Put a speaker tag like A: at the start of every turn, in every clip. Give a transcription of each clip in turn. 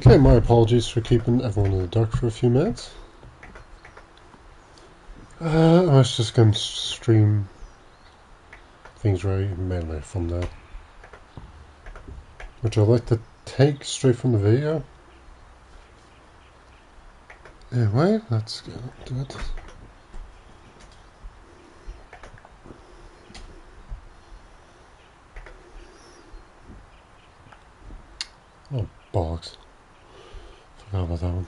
A: Okay, my apologies for keeping everyone in the dark for a few minutes. I was just going to stream things right mainly from there, which I like to take straight from the video. Anyway, let's get into it. Oh, bollocks. Forgot about that one.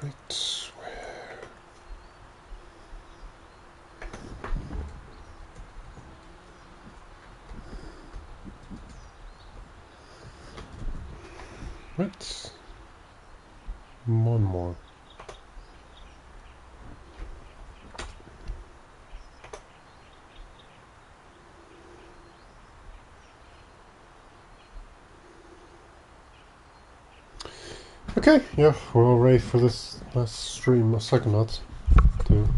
A: Right, where? Right. One more. Okay, yeah, we're all ready for this last stream of Psychonauts 2.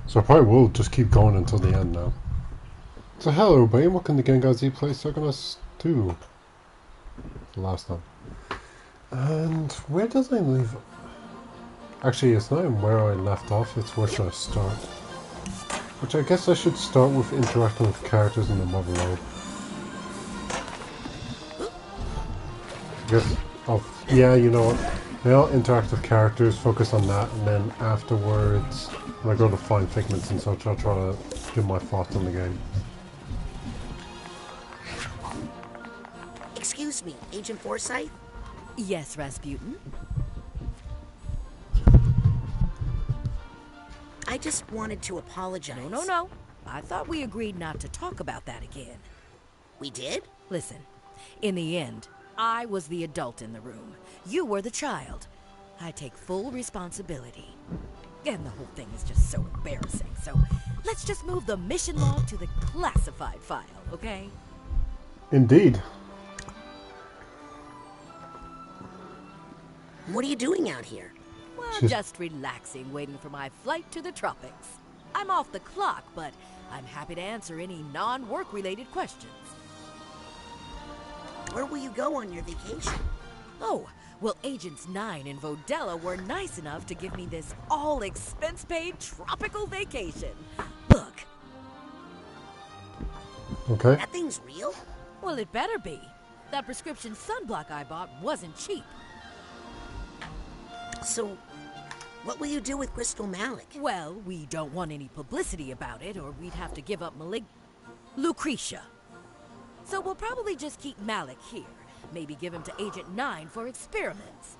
A: So I probably will just keep going until the end now. So hello everybody, welcome to Game Guys Play Psychonauts 2. Last time. And where does I leave? Actually, it's not even where I left off, it's where should I start. Which I guess I should start with interacting with characters in the mother load. I guess yeah, you know what? I'll interact with characters, focus on that, and then afterwards, when I go to find figments and such, I'll try to give my thoughts on the game.
B: me, Agent Forsyth?
C: Yes, Rasputin?
B: I just wanted to apologize.
C: No. I thought we agreed not to talk about that again.
B: We did?
C: Listen, in the end, I was the adult in the room. You were the child. I take full responsibility. And the whole thing is just so embarrassing, so let's just move the mission log to the classified file, okay?
A: Indeed.
B: What are you doing out here?
C: Well, just relaxing, waiting for my flight to the tropics. I'm off the clock, but I'm happy to answer any non-work-related questions.
B: Where will you go on your vacation?
C: Oh, well, Agents 9 and Vodella were nice enough to give me this all-expense-paid tropical vacation. Look.
A: Okay.
B: That thing's real?
C: Well, it better be. That prescription sunblock I bought wasn't cheap.
B: So, what will you do with Crystal Malik?
C: Well, we don't want any publicity about it, or we'd have to give up Lucretia. So we'll probably just keep Malik here. Maybe give him to Agent 9 for experiments.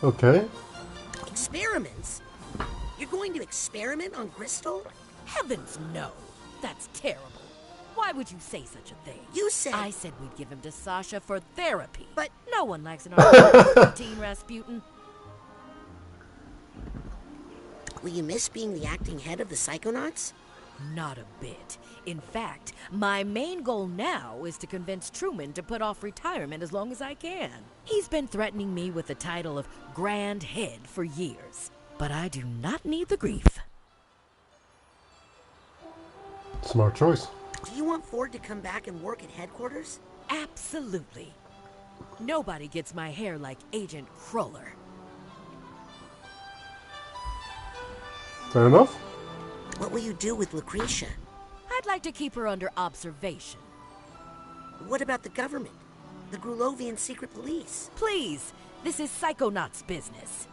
A: Okay.
B: Experiments? You're going to experiment on Crystal?
C: Heavens no! That's terrible. Why would you say such a thing?
B: You said...
C: I said we'd give him to Sasha for therapy.
B: But...
C: No one likes an artificial teen, Rasputin.
B: Will you miss being the acting head of the Psychonauts?
C: Not a bit. In fact, my main goal now is to convince Truman to put off retirement as long as I can. He's been threatening me with the title of Grand Head for years, but I do not need the grief.
A: Smart choice.
B: Do you want Ford to come back and work at headquarters?
C: Absolutely. Nobody gets my hair like Agent Cruller.
A: Fair enough.
B: What will you do with Lucretia?
C: I'd like to keep her under observation.
B: What about the government? The Grulovian secret police?
C: Please, this is Psychonauts business.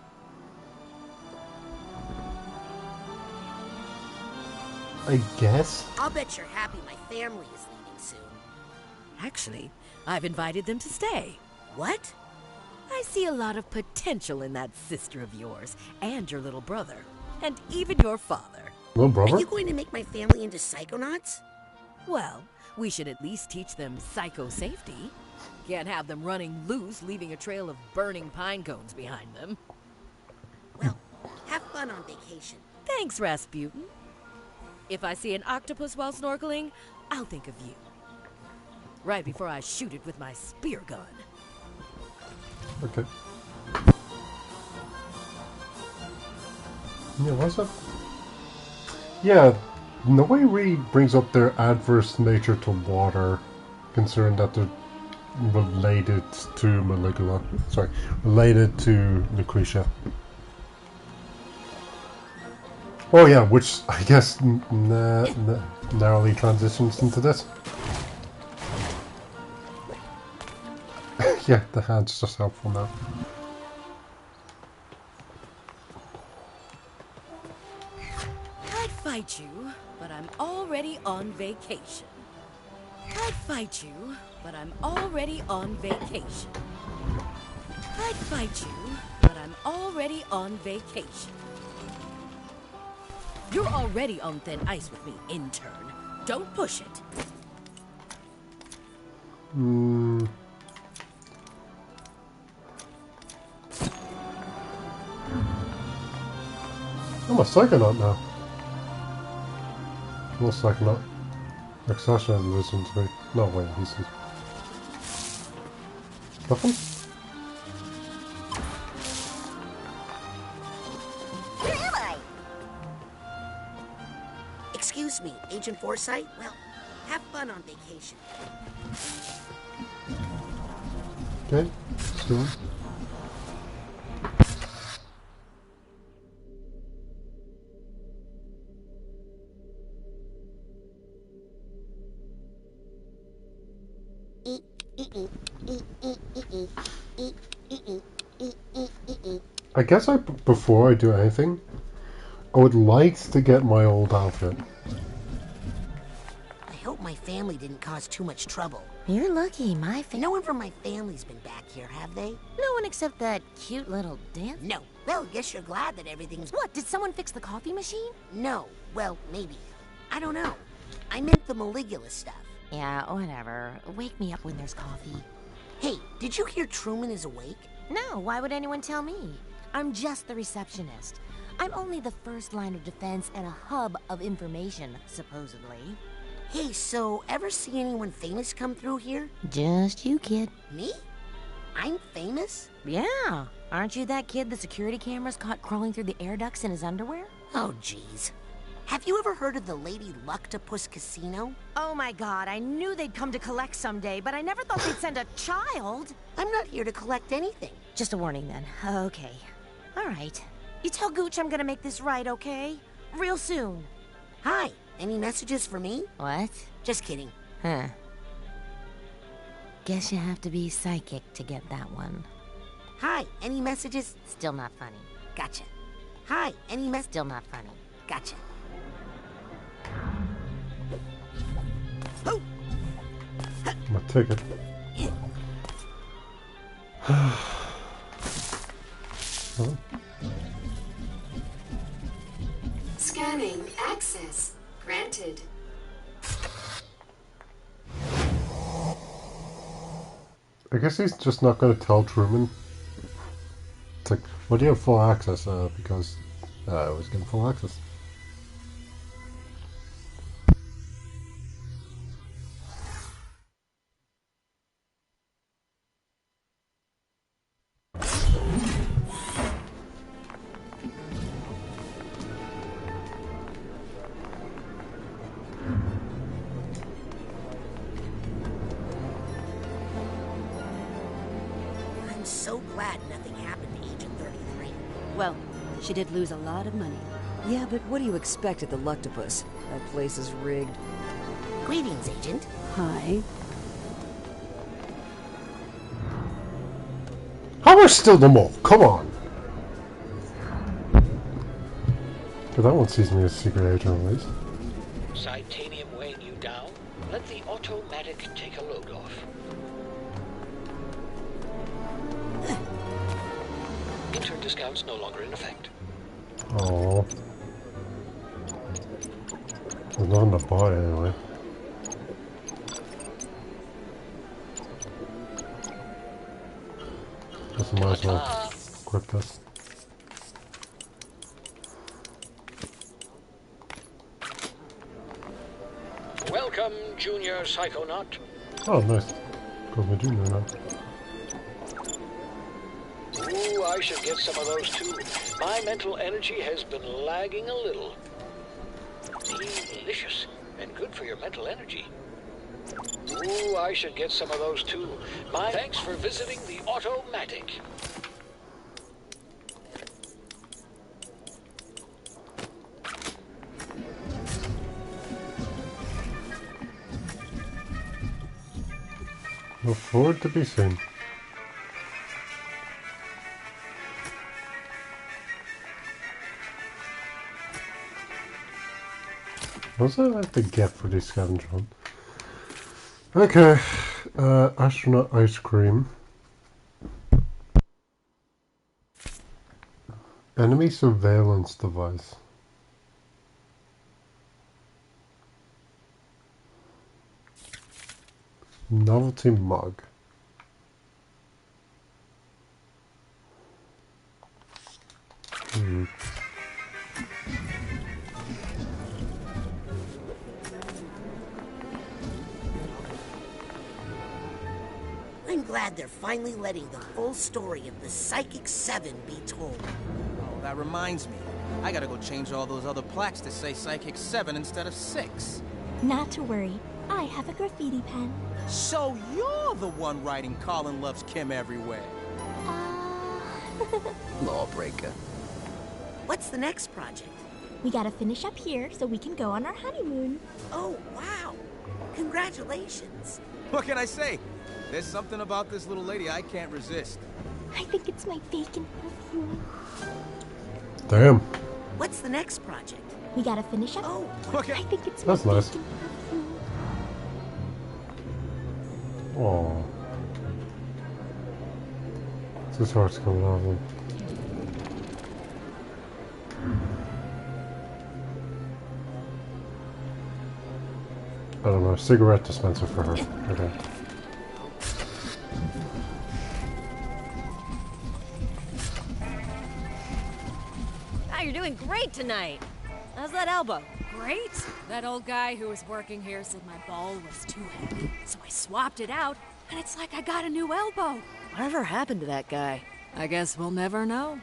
A: I guess.
B: I'll bet you're happy my family is leaving soon.
C: Actually, I've invited them to stay.
B: What?
C: I see a lot of potential in that sister of yours, and your little brother, and even your father.
A: Little brother?
B: Are you going to make my family into Psychonauts?
C: Well, we should at least teach them psycho-safety. Can't have them running loose, leaving a trail of burning pine cones behind them.
B: Well, have fun on vacation.
C: Thanks, Rasputin. If I see an octopus while snorkeling, I'll think of you. Right before I shoot it with my spear gun.
A: Okay. Yeah, what's up? Yeah, nobody really brings up their adverse nature to water, considering that they're related to Maligula. Sorry, related to Lucretia. Oh yeah, which I guess narrowly transitions into this. Yeah, the hand's just helpful now.
C: I'd fight you, but I'm already on vacation. I'd fight you, but I'm already on vacation. I'd fight you, but I'm already on vacation. You're already on thin ice with me, intern. Don't push it.
A: I'm a Psychonaut now. I'm a Psychonaut. Like Sasha listens to me. No, wait, he's... Nothing?
B: Where am I? Excuse me, Agent Forsyth? Well, have fun on vacation.
A: Okay, soon. I guess before I do anything, I would like to get my old outfit.
B: I hope hope my family didn't cause too much trouble.
C: You're lucky, my
B: No one from my family's been back here, have they?
C: No one except that cute little dance.
B: No. Well, guess you're glad that everything's...
C: What, did someone fix the coffee machine?
B: No. Well, maybe. I don't know. I meant the Maligula stuff.
C: Yeah, whatever. Wake me up when there's coffee.
B: Hey, did you hear Truman is awake?
C: No, why would anyone tell me? I'm just the receptionist. I'm only the first line of defense and a hub of information, supposedly.
B: Hey, so ever see anyone famous come through here?
C: Just you, kid.
B: Me? I'm famous?
C: Yeah. Aren't you that kid the security cameras caught crawling through the air ducts in his underwear?
B: Oh, jeez. Have you ever heard of the Lady Lucktopus Casino?
C: Oh my god, I knew they'd come to collect someday, but I never thought they'd send a child.
B: I'm not here to collect anything.
C: Just a warning then. Okay. All right. You tell Gooch I'm gonna make this right, okay? Real soon.
B: Hi. Any messages for me?
C: What?
B: Just kidding.
C: Huh. Guess you have to be psychic to get that one.
B: Hi. Any messages?
C: Still not funny.
B: Gotcha. Hi. Any
C: Still not funny.
B: Gotcha. Oh!
A: My ticket. Huh?
D: Scanning. Access granted.
A: I guess he's just not going to tell Truman. It's like, well, do you have full access? Because I was getting full access.
B: I'm so glad nothing happened to Agent 33.
E: Well, she did lose a lot of money. Yeah, but what do you expect at the Lucktopus? That place is rigged.
B: Greetings, Agent.
E: Hi.
A: How are still the mole? Come on! But that one sees me as a secret agent at least.
F: Titanium weighing you down? Let the automatic take a load off. Intern discounts no longer in effect.
A: Oh. There's nothing to buy anyway. Just might as well equip this.
F: Welcome, Junior Psychonaut.
A: Oh, nice. Because we do know now.
F: Ooh, I should get some of those too. My mental energy has been lagging a little. Delicious and good for your mental energy. Ooh, I should get some of those too. Thanks for visiting the Automatic.
A: Look forward to be seen. What's that I have to get for these scavenger hunt? Okay, astronaut ice cream. Enemy surveillance device. Novelty mug.
B: I'm glad they're finally letting the full story of the Psychic 7 be told.
G: Oh, that reminds me. I gotta go change all those other plaques to say Psychic 7 instead of 6.
H: Not to worry. I have a graffiti pen.
G: So you're the one writing Colin loves Kim everywhere. Lawbreaker.
B: What's the next project?
H: We gotta finish up here so we can go on our honeymoon.
B: Oh, wow. Congratulations.
G: What can I say? There's something about this little lady I can't resist.
H: I think it's my bacon perfume.
A: Damn.
B: What's the next project?
H: We gotta finish up.
B: Oh,
G: Okay.
H: I think it's my
A: That's nice.
H: bacon perfume.
A: Oh. This heart's coming off him. I don't know, cigarette dispenser for her. Okay.
E: Ah, you're doing great tonight. How's that elbow?
C: Great. That old guy who was working here said my ball was too heavy, so I swapped it out, and it's like I got a new elbow.
E: Whatever happened to that guy?
C: I guess we'll never know.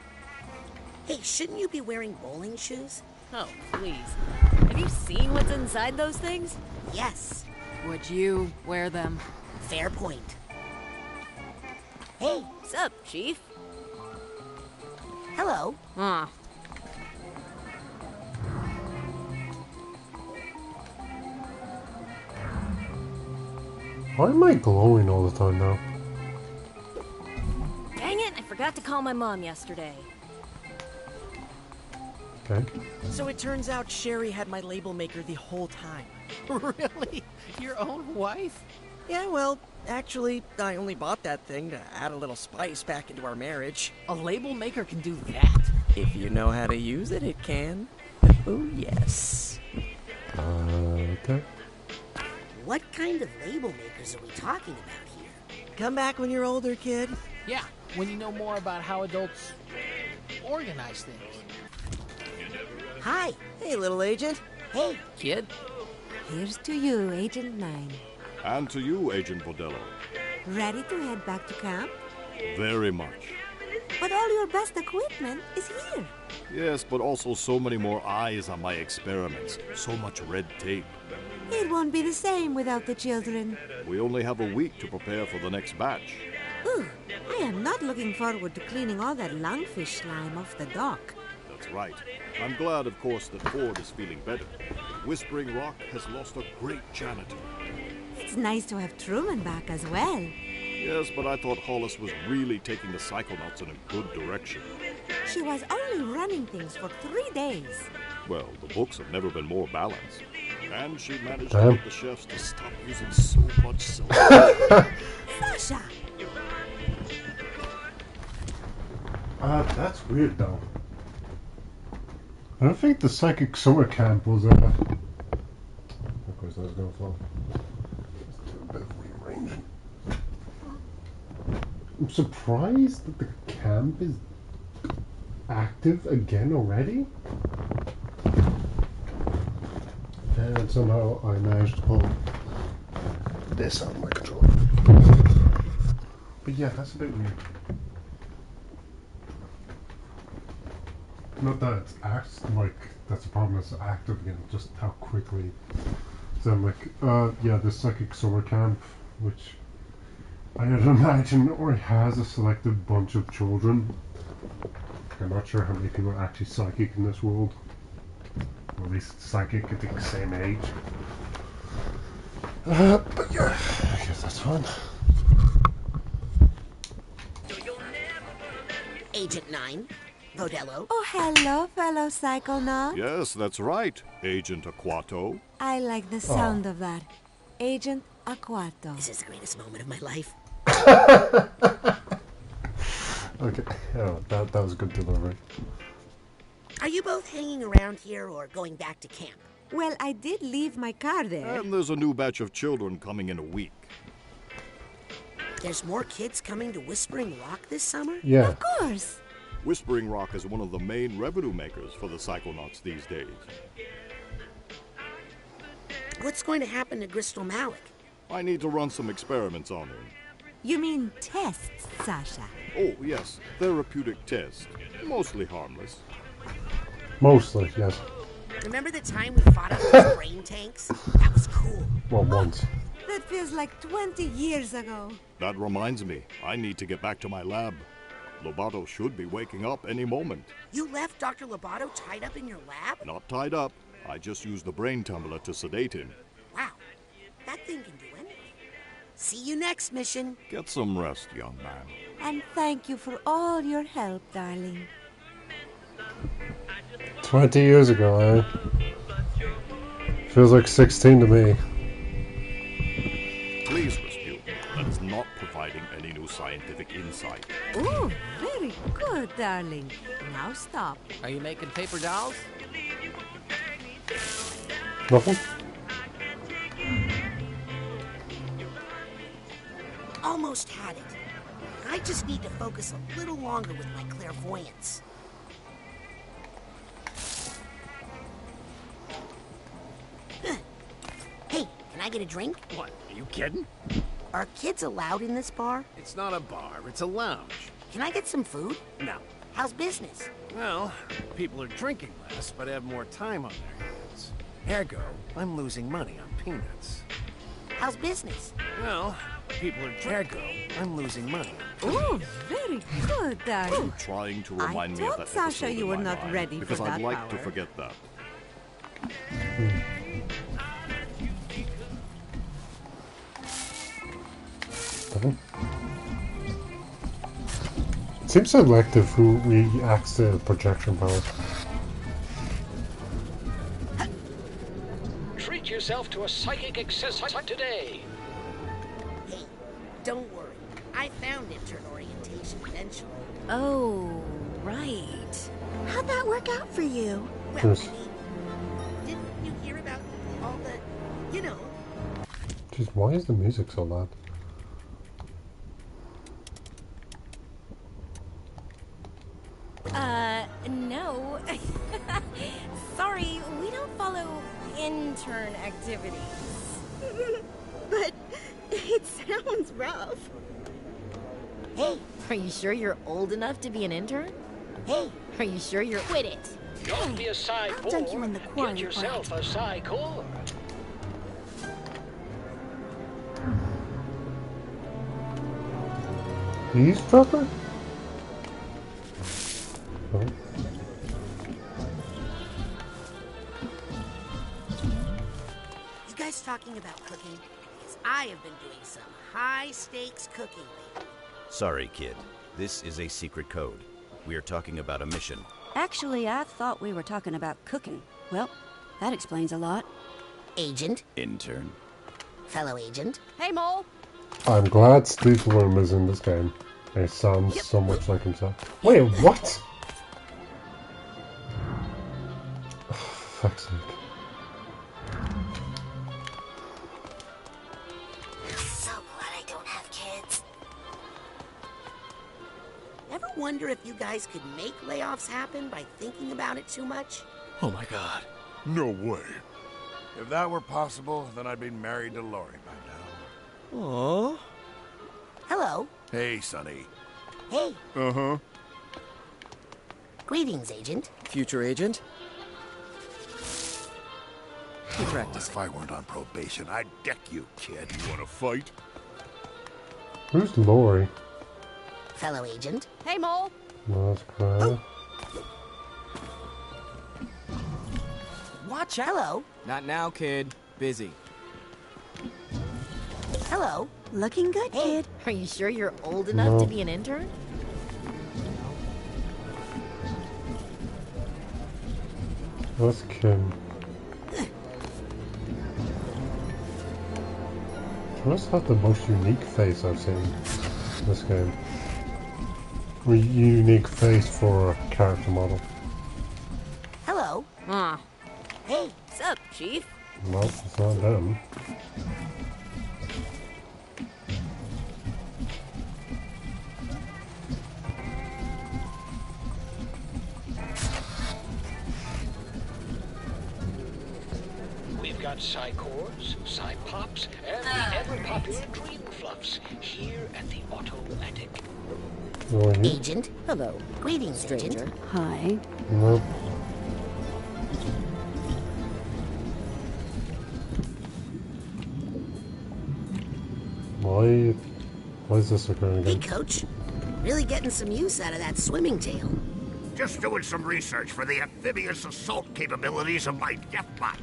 B: Hey, shouldn't you be wearing bowling shoes?
E: Oh, please. Have you seen what's inside those things?
B: Yes.
C: Would you wear them?
B: Fair point. Hey,
E: What's up, Chief?
B: hello.
E: Ah.
A: Why am I glowing all the time now?
E: Dang it, I forgot to call my mom yesterday.
A: Okay.
I: So it turns out Sherry had my label maker the whole time.
G: Really? Your own wife?
I: Yeah, well, actually, I only bought that thing to add a little spice back into our marriage.
G: A label maker can do that?
I: If you know how to use it, it can. Oh, yes.
A: Okay.
B: What kind of label makers are we talking about here?
I: Come back when you're older, kid.
G: Yeah, when you know more about how adults organize things.
B: Hi.
I: Hey, little agent.
B: Hey,
G: Kid?
J: Here's to you, Agent 9.
K: And to you, Agent Bordello.
J: Ready to head back to camp?
K: Very much.
J: But all your best equipment is here.
K: Yes, but also so many more eyes on my experiments. So much red tape.
J: It won't be the same without the children.
K: We only have a week to prepare for the next batch.
J: Ooh, I am not looking forward to cleaning all that lungfish slime off the dock.
K: That's right. I'm glad, of course, that Ford is feeling better. Whispering Rock has lost a great janitor.
J: It's nice to have Truman back as well.
K: Yes, but I thought Hollis was really taking the Psychonauts in a good direction.
J: She was only running things for 3 days.
K: Well, the books have never been more balanced. And she managed to get the chefs to stop using so much salt.
J: Sasha!
A: That's weird though. I don't think the psychic summer camp was of course that was gonna fall. Let's do a bit of rearranging. I'm surprised that the camp is active again already. And somehow I managed to pull this out of my controller. But yeah, that's a bit weird. Not that it's that's the problem, it's active again, just how quickly. So I'm like, yeah, this psychic summer camp, which I would imagine already has a selected bunch of children. I'm not sure how many people are actually psychic in this world. Or at least psychic at the same age. But yeah, I guess that's fine.
B: Agent 9, Bordello.
J: Oh, hello, fellow Psychonauts.
K: Yes, that's right, Agent Aquato.
J: I like the sound of that. Agent Aquato.
B: This is the greatest moment of my life.
A: Okay, oh, that was a good delivery.
B: Are you both hanging around here or going back to camp?
J: Well, I did leave my car there.
K: And there's a new batch of children coming in a week.
B: There's more kids coming to Whispering Rock this summer?
A: Yeah.
J: Of course.
K: Whispering Rock is one of the main revenue makers for the Psychonauts these days.
B: What's going to happen to Crystal Malik?
K: I need to run some experiments on him.
J: You mean tests, Sasha?
K: Oh, yes, therapeutic test. Mostly harmless.
A: Mostly, yes.
B: Remember the time we fought up those brain tanks? That was cool.
A: Well, once.
J: That feels like 20 years ago.
K: That reminds me, I need to get back to my lab. Lobato should be waking up any moment.
B: You left Dr. Lobato tied up in your lab?
K: Not tied up. I just used the brain tumbler to sedate him.
B: Wow, that thing can do anything. See you next mission.
K: Get some rest, young man.
J: And thank you for all your help, darling.
A: 20 years ago, eh? Feels like 16 to me.
K: Please, Rasputin, let's sight.
J: Ooh, very good, darling. Now stop.
G: Are you making paper dolls?
A: Nothing?
B: Almost had it. I just need to focus a little longer with my clairvoyance. Hey, can I get a drink?
L: What, are you kidding?
B: Are kids allowed in this bar?
L: It's not a bar, it's a lounge.
B: Can I get some food?
L: No.
B: How's business?
L: Well, people are drinking less, but have more time on their hands. Ergo, I'm losing money on peanuts.
B: How's business?
L: Well, people are ergo, I'm losing money.
J: Ooh, very good, darling.
K: You're trying to remind me of that
J: thought, Sasha,
K: episode
J: you
K: in
J: were
K: my
J: not
K: mind,
J: ready
K: because
J: for
K: I'd
J: that
K: like to
J: power.
K: forget that.
A: Nothing? It seems selective who reacts to projection power.
F: Treat yourself to a psychic access today.
B: Hey, don't worry. I found intern orientation eventually.
C: Oh, right.
H: How'd that work out for you?
B: Well,
A: Yes.
B: I mean, didn't you hear about all the, you know?
A: Jeez, why is the music so loud?
C: No. Sorry, we don't follow intern activities.
H: But it sounds rough.
B: Hey,
C: Are you sure you're old enough to be an intern?
B: hey,
C: Are you sure you're... Quit it!
F: Don't be a Psy
H: I'll dunk you in the
F: Get
H: quarry
F: yourself a Psy core.
A: Eavesdropper? Oh.
B: you guys talking about cooking? Because I have been doing some high-stakes cooking lately.
M: Sorry, kid. This is a secret code. We are talking about a mission.
E: Actually, I thought we were talking about cooking. Well, that explains a lot.
B: Agent,
M: Intern.
B: fellow agent.
C: Hey, Mole!
A: I'm glad Steve Bloom is in this game. He sounds so much like himself. Wait, what? Oh, for fuck's sake.
B: So glad I don't have kids. Ever wonder if you guys could make layoffs happen by thinking about it too much?
L: Oh my god. No way. If that were possible, then I'd be married to Lori by now.
I: Aww.
B: Hello.
L: Hey, Sonny.
B: Hey.
L: Uh-huh.
B: Greetings, agent.
I: Future agent? You
L: Oh,
I: practice.
L: if I weren't on probation, I'd deck you, kid. You wanna fight?
A: Who's Lori?
B: Fellow agent.
C: Hey, Mole!
A: No, that's correct.
I: Watch out!
B: Hello.
G: Not now, kid. Busy.
B: Hello.
H: Looking good,
B: Hey.
H: kid.
C: Are you sure you're old enough
A: No.
C: to be an intern?
A: That's Kim. She must have the most unique face I've seen in this game. Unique face for a character model.
B: Hello.
C: Ah.
B: Hey.
C: What's up, Chief?
A: No, it's not them.
F: We've got Psy cores, Psy pops, and the ever-popular Dream Fluffs here at the Automatic.
A: Who are you?
B: Agent.
C: Hello.
B: Greetings,
C: Stranger.
B: agent.
E: Hi.
A: Nope. Why is this occurring
B: Hey,
A: again?
B: Coach. Really getting some use out of that swimming tail.
N: Just doing some research for the amphibious assault capabilities of my Deathbot.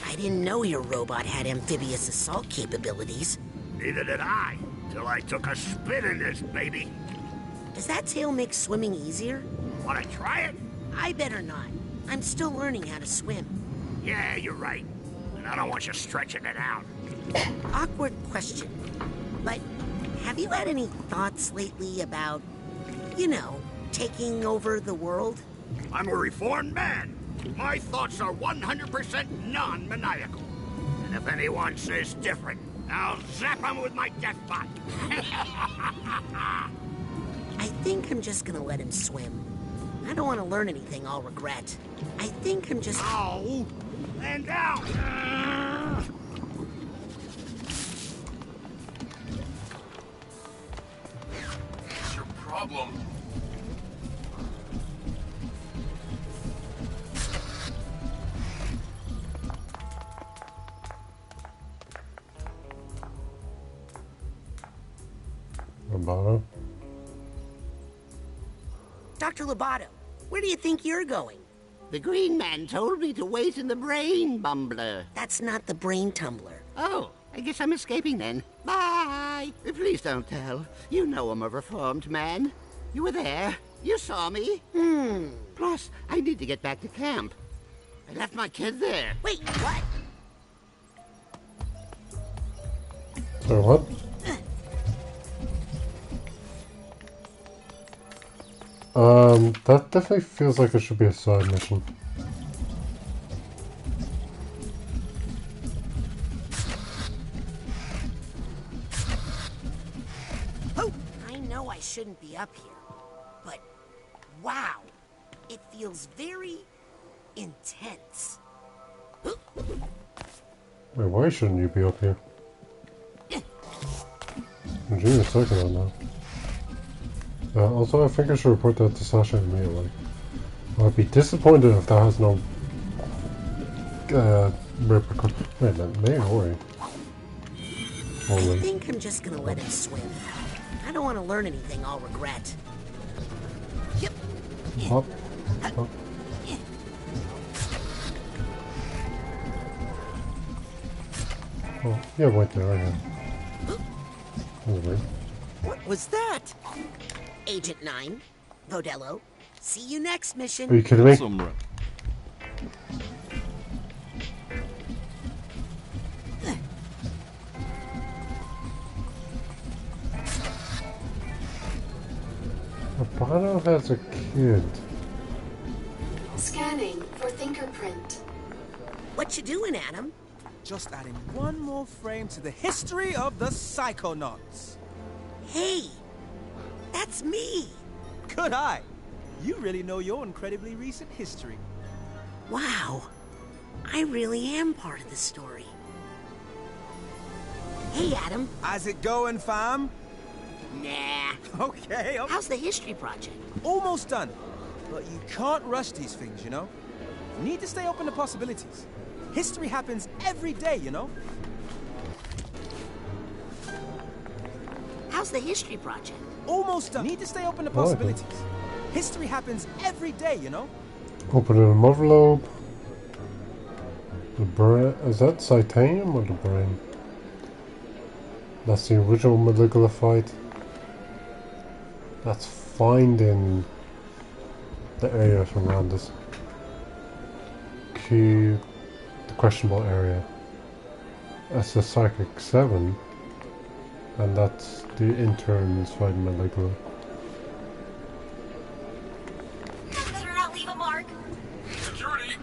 B: I didn't know your robot had amphibious assault capabilities.
N: Neither did I, till I took a spin in this baby.
B: Does that tail make swimming easier?
N: Wanna try it?
B: I better not. I'm still learning how to swim.
N: Yeah, you're right. And I don't want you stretching it out.
B: Awkward question. But Have you had any thoughts lately about, you know, taking over the world?
N: I'm a reformed man. My thoughts are 100% non-maniacal. And if anyone says different, I'll zap them with my death bot.
B: I think I'm just gonna let him swim. I don't want to learn anything I'll regret. I think I'm just...
N: Ow! Land down!
O: What's your problem?
A: Lobato?
B: Dr. Lobato, where do you think you're going?
P: The green man told me to wait in the brain bumbler.
B: That's not the brain tumbler.
P: Oh, I guess I'm escaping then. Bye! Please don't tell. You know I'm a reformed man. You were there. You saw me. Plus, I need to get back to camp. I left my kid there.
B: Wait, what?
A: So what? That definitely feels like it should be a side mission.
B: Oh, I know I shouldn't be up here, but wow, it feels very intense.
A: Wait, why shouldn't you be up here? I'm doing a Psychonaut now. Also, I think I should report that to Sasha immediately. I'd be disappointed if that has no repercussions. Wait a minute, Mayori.
B: I think I'm just gonna let him swim. I don't want to learn anything I'll regret. Yep.
A: Hop. Hop. Oh, yeah, wait there, I am. That was weird.
I: What was that?
B: Agent 9, Vodello, see you next mission.
A: Are you kidding me? Lobato has a kid.
D: Scanning for fingerprint.
B: What you doing, Adam?
G: Just adding one more frame to the history of the Psychonauts.
B: Hey, that's me.
G: Good eye. You really know your incredibly recent history.
B: Wow, I really am part of the story. Hey, Adam.
G: How's it going, fam?
B: Nah.
G: Okay.
B: How's the history project?
G: Almost done. But you can't rush these things, you know? You need to stay open to possibilities. History happens every day, you know?
B: How's the history project?
G: Almost done. Need to stay open to possibilities. History happens every day, you know?
A: Open an envelope. The brain. Is that titanium or the brain? That's the original molecular fight. That's finding the area from around this. Q. The questionable area. That's the Psychic 7. And that's the interns fighting molecular.
Q: Better not leave a mark.
O: Security!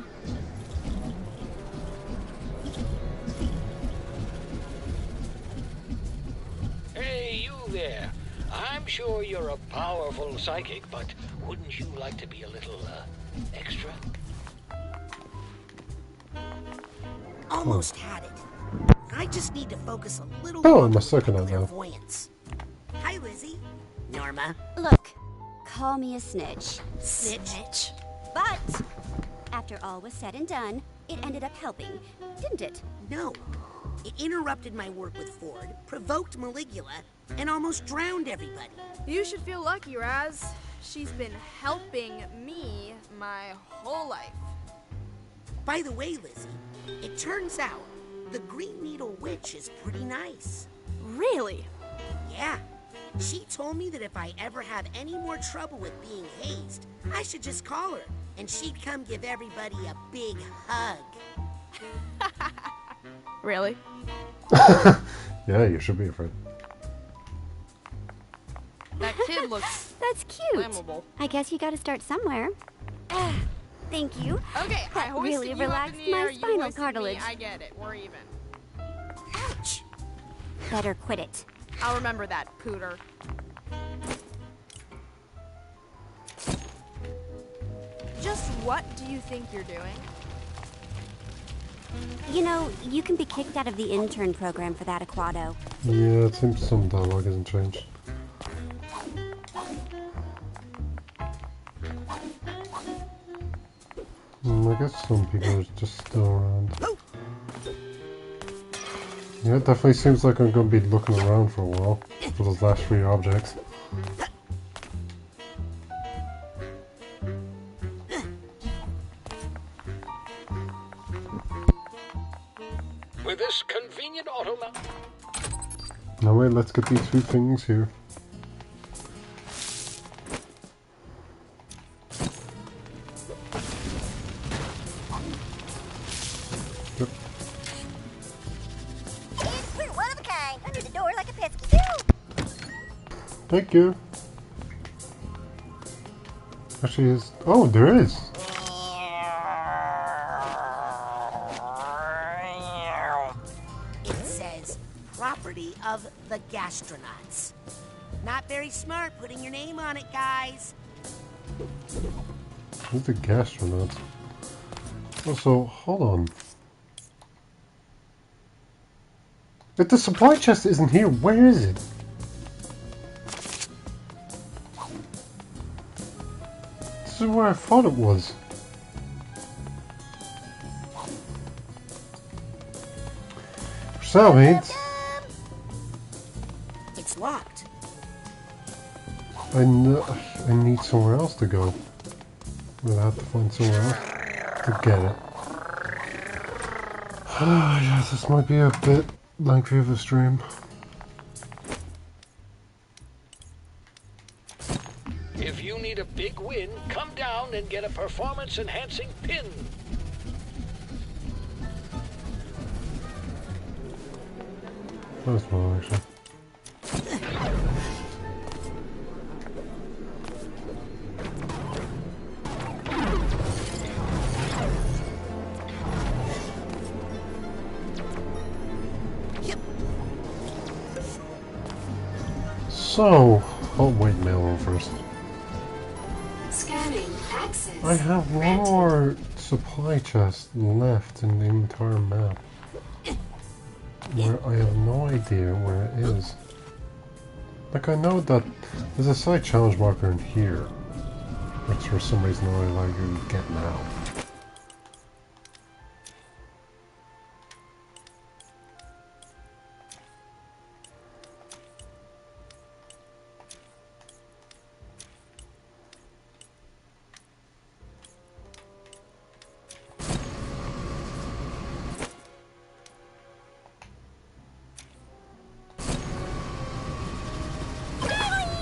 F: Hey, you there. I'm sure you're a powerful psychic, but wouldn't you like to be a little, extra?
B: Almost had it. I just need to focus a little
A: Oh,
B: more
A: I'm a
B: on
A: Psychonaut now.
B: clairvoyance. Hi, Lizzie. Norma.
Q: Look, call me a snitch.
B: Snitch.
Q: But after all was said and done, it ended up helping, didn't it?
B: No. It interrupted my work with Ford, provoked Maligula, and almost drowned everybody.
R: You should feel lucky, Raz. She's been helping me my whole life.
B: By the way, Lizzie, it turns out the Green Needle Witch is pretty nice.
R: Really?
B: Yeah. She told me that if I ever have any more trouble with being hazed, I should just call her, and she'd come give everybody a big hug.
R: Really?
A: Yeah, you should be afraid.
R: kid looks
Q: That's cute.
R: flammable.
Q: I guess you gotta start somewhere. Thank you.
R: Okay, I
Q: That
R: hoisted
Q: really
R: you up
Q: relaxed
R: in the
Q: my
R: air, you
Q: spinal
R: hoisted
Q: cartilage.
R: Me. I get it. We're even.
Q: Ouch. Better quit it.
R: I'll remember that, Pooter. Just what do you think you're doing?
Q: You know, you can be kicked out of the intern program for that, Aquado.
A: Yeah, it seems some dialogue hasn't changed. I guess some people are just still around. Yeah, it definitely seems like I'm going to be looking around for a while for those last 3 objects.
F: With this convenient automat.
A: Now wait, let's get these 2 things here. Yep.
S: We're one of a kind. Under the door like a pesky too.
A: Thank you. Actually, is oh, there is.
B: It says property of the gastronauts. Not very smart putting your name on it, guys.
A: Who's the gastronauts? Also, hold on. If the supply chest isn't here, where is it? This is where I thought it was. So, mates.
B: It's locked.
A: I need somewhere else to go. We'll have to find somewhere else to get it. Yeah, this might be a bit lengthy of a stream.
F: If you need a big win, come down and get a performance-enhancing pin.
A: That's one, actually. So, oh wait, mail on first.
D: Scanning access.
A: I have one more supply chest left in the entire map, where I have no idea where it is. Like, I know that there's a side challenge marker in here, which for some reason I like to get now.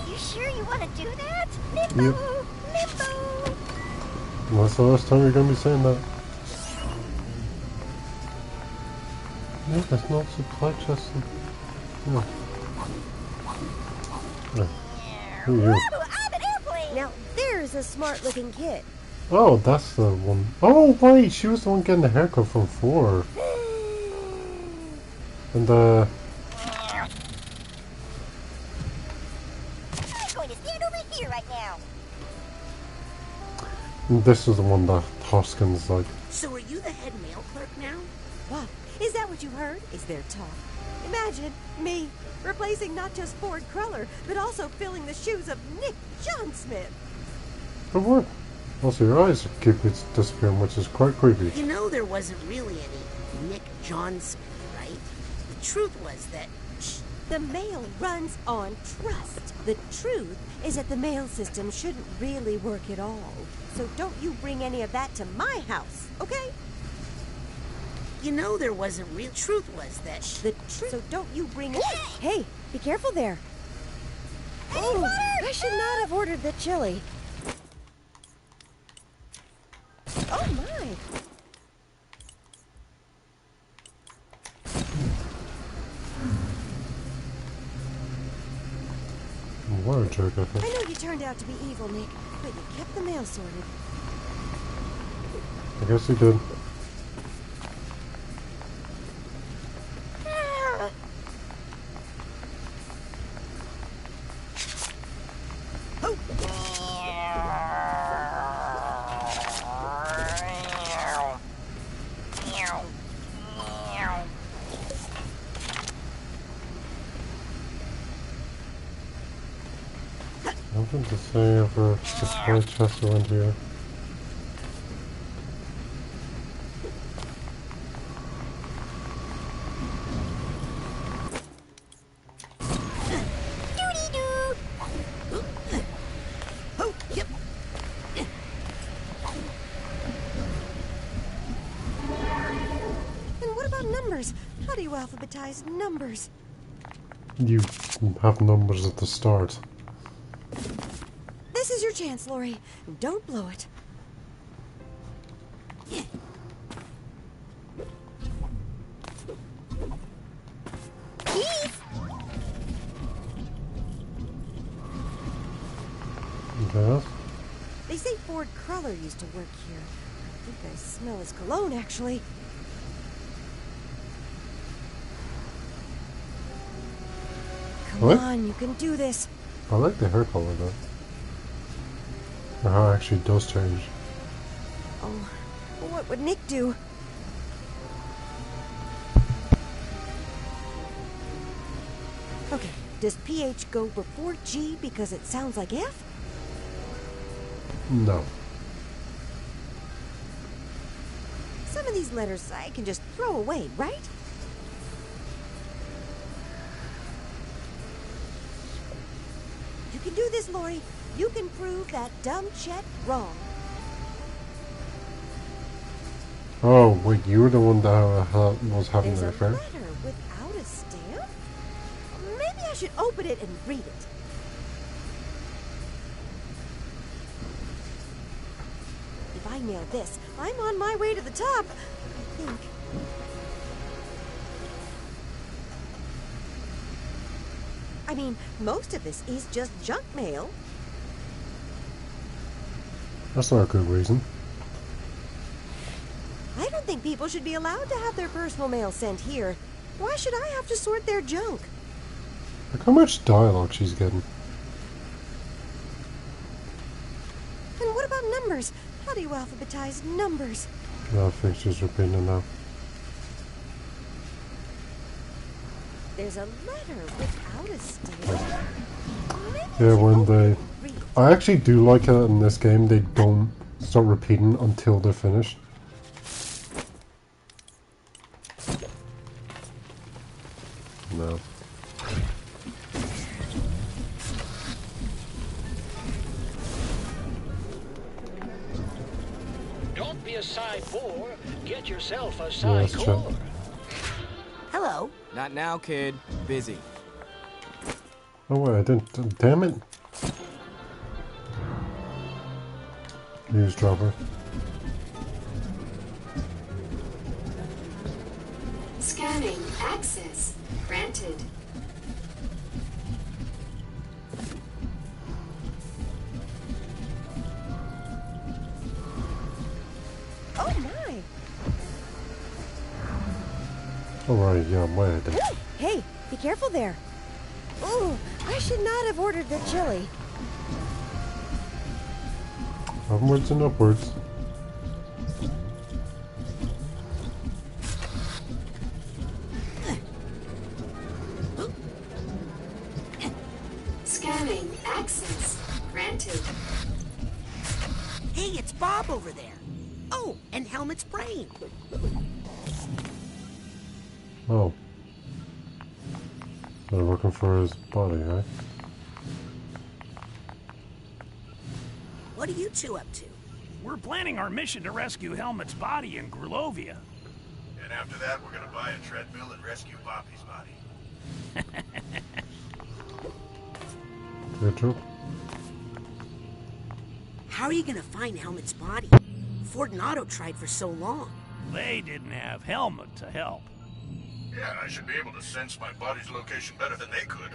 S: You sure you want to do that?
A: Yep.
S: Nimbo! Nimbo!
A: That's the last time you're gonna be saying that. Yeah, there's no supply chest. No. Yeah. Who are you?
S: I'm an airplane! Now, there's a smart-looking kid.
A: Oh, that's the one. Oh, wait, she was the one getting the haircut from 4. And,
S: I'm going to stand over here right now.
A: and this is the one that Hoskins like.
B: So are you the head mail clerk now?
J: What? Is that what you heard? Is there talk? Imagine me replacing not just Ford Cruller, but also filling the shoes of Nick John Smith.
A: Good work. Also, your eyes keep disappearing, which is quite creepy.
B: You know there wasn't really any Nick John Smith, right? The truth was that...
J: The mail runs on trust. The truth is that the mail system shouldn't really work at all. So don't you bring any of that to my house, okay?
B: You know there wasn't real... Truth was that...
J: The truth... So don't you bring it... Hey, be careful there. Oh, I should not have ordered the chili. Oh my!
A: what a jerk, I think.
J: I know you turned out to be evil, Nick, but you kept the mail sorted.
A: I guess he did. Nothing to say over the spy chest around here.
J: And what about numbers? How do you alphabetize numbers?
A: You have numbers at the start.
J: This is your chance, Lori. Don't blow it.
A: Yes?
J: They say Ford Cruller used to work here. I think I smell his cologne, actually. Come
A: What?
J: on, you can do this.
A: I like the hair color though. Or how it actually does change.
J: Oh, what would Nick do? Okay, does PH go before G because it sounds like F?
A: No.
J: Some of these letters I can just throw away, right? You can do this, Lori. You can prove that dumb Chet wrong.
A: Oh, wait, you were the one that was having
J: There's
A: the
J: a
A: affair?
J: letter without a stamp? Maybe I should open it and read it. If I nail this, I'm on my way to the top, I think. I mean, most of this is just junk mail.
A: That's not a good reason.
J: I don't think people should be allowed to have their personal mail sent here. Why should I have to sort their junk?
A: Look how much dialogue she's getting.
J: And what about numbers? How do you alphabetize numbers?
A: No, fixtures repeating it now.
J: There's a letter without a stamp.
A: Yeah, when they... I actually do like it in this game, they don't start repeating until they're finished. No.
F: Don't be a Psy-Bore. Get yourself a
A: Yeah, that's true.
F: Psy-Core.
B: Hello.
G: Not now, kid. Busy.
A: Oh wait, I didn't... Damn it! Eavesdropper.
D: Scanning. Access. Granted.
J: Oh my!
A: Alright, yeah, wait, I didn't.
J: Hey, be careful there. Ooh, I should not have ordered the chili.
A: Onwards and upwards.
D: Scanning. Access. Granted.
B: Hey, it's Bob over there. Oh, and Helmet's brain.
A: Oh. They're looking for his body, right?
B: What are you two up to?
T: We're planning our mission to rescue Helmet's body in Grulovia.
O: And after that, we're gonna buy a treadmill and rescue Poppy's body.
A: Good job.
B: How are you gonna find Helmet's body? Ford and Otto tried for so long.
T: They didn't have Helmet to help.
O: Yeah, I should be able to sense my body's location better than they could.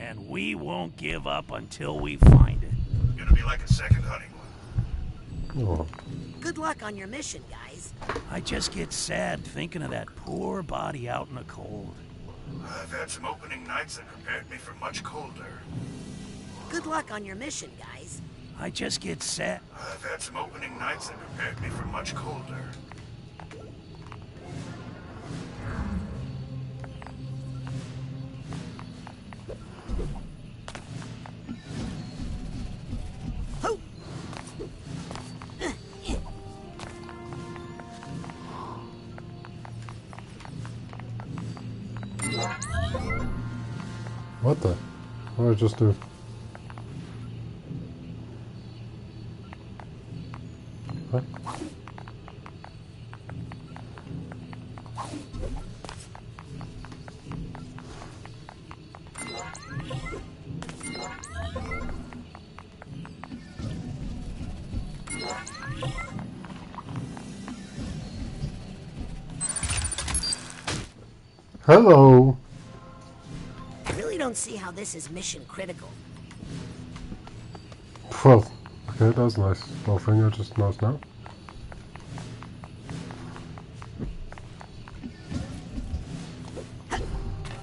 T: And we won't give up until we find it.
O: Gonna be like a second honeymoon.
A: Oh.
B: Good luck on your mission, guys.
T: I just get sad thinking of that poor body out in the cold.
O: I've had some opening nights that prepared me for much colder.
B: Good luck on your mission, guys.
T: I just get sad.
O: I've had some opening nights that prepared me for much colder.
A: What the? What did I just do? What? Hello.
B: I really don't see how this is mission critical.
A: Well, okay, that's nice. Well, finger just knows now.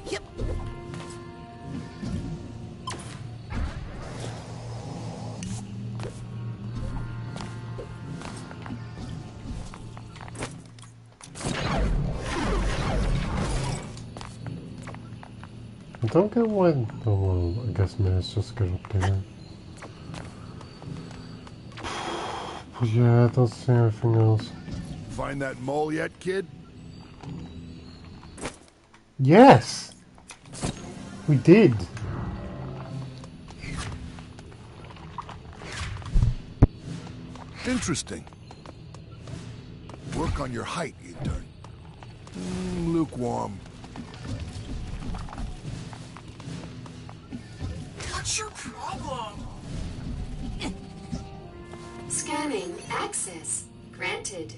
B: Yep.
A: I don't get why. Oh, well, I guess maybe it's just good up there. But yeah, I don't see anything else.
O: Find that mole yet, kid?
A: Yes! We did!
O: Interesting. Work on your height, intern. Lukewarm.
D: What's your problem? Scanning access granted.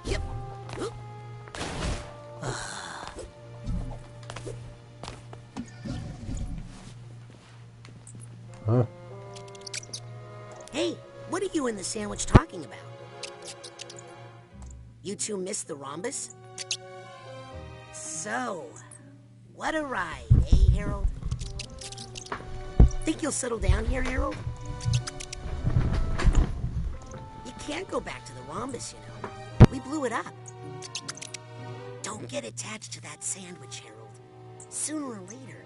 B: Yep.
A: Huh?
B: Hey, what are you and the sandwich talking about? You two missed the rhombus? So, what a ride, eh, Harold? Think you'll settle down here, Harold? You can't go back to the rhombus, you know. We blew it up. Don't get attached to that sandwich, Harold. Sooner or later,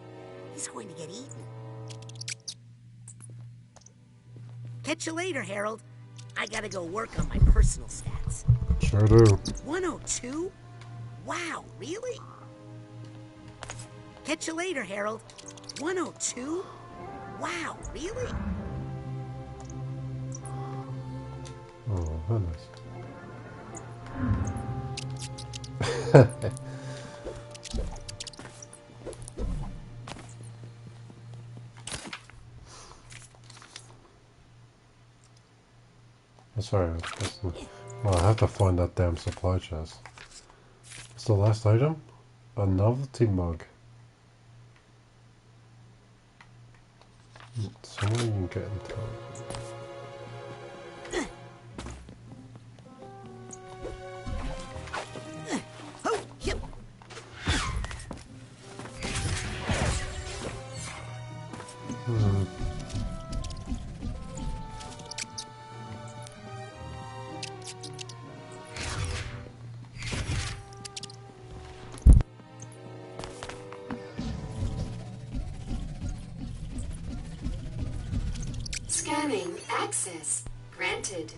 B: he's going to get eaten. Catch you later, Harold. I gotta go work on my personal stats.
A: Sure do.
B: 102? Wow, really? Catch you later, Harold. 102? Wow, really?
A: Oh, goodness. Sorry, well, I have to find that damn supply chest. What's the last item? A novelty mug. Somewhere you can get into it.
D: Scanning access granted.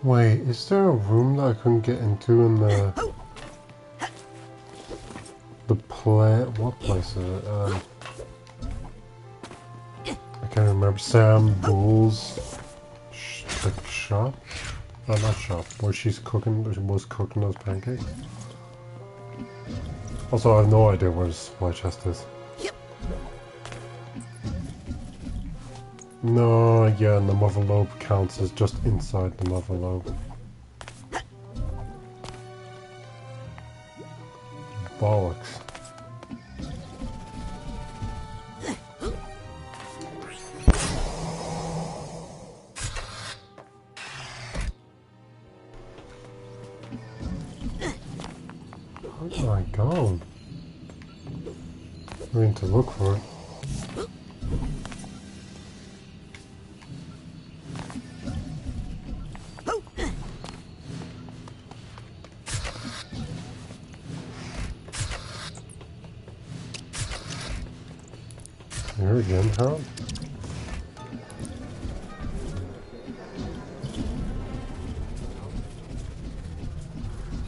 A: Wait, is there a room that I couldn't get into in the play? What place is it? I can't remember. Sam Bull's shop? Oh, not shop. Where she's cooking. She was cooking those pancakes. Also, I have no idea where the supply chest is.
B: Yep.
A: No, yeah, and the mother lobe counts as just inside the mother lobe. Bollocks. Oh my god. I mean to look for it. Here again, Harold?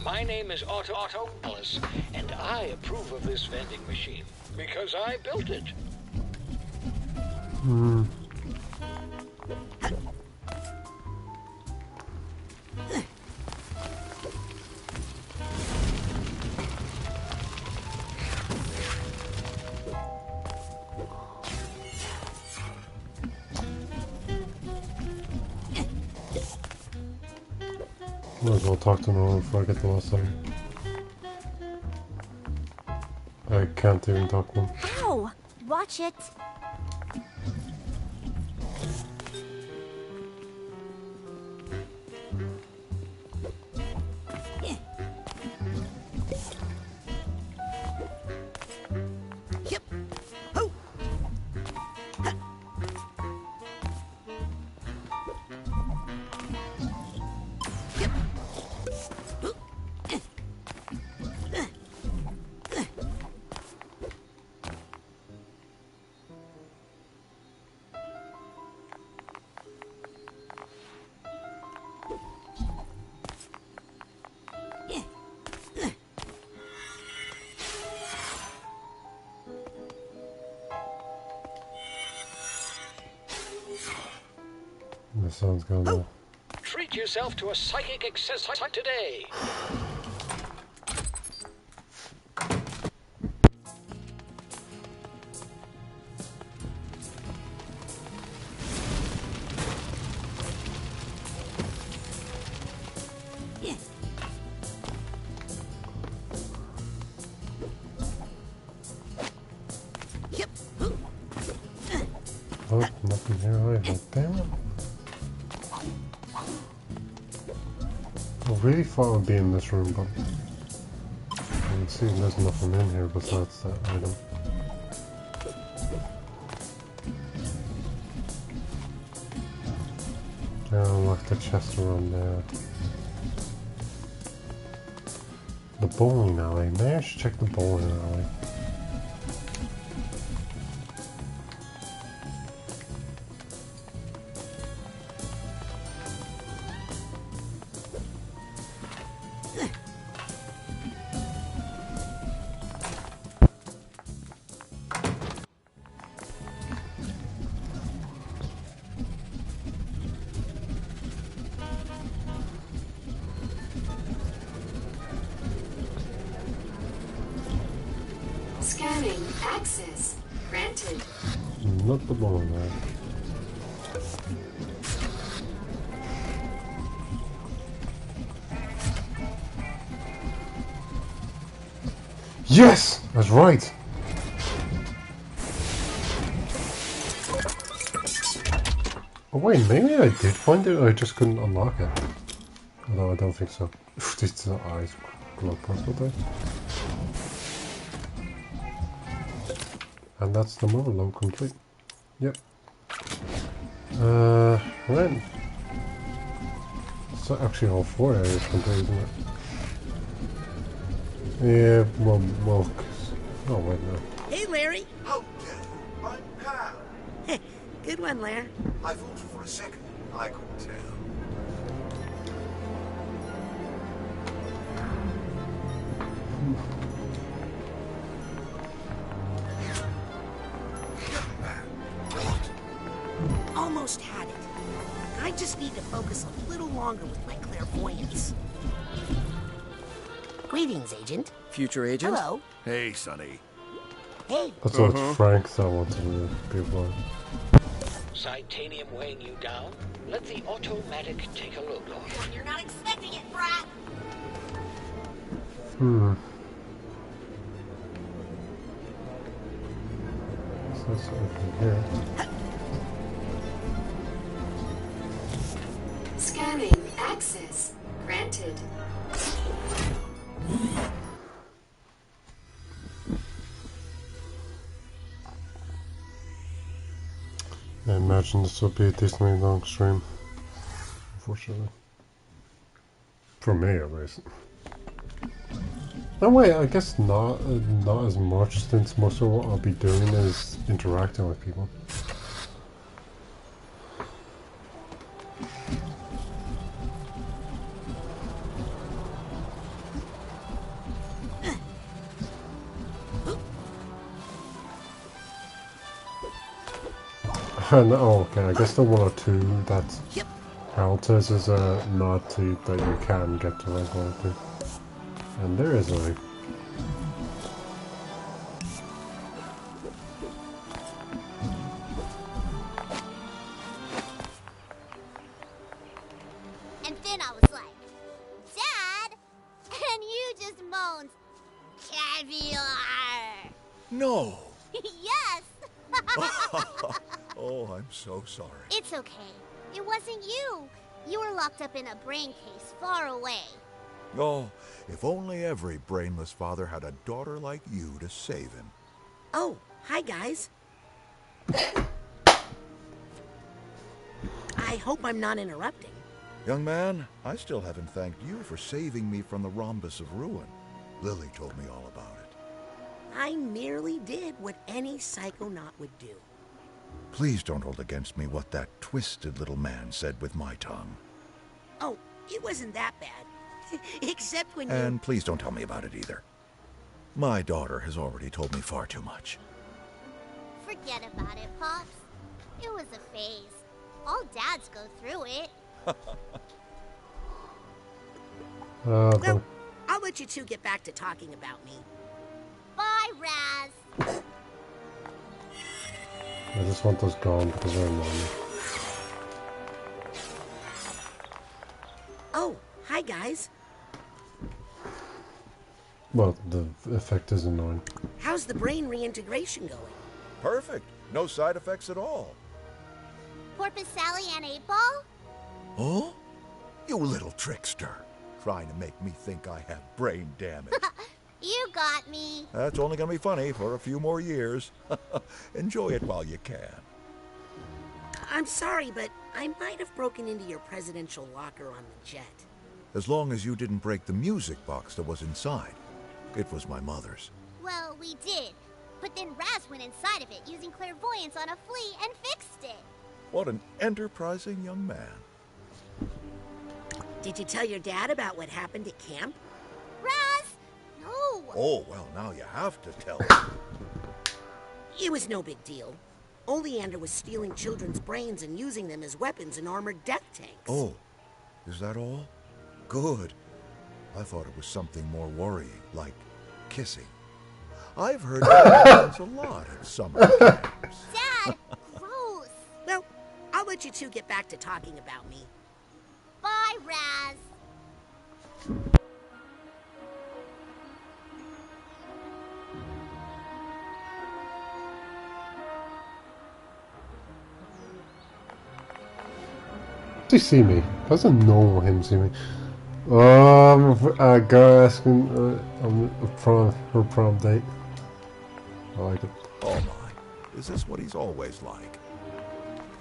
F: My name is Otto Ellis, and I approve of this vending machine because I built it.
A: Might as well talk to him before I get the last second. I can't even talk to him.
S: Ow! Watch it.
A: The sun's going off.
F: Treat yourself to a psychic exercise today.
A: Oh, nothing here either. Damn it. I really thought it would be in this room, but I can see there's nothing in here besides that item. Unlock the chest around there. The bowling alley. Maybe I should check the bowling alley.
D: Scanning access granted.
A: Not the bowling alley. Yes! That's right! Oh wait, maybe I did find it, I just couldn't unlock it. Although I don't think so. These eyes glow purple there. And that's the mother load complete. Yep. Right. So actually all 4 areas complete, isn't it? Yeah, well, oh wait, no.
B: Hey, Larry.
O: How dare you, my pal?
B: Good one, Larry.
O: I thought for a second I could tell.
B: Almost had it. I just need to focus a little longer with my clairvoyance. Greetings, Agent.
I: Future agent?
B: Hello.
O: Hey, Sonny.
B: Hey.
A: That's what Frank that wanted to be blind.
F: Titanium weighing you down? Let the automatic take a load off.
B: You're not expecting it, brat.
A: So that's over here.
D: Scanning access granted.
A: I imagine this will be a decently long stream, unfortunately. For me, at least. No, wait, I guess not as much, since most of what I'll be doing is interacting with people. Oh, okay, I guess the 1 or 2 that counters is a nod to that you can get to rank 1 or 2. And there is a rank.
S: And then I was like, Dad! And you just moaned, caviar!
O: No!
S: Yes!
O: Oh, I'm so sorry.
S: It's okay. It wasn't you. You were locked up in a brain case far away.
O: Oh, if only every brainless father had a daughter like you to save him.
B: Oh, hi guys. I hope I'm not interrupting.
O: Young man, I still haven't thanked you for saving me from the rhombus of ruin. Lily told me all about it.
B: I merely did what any psychonaut would do.
O: Please don't hold against me what that twisted little man said with my tongue.
B: Oh, it wasn't that bad. Except when
O: And please don't tell me about it either. My daughter has already told me far too much.
S: Forget about it, Pops. It was a phase. All dads go through it.
B: Well, I'll let you two get back to talking about me.
S: Bye, Raz.
A: I just want those gone because they're annoying.
B: Oh, hi guys.
A: Well, the effect is annoying.
B: How's the brain reintegration going?
O: Perfect. No side effects at all.
S: Porpoise Sally and 8-Ball?
O: Oh? You little trickster. Trying to make me think I have brain damage.
S: You got me.
O: That's only gonna be funny for a few more years. Enjoy it while you can.
B: I'm sorry, but I might have broken into your presidential locker on the jet.
O: As long as you didn't break the music box that was inside. It was my mother's.
S: Well, we did. But then Raz went inside of it using clairvoyance on a flea and fixed it.
O: What an enterprising young man.
B: Did you tell your dad about what happened at camp?
S: Raz! No!
O: Oh, well, now you have to tell him.
B: It was no big deal. Oleander was stealing children's brains and using them as weapons in armored death tanks.
O: Oh, is that all? Good. I thought it was something more worrying, like kissing. I've heard that happens a lot at summer camps.
S: Dad! Gross!
B: Well, I'll let you two get back to talking about me.
S: Bye, Raz.
A: Does he see me? Doesn't know him see me. A girl asking on her prom date. I like it.
O: Oh my, is this what he's always like?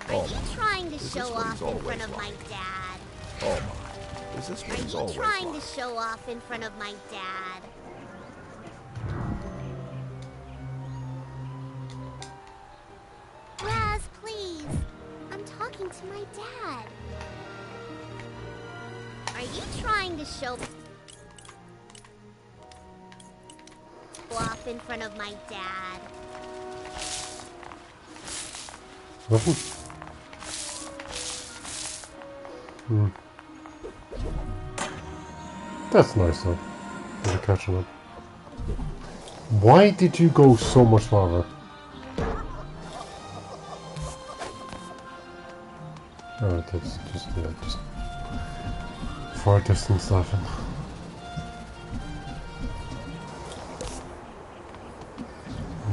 S: Are you trying to show off in front of my dad?
O: Oh my, is this what he's
S: Are
O: always
S: you trying
O: like?
S: to show off in front of my dad? Raz, please. I'm talking to my dad. Are you trying to show off in front of my dad?
A: Nothing. That's nice though. They're catching up. Why did you go so much farther? Alright, that's just far distance laughing.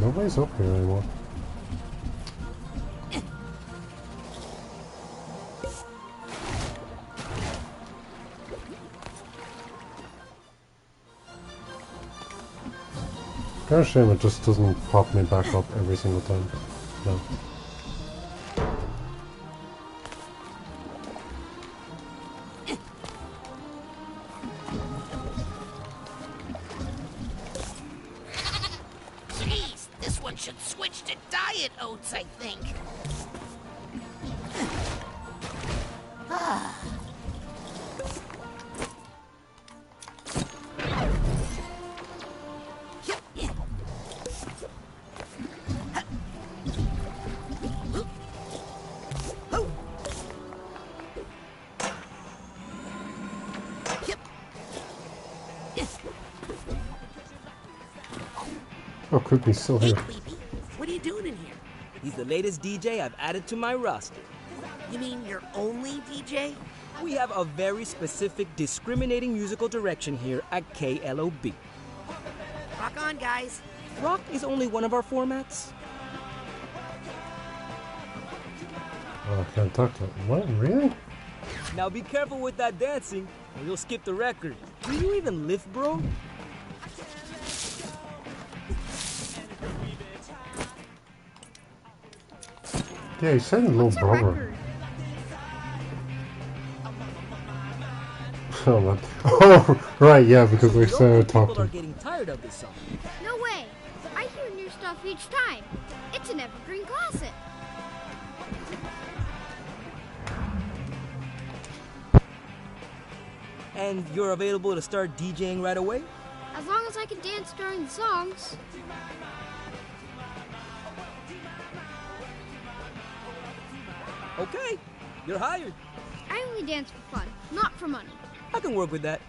A: Nobody's up here anymore. Kind of shame it just doesn't pop me back up every single time. No.
B: Jeez, this one should switch to diet oats, I think.
A: Oh, Creepy's still here.
B: What are you doing in here?
I: He's the latest DJ I've added to my roster.
B: You mean your only DJ?
I: We have a very specific discriminating musical direction here at KLOB.
B: Rock on, guys.
I: Rock is only one of our formats.
A: Oh, I can't talk to him. What? Really?
I: Now be careful with that dancing, or you'll skip the record. Do you even lift, bro?
A: Yeah, he said little brother. Oh, man. Oh, right, yeah, because they started talking.
I: People are getting tired of this song.
U: No way. I hear new stuff each time. It's an evergreen classic.
I: And you're available to start DJing right away?
U: As long as I can dance during the songs.
I: Okay, you're hired.
U: I only dance for fun, not for money.
I: I can work with that.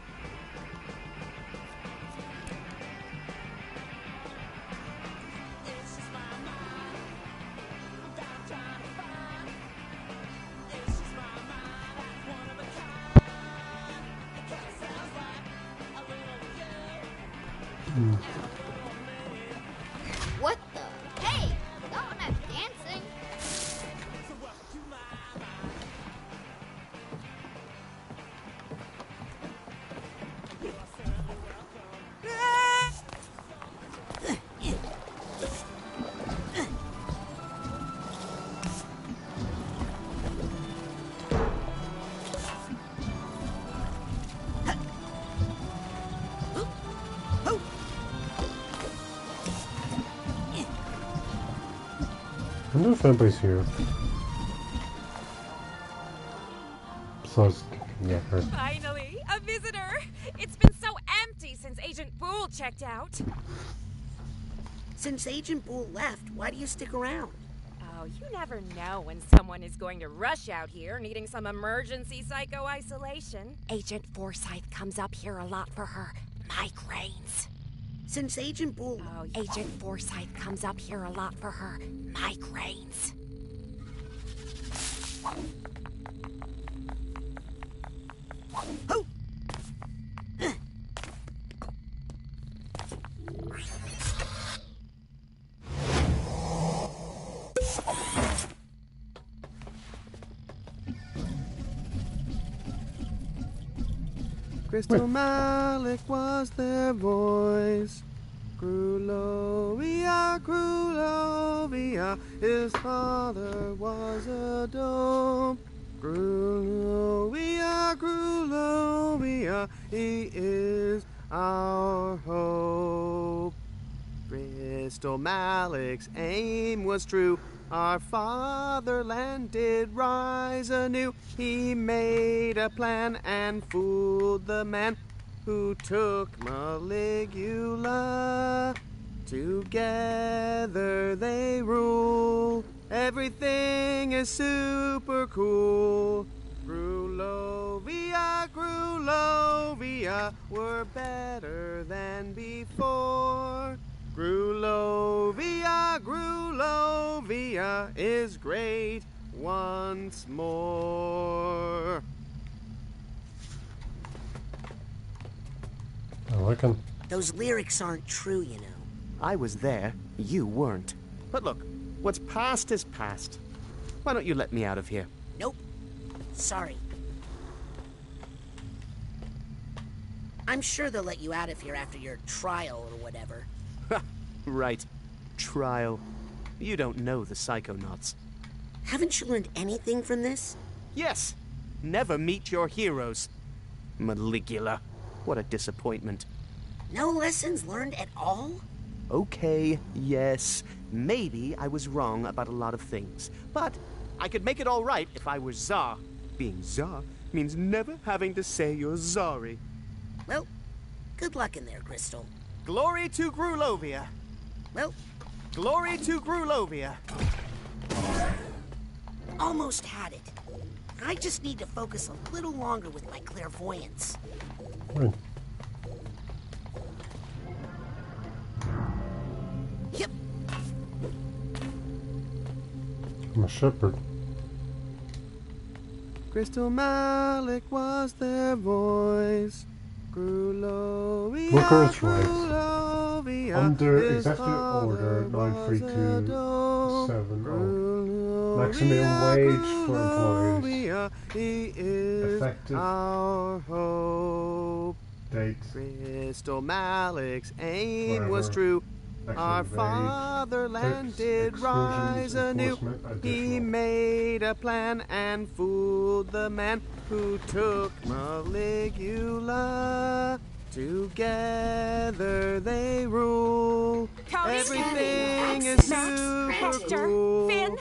U: What the? Hey, no one has dancing.
A: I wonder if anybody's here. Besides, yeah, her.
V: Finally, a visitor! It's been so empty since Agent Boole checked out.
B: Since Agent Boole left, why do you stick around?
V: Oh, you never know when someone is going to rush out here needing some emergency psycho-isolation. Agent Forsyth comes up here a lot for her migraines.
B: Since Agent Boole...
V: Oh, Agent Forsyth comes up here a lot for her migraines.
B: Oh!
W: Crystal Malik was their voice. Grulovia, Grulovia, his father was a dope. Grulovia, Grulovia, he is our hope. Crystal Malik's aim was true. Our fatherland did rise anew. He made a plan and fooled the man who took Maligula. Together they rule. Everything is super cool. Grulovia, Grulovia, we're better than before. Grulovia is great once more.
A: I reckon.
B: Those lyrics aren't true, you know.
W: I was there, you weren't. But look, what's past is past. Why don't you let me out of here?
B: Nope. Sorry. I'm sure they'll let you out of here after your trial or whatever.
W: Right. Trial. You don't know the Psychonauts.
B: Haven't you learned anything from this?
W: Yes. Never meet your heroes. Maligula. What a disappointment.
B: No lessons learned at all?
W: Okay, yes. Maybe I was wrong about a lot of things. But I could make it all right if I were Tsar. Being Tsar means never having to say you're sorry.
B: Well, good luck in there, Crystal.
W: Glory to Grulovia.
B: Well,
W: glory to Grulovia.
B: Almost had it. I just need to focus a little longer with my clairvoyance.
A: Right.
B: Yep.
A: I'm a shepherd.
W: Crystal Malik was their voice. Grulovia,
A: Booker is right.
W: Grulovia,
A: Under
W: his
A: Executive
W: father
A: Order
W: was a
A: 9327, maximum wage for employees.
W: He is
A: Effective
W: our hope.
A: Date.
W: Crystal Malik's aim
A: Forever.
W: was true.
A: Maximum
W: Our
A: wage.
W: fatherland
A: Tips,
W: did rise anew.
A: enforcement,
W: He
A: additional.
W: made a plan and fooled the man who took Maligula. Together they rule.
V: Cody,
W: Everything
V: Max,
W: is super
V: Hector,
W: cool.
V: Finn,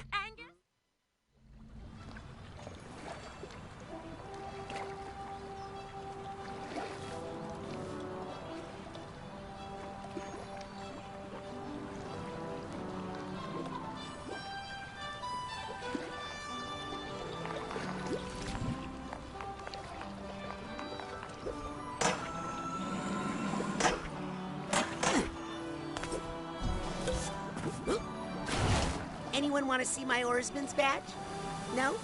B: Anyone want to see my oarsman's badge? No?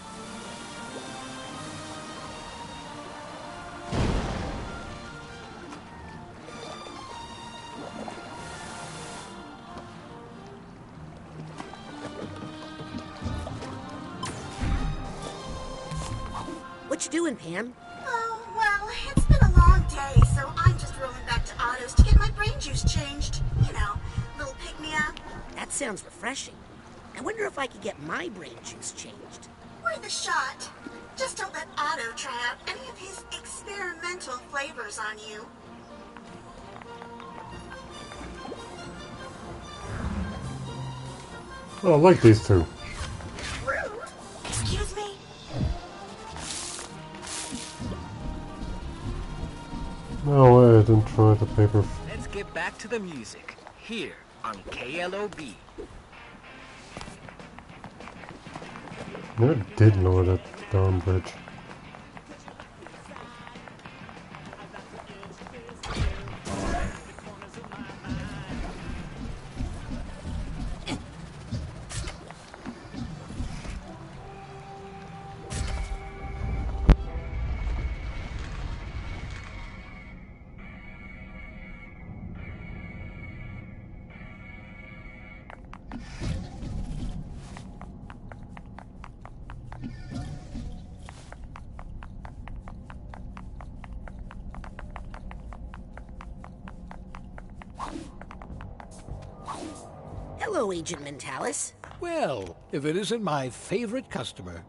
B: What you doing, Pam?
K: Oh, well, it's been a long day, so I'm just rolling back to Otto's to get my brain juice changed. You know, little pick-me-up.
B: That sounds refreshing. I wonder if I could get my brain juice changed.
K: Worth a shot. Just don't let Otto try out any of his experimental flavors on you.
A: Oh, I like these two.
K: Rude. Excuse me?
A: No way, I didn't try the paper.
F: Let's get back to the music here on KLOB.
A: Never did lower that darn bridge.
B: Hello, Agent Mentalis.
L: Well, if it isn't my favorite customer.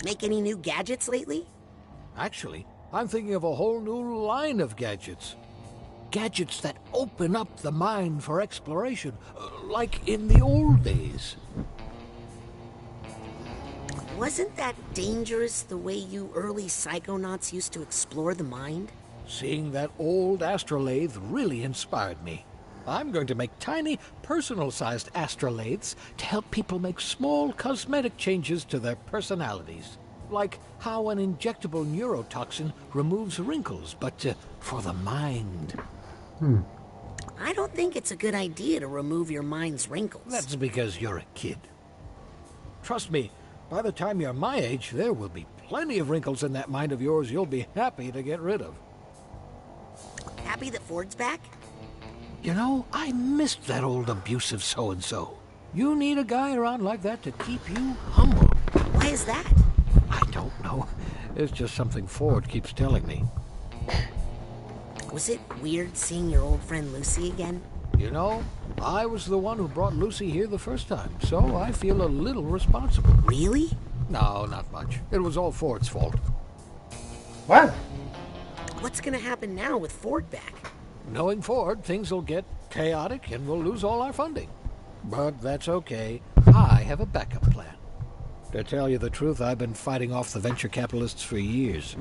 B: Make any new gadgets lately?
L: Actually, I'm thinking of a whole new line of gadgets. Gadgets that open up the mind for exploration, like in the old days.
B: Wasn't that dangerous the way you early Psychonauts used to explore the mind?
L: Seeing that old astrolabe really inspired me. I'm going to make tiny, personal-sized astrolabes to help people make small cosmetic changes to their personalities. Like how an injectable neurotoxin removes wrinkles, but for the mind.
B: I don't think it's a good idea to remove your mind's wrinkles.
L: That's because you're a kid. Trust me, by the time you're my age, there will be plenty of wrinkles in that mind of yours you'll be happy to get rid of.
B: Happy that Ford's back?
L: You know, I missed that old abusive so-and-so. You need a guy around like that to keep you humble.
B: Why is that?
L: I don't know. It's just something Ford keeps telling me.
B: Was it weird seeing your old friend Lucy again?
L: You know, I was the one who brought Lucy here the first time, so I feel a little responsible.
B: Really?
L: No, not much. It was all Ford's fault.
A: What?
B: What's gonna happen now with Ford back?
L: Knowing Ford, things will get chaotic and we'll lose all our funding. But that's okay. I have a backup plan. To tell you the truth, I've been fighting off the venture capitalists for years.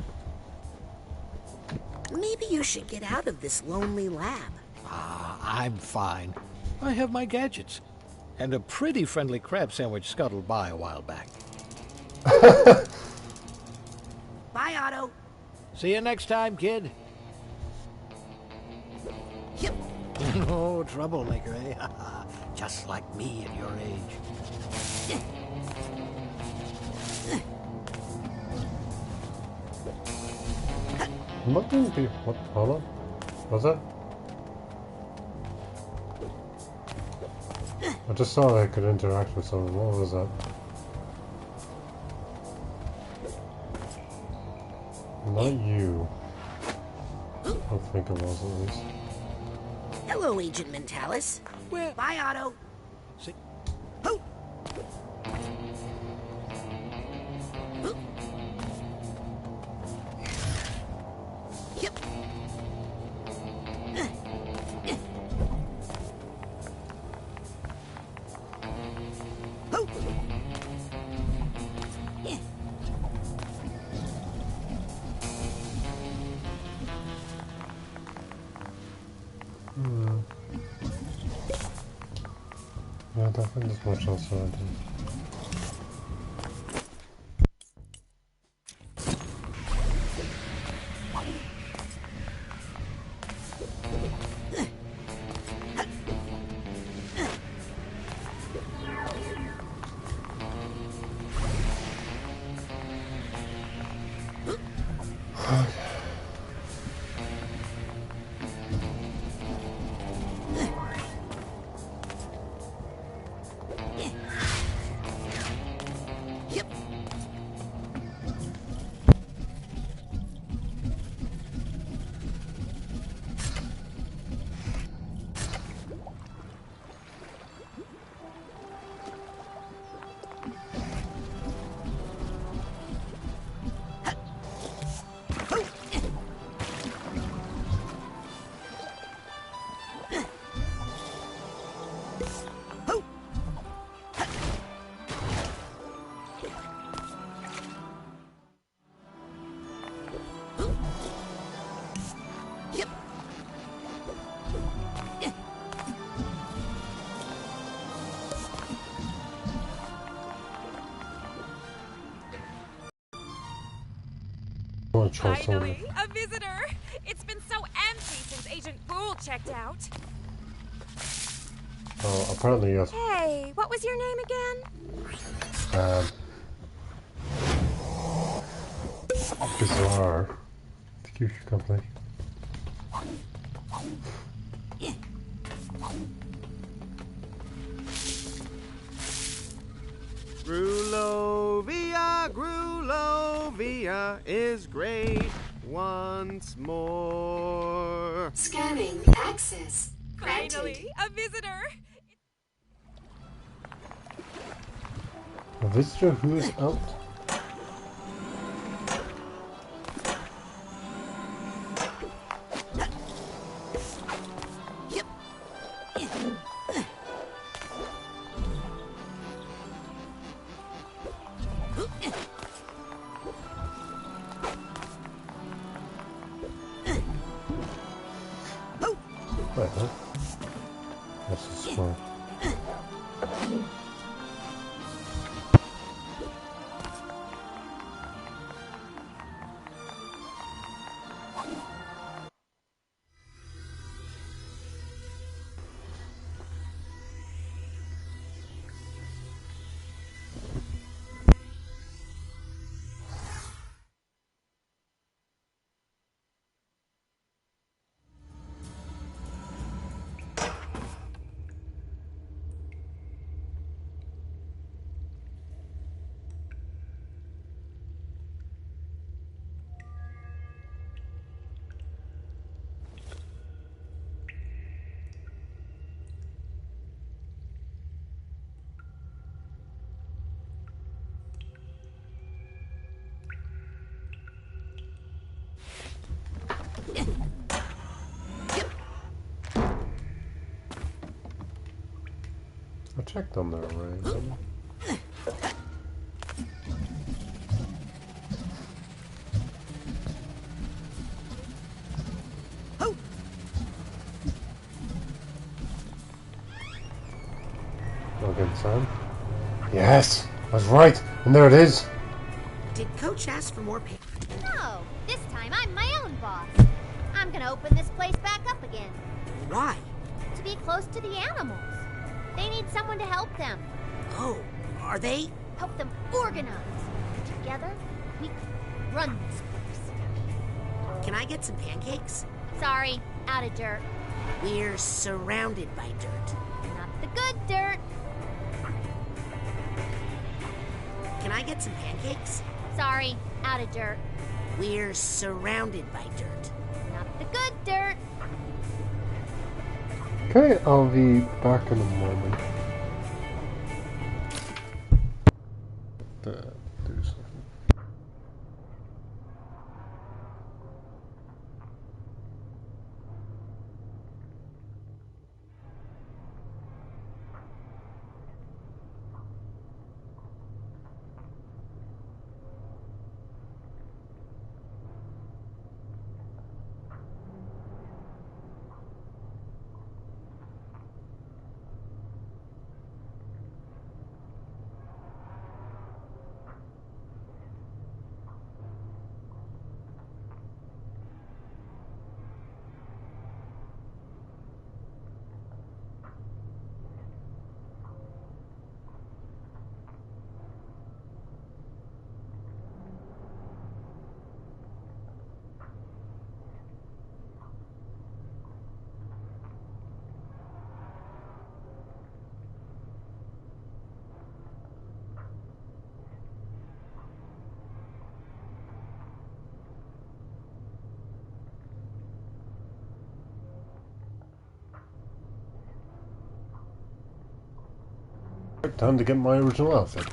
B: Maybe you should get out of this lonely lab.
L: I'm fine. I have my gadgets. And a pretty friendly crab sandwich scuttled by a while back.
B: Bye, Otto.
L: See you next time, kid.
B: Yep.
L: Oh, troublemaker, eh? Just like me at your age.
A: What can be? What? Hold on. What's that? I just saw I could interact with someone. What was that? Not you. I don't think it was, at least.
B: Hello, Agent Mentalis. Bye, Otto.
L: See?
B: Oh. Yep. Oh.
A: Yeah, I don't think there's much else around here.
V: Finally, a visitor! It's been so empty since Agent Fool checked out.
A: Oh, apparently yes.
V: Hey, what was your name again?
A: Bizarre. Excuse your company.
W: Grulovia is great once more.
D: Scanning access. Granted.
V: Finally, a visitor!
A: A visitor who is out? Right, huh? That's a smart. I checked on that, right? Okay, Sam. Yes, I was right, and there it is.
B: Did Coach ask for more pay?
S: No, this time I'm my own boss. I'm gonna open this place back up again.
B: Why?
S: To be close to the animals. They need someone to help them.
B: Oh, are they?
S: Help them organize. Together, we can run this place.
B: Can I get some pancakes?
S: Sorry, out of dirt.
B: We're surrounded by dirt.
S: Not the good dirt.
B: Can I get some pancakes?
S: Sorry, out of dirt.
B: We're surrounded by dirt.
S: Not the good dirt.
A: Okay, I'll be back in a moment. Do something. Time to get my original outfit.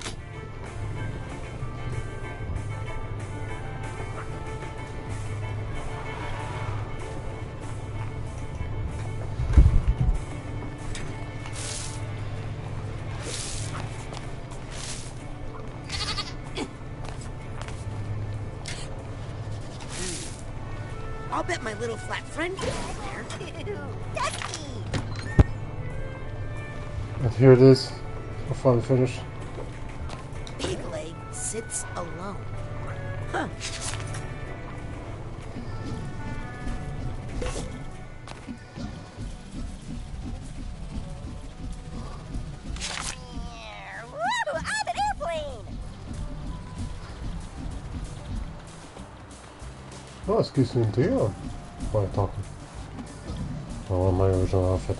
B: I'll bet my little flat friend can get there.
A: And here it is. We're finally finished.
B: Big Leg sits alone. Huh.
S: Woo! I'm an airplane!
A: Oh, excuse me, to you. Why talking? I want my original outfit.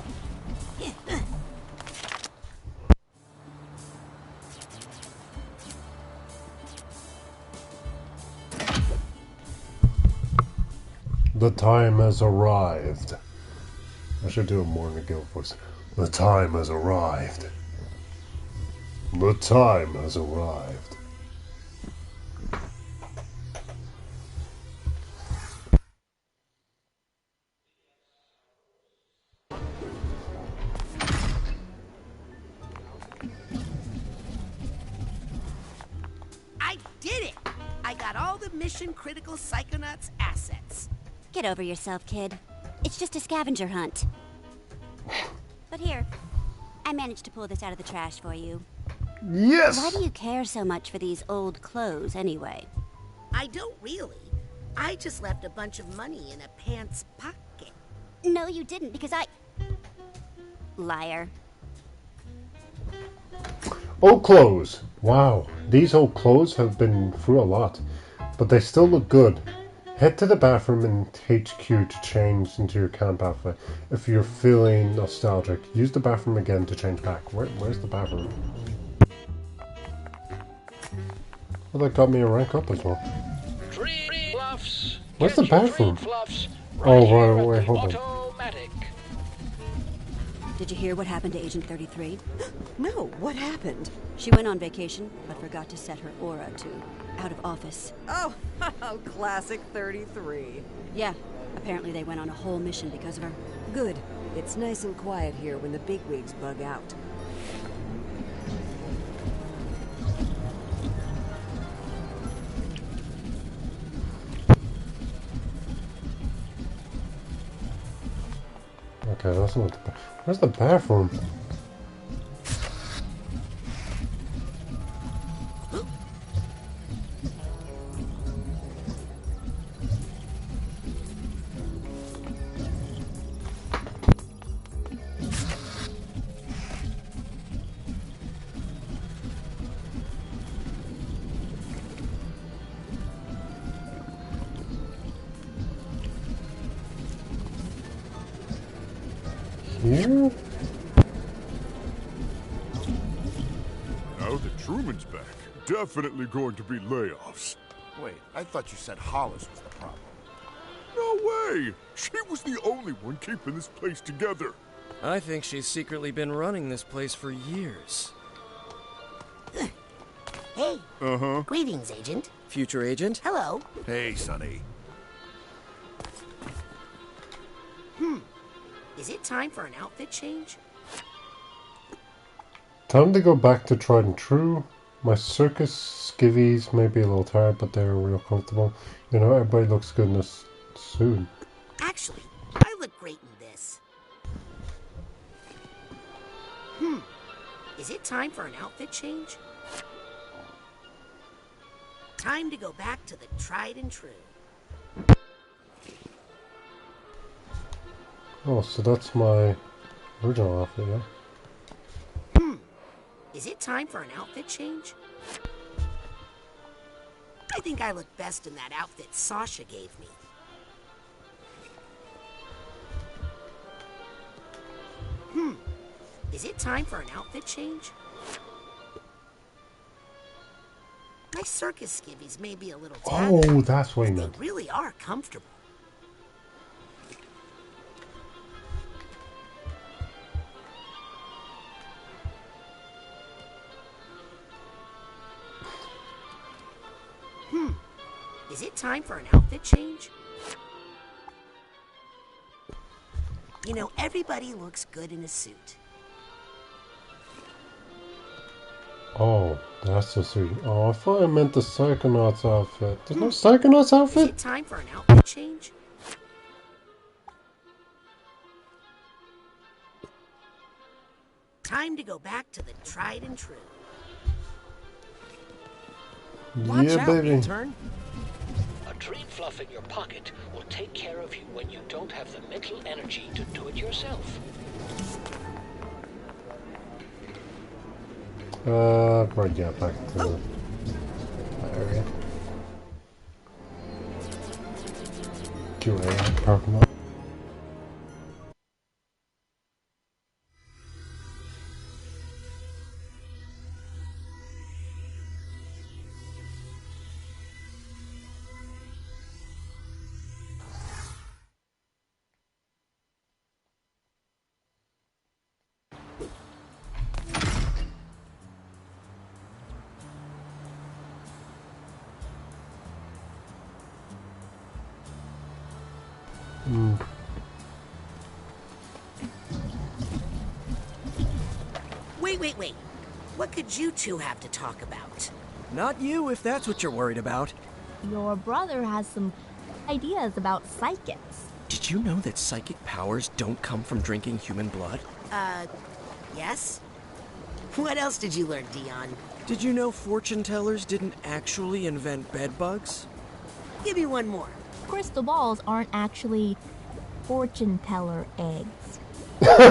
A: The time has arrived. I should do a more Miguel voice. The time has arrived. The time has arrived.
B: I did it! I got all the mission-critical Psychonauts assets.
Q: Get over yourself, kid. It's just a scavenger hunt. But here, I managed to pull this out of the trash for you.
A: Yes!
Q: Why do you care so much for these old clothes, anyway?
B: I don't really. I just left a bunch of money in a pants pocket.
Q: No, you didn't, because I... Liar.
A: Old clothes. Wow, these old clothes have been through a lot, but they still look good. Head to the bathroom in HQ to change into your camp outfit. If you're feeling nostalgic, use the bathroom again to change back. Where's the bathroom? Well, that got me a rank up as well. Where's the bathroom? Oh, wait, hold on.
E: Did you hear what happened to Agent 33? No, what happened? She went on vacation, but forgot to set her aura to out of office.
I: Oh, classic 33.
E: Yeah, Apparently they went on a whole mission because of her. Good. It's nice and quiet here when the bigwigs bug out.
A: Okay, that's not the... Where's the bathroom? Here?
C: Now that Truman's back, definitely going to be layoffs.
N: Wait, I thought you said Hollis was the problem.
C: No way! She was the only one keeping this place together.
I: I think she's secretly been running this place for years.
B: Hey.
C: Uh-huh.
B: Greetings, Agent.
I: Future agent?
B: Hello.
C: Hey, Sonny.
B: Is it time for an outfit change?
A: Time to go back to tried and true. My circus skivvies may be a little tired, but they're real comfortable. You know, everybody looks good in this suit.
B: Actually, I look great in this. Is it time for an outfit change? Time to go back to the tried and true.
A: Oh, so that's my original outfit, yeah?
B: Is it time for an outfit change? I think I look best in that outfit Sasha gave me. Is it time for an outfit change? My circus skivvies may be a little tattered,
A: Oh, that's what he
B: but
A: meant.
B: they really are comfortable. Is it time for an outfit change? You know, everybody looks good in a suit.
A: Oh, that's the suit. Oh, I thought I meant the Psychonauts outfit. There's no Psychonauts
B: Is
A: outfit?
B: it time for an outfit change? Time to go back to the tried and true.
I: Watch
A: Yeah,
I: out,
A: baby.
I: intern.
F: A dream fluff in your pocket will take care of you when you don't have the mental energy to do it yourself.
A: Right, yeah, back to the area. QA, parking lot.
B: Wait. What could you two have to talk about?
I: Not you, if that's what you're worried about.
H: Your brother has some ideas about psychics.
I: Did you know that psychic powers don't come from drinking human blood?
B: Yes? What else did you learn, Dion?
I: Did you know fortune tellers didn't actually invent bedbugs?
B: Give me one more.
H: Crystal balls aren't actually fortune teller eggs.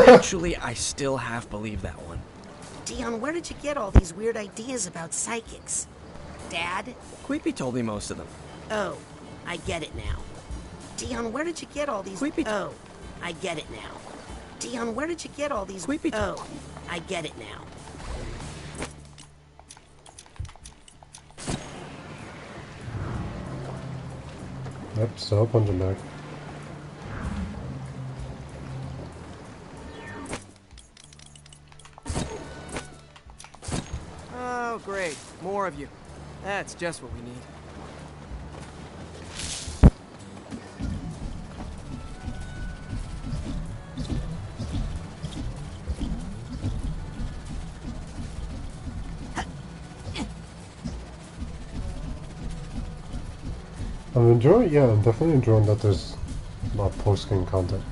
I: Actually, I still half believe that one.
B: Dion, where did you get all these weird ideas about psychics? Dad?
I: Queepy told me most of them.
B: Oh, I get it now. Dion, where did you get all these...
I: Queepy...
B: Oh, I get it now. Dion, where did you get all these...
I: Queepy...
B: Oh, I get it now.
A: Yep, still punching back.
I: Oh, great. More of you. That's just what we need.
A: I'm enjoying, yeah, I'm definitely enjoying that there's a lot of post-game content.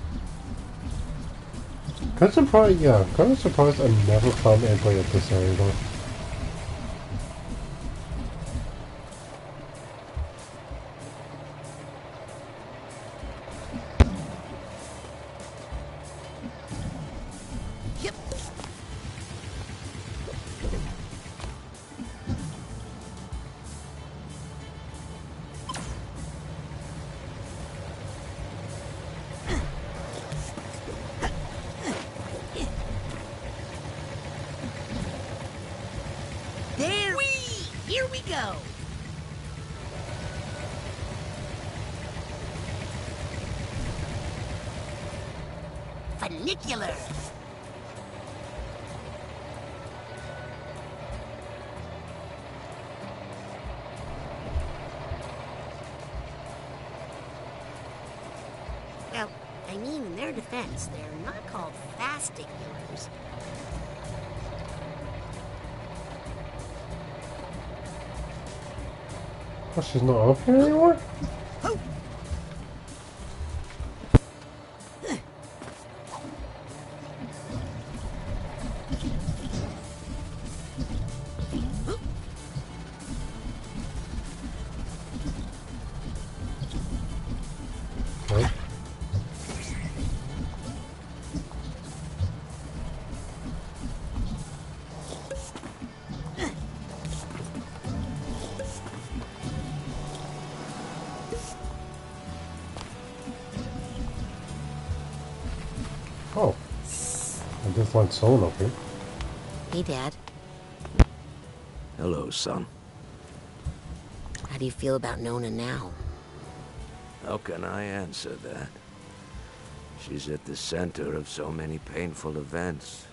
A: Kind of surprised, yeah, kind of surprised I never found anybody at this area though.
B: There we! Here we go! Funicular! Well, I mean, in their defense, they're not called fasticulars.
A: Oh, she's not up here anymore? Okay. Oh. I just find someone up here.
B: Hey, Dad.
N: Hello, son.
B: How do you feel about Nona now?
N: How can I answer that? She's at the center of so many painful events.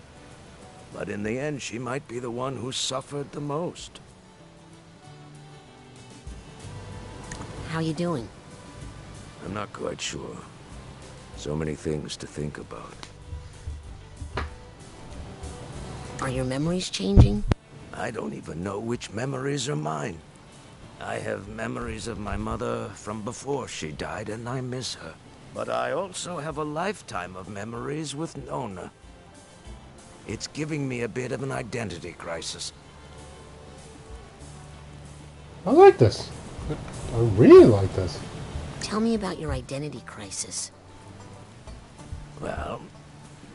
N: But in the end, she might be the one who suffered the most.
B: How you doing?
N: I'm not quite sure. So many things to think about.
B: Are your memories changing?
N: I don't even know which memories are mine. I have memories of my mother from before she died, and I miss her. But I also have a lifetime of memories with Nona. It's giving me a bit of an identity crisis.
A: I like this. I really like this.
B: Tell me about your identity crisis.
N: Well,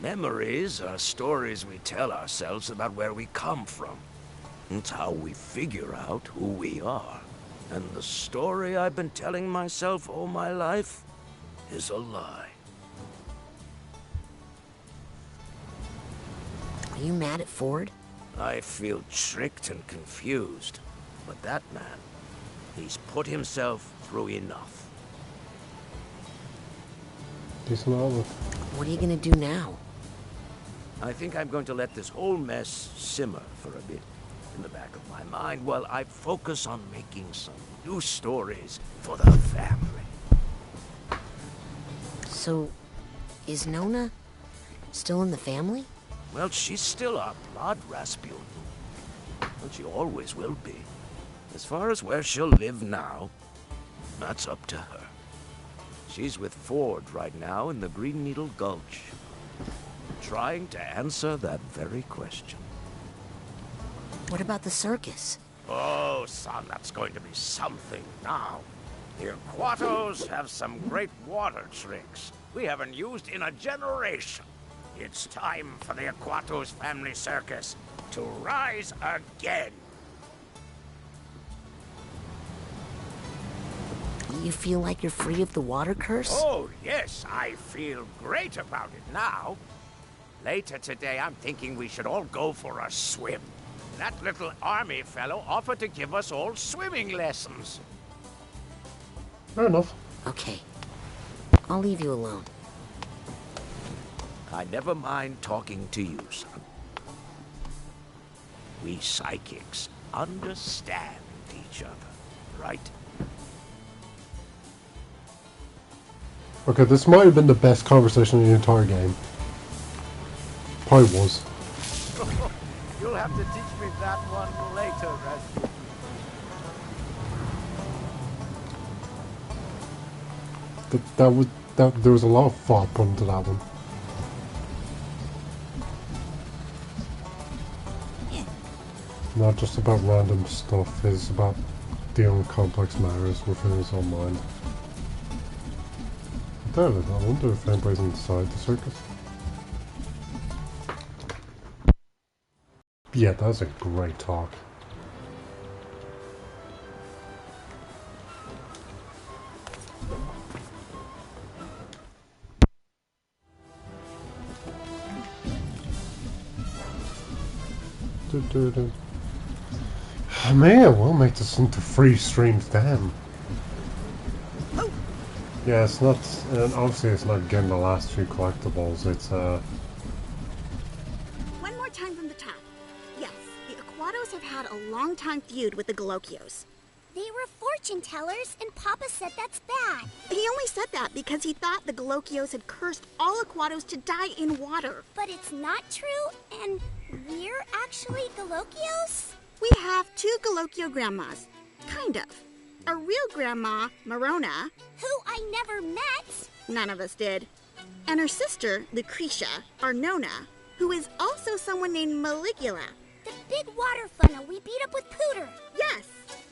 N: memories are stories we tell ourselves about where we come from. It's how we figure out who we are. And the story I've been telling myself all my life is a lie.
B: Are you mad at Ford?
N: I feel tricked and confused. But that man, he's put himself through enough.
A: Decent outlook.
B: What are you gonna do now?
N: I think I'm going to let this whole mess simmer for a bit in the back of my mind while I focus on making some new stories for the family.
B: So, is Nona still in the family?
N: Well, she's still our blood, Rasputin. And she always will be. As far as where she'll live now, that's up to her. She's with Ford right now in the Green Needle Gulch, trying to answer that very question.
B: What about the circus?
N: Oh, son, that's going to be something now. The Aquatos have some great water tricks we haven't used in a generation. It's time for the Aquatos family circus to rise again.
B: You feel like you're free of the water curse?
N: Oh, yes, I feel great about it now. Later today, I'm thinking we should all go for a swim. That little army fellow offered to give us all swimming lessons.
A: Fair enough.
B: Okay. I'll leave you alone.
N: I never mind talking to you, son. We psychics understand each other, right?
A: Okay, this might have been the best conversation in the entire game. Probably was.
G: You'll have to teach me that one later, Rasputin.
A: there was a lot of thought put into that one. Not just about random stuff, it's about dealing with complex matters within his own mind. I doubt it, I wonder if anybody's inside the circus. Yeah, that's a great talk. I may well make this into free streams then. Yeah, it's not, and obviously it's not getting the last few collectibles, it's
K: One more time from the top. Yes, the Aquatos have had a long-time feud with the Galocios.
S: They were fortune tellers, and Papa said that's bad.
K: He only said that because he thought the Galocios had cursed all Aquatos to die in water.
S: But it's not true, and we're actually Galocios?
K: We have two Galocio grandmas. Kind of. A real grandma, Marona.
S: Who I never met.
K: None of us did. And her sister, Lucretia, our Nona, who is also someone named Maligula.
S: The big water funnel we beat up with Pooter.
K: Yes.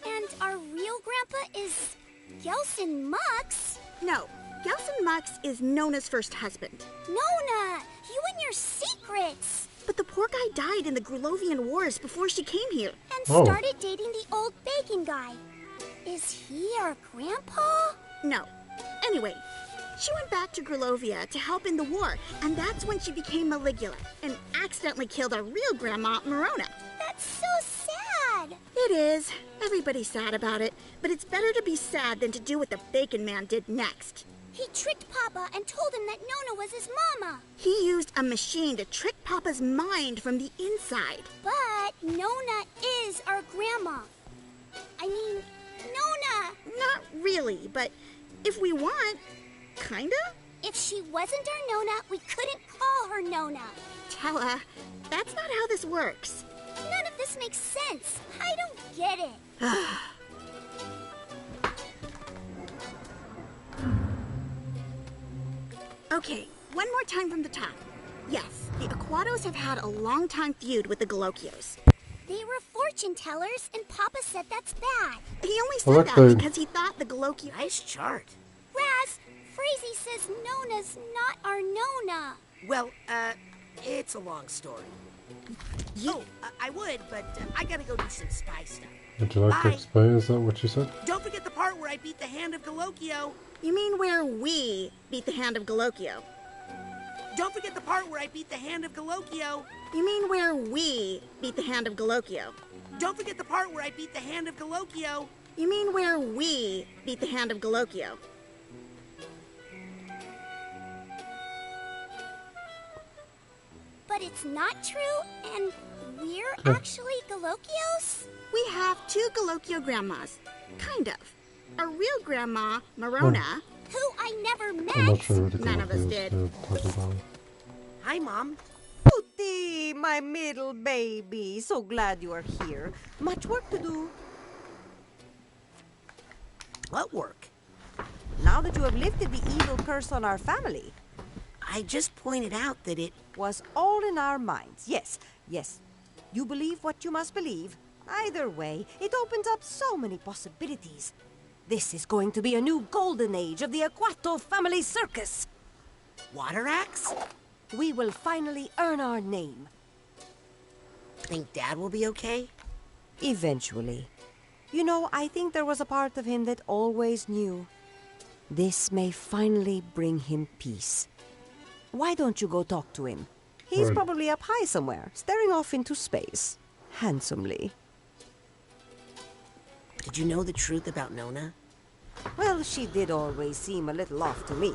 S: And our real grandpa is Gelson Mux.
K: No, Gelson Mux is Nona's first husband.
S: Nona, you and your secrets.
K: But the poor guy died in the Grulovian Wars before she came here.
S: And started dating the old bacon guy. Is he our grandpa?
K: No. Anyway, she went back to Grulovia to help in the war, and that's when she became Maligula and accidentally killed our real grandma, Marona.
S: That's so sad.
K: It is. Everybody's sad about it, but it's better to be sad than to do what the Bacon Man did next.
S: He tricked Papa and told him that Nona was his mama.
K: He used a machine to trick Papa's mind from the inside.
S: But Nona is our grandma. I mean, Nona!
K: Not really, but if we want, kinda?
S: If she wasn't our Nona, we couldn't call her Nona.
K: Tella, that's not how this works.
S: None of this makes sense. I don't get it.
K: Okay, one more time from the top. Yes, the Aquatos have had a long-time feud with the Galocios.
S: They were fortune tellers, and Papa said that's bad.
K: He only said that because he thought the Galocios...
B: Nice chart.
S: Raz, Frazee says Nona's not our Nona.
B: Well, it's a long story. I would, but I gotta go do some spy stuff.
A: Would you like to explain? Is that what you said?
B: Don't forget the part where I beat the hand of Galocchio.
K: You mean where we beat the hand of Galocchio?
B: Don't forget the part where I beat the hand of Galocchio.
K: You mean where we beat the hand of Galocchio?
B: Don't forget the part where I beat the hand of Galocchio.
K: You mean where we beat the hand of Galocchio?
S: But it's not true, and we're actually Galocios?
K: We have two Galocchio grandmas. Kind of. A real grandma, Marona,
S: who I never met.
A: I'm not sure who the
K: None of us did.
B: Hi, Mom.
J: Pooty, my middle baby. So glad you are here. Much work to do.
B: What work?
J: Now that you have lifted the evil curse on our family.
B: I just pointed out that it
J: was all in our minds. Yes, yes. You believe what you must believe. Either way, it opens up so many possibilities. This is going to be a new golden age of the Aquato family circus.
B: Water axe?
J: We will finally earn our name.
B: Think Dad will be okay?
J: Eventually. You know, I think there was a part of him that always knew. This may finally bring him peace. Why don't you go talk to him? He's probably up high somewhere, staring off into space. Handsomely.
B: Did you know the truth about Nona?
J: Well, she did always seem a little off to me.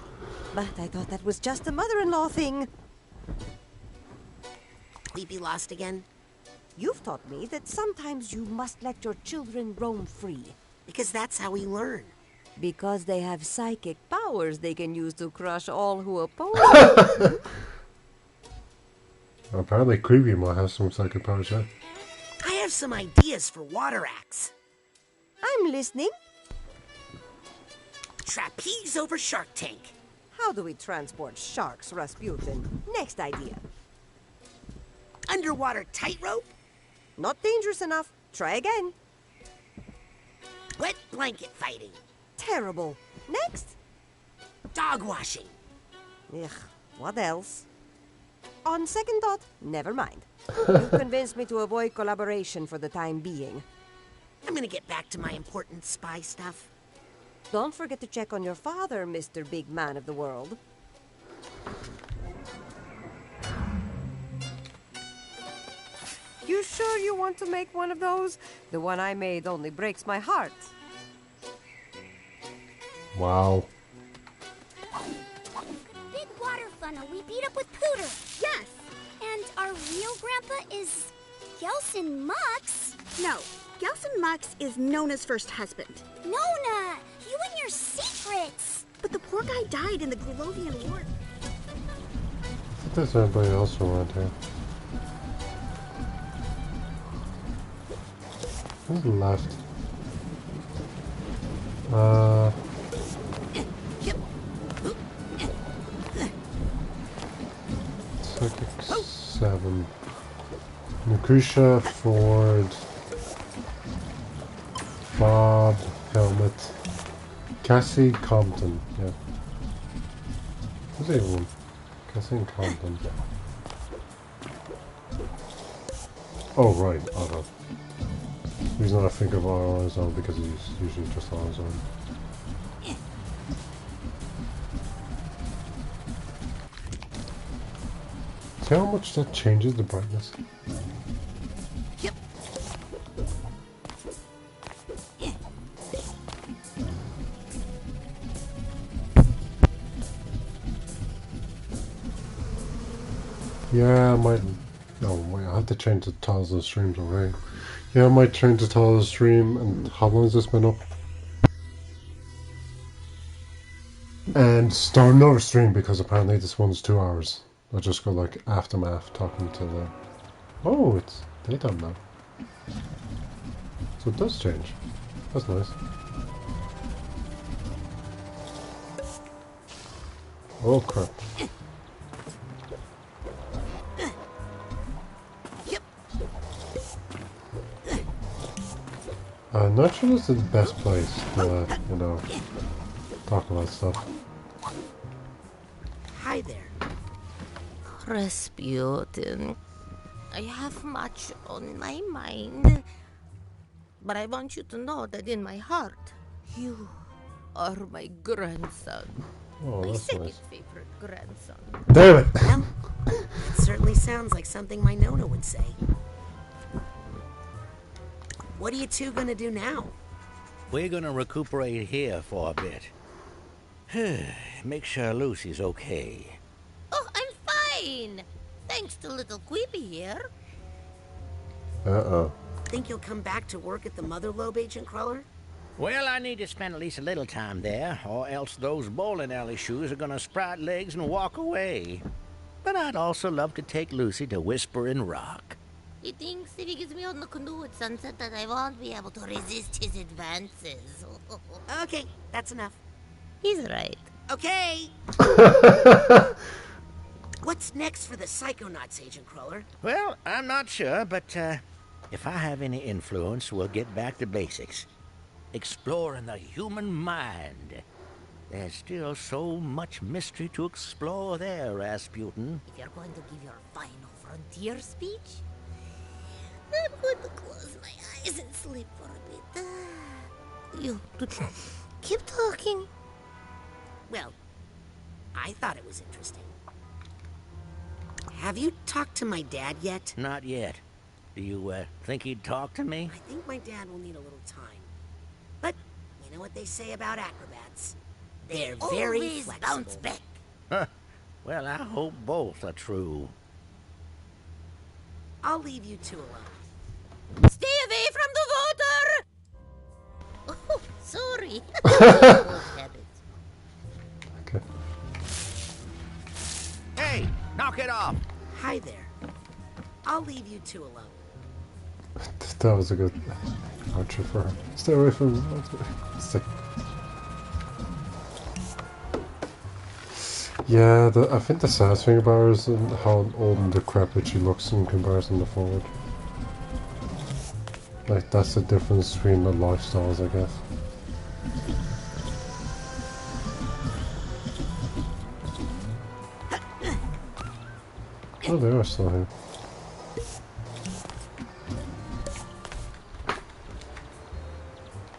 J: But I thought that was just a mother-in-law thing.
B: We be lost again?
J: You've taught me that sometimes you must let your children roam free.
B: Because that's how we learn.
J: Because they have psychic powers they can use to crush all who oppose them.
A: Apparently Creepy might have some psychic powers, yeah.
B: I have some ideas for water axe.
J: I'm listening.
B: Trapeze over Shark Tank.
J: How do we transport sharks, Rasputin? Next idea.
B: Underwater tightrope?
J: Not dangerous enough. Try again.
B: Wet blanket fighting.
J: Terrible. Next.
B: Dog washing.
J: Ugh, what else? On second thought, never mind. You've convinced me to avoid collaboration for the time being.
B: I'm gonna get back to my important spy stuff.
J: Don't forget to check on your father, Mr. Big Man of the World. You sure you want to make one of those? The one I made only breaks my heart.
A: Wow.
S: Big water funnel we beat up with Pooter.
K: Yes.
S: And our real grandpa is Gelson Mux.
K: No, Gelson Mux is Nona's first husband.
S: Nona, you and your secrets.
K: But the poor guy died in the Grulovian War.
A: There's anybody else around here. Who's left? Psychic 7. Lucretia, Ford, Bob, Helmet, Cassie, Compton. Yeah. Who's the other one? Cassie and Compton. Oh, right, Otto. The reason I think of Otto on his own because he's usually just on his own. See how much that changes the brightness?
B: Yep.
A: Yeah, I might... Oh, wait, I have to change the titles of the streams already. Yeah, I might change the title of the stream. And how long has this been up? And start another stream because apparently this one's 2 hours. I'll just go like aftermath talking to the... Oh, it's daytime now. So it does change. That's nice. Oh crap. I'm not sure this is the best place to, you know, talk about stuff.
B: Hi there.
M: Rasputin, I have much on my mind, but I want you to know that in my heart, you are my grandson.
A: Oh,
M: my
A: that's
M: second
A: nice.
M: favorite grandson.
A: Damn it!
B: Well, it certainly sounds like something my Nona would say. What are you two gonna do now?
T: We're gonna recuperate here for a bit. Make sure Lucy's okay.
M: Oh, I'm fine. Thanks to little Queepy here.
A: Uh-oh.
B: Think you'll come back to work at the Mother Lobe, Agent Cruller?
T: Well, I need to spend at least a little time there, or else those bowling alley shoes are gonna sprout legs and walk away. But I'd also love to take Lucy to Whispering Rock.
M: He thinks if he gets me on the canoe at sunset that I won't be able to resist his advances.
B: Okay, that's enough.
M: He's right.
B: Okay! What's next for the Psychonauts, Agent Cruller?
T: Well, I'm not sure, but if I have any influence, we'll get back to basics. Exploring the human mind. There's still so much mystery to explore there, Rasputin.
M: If you're going to give your final frontier speech, I'm going to close my eyes and sleep for a bit. You keep talking.
B: Well, I thought it was interesting. Have you talked to my dad yet?
T: Not yet. Do you think he'd talk to me?
B: I think my dad will need a little time. But you know what they say about acrobats? They're very
M: always
B: flexible.
M: bounce back.
T: Huh. Well, I hope both are true.
B: I'll leave you two alone.
M: Stay away from the water! Oh, sorry.
A: Okay.
T: Hey, knock it off!
B: Hi there. I'll leave you two alone.
A: That was a good outro for her. Stay away from the Yeah, I think the sad thing about her is how old and decrepit she looks in comparison to Forward. Like, that's the difference between the lifestyles, I guess. Oh, they are still here.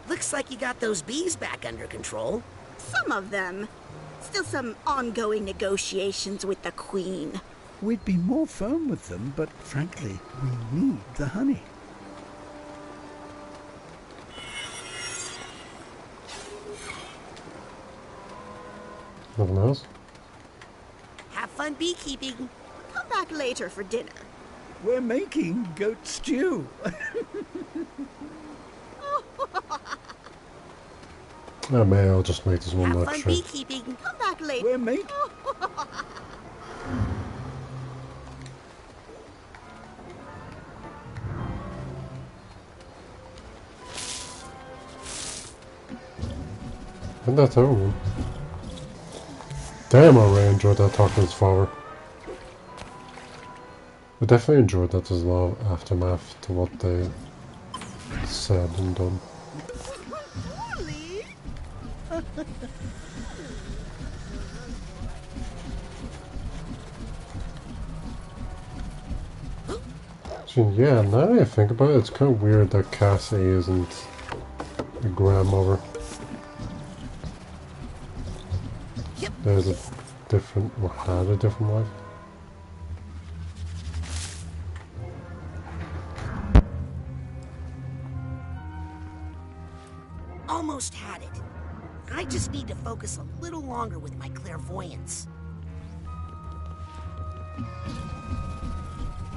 B: Looks like you got those bees back under control.
K: Some of them. Still some ongoing negotiations with the Queen.
O: We'd be more firm with them, but frankly, we need the honey.
A: Nothing else?
B: Have fun beekeeping.
K: Come back later for dinner.
O: We're making goat stew.
A: Maybe I'll just make this one
B: Have
A: more
B: fun
A: trip.
B: beekeeping.
K: Come back later.
O: We're making...
A: And that's everyone. Damn, I really enjoyed that talk to his father. I definitely enjoyed that there's a lot of aftermath to what they said and done. So, yeah, now that I think about it, it's kind of weird that Cassie isn't a grandmother. There's a different, or had a different life.
B: Almost had it. I just need to focus a little longer with my clairvoyance.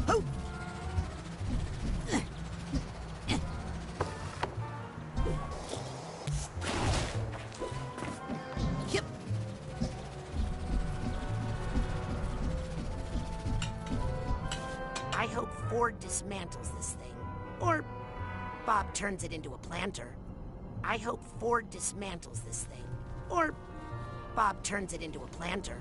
B: Oh! Yep. I hope Ford dismantles this thing. Or Bob turns it into a planter. I hope Ford dismantles this thing. Or Bob turns it into a planter.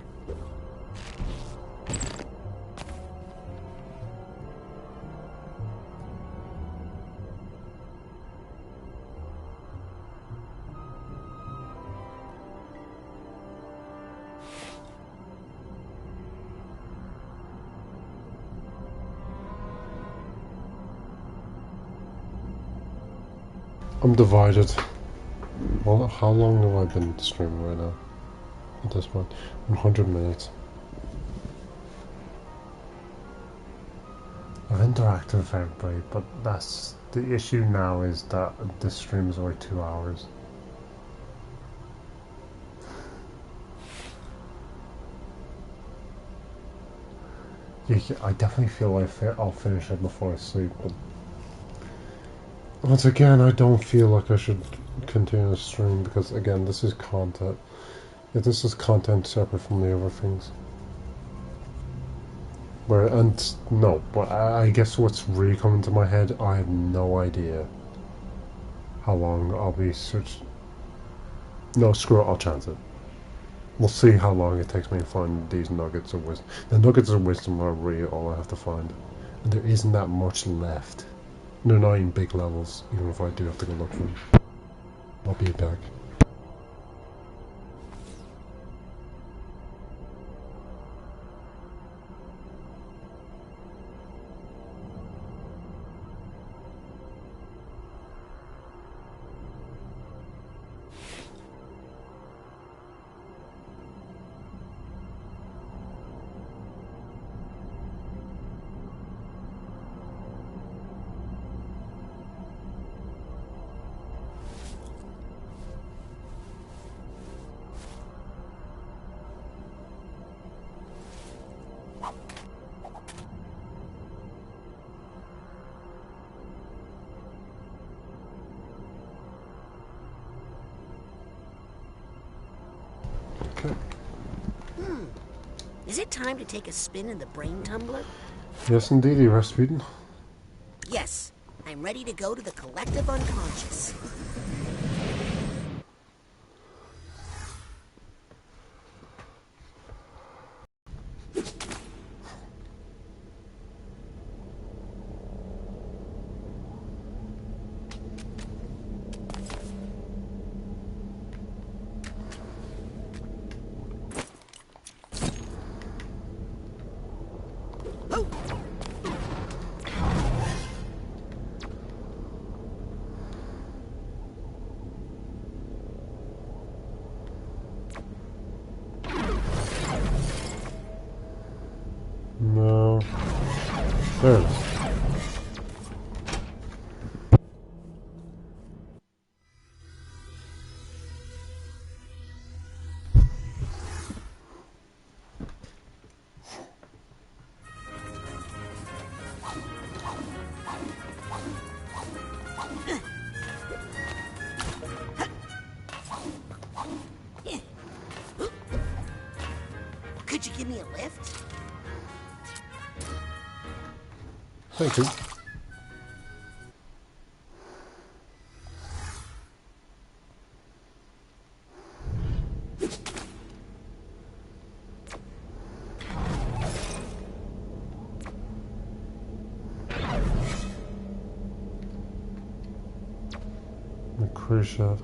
A: I'm divided. Well, how long have I been streaming right now? At this point, 100 minutes. I've interacted with everybody, but that's the issue now, is that this stream is only 2 hours. Yeah, I definitely feel like I'll finish it before I sleep, but once again, I don't feel like I should continue to stream because, again, this is content. Yeah, this is content separate from the other things. But I guess what's really coming to my head, I have no idea how long I'll be searching. No, screw it, I'll chance it. We'll see how long it takes me to find these nuggets of wisdom. The nuggets of wisdom are really all I have to find. And there isn't that much left. They're not in big levels, even if I do have to go look for them. I'll be back.
B: Is it time to take a spin in the brain tumbler?
A: Yes, indeed, Rasputin.
B: Yes, I'm ready to go to the collective unconscious.
A: There it is.
B: Could you give me a lift?
A: Thank you. The cruise ship.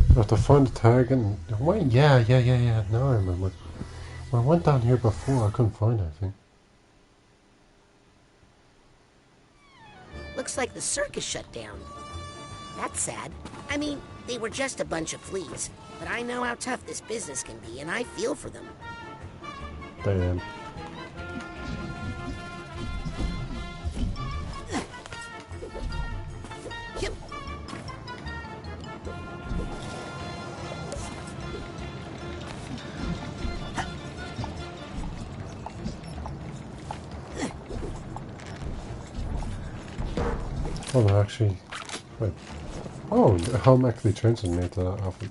A: I have to find the tag and wait. Yeah. Now I remember. When I went down here before, I couldn't find anything.
B: Looks like the circus shut down. That's sad. I mean, they were just a bunch of fleas, but I know how tough this business can be, and I feel for them.
A: Damn. Oh, no, actually, wait. Oh, the helm actually changes me to that outfit.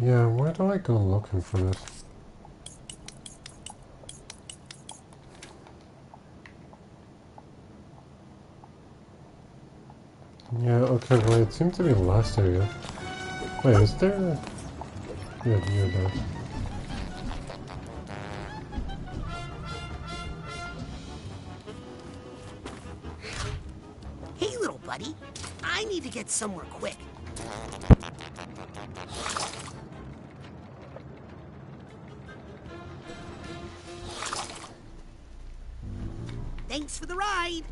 A: Yeah, where do I go looking for this? Yeah, okay, well, it seems to be the last area. Wait, is there... Yeah, near there.
B: Hey, little buddy. I need to get somewhere quick. Thanks for the ride.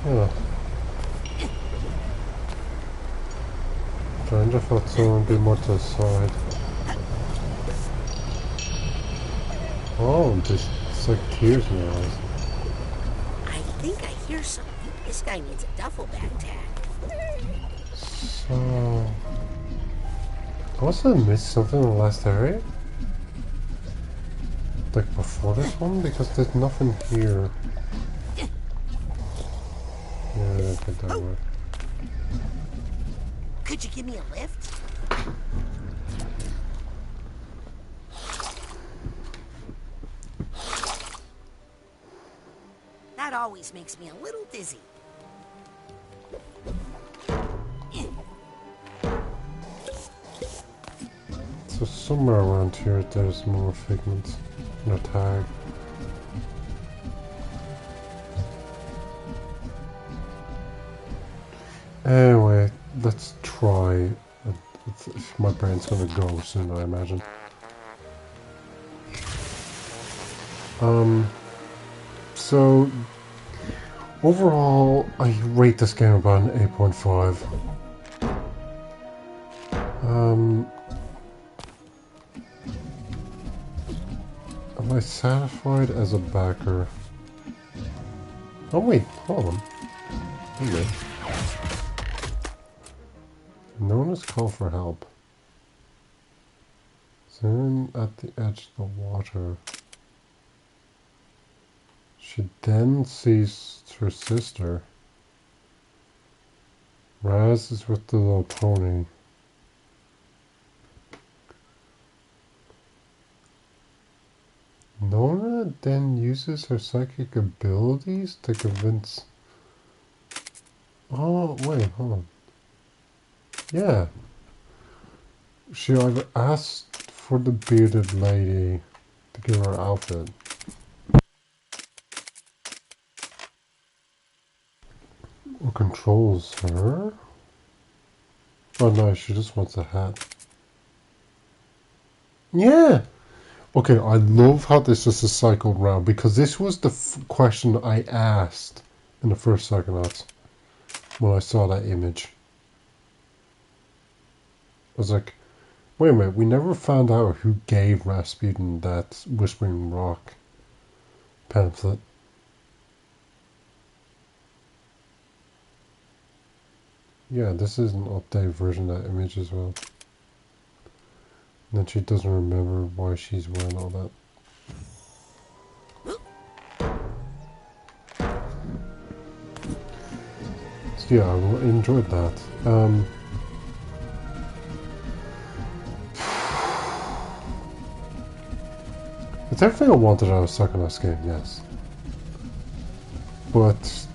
A: Oh. Trying to thought someone would be more to the side. Oh, just it's like tears in your eyes.
B: I think I hear something. This guy needs a duffel bag tag.
A: So... I must have missed something in the last area? Like before this one? Because there's nothing here. Yeah, I don't think that worked.
B: Could you give me a lift? That always makes me a little dizzy.
A: So somewhere around here there's more figments and a tag. Anyway, let's try. My brain's gonna go soon, I imagine. So overall, I rate this game about an 8.5. Am I satisfied as a backer? Oh wait, hold on. Okay. No one has called for help. Soon at the edge of the water. She then sees her sister. Raz is with the little pony. Nona then uses her psychic abilities to convince... Oh, wait, hold on. Yeah. She either asked for the bearded lady to give her outfit. controls her? Oh no, she just wants a hat. Yeah! Okay, I love how this is a cycled round, because this was the question I asked in the first Psychonauts when I saw that image. I was like, wait a minute, we never found out who gave Rasputin that Whispering Rock pamphlet. Yeah, this is an updated version of that image as well. And then she doesn't remember why she's wearing all that. So yeah, I enjoyed that. It's everything I wanted out of a Psychonauts game, yes. But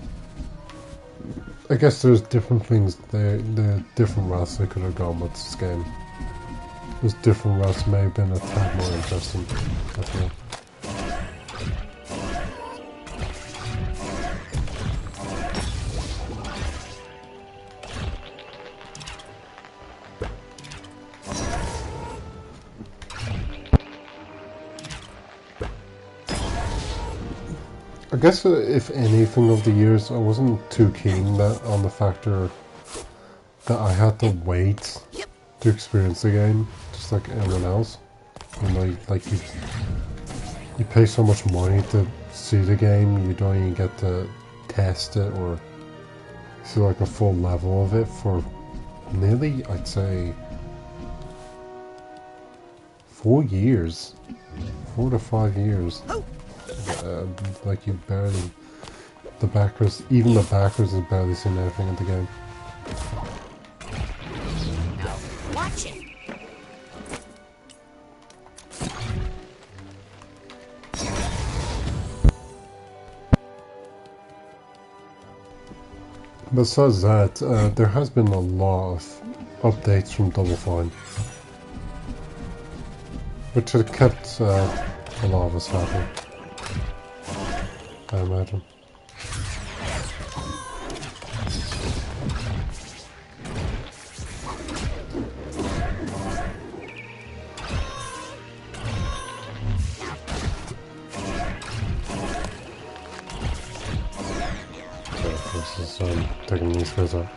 A: I guess there's different things there, the different routes they could have gone with this game. Those different routes may have been a tad more interesting, I feel. I guess if anything of the years, I wasn't too keen on the factor that I had to wait to experience the game, just like everyone else. You know, like you pay so much money to see the game, you don't even get to test it or see like a full level of it for nearly, I'd say, 4 years, 4 to 5 years. Like you barely, even the backers have barely seen anything in the game.
B: Watch it.
A: Besides that, there has been a lot of updates from Double Fine, which have kept a lot of us happy, I imagine. This is taking these guys out.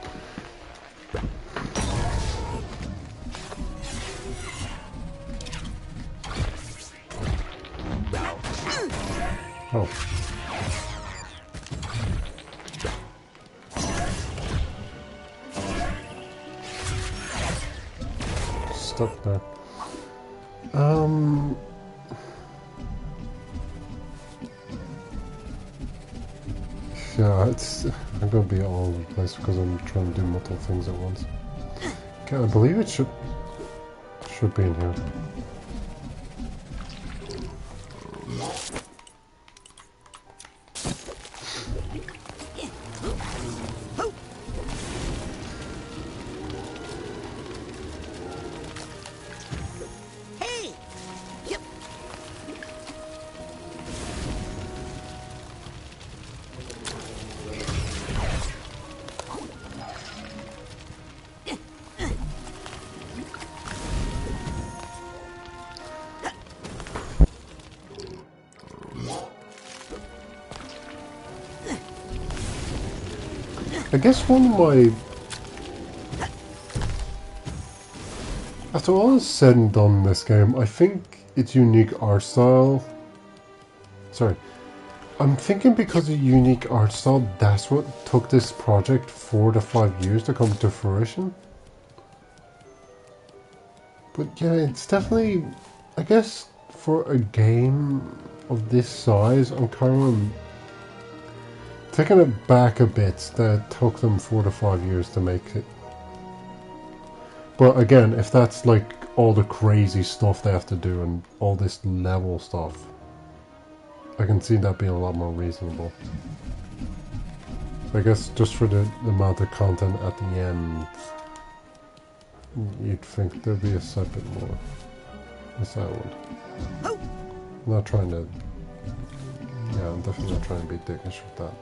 A: Oh. Stuck there. Yeah, I'm gonna be all over the place because I'm trying to do multiple things at once. Okay, I believe it should be in here. I guess one of my... After all is said and done in this game, I think its unique art style... Sorry. I'm thinking because of unique art style, that's what took this project 4 to 5 years to come to fruition. But yeah, it's definitely... I guess for a game of this size, I'm kind of... taking it back a bit that it took them 4 to 5 years to make it. But again, if that's like all the crazy stuff they have to do and all this level stuff, I can see that being a lot more reasonable. I guess just for the amount of content at the end, you'd think there'd be a slight bit more. Yes, I would. I'm not trying to... Yeah, I'm definitely not trying to be dickish with that.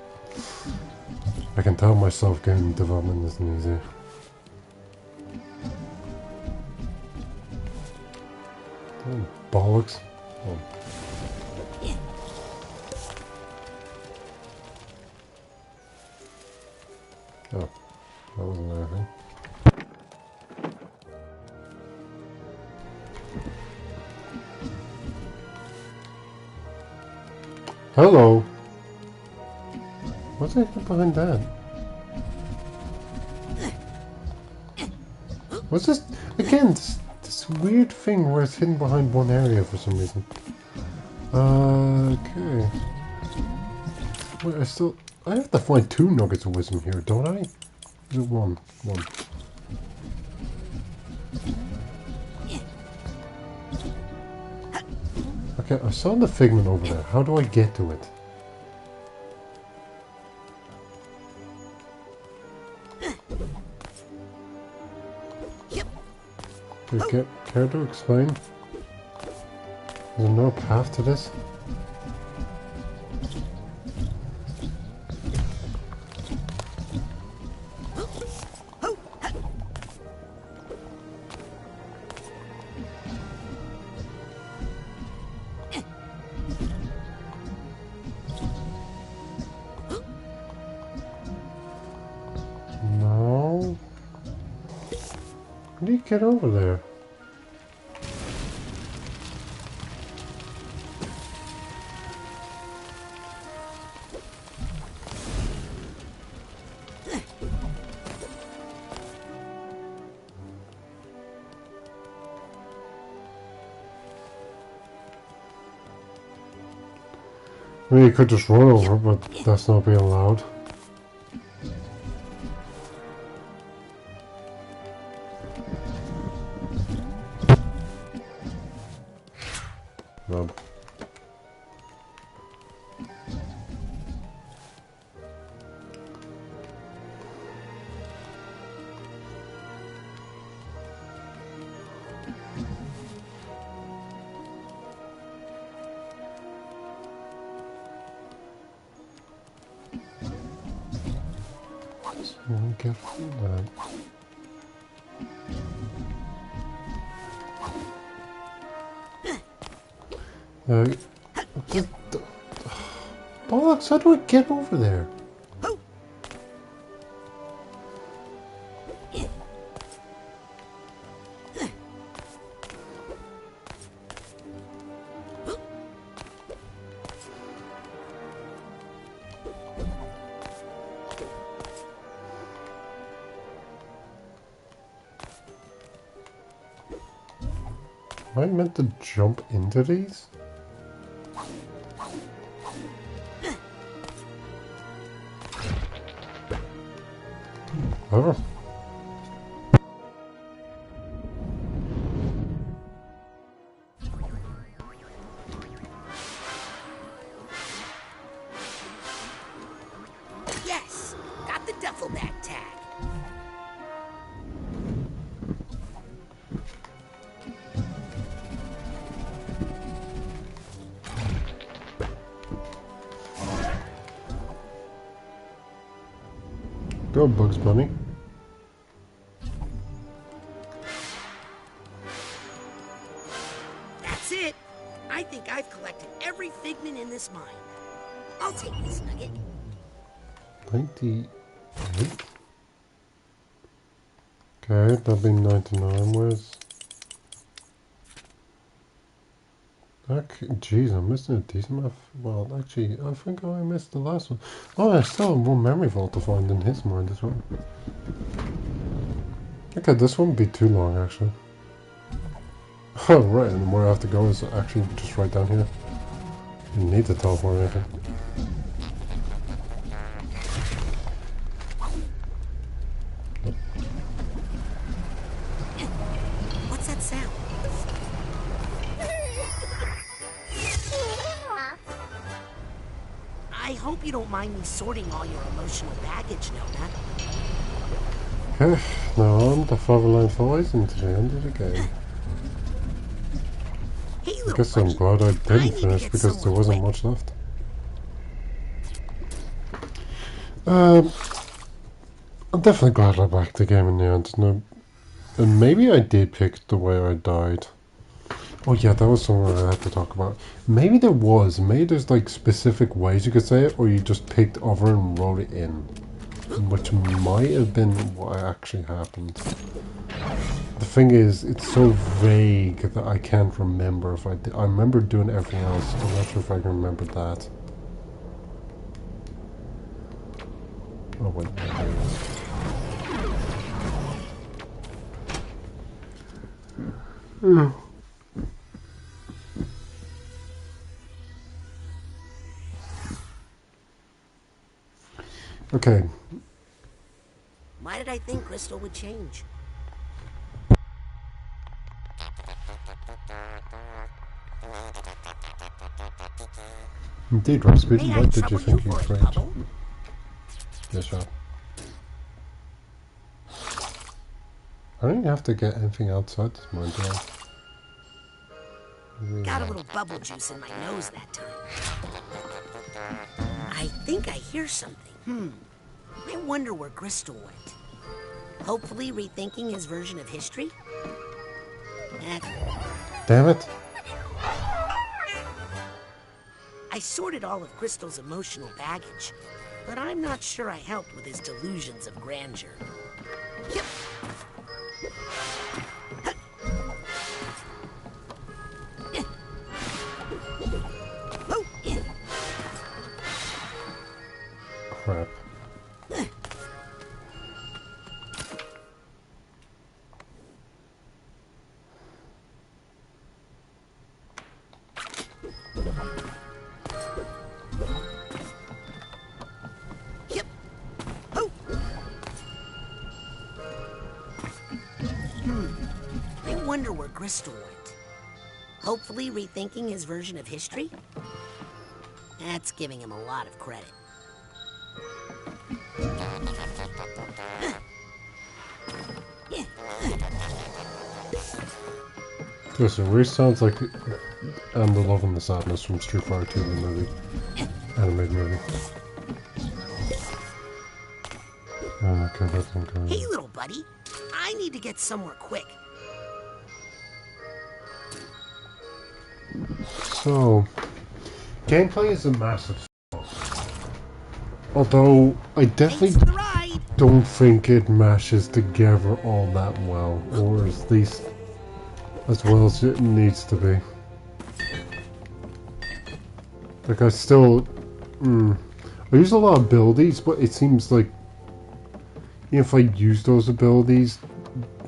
A: I can tell myself game development isn't easy. Oh, bollocks. Oh. Oh, that wasn't anything. Hello! What's that behind that? What's this? Again, this weird thing where it's hidden behind one area for some reason. Okay. Wait, I have to find 2 nuggets of wisdom here, don't I? Is it 1? 1. Okay, I saw the figment over there. How do I get to it? Do you care to explain? Is there no path to this? No. How do you get over there? I mean, you could just run over, but that's not being allowed. No. Get that. Bollocks, how do I get over there? Am I meant to jump into these? Oh.
B: Yes! Got the duffel bag tag.
A: Go, Bugs Bunny.
B: That's it. I think I've collected every figment in this mine. I'll take this nugget.
A: 98. Okay, that'd be 99. Where's... Okay, jeez, I'm missing a decent amount. Well, actually, I think I missed the last one. Oh, I still have one memory vault to find in his mind as well. Okay, this won't be too long, actually. Oh, right, and where I have to go is actually just right down here. You need to teleport anything.
B: What's that sound? I hope you don't mind me sorting all your emotional baggage, Nona.
A: Okay, now on the Fatherland Follies into the end of the game.
B: Hey,
A: I guess I'm glad I didn't finish because there wasn't much left. I'm definitely glad I backed the game in the end. No, and maybe I did pick the way I died. Oh yeah, that was something I had to talk about. Maybe there was. Maybe there's like specific ways you could say it, or you just picked over and wrote it in, which might have been what actually happened. The thing is, it's so vague that I can't remember if I did. I remember doing everything else. I'm not sure if I can remember that. Oh wait. Okay.
B: Why did I think Crystal would change?
A: Indeed, Rasputin, what did you think you changed? Yes, sir. I don't even have to get anything outside this mine, do I?
B: Got a little bubble juice in my nose that time. I think I hear something. I wonder where Crystal went. Hopefully rethinking his version of history?
A: Damn it.
B: I sorted all of Crystal's emotional baggage, but I'm not sure I helped with his delusions of grandeur. Yep.
A: Crap.
B: I wonder where Crystal went. Hopefully rethinking his version of history? That's giving him a lot of credit.
A: Listen, really sounds like And the Love and the Sadness from Street Fighter 2, the movie. Animated movie. Okay, that's okay.
B: Hey, little buddy. I need to get somewhere quick.
A: So, gameplay is a massive although I definitely don't think it mashes together all that well, or at least as well as it needs to be. Like I still, I use a lot of abilities, but it seems like if I use those abilities,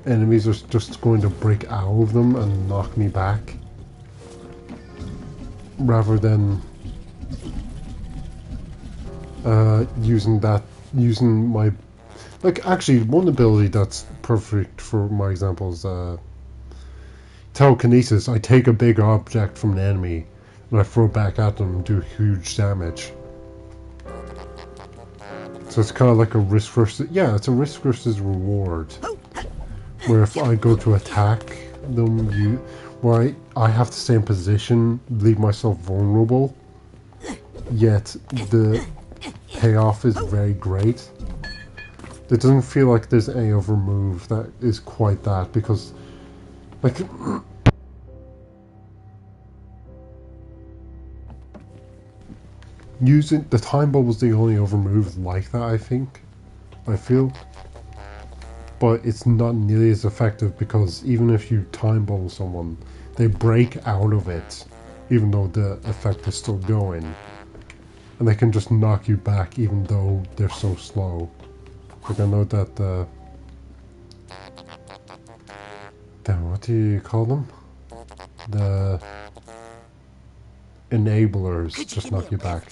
A: enemies are just going to break out of them and knock me back. Rather than using my, like, actually one ability that's perfect for my example is telekinesis. I take a big object from an enemy and I throw it back at them and do huge damage. So it's kind of like a risk versus, yeah, it's a risk versus reward. Where if I go to attack them, where I have to stay in position, leave myself vulnerable, yet the payoff is very great. It doesn't feel like there's any other move that is quite that, because, like, using the time bubble's the only other move like that, I feel. But it's not nearly as effective because even if you time bubble someone, they break out of it, even though the effect is still going. And they can just knock you back even though they're so slow. Like I know that what do you call them? The enablers just knock you back.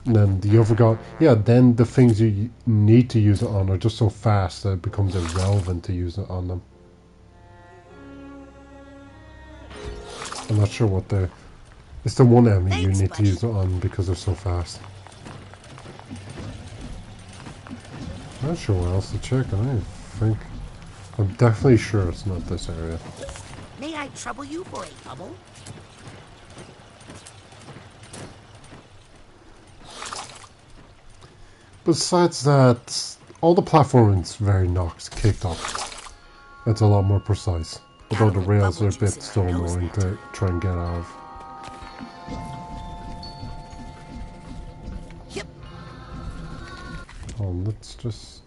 A: And then the other guy, yeah, then the things you need to use it on are just so fast that it becomes irrelevant to use it on them. I'm not sure what the... It's the one enemy you need to use it on because they're so fast. I'm not sure what else to check, I'm definitely sure it's not this area.
B: May I trouble you for a bubble?
A: Besides that, all the platforming's very kicked up. It's a lot more precise. Although the rails are a bit still annoying to try and get out of.
B: Yep.
A: Oh, let's just...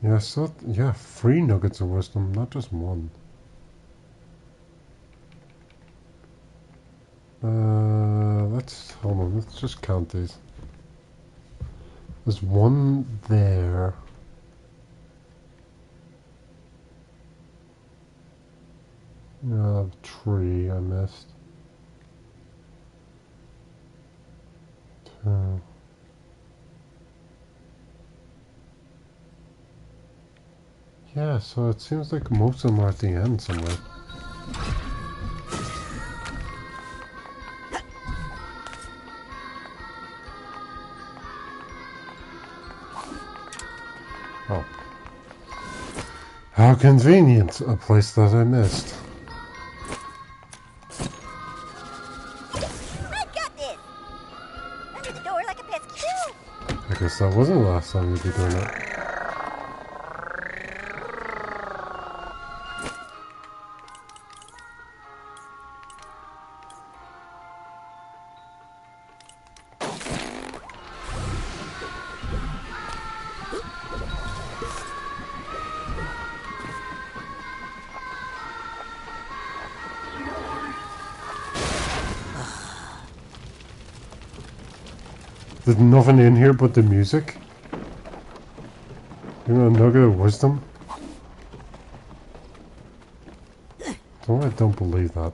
A: Yeah, so, yeah, 3 nuggets of wisdom, not just 1. Hold on, let's just count these. There's 1 there. No, 3 I missed. 2. Yeah, so it seems like most of them are at the end somewhere. Oh. How convenient! A place that I missed.
S: I got this! Under the door like a pesky.
A: I guess that wasn't the last time you'd be doing it. There's nothing in here but the music? You know, a nugget of wisdom? No, I don't believe that.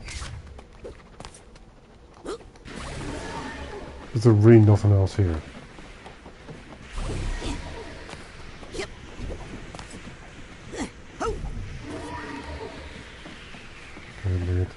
A: Is there really nothing else here? Indeed.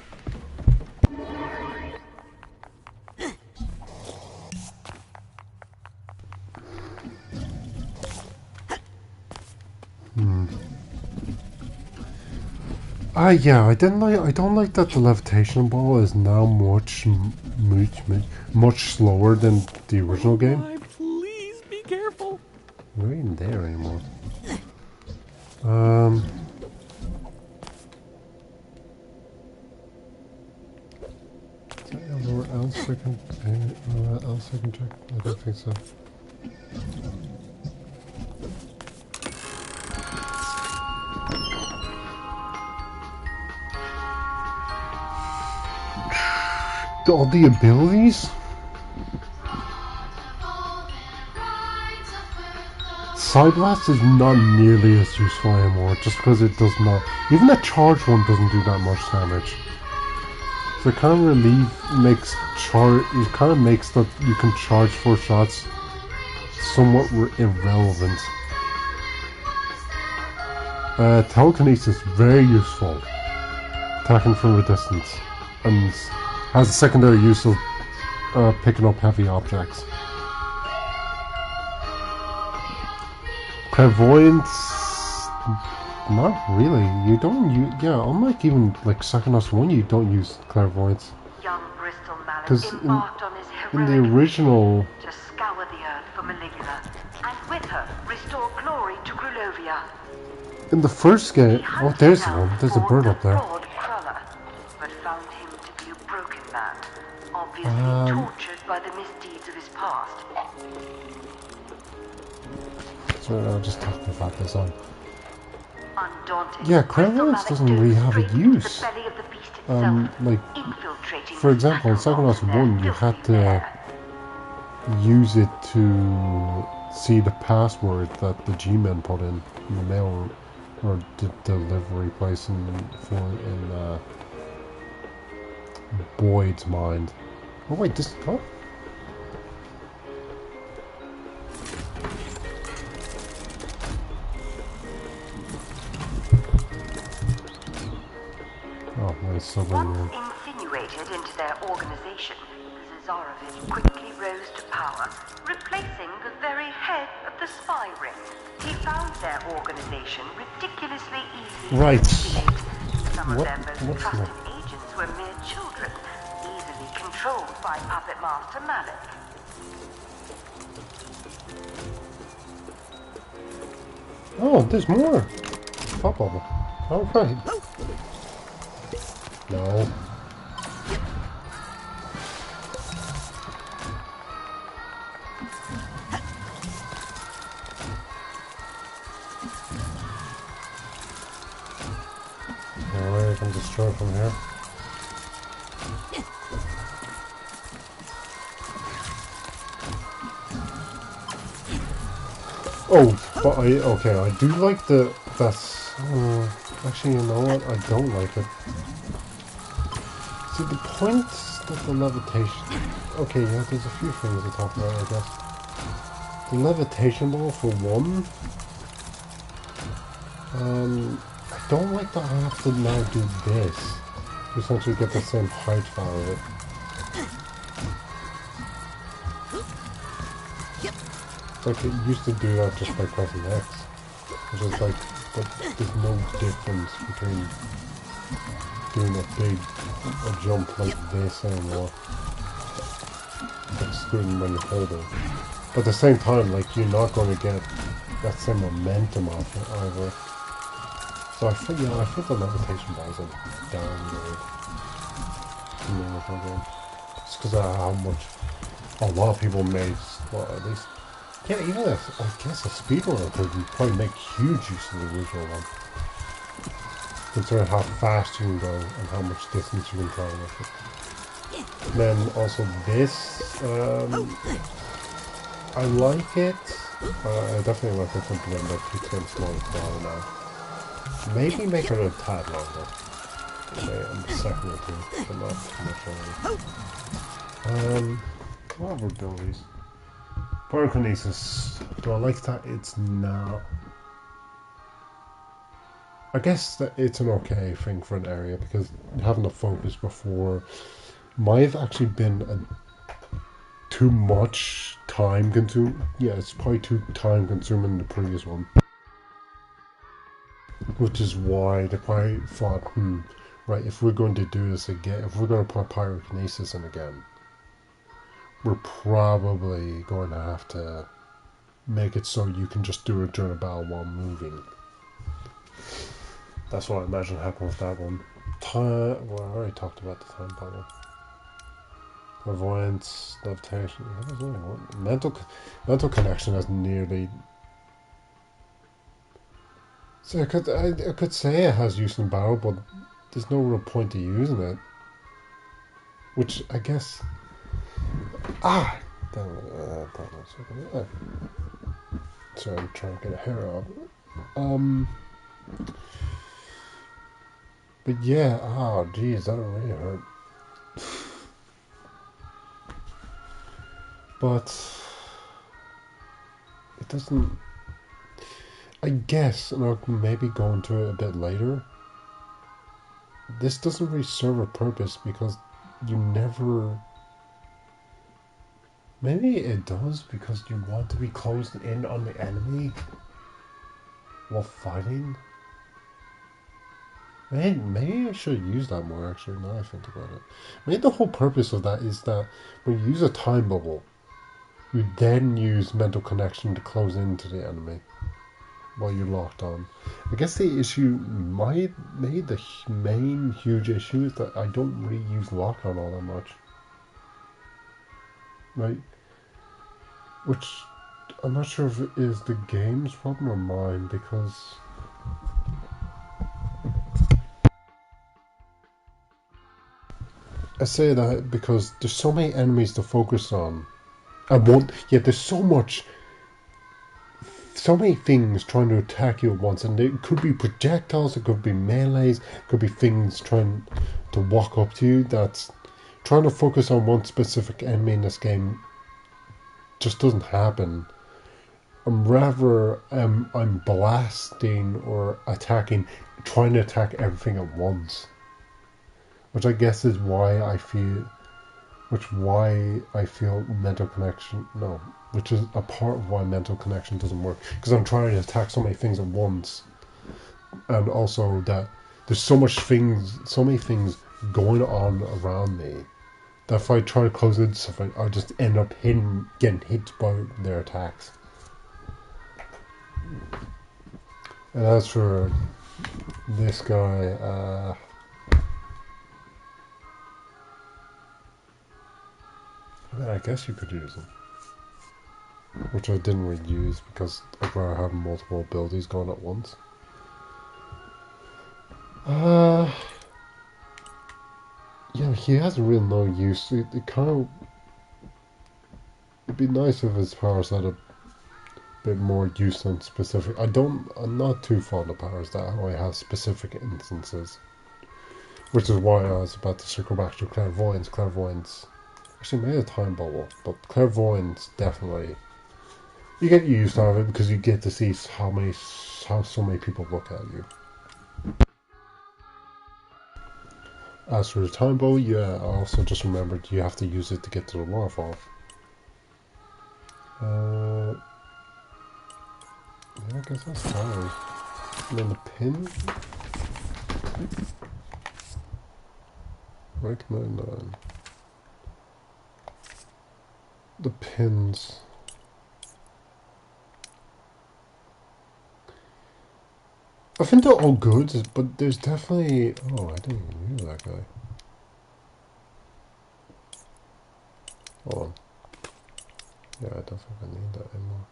A: Yeah, I don't like that the levitation ball is now much slower than the original game.
L: Please be careful.
A: We're not even there anymore. Is there anywhere else I can check? I don't think so. All the abilities? Psy-Blast is not nearly as useful anymore, just because it does not... Even the charge one doesn't do that much damage. So it kind of makes that you can charge 4 shots somewhat irrelevant. Telekinesis is very useful, attacking from a distance, and has a secondary use of picking up heavy objects. Clairvoyance, not really. You don't use, yeah, unlike even like Psychonauts 1, you don't use clairvoyance. Because in the original,
P: to scour the earth for Maligula, and with her restore glory to Grulovia.
A: In the first game, oh, there's one. There's a bird up there.
P: But found him to be a broken man, obviously tortured by the misdeeds of his past.
A: So I'll just talk about this on.
P: Undaunted,
A: Yeah, clairvoyance doesn't really have a use. Like, for example, in Psychonauts 1, you had to use it to see the password that the G-Men put in the mail or the delivery place in Boyd's mind. Oh wait, this... Oh. Oh, nice submarine.
P: Once insinuated into their organization, the Zarovich quickly rose to power, replacing the very head of the spy ring. He found their organization ridiculously easy
A: right.
P: to manipulate. Some of their most trusted agents were mere children, controlled by Puppet Master Malik.
A: Oh, there's more! Pop bubble. Alright. No. Alright, I can destroy from here. Oh, but I do like that's, actually, you know what, I don't like it. See, the point that the levitation, okay, yeah, there's a few things to talk about, I guess. The levitation ball, for one, I don't like that I have to now do this, to essentially get the same height value. Like it used to do that just by pressing X, which is like, but there's no difference between doing a jump like this anymore, excluding when you hold it. But at the same time, like you're not going to get that same momentum off it either. So I think, yeah, I think the levitation balls are downgrade. It's because of how much a lot of people made, well, at least. Yeah, even I guess a speedrunner could probably make huge use of the original one. Considering how fast you can go and how much distance you can travel with it. And then also this, I like it. I definitely like it something that keeps getting smaller smaller now. Maybe make it a tad longer. Maybe a second or two, but not too much longer. What other abilities? Pyrokinesis. Do I like that it's now? I guess that it's an okay thing for an area because having the focus before might have actually been too much time consuming. Yeah, it's probably too time consuming in the previous one. Which is why they probably thought, right, if we're going to do this again, if we're going to put pyrokinesis in again, we're probably going to have to make it so you can just do it during a battle while moving. That's what I imagine happened with that one. Well, I already talked about the time bubble. Avoidance, levitation. Yeah, there's only one. Mental connection has nearly. So I could say it has use in battle, but there's no real point to using it. Which I guess. Sorry, I'm trying to get a hair out. But yeah, geez, that really hurt. But it doesn't. I guess, and I'll maybe go into it a bit later. This doesn't really serve a purpose because you never. Maybe it does because you want to be closed in on the enemy while fighting. Maybe I should use that more actually, now I think about it. Maybe the whole purpose of that is that when you use a time bubble, you then use mental connection to close into the enemy while you're locked on. I guess the issue, maybe the main huge issue is that I don't really use lock-on all that much. Right? Which, I'm not sure if it is the game's problem or mine, because I say that because there's so many enemies to focus on. There's so many things trying to attack you at once, and it could be projectiles, it could be melees, it could be things trying to walk up to you. That's trying to focus on one specific enemy in this game just doesn't happen. I'm blasting or attacking, trying to attack everything at once, which I guess is why I feel mental connection. No, which is a part of why mental connection doesn't work, because I'm trying to attack so many things at once, and also that there's so many things going on around me that if I try to close in stuff, I'll just end up getting hit by their attacks. And as for this guy, I guess you could use him. Which I didn't really use because I'd rather have multiple abilities going at once. Yeah, he has really no use. It kind of... It'd be nice if his powers had a bit more use than specific. I'm not too fond of powers that only have specific instances. Which is why I was about to circle back to clairvoyance. Clairvoyance... Actually, maybe a time bubble, but clairvoyance definitely... You get used out of it because you get to see how so many people look at you. As for the time bow, yeah, I also just remembered you have to use it to get to the waterfall. Yeah, I guess that's fine. And then the pin? Where can I know? The pins. I think they're all good, but there's definitely... Oh, I didn't even hear that guy. Hold on. Yeah, I don't think I need that anymore.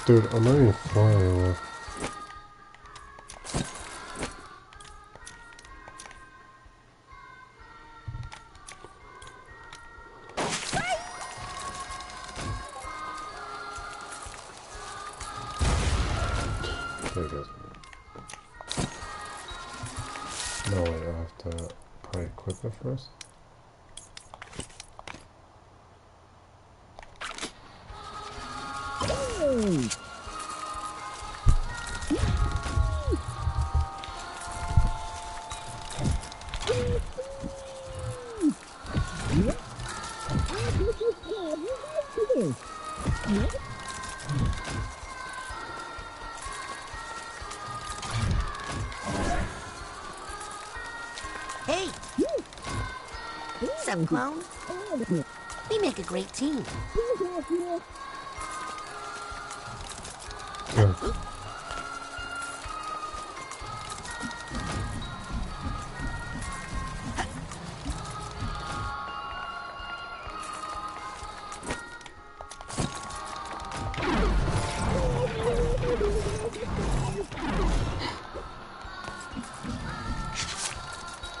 A: Dude, I'm not even flying anymore. There it goes. No, wait, I have to probably equip it first.
B: Hey! Sup, clone? We make a great team.
A: Yeah.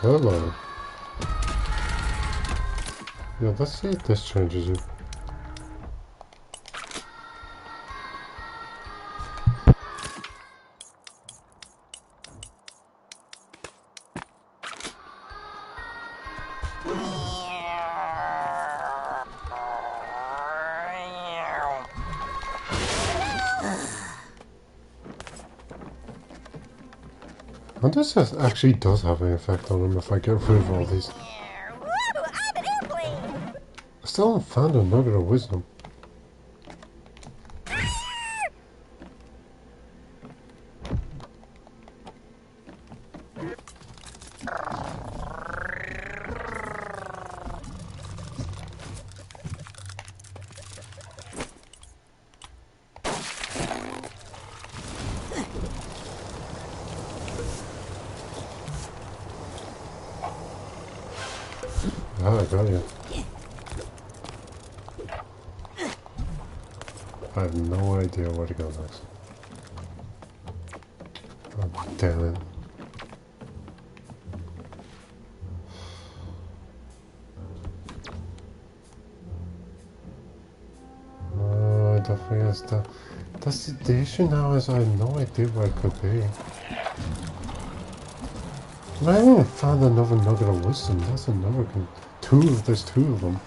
A: Hello. Yeah, let's see if this changes you. I wonder if this actually does have an effect on him if I get rid of all these. I still haven't found a nugget of wisdom. Ah, I got you. I have no idea where to go next. Oh, damn it. No, I don't think it's that. That's the issue now is I have no idea where it could be. I haven't even found another nugget of wisdom. That's another good. There's two of them.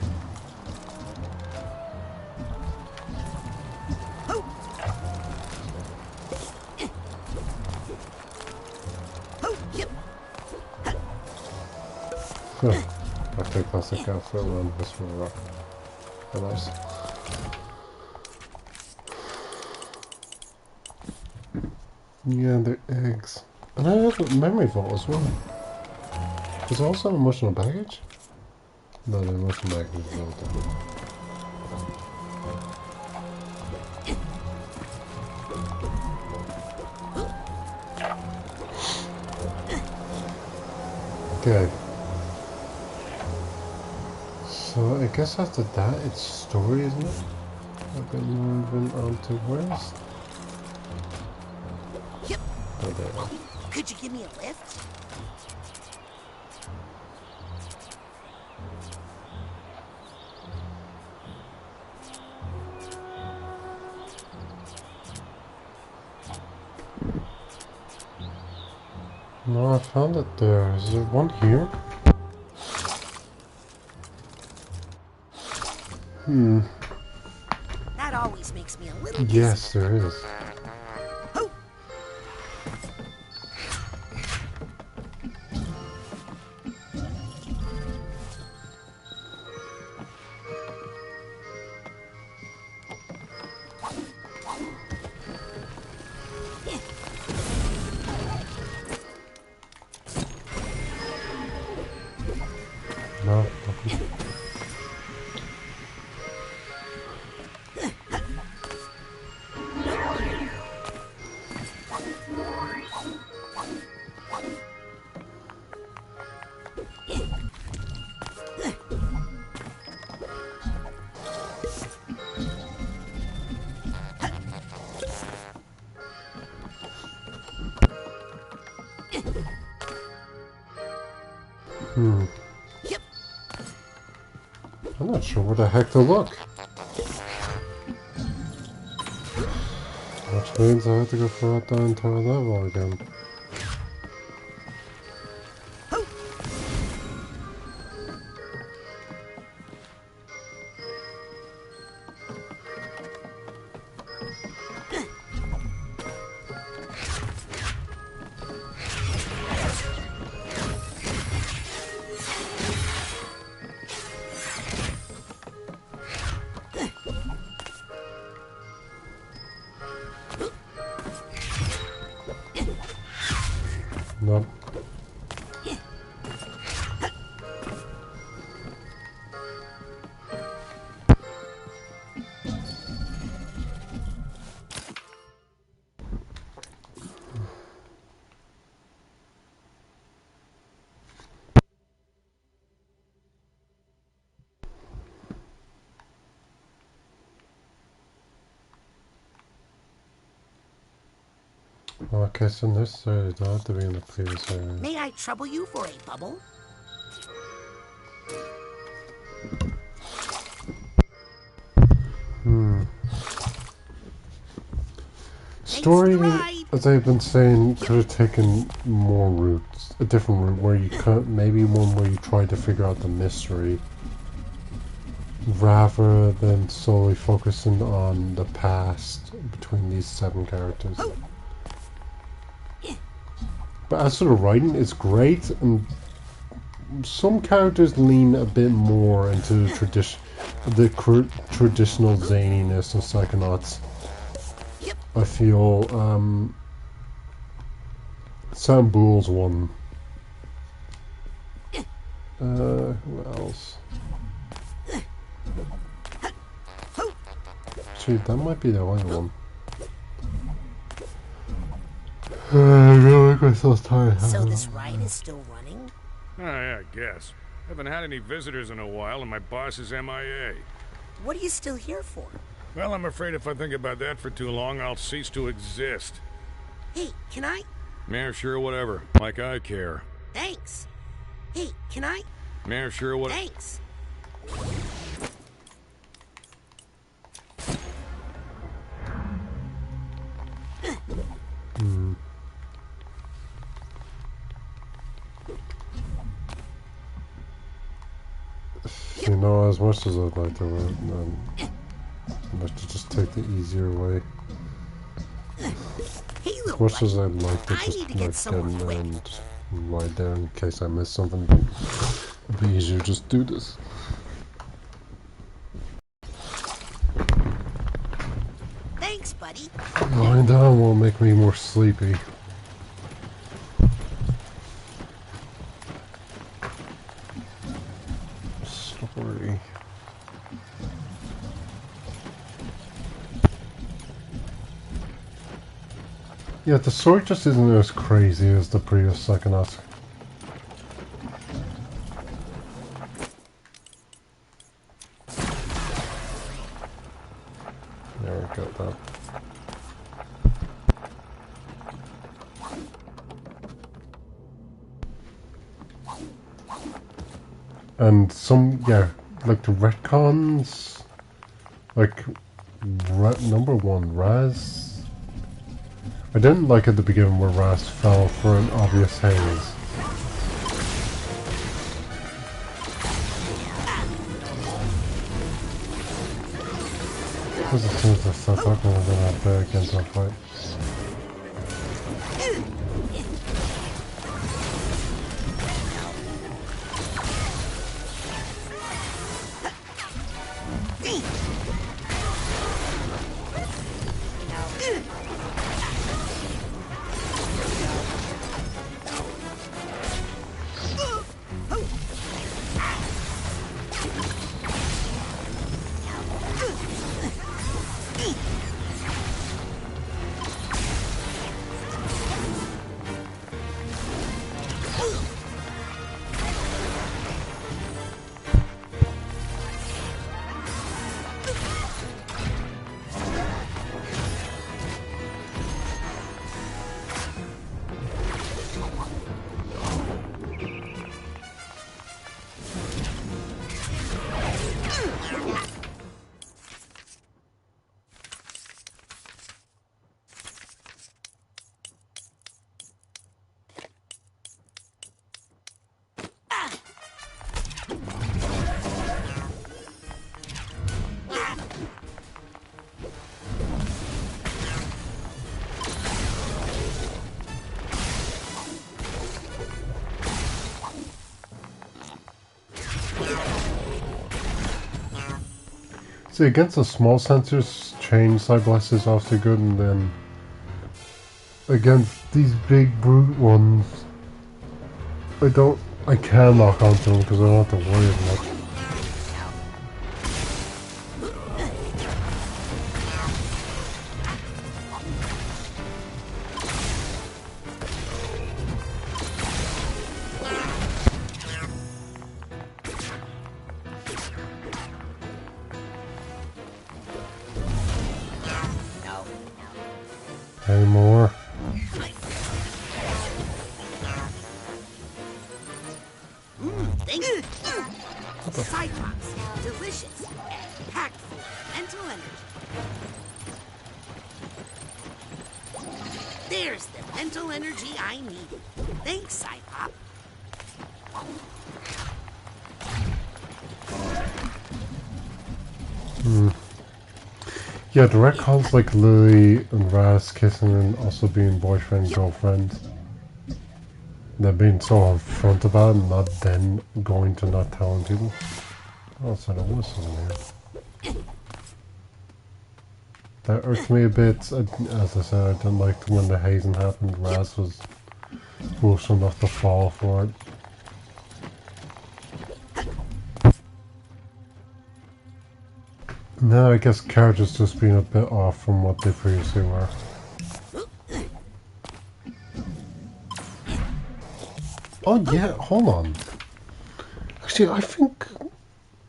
A: Huh. After a classic outfit around this rock. Oh, nice. Yeah, the eggs. And I have a memory vault as well. Is there also emotional baggage? No, the emotional baggage is all different. Okay. So I guess after that it's story, isn't it? I've been moving on to west.
B: Yep.
A: Oh, there.
B: Could you give me a lift?
A: No, I found it there. Is there one here?
B: That always makes me a little dizzy.
A: Yes, there is. No.
B: Yep.
A: I'm not sure where the heck to look. Which means I have to go throughout the entire level again. Nope. Okay, so this area don't have to be in the previous area.
B: May I trouble you for a bubble?
A: Story, as I've been saying, could have taken more routes. A different route where you could, maybe one where you try to figure out the mystery, rather than solely focusing on the past between these 7 characters. But as for the writing, it's great, and some characters lean a bit more into the traditional zaniness of Psychonauts. I feel Sam Boole's one. Who else? Actually, that might be the only one. I really make myself tired.
B: So this ride is still running?
C: Oh, yeah, I guess. Haven't had any visitors in a while, and my boss is MIA.
B: What are you still here for?
C: Well, I'm afraid if I think about that for too long, I'll cease to exist.
B: Hey, can I?
C: Yeah, sure, whatever. Like I care.
B: Thanks. Hey, can I?
C: Yeah, sure, whatever.
B: Thanks.
A: You know, as much as I'd like to, I'd like to just take the easier way.
B: Hey,
A: As much as I'd like to just like get in there and just ride there in case I miss something. It'd be easier to just do this.
B: Thanks, buddy.
A: Lying down will make me more sleepy. Story. Yeah, the story just isn't as crazy as the previous Psychonauts. There we go, that. And some, yeah, like the retcons, like number one, Raz. I didn't like at the beginning where Raz fell for an obvious haze. Because as soon as I start talking, I'm gonna have to get into a fight. See, against the small sensors, chain Psy-Blast is also good, and then against these big brute ones, I can lock onto them because I don't have to worry as much. Any more?
B: Thank you. Psychops, delicious, and packed full of mental energy. There's the mental energy I needed. Thanks, Psychop.
A: Yeah, the retcons like Lily and Raz kissing and also being boyfriend and girlfriend. They're being so upfront about it and not then going to not telling people. Oh, so there was something here. That irked me a bit. As I said, I didn't like when the hazing happened. Raz was close enough to fall for it. No, I guess characters just being a bit off from what they previously were. Oh yeah, hold on. Actually, I think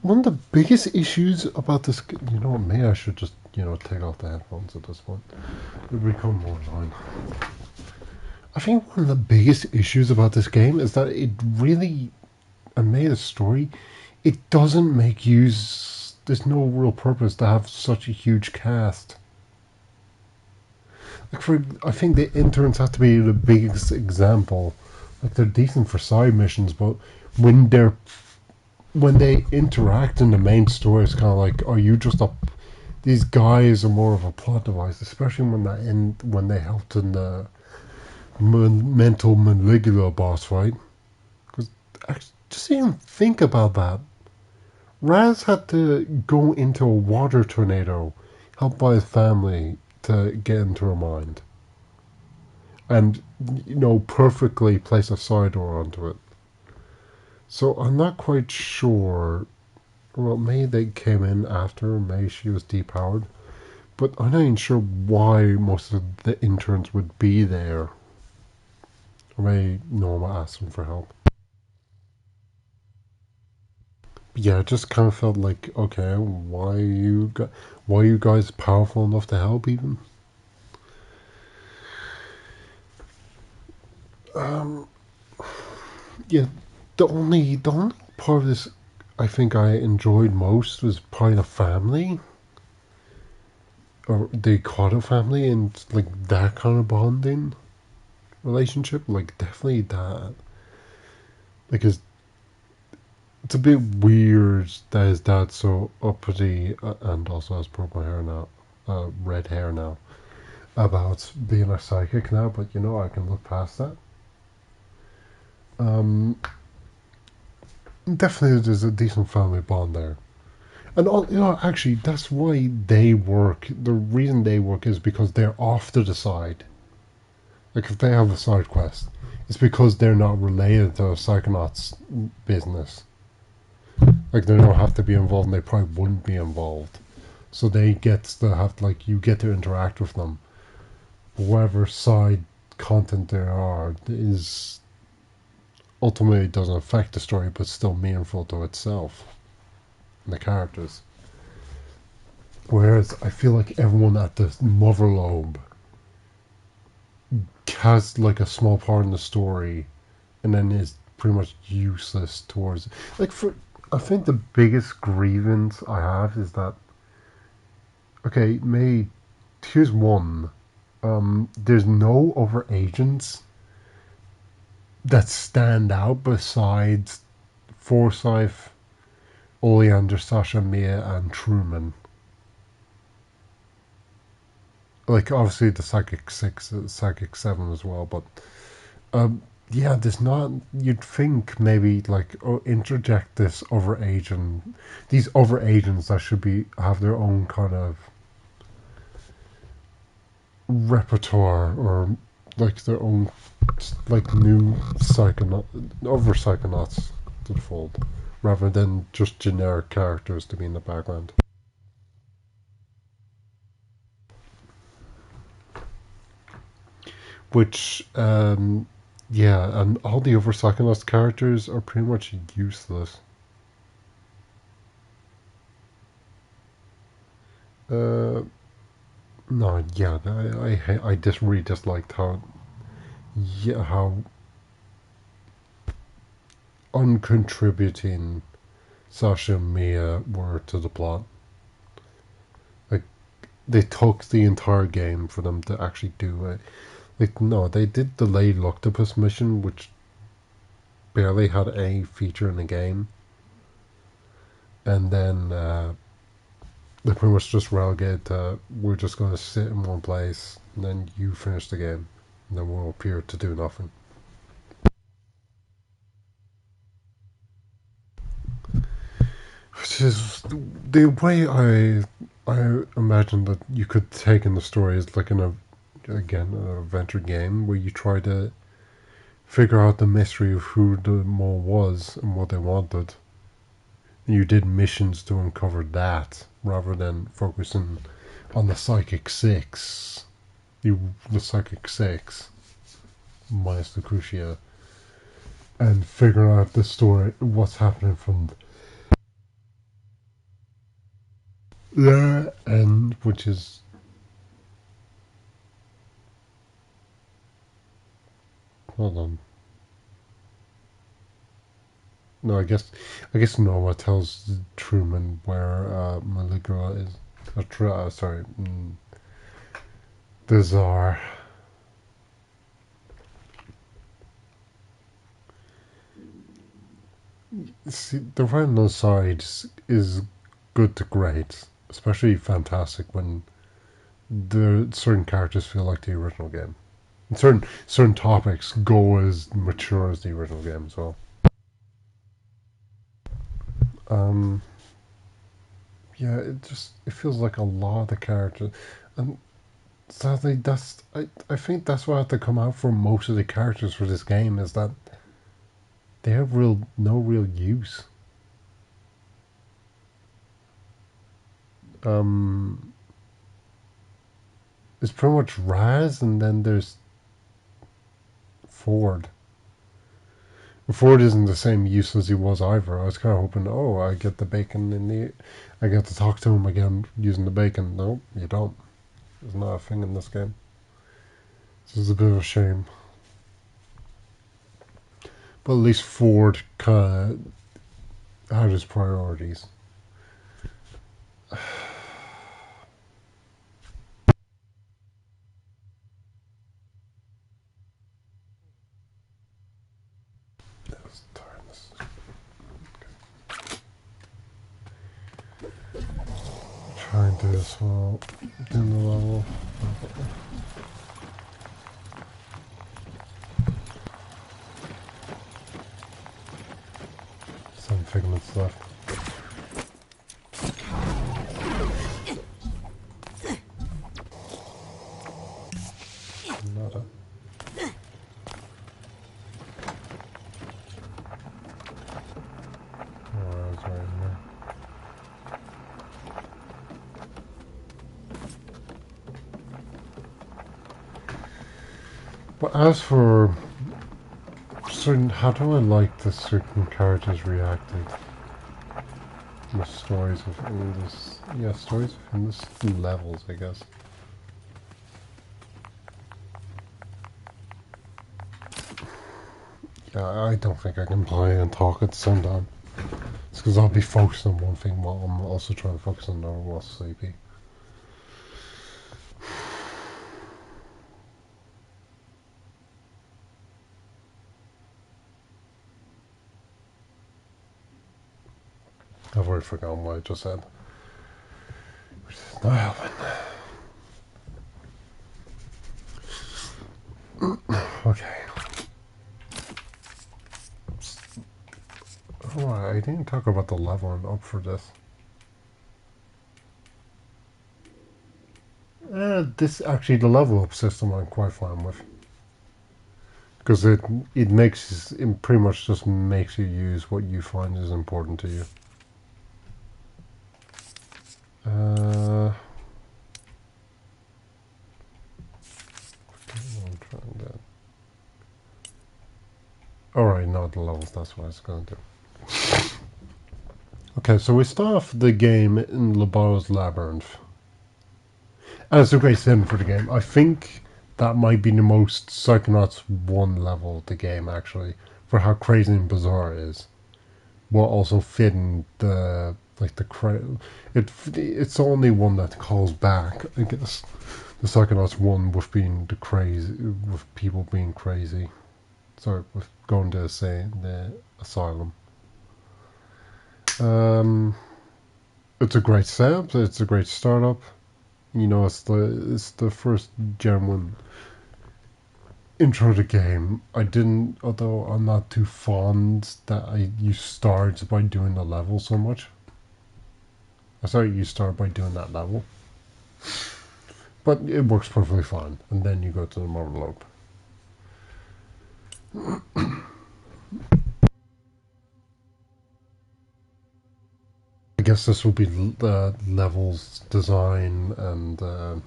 A: one of the biggest issues about this, you know, maybe I should just, you know, take off the headphones at this point. It'll become more annoying. I think one of the biggest issues about this game is that it really, and made a story, it doesn't make use. There's no real purpose to have such a huge cast. Like I think the interns have to be the biggest example. Like they're decent for side missions, but when they interact in the main story, it's kind of like, are you just these guys are more of a plot device, especially when they helped in the mental Maligula boss fight. Because just even think about that. Raz had to go into a water tornado, helped by his family, to get into her mind. And, perfectly place a side door onto it. So I'm not quite sure. Well, maybe they came in after, maybe she was depowered. But I'm not even sure why most of the interns would be there. Or maybe Norma asked them for help. But yeah, it just kind of felt like, okay, why are you guys powerful enough to help even? Yeah, the only part of this I think I enjoyed most was probably the family. Or the Cotto family and like that kind of bonding relationship. Like definitely that. Because it's a bit weird that his dad's so uppity and also has purple hair now, red hair now, about being a psychic now, but I can look past that. Definitely there's a decent family bond there. And actually, that's why they work. The reason they work is because they're off to the side. Like, if they have a side quest, it's because they're not related to Psychonauts business. Like, they don't have to be involved, and they probably wouldn't be involved. So they get to have, you get to interact with them. Whatever side content there are is ultimately doesn't affect the story, but still meaningful to itself. And the characters. Whereas I feel like everyone at the mother lobe has like a small part in the story and then is pretty much useless towards I think the biggest grievance I have is that here's one. There's no other agents that stand out besides Forsyth, Oleander, Sasha, Mia, and Truman. Like, obviously the Psychic 6, Psychic 7 as well, but yeah, there's not. You'd think maybe interject these other agents that should have their own kind of repertoire or their own new other Psychonauts to the fold, rather than just generic characters to be in the background. Which, yeah, and all the other Psychonauts characters are pretty much useless. No, yeah, I just really disliked how uncontributing Sasha and Mia were to the plot. Like, they took the entire game for them to actually do it. No, they did the Lady Octopus mission, which barely had a feature in the game. And then they pretty much just relegated to, we're just going to sit in one place, and then you finish the game, and then we'll appear to do nothing. Which is the way I imagine that you could take in the story is like an adventure game where you try to figure out the mystery of who the mole was and what they wanted. And you did missions to uncover that rather than focusing on the Psychic 6. The Psychic 6 minus the Crucia, and figure out the story, what's happening from the end, which is hold on. No, I guess Norma tells Truman where Maligua is. The Tsar. See, the right on those sides is good to great, especially fantastic when the certain characters feel like the original game. And certain topics go as mature as the original game as well. Yeah, it feels like a lot of the characters, and sadly, I think that's what I have to come out for most of the characters for this game, is that they have no real use. It's pretty much Raz, and then there's Ford. Ford isn't the same use as he was either. I was kind of hoping, oh, I get the bacon I get to talk to him again using the bacon. No, you don't. There's not a thing in this game. This is a bit of a shame. But at least Ford kind of had his priorities. Trying to do this while doing the level. Some figments left. Nada. Oh, I was right in there. But as for certain, how do I like the certain characters reacted? The stories within this, yeah, stories within this levels, I guess. Yeah, I don't think I can play and talk at the same time. It's because I'll be focused on one thing while I'm also trying to focus on another while sleepy. I've already forgotten what I just said. Which is not helping. Okay. Oh, I didn't talk about the leveling up for this. Actually, the level up system I'm quite fine with. Because it pretty much just makes you use what you find is important to you. I'm trying that. Alright, not the levels, that's what I was going to do. Okay, so we start off the game in Labar's Labyrinth. And it's a great setting for the game. I think that might be the most Psychonauts 1 level of the game, actually, for how crazy and bizarre it is. While also fitting the it's the only one that calls back, I guess, the Psychonauts 1 with being with people being crazy. Sorry, with going to the asylum. It's a great setup. It's a great startup. You know, it's the first genuine intro to the game. Although I'm not too fond that you start by doing the level so much. I thought you start by doing that level. But it works perfectly fine. And then you go to the Marvel Lobe. I guess this will be levels design and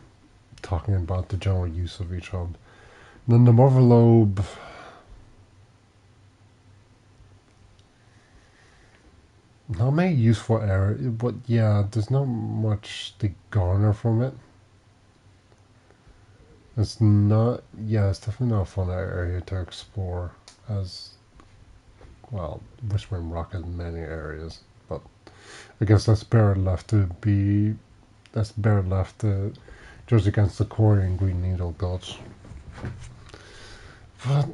A: talking about the general use of each hub. Then the Marvel Lobe. Not many useful areas, but yeah, there's not much to garner from it. It's definitely not a fun area to explore, as well, Whispering Rock has many areas, but I guess that's better left to just against the quarry in Green Needle Gulch. But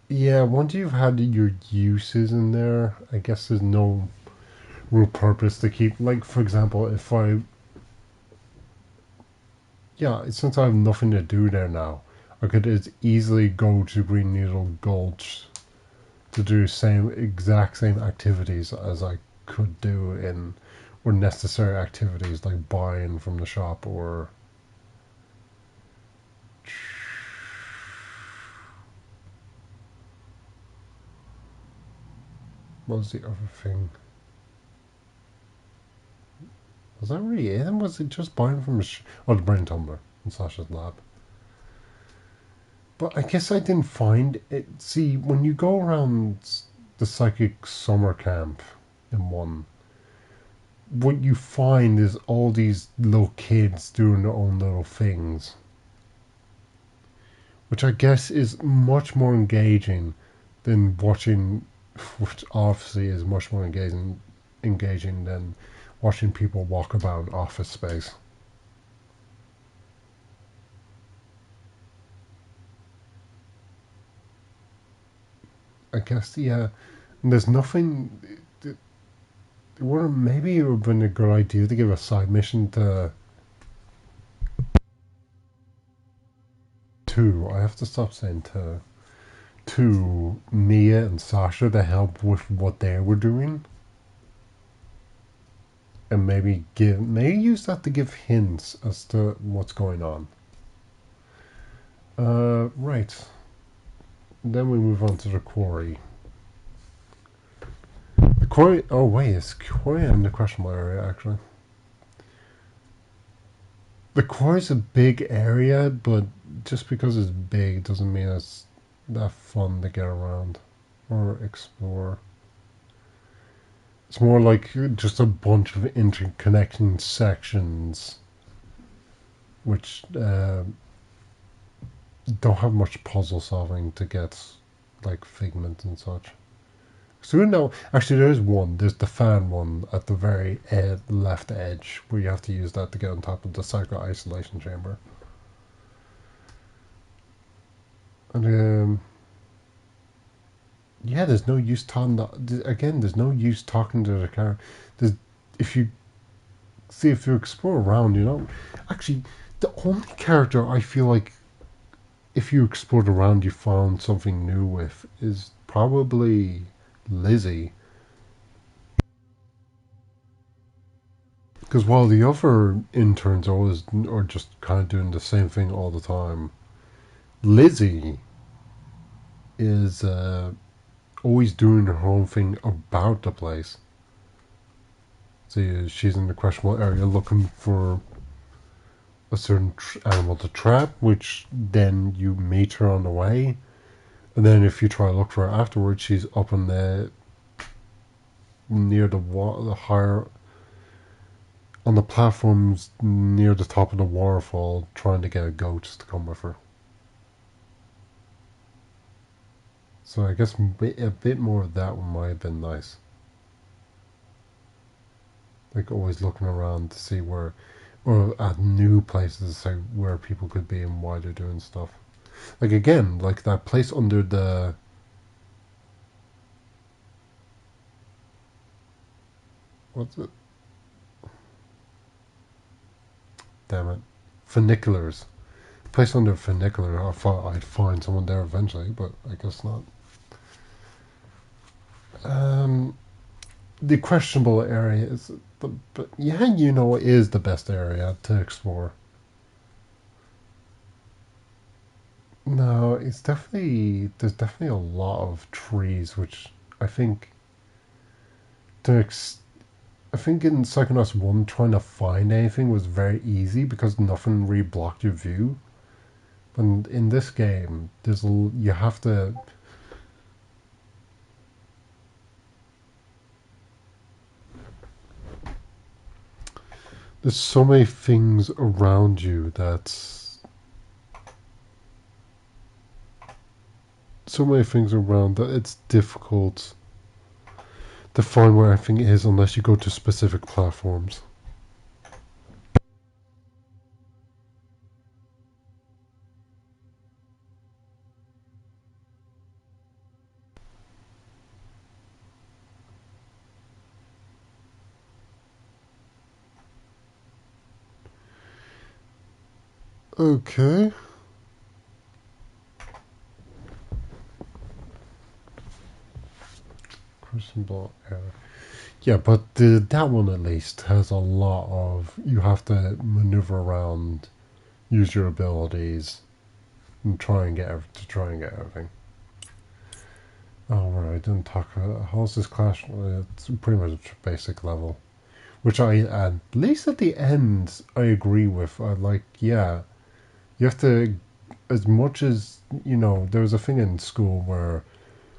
A: yeah, once you've had your uses in there, I guess there's no real purpose to keep. Like, for example, if I yeah, since I have nothing to do there now, I could as easily go to Green Needle Gulch to do exact same activities as I could do in or necessary activities like buying from the shop or what was the other thing? Was that really it? And was it just buying from the brain tumbler in Sasha's lab? But I guess I didn't find it. See, when you go around the psychic summer camp in one, what you find is all these little kids doing their own little things, which I guess is much more engaging than watching, which obviously is much more engaging than watching people walk about an office space. I guess, yeah. And there's nothing. Maybe it would have been a good idea to give a side mission to. I have to stop saying to Mia and Sasha to help with what they were doing. And maybe use that to give hints as to what's going on. Right. Then we move on to the quarry. The quarry. Oh wait, it's quarry in the questionable area actually. The quarry's a big area, but just because it's big doesn't mean it's that fun to get around or explore. It's more like just a bunch of interconnecting sections which don't have much puzzle solving to get like Figment and such. So no, actually there is one. There's the fan one at the very left edge where you have to use that to get on top of the psycho isolation chamber. And yeah, there's no use talking. There's no use talking to the character. If you explore around, actually the only character I feel like if you explored around you found something new with is probably Lizzie. Because while the other interns are just kind of doing the same thing all the time, Lizzie is always doing her own thing about the place. So she's in the questionable area looking for a certain animal to trap, which then you meet her on the way. And then if you try to look for her afterwards, she's up in near the higher on the platforms near the top of the waterfall trying to get a goat to come with her. So I guess a bit more of that one might have been nice. Like always looking around to see or at new places to say where people could be and why they're doing stuff. Like again, like that place under the what's it? Damn it. Funiculars. Place under funicular. I thought I'd find someone there eventually, but I guess not. The questionable area is, but yeah, is the best area to explore. No, there's definitely a lot of trees, which I think I think in Psychonauts 1 trying to find anything was very easy because nothing really blocked your view. And in this game, you have to there's so many things around you that it's difficult to find where everything is unless you go to specific platforms. Okay. Christian Ball error. Yeah, but that one at least has a lot of, you have to maneuver around, use your abilities, and try and get everything. Oh right, I didn't talk about how's this clash. It's pretty much a basic level, which I at least at the end I agree with. I like, yeah, you have to, as much as you know. There was a thing in school where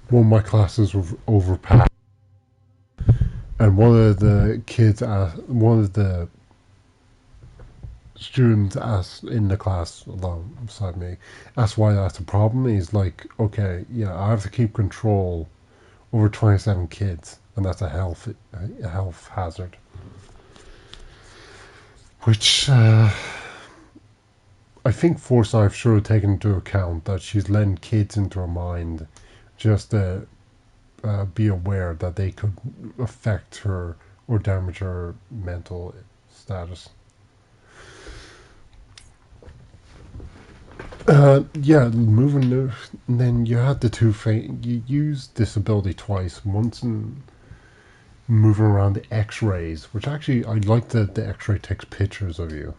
A: one of my classes were overpassed. And one of the kids asked, one of the students asked in the class alongside me, asked why that's a problem. He's like, okay, yeah, I have to keep control over 27 kids, and that's a health hazard. Which I think Forsyth should have taken into account that she's letting kids into her mind just to be aware that they could affect her or damage her mental status. Yeah, moving there, and then you had the two things. You used this ability twice. Once in moving around the X-rays, which actually I like that the X-ray takes pictures of you.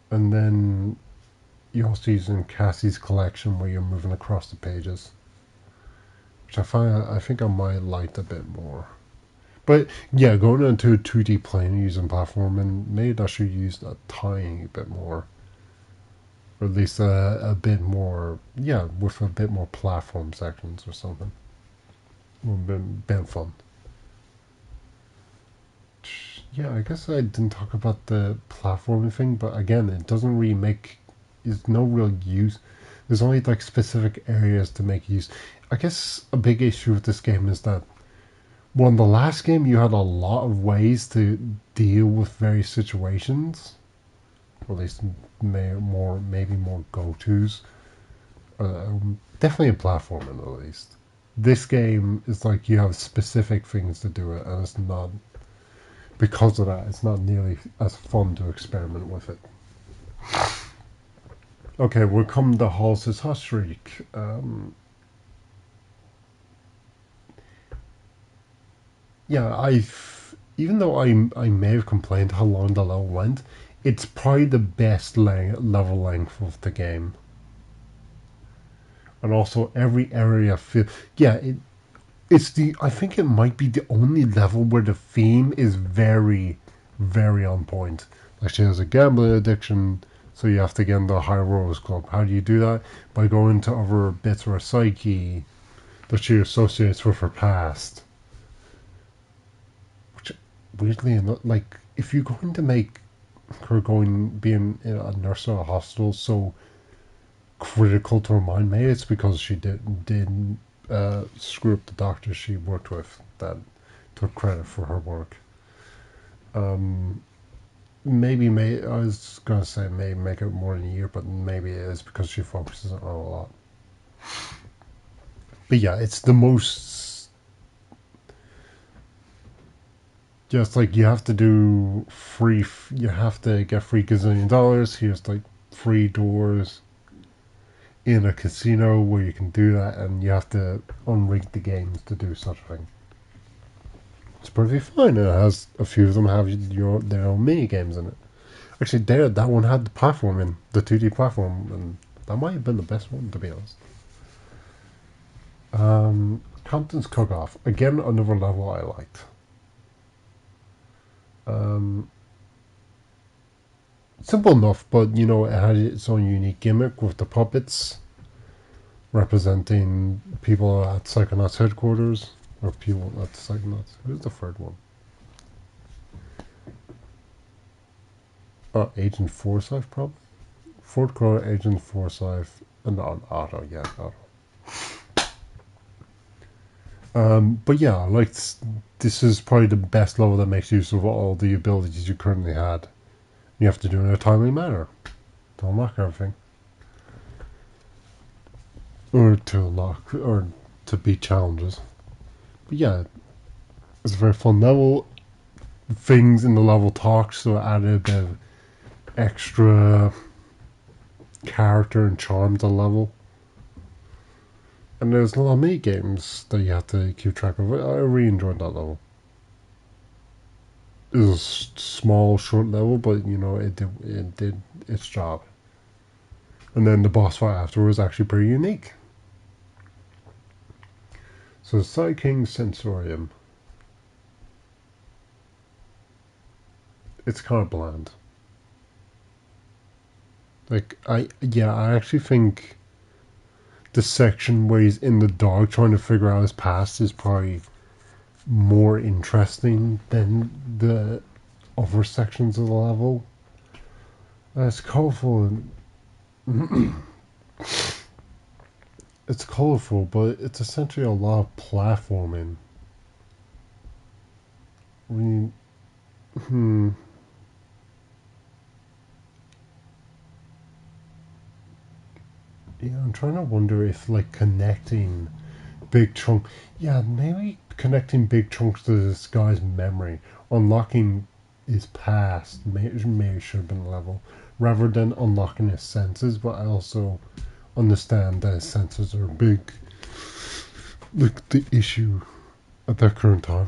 A: And then you also use in Cassie's collection where you're moving across the pages. I think I might like a bit more. But yeah, going into a 2D plane using platforming, maybe I should use a tiny bit more. Or at least a bit more, yeah, with a bit more platform sections or something. Would have been fun. Yeah, I guess I didn't talk about the platforming thing, but again, it doesn't really make, there's no real use. There's only like specific areas to make use. I guess a big issue with this game is that, well, in the last game you had a lot of ways to deal with various situations, or at least maybe more go-tos. Definitely in platforming, at least. This game is like you have specific things to do it, and it's not, because of that, it's not nearly as fun to experiment with it. Okay, we'll come to Halsey's Hot Streak. Yeah, even though I may have complained how long the level went, it's probably the best level length of the game. And also every area I think it might be the only level where the theme is very, very on point. Like, she has a gambling addiction, so you have to get into a High Rollers Club. How do you do that? By going to other bits of her psyche that she associates with her past. Weirdly enough, like, if you're going to make her being a nurse at a hospital so critical to her mind, maybe it's because she did screw up the doctor she worked with that took credit for her work. Maybe I was gonna say maybe make it more than a year, but maybe it is because she focuses on it a lot. But yeah, it's the most. Just like you have to do free, you have to get free gazillion dollars. Here's like free doors in a casino where you can do that, and you have to unrig the games to do such a thing. It's perfectly fine. It has a few of them have their own mini games in it. Actually, that one had the platforming, the 2D platform, and that might have been the best one, to be honest. Compton's Cook-Off, again another level I liked. Simple enough, but you know, it had its own unique gimmick with the puppets representing people at Psychonauts headquarters, or people at Psychonauts. Who's the third one? Agent Forsyth, probably. Fort Crow, Agent Forsyth, and Otto. Yeah, Otto. But yeah, like, this is probably the best level that makes use of all the abilities you currently had. You have to do it in a timely manner to unlock everything, or to beat challenges. But yeah, it's a very fun level. Things in the level talk, so it added a bit of extra character and charm to the level. And there's a lot of mini games that you have to keep track of. I really enjoyed that level. It was a small, short level, but you know, it did its job. And then the boss fight after was actually pretty unique. So Psy King Sensorium. It's kind of bland. Like, I actually think the section where he's in the dark trying to figure out his past is probably more interesting than the other sections of the level. It's colorful and it's colorful, but it's essentially a lot of platforming. Yeah, I'm trying to wonder if, like, connecting big chunks... Yeah, maybe connecting big chunks to this guy's memory, unlocking his past, maybe should have been a level, rather than unlocking his senses, but I also understand that his senses are big, like, the issue at that current time.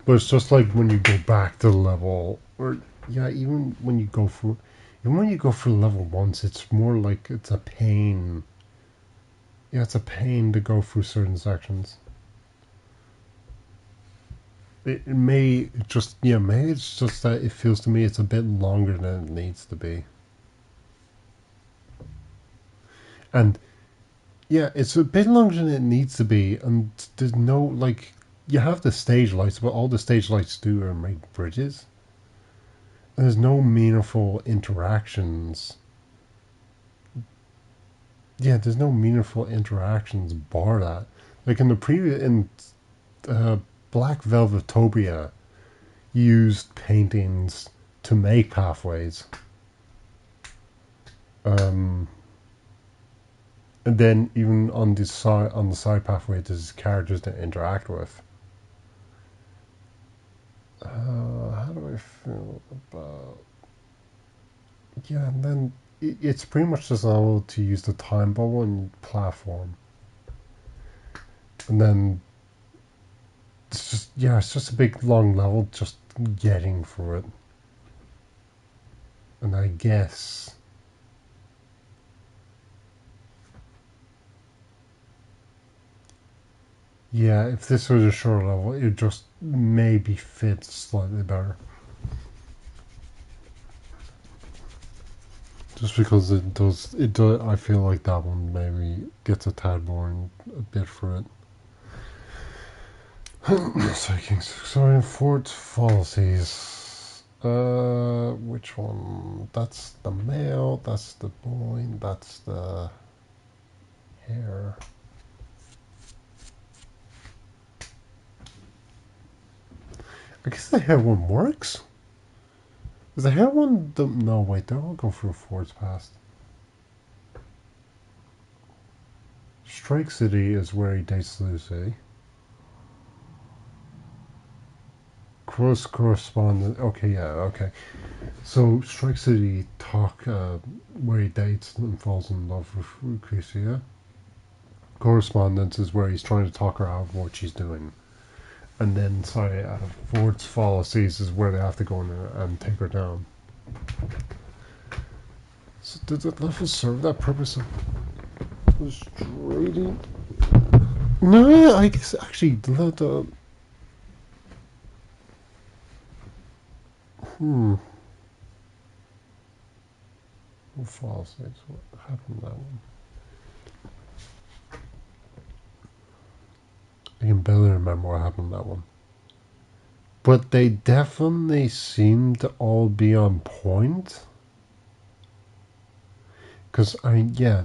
A: But it's just like when you go back to the level, or yeah, even when you go for level once, it's more like it's a pain. Yeah, it's a pain to go through certain sections. Maybe it's just that it feels to me it's a bit longer than it needs to be. And yeah, it's a bit longer than it needs to be, and there's no, like, you have the stage lights, but all the stage lights do are make bridges. And there's no meaningful interactions. Yeah, there's no meaningful interactions bar that. Like in the Black Velvetopia, used paintings to make pathways. And then even on the side pathway, there's characters to interact with. How do I feel about... Yeah, and then it's pretty much just able to use the time bubble and platform. And then it's just a big long level just getting through it. And I guess... Yeah, if this was a short level, it just maybe fits slightly better. Just because it does, I feel like that one maybe gets a tad boring a bit for it. Sorry, Fort Fallacies. Which one? That's the male, that's the boy, that's the hair. I guess the hair one works. Is the hair one... No, wait, they're all going through Ford's past. Strike City is where he dates Lucy. Close correspondent... Okay, yeah, okay. So, Strike City where he dates and falls in love with Lucretia. Correspondence is where he's trying to talk her out of what she's doing. And then, Ford's Fallacies is where they have to go in and take her down. So did that level serve that purpose of frustrating? No, I guess actually the Fallacies, what happened to that one? I can barely remember what happened to that one. But they definitely seem to all be on point. Because, I mean, yeah.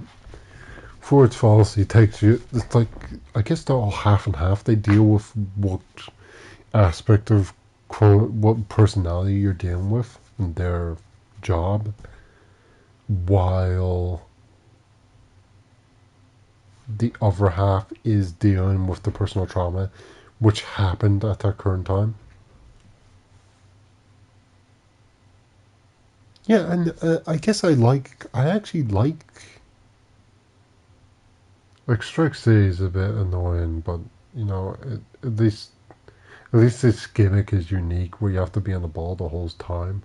A: Ford's Fallacy takes you... It's like... I guess they're all half and half. They deal with what aspect of... what personality you're dealing with in their job. While... the other half is dealing with the personal trauma which happened at that current time. Yeah, and I guess I actually like Strike City is a bit annoying, but you know, at least this gimmick is unique, where you have to be on the ball the whole time.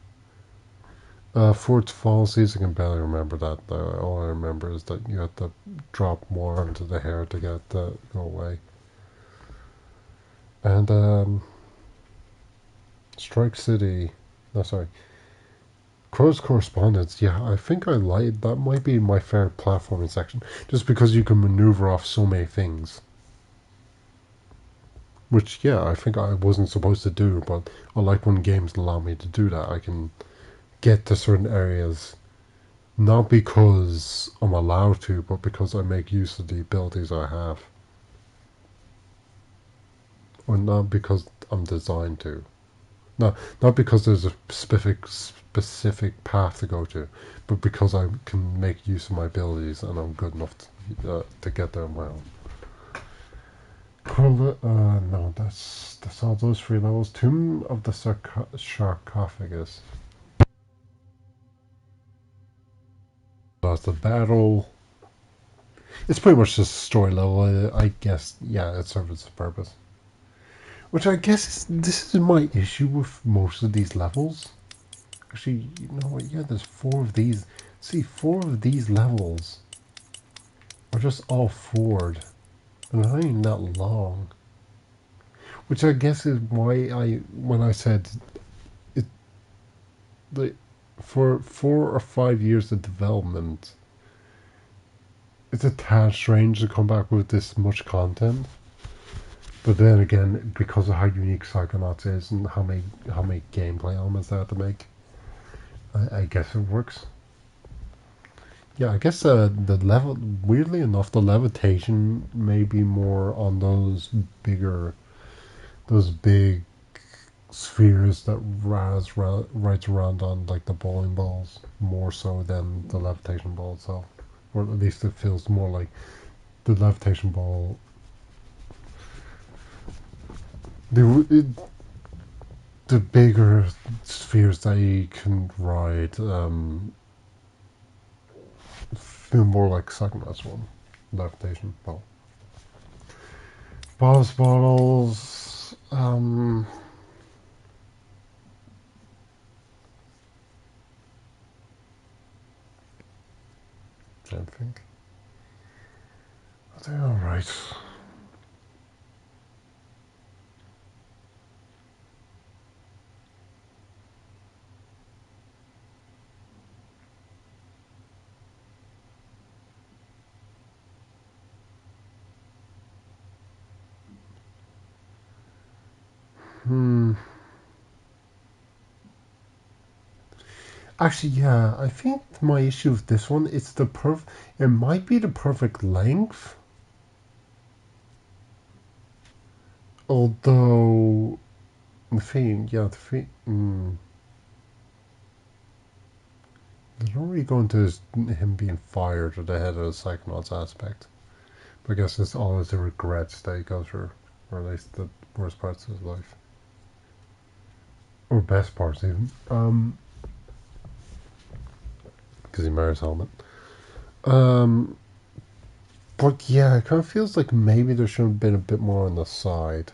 A: Fort's Falsies, I can barely remember that though. All I remember is that you have to drop more into the hair to get go away. And Strike City, no sorry, Crow's Correspondence. Yeah, I think I like that. Might be my favorite platforming section, just because you can maneuver off so many things. Which, yeah, I think I wasn't supposed to do, but I like when games allow me to do that. I can get to certain areas, not because I'm allowed to, but because I make use of the abilities I have. Or not because I'm designed to. No, not because there's a specific path to go to, but because I can make use of my abilities and I'm good enough to get there on my own. No, that's all those 3 levels. Tomb of the Sarcophagus. That's the battle. It's pretty much just a story level. I guess, yeah, it serves its purpose. Which I guess this is my issue with most of these levels. Actually, you know what? Yeah, there's 4 of these. See, 4 of these levels are just all forward. And they're not even that long. Which I guess is why when I said it, for 4 or 5 years of development, it's a tad strange to come back with this much content. But then again, because of how unique Psychonauts is and how many gameplay elements they have to make, I guess it works. Yeah, I guess the level, weirdly enough, the levitation may be more on those big spheres that Raz rides around on, like the bowling balls, more so than the levitation ball itself. Or at least it feels more like the levitation ball. The bigger spheres that you can ride feel more like Psychonauts one. Levitation ball. Bob's Bottles, I think. They're alright. Actually, yeah, I think my issue with this one, it might be the perfect length. Although, they don't really go into him being fired or the head of the Psychonauts aspect. But I guess it's always the regrets that he goes through, or at least the worst parts of his life. Or best parts, even. Because he marries Helmet. But yeah, it kind of feels like maybe there should have been a bit more on the side.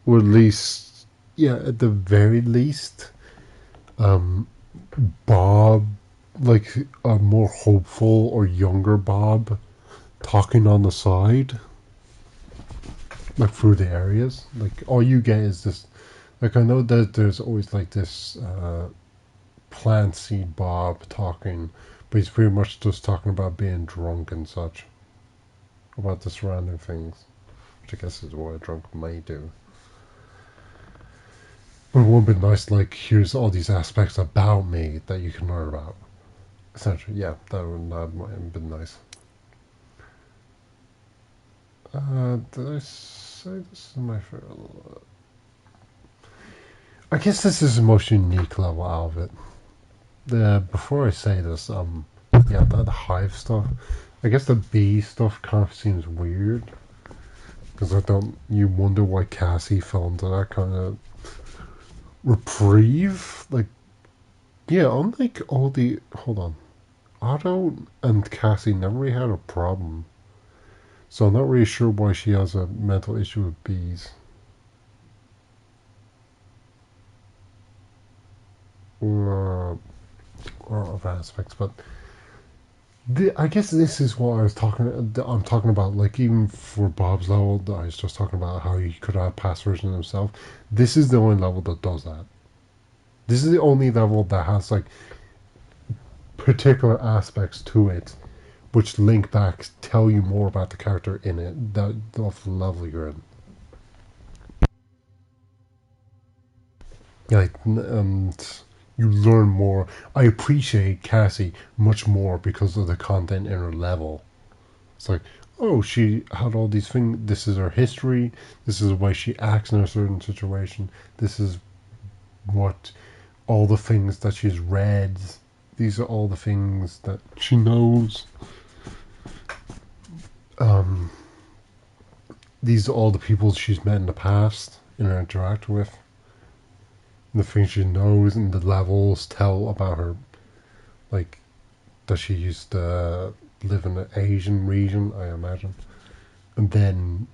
A: Or at least, yeah, at the very least, Bob, like a more hopeful or younger Bob, talking on the side, like through the areas. Like all you get is this. Like I know that there's always like this plant seed Bob talking, but he's pretty much just talking about being drunk and such, about the surrounding things, which I guess is what a drunk may do. But it would be nice, like, here's all these aspects about me that you can learn about. Essentially, yeah, that might have been nice. Did I say this is my favorite? I guess this is the most unique level out of it. Before I say this, yeah, the hive stuff, I guess the bee stuff kind of seems weird. Because you wonder why Cassie fell into that kind of reprieve. Like, yeah, unlike all the... Hold on. Otto and Cassie never really had a problem. So I'm not really sure why she has a mental issue with bees. Or other aspects, but I guess this is what I'm talking about. Like, even for Bob's level, I was just talking about how he could have past version himself. This is the only level that does that. This is the only level that has like particular aspects to it, which link back, tell you more about the character in it, that of the level you're in. Like, and you learn more. I appreciate Cassie much more because of the content in her level. It's like, oh, she had all these things. This is her history. This is why she acts in a certain situation. This is what all the things that she's read. These are all the things that she knows. These are all the people she's met in the past and interact with. And the things she knows and the levels tell about her. Like, that she used to live in the Asian region, I imagine. And then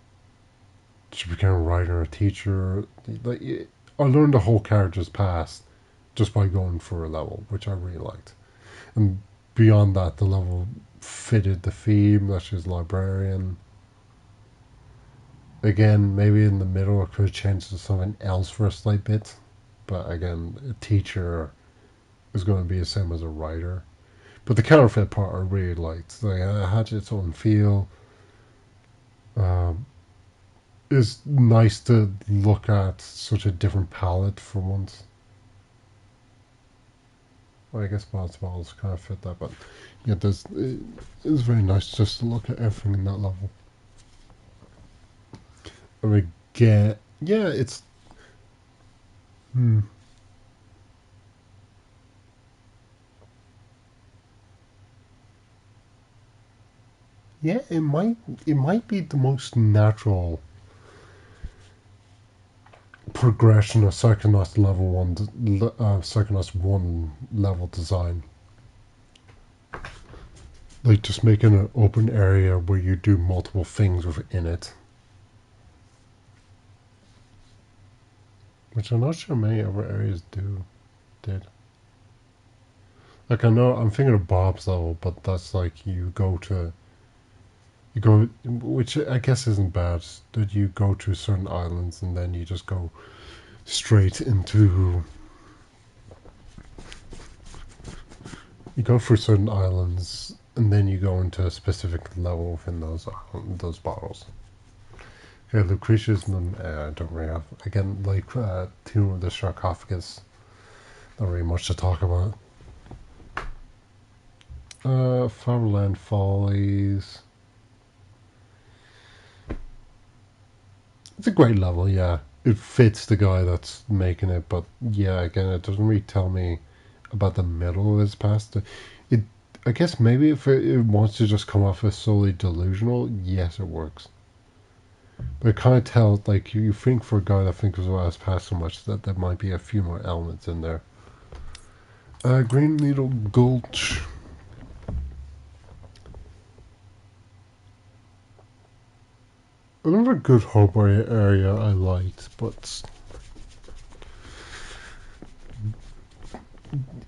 A: she became a writer, a teacher. Like, I learned the whole character's past just by going for a level, which I really liked. And beyond that, the level fitted the theme that she's a librarian. Again, maybe in the middle I could have changed to something else for a slight bit. But again, a teacher is going to be the same as a writer. But the counterfeit part I really liked. Like, it had its own feel. It's nice to look at such a different palette for once. Well, I guess Bob's Balls kind of fit that, but yeah, it's very nice just to look at everything in that level. And we get, yeah, it's, yeah, it might be the most natural progression of Psychonauts level 1, Psychonauts 1 level design. Like, just making an open area where you do multiple things within it. Which I'm not sure many other areas did. Like, I know, I'm thinking of Bob's level, but that's like, you go, which I guess isn't bad, that you go to certain islands and then you just go straight into, you go through certain islands and then you go into a specific level within those bottles. Okay, Lucretia's, I don't really have, again, like, Tomb of the Sarcophagus, not really much to talk about. Farmland Follies. It's a great level, yeah. It fits the guy that's making it, but yeah, again, it doesn't really tell me about the middle of his past. I guess maybe if it wants to just come off as solely delusional, yes, it works. But I kind of tell, like, you think for a guy that thinks about his past so much that there might be a few more elements in there. Green Needle Gulch. Another good harbor area I liked, but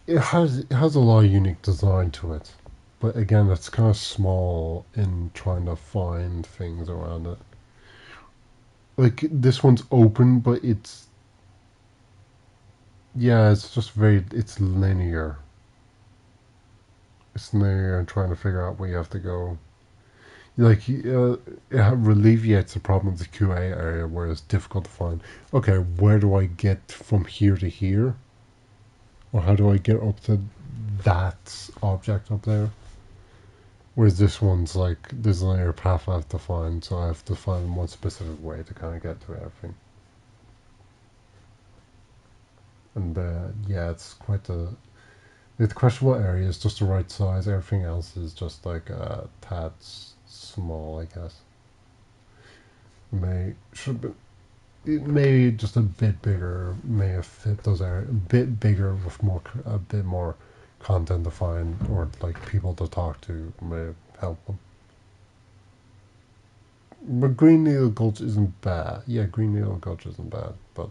A: it has a lot of unique design to it. But again, it's kind of small in trying to find things around it. Like, this one's open, but it's just it's linear. It's linear and trying to figure out where you have to go. Like, it alleviates the problem of the QA area where it's difficult to find, okay, where do I get from here to here? Or how do I get up to that object up there? Whereas this one's like, there's a linear path I have to find, so I have to find one specific way to kind of get to everything. And it's quite the questionable area is just the right size. Everything else is just like a tad small, I guess. maybe just a bit bigger may have fit those areas. A bit bigger with a bit more content to find, or like people to talk to, may have helped them. But Green Needle Gulch isn't bad. Yeah, Green Needle Gulch isn't bad, but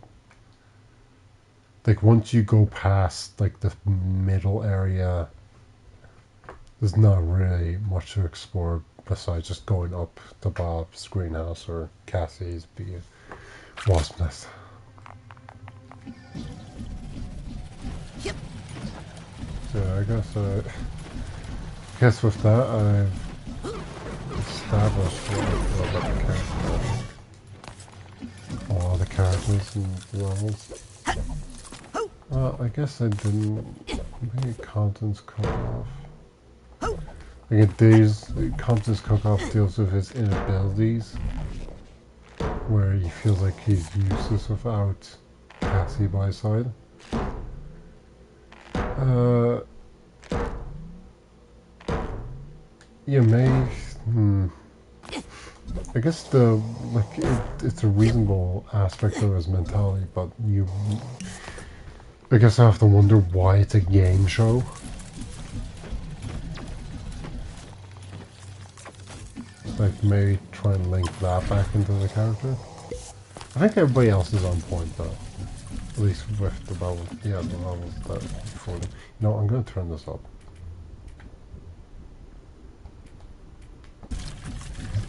A: like once you go past like the middle area, there's not really much to explore besides just going up to Bob's greenhouse or Cassie's wasp nest.
B: Yep.
A: So I guess with that I've established what I feel about the character. All the characters and the levels. Well, I guess I didn't. Maybe Compton's cook-off. Again, Compton's cook-off deals with his inabilities, where he feels like he's useless without Cassie by his side. Yeah, maybe. I guess it's a reasonable aspect of his mentality, but I guess I have to wonder why it's a game show. Like maybe try and link that back into the character. I think everybody else is on point though. At least with the levels. Yeah, the levels that before them. You know, I'm gonna turn this up.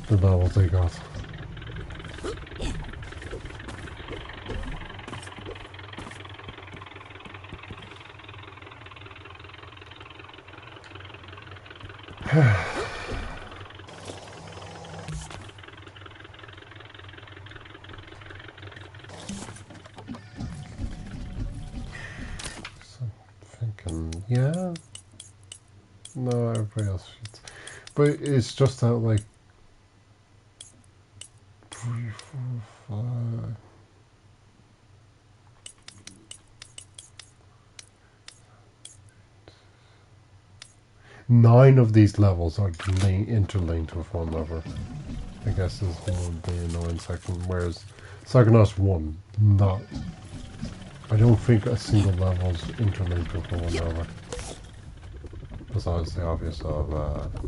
A: The levels they got. Yeah. No, everybody else fits. But it's just that, like, 3, 4, 5. Nine of these levels are interlinked with one another. I guess is the annoying section. Whereas Psychonauts 1, not. I don't think a single level is interlinked with one another. Besides the obvious of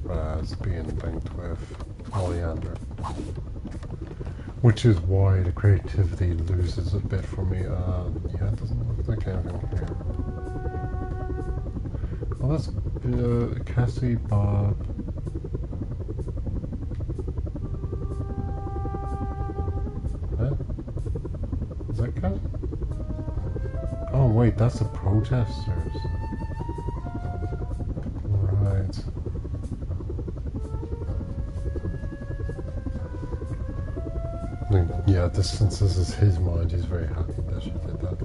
A: Raz being linked with Oleander. Which is why the creativity loses a bit for me. Yeah, it doesn't look like anything here. Well, that's Cassie, Bob. Huh? Is that Cassie? Oh wait, that's the protesters. Right. Yeah, since this is his mind, he's very happy that she did that.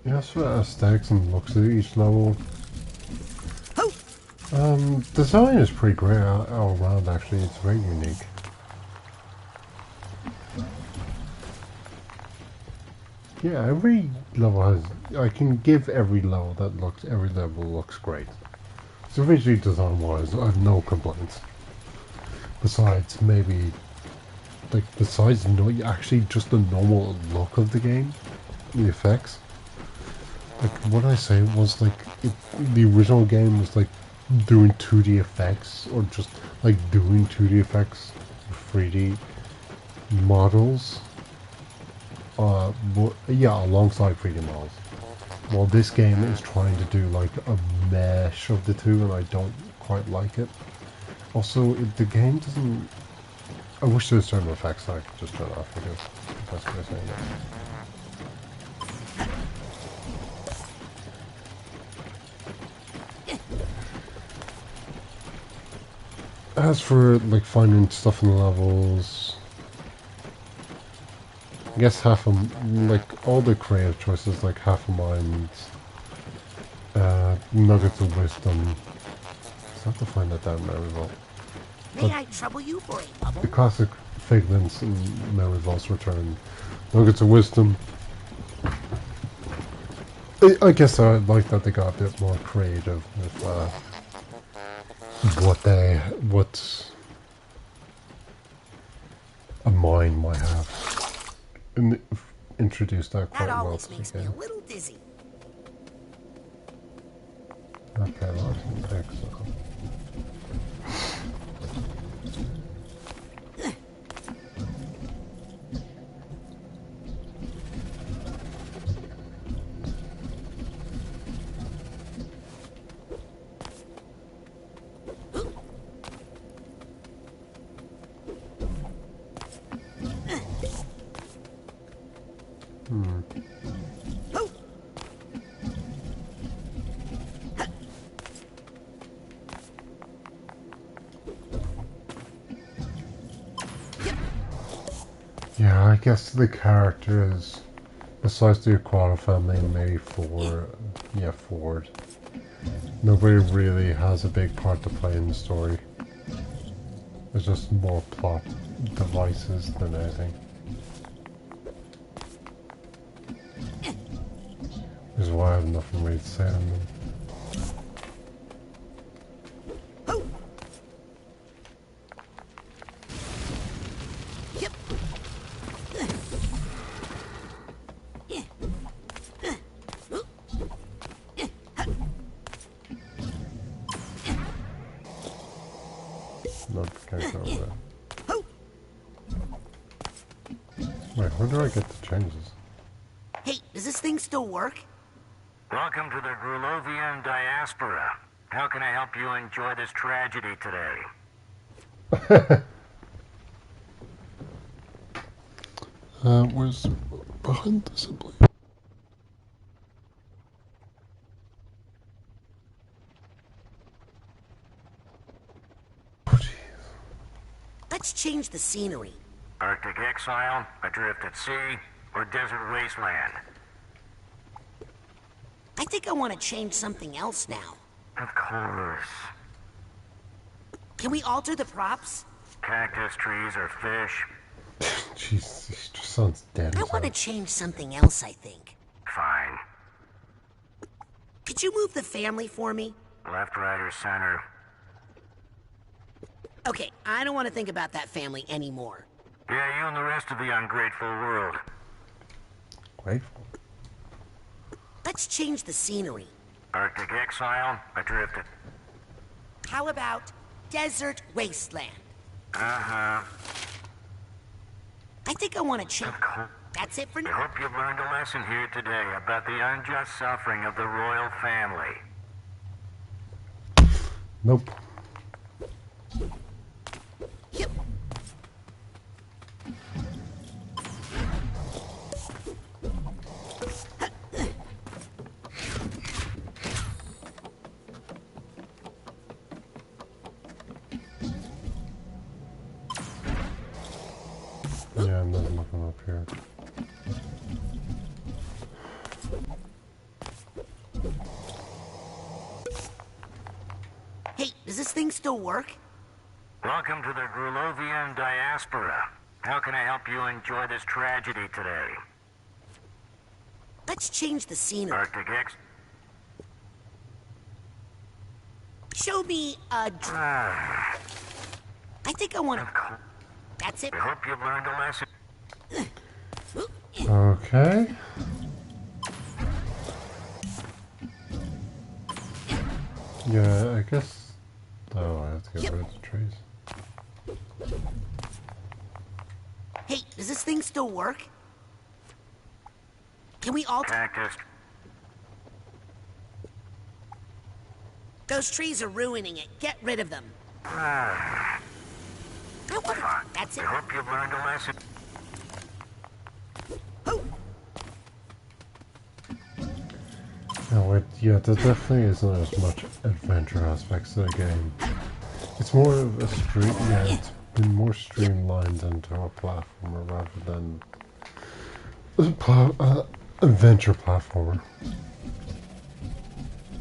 A: Yeah, sort of aesthetics and looks at each level. Design is pretty great all around, actually. It's very unique. Yeah, every level has... I can give every level every level looks great. So visually design-wise, I have no complaints. Besides, maybe... actually just the normal look of the game. The effects. Like, what I say was, like, the original game was, like, doing 2D effects, or just, like, doing 2D effects, 3D models. Yeah, alongside 3D models. Well, this game is trying to do, like, a mesh of the two, and I don't quite like it. Also, the game doesn't... I wish there were certain effects that I could just turn off because that's what I'm saying. As for, like, finding stuff in the levels, I guess like, all the creative choices, like half a mind, nuggets of wisdom. It's hard to find that down very well.
B: May I trouble you for a bubble?
A: The classic Figments and Memory Vaults return. Nuggets of Wisdom. I guess I like that they got a bit more creative with what a mind might have. And introduced that quite well. That always makes me a little dizzy. Okay, lots of text. Yeah, I guess the characters, besides the Aquata family and maybe Ford, nobody really has a big part to play in the story. There's just more plot devices than anything. Which is why I have nothing really to say on them. Wait, where do I get the changes?
B: Hey, does this thing still work?
N: Welcome to the Grulovian Diaspora. How can I help you enjoy this tragedy today?
A: Where's behind the assembly?
B: Let's change the scenery.
N: Arctic exile, adrift at sea, or desert wasteland?
B: I think I want to change something else now.
N: Of course.
B: Can we alter the props?
N: Cactus, trees, or fish?
A: Jeez, this just sounds dead.
B: I want to change something else, I think.
N: Fine.
B: Could you move the family for me?
N: Left, right, or center?
B: Okay, I don't want to think about that family anymore.
N: Yeah, you and the rest of the ungrateful world.
A: Grateful?
B: Let's change the scenery.
N: Arctic exile, adrift at...
B: How about desert wasteland?
N: Uh-huh.
B: I think I want to change... That's it for now.
N: I hope you've learned a lesson here today about the unjust suffering of the royal family.
A: Nope.
B: Yep.
A: Yeah, there's nothing up here.
B: Hey, does this thing still work?
N: Welcome to the Grulovian Diaspora. How can I help you enjoy this tragedy today?
B: Let's change the scenery.
N: Arctic X.
B: Show me a... I think I want to... That's it.
N: I hope you've learned a lesson.
A: Okay. Yeah, I guess... Oh, I have to get rid of the trees.
B: Hey, does this thing still work? Can we alter...
N: Cactus.
B: Those trees are ruining it. Get rid of them. That's it.
N: I hope you've learned a lesson.
A: No, yeah, there definitely isn't as much adventure aspects to the game. It's more of a it's been more streamlined into a platformer rather than adventure platformer.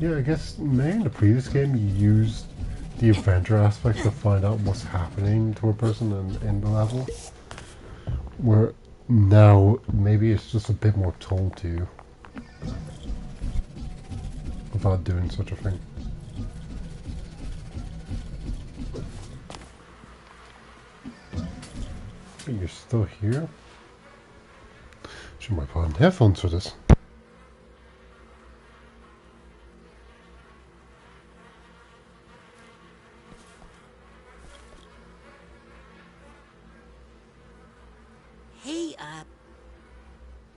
A: Yeah, I guess maybe in the previous game you used the adventure aspect to find out what's happening to a person in the level. where now maybe it's just a bit more told to you about doing such a thing. You're still here? Should might put on headphones for this.
B: Hey,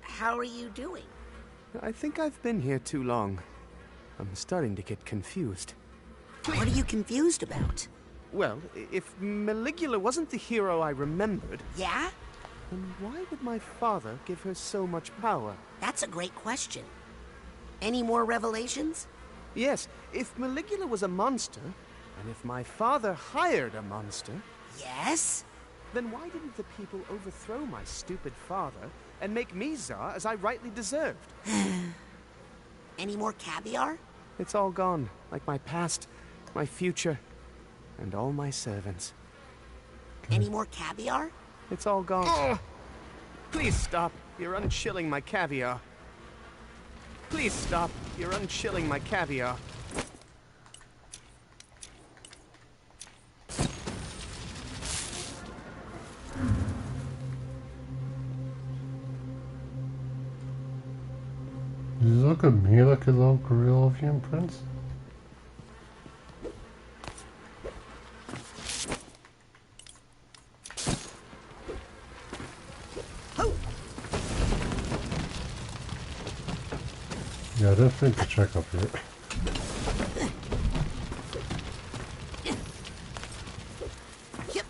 B: how are you doing?
R: I think I've been here too long. I'm starting to get confused.
B: What are you confused about?
R: Well, if Maligula wasn't the hero I remembered...
B: Yeah?
R: Then why would my father give her so much power?
B: That's a great question. Any more revelations?
R: Yes, if Maligula was a monster, and if my father hired a monster...
B: Yes?
R: Then why didn't the people overthrow my stupid father and make me Tsar as I rightly deserved?
B: Any more caviar?
R: It's all gone, like my past, my future, and all my servants.
B: Any more caviar?
R: It's all gone. Oh! Please stop. You're unchilling my caviar. Please stop. You're unchilling my caviar.
A: You look at me like a little Gorillovian prince? Yeah, I didn't think to check up here.
B: Yep.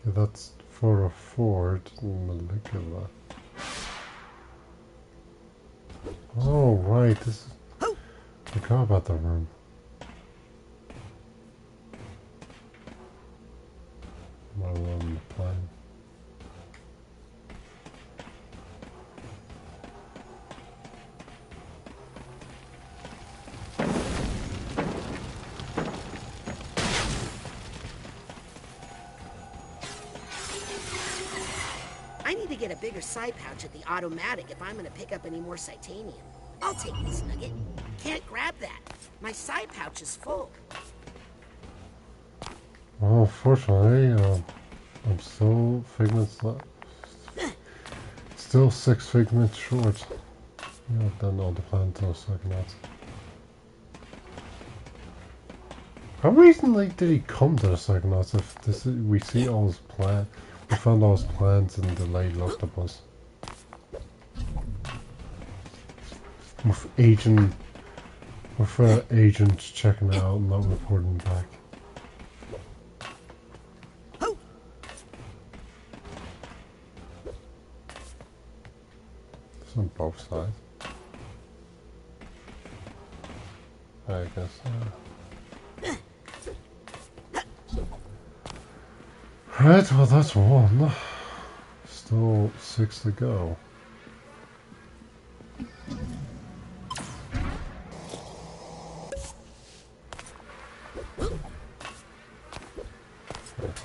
A: Yeah, that's for a Ford Maligula. Oh, right, this is... I forgot about the room. Well, on the plan.
B: I need to get a bigger Psy pouch at the automatic if I'm gonna pick up any more Psytanium. I'll take this nugget. Can't grab that. My Psy pouch is full.
A: Well, fortunately, I'm still figments left. Still 6 figments short. Yeah, I've done all the plans until Psychonauts. How recently did he come to the Psychonauts? If this is, we see all his plans, we found all his plans in the late octopus. With agents checking out and not reporting back. It's on both sides. I guess. Right, well that's one. Still 6 to go.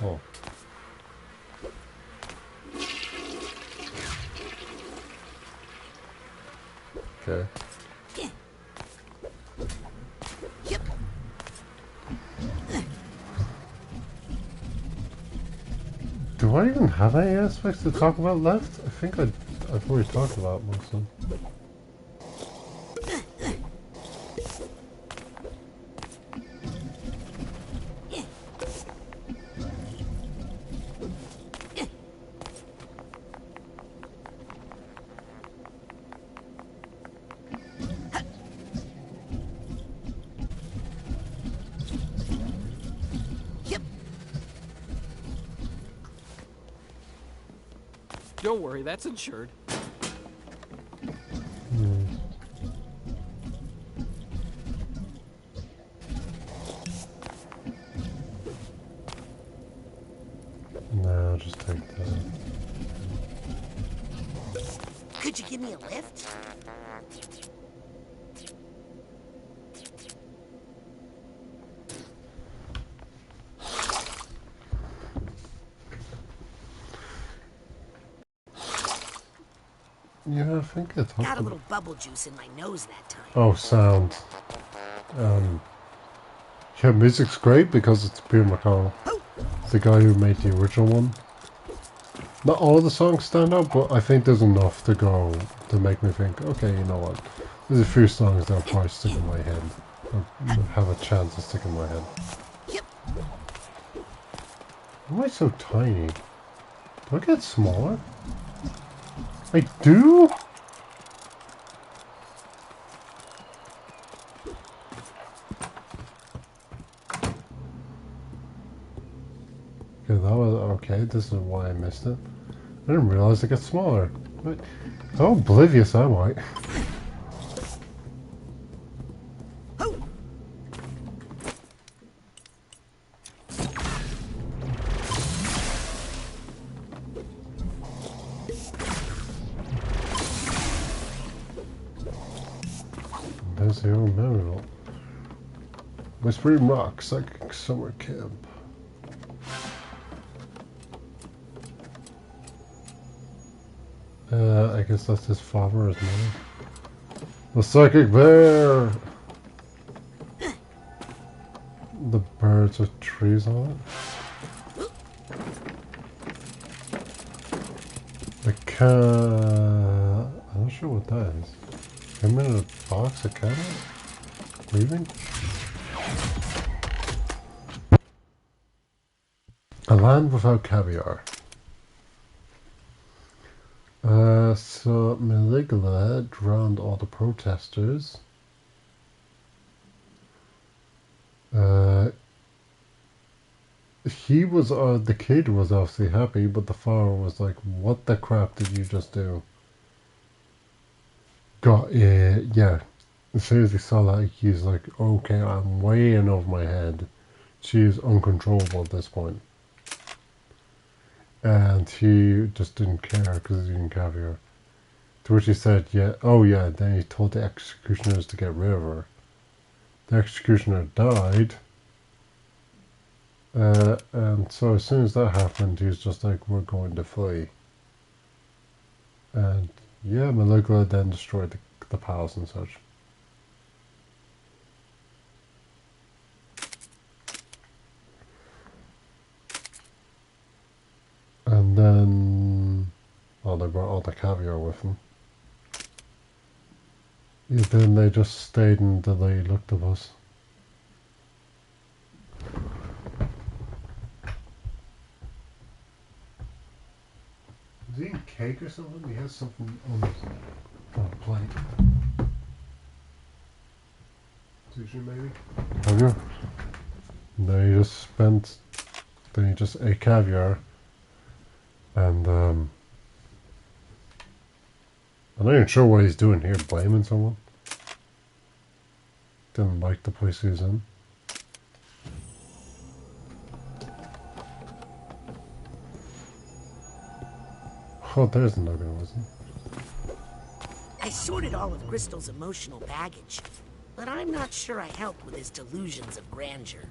A: Oh. Okay.
B: Yep.
A: Do I even have any aspects to talk about left? I think I've already talked about most of them.
L: Don't worry, that's insured.
A: No, I'll just take that.
B: Could you give me a lift?
A: Yeah, I think it's
B: Got a little bubble juice in my nose that time.
A: Oh, sound. Yeah, music's great because it's Peter McConnell. The guy who made the original one. Not all of the songs stand out, but I think there's enough to go to make me think, okay, you know what? There's a few songs that'll probably stick in my head. Or have a chance to stick in my head. Why am I so tiny? Do I get smaller? I do? Okay, that was okay. This is why I missed it. I didn't realize it gets smaller. But how oblivious am I? There's the old mineral. Whispering Rock, Psychic Summer Camp. I guess that's his father or his mother. The Psychic Bear! The birds with trees on it. The cat... I'm not sure what that is. I'm in a box of cat? Leaving? A land without caviar. So Maligula drowned all the protesters. He was, the kid was obviously happy, but the father was like, what the crap did you just do? Yeah. As soon as he saw that, he's like, okay, I'm way in over my head. She is uncontrollable at this point. And he just didn't care because he didn't caviar. To which he said, yeah, oh yeah, then he told the executioners to get rid of her. The executioner died. And so as soon as that happened, he was just like, we're going to flee. And yeah, Maligula then destroyed the palace and such. And then, well, they brought all the caviar with them. Yeah, then they just stayed until they looked at us. Is he eating cake or something? He has something on the plate. Sushi maybe? Caviar? Then he just spent, then he just ate caviar. And, I'm not even sure what he's doing here, blaming someone. Didn't like the place he was in. Oh, there's another one, wasn't it?
B: I sorted all of Crystal's emotional baggage, but I'm not sure I helped with his delusions of grandeur.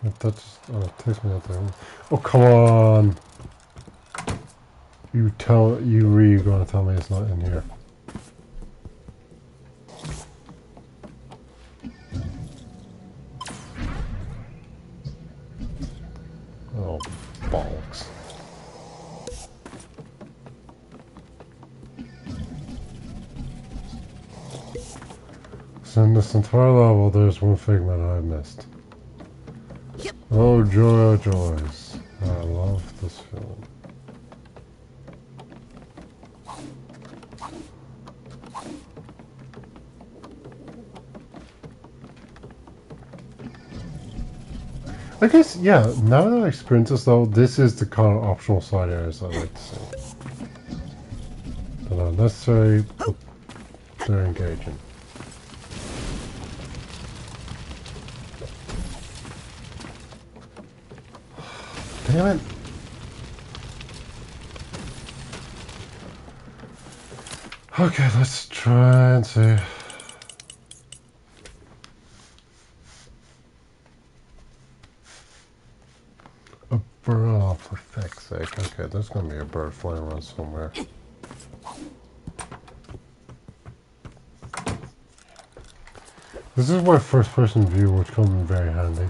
A: That just, oh, it takes me out there. Oh, come on! You really gonna tell me it's not in here? Oh, bollocks. So in this entire level, there's one figment I missed. Oh, joy, oh, joys. I love this film. I guess, yeah, now that I experience this though, this is the kind of optional side areas I like to see. They're not necessary, but they're engaging. Damn it! Okay, let's try and see. A Oh, for feck's sake. Okay, there's gonna be a bird flying around somewhere. This is where first-person view would come in very handy.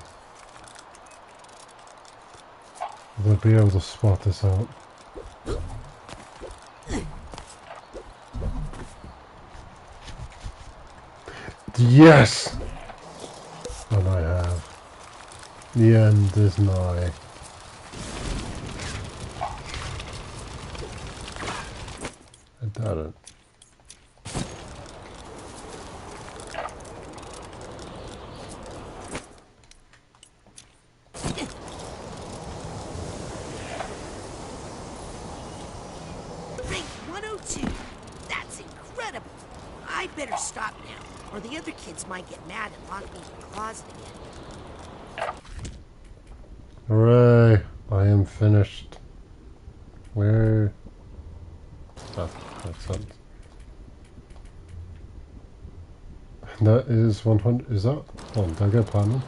A: They'll be able to spot this out. Yes! And I have. The end is nigh. I doubt it.
B: Rank 102. That's incredible. I better stop now, or the other kids might get mad and lock me in the closet again.
A: Hooray! I am finished. Where? Oh, makes sense. That is 100. Is that? Oh, did I get platinum?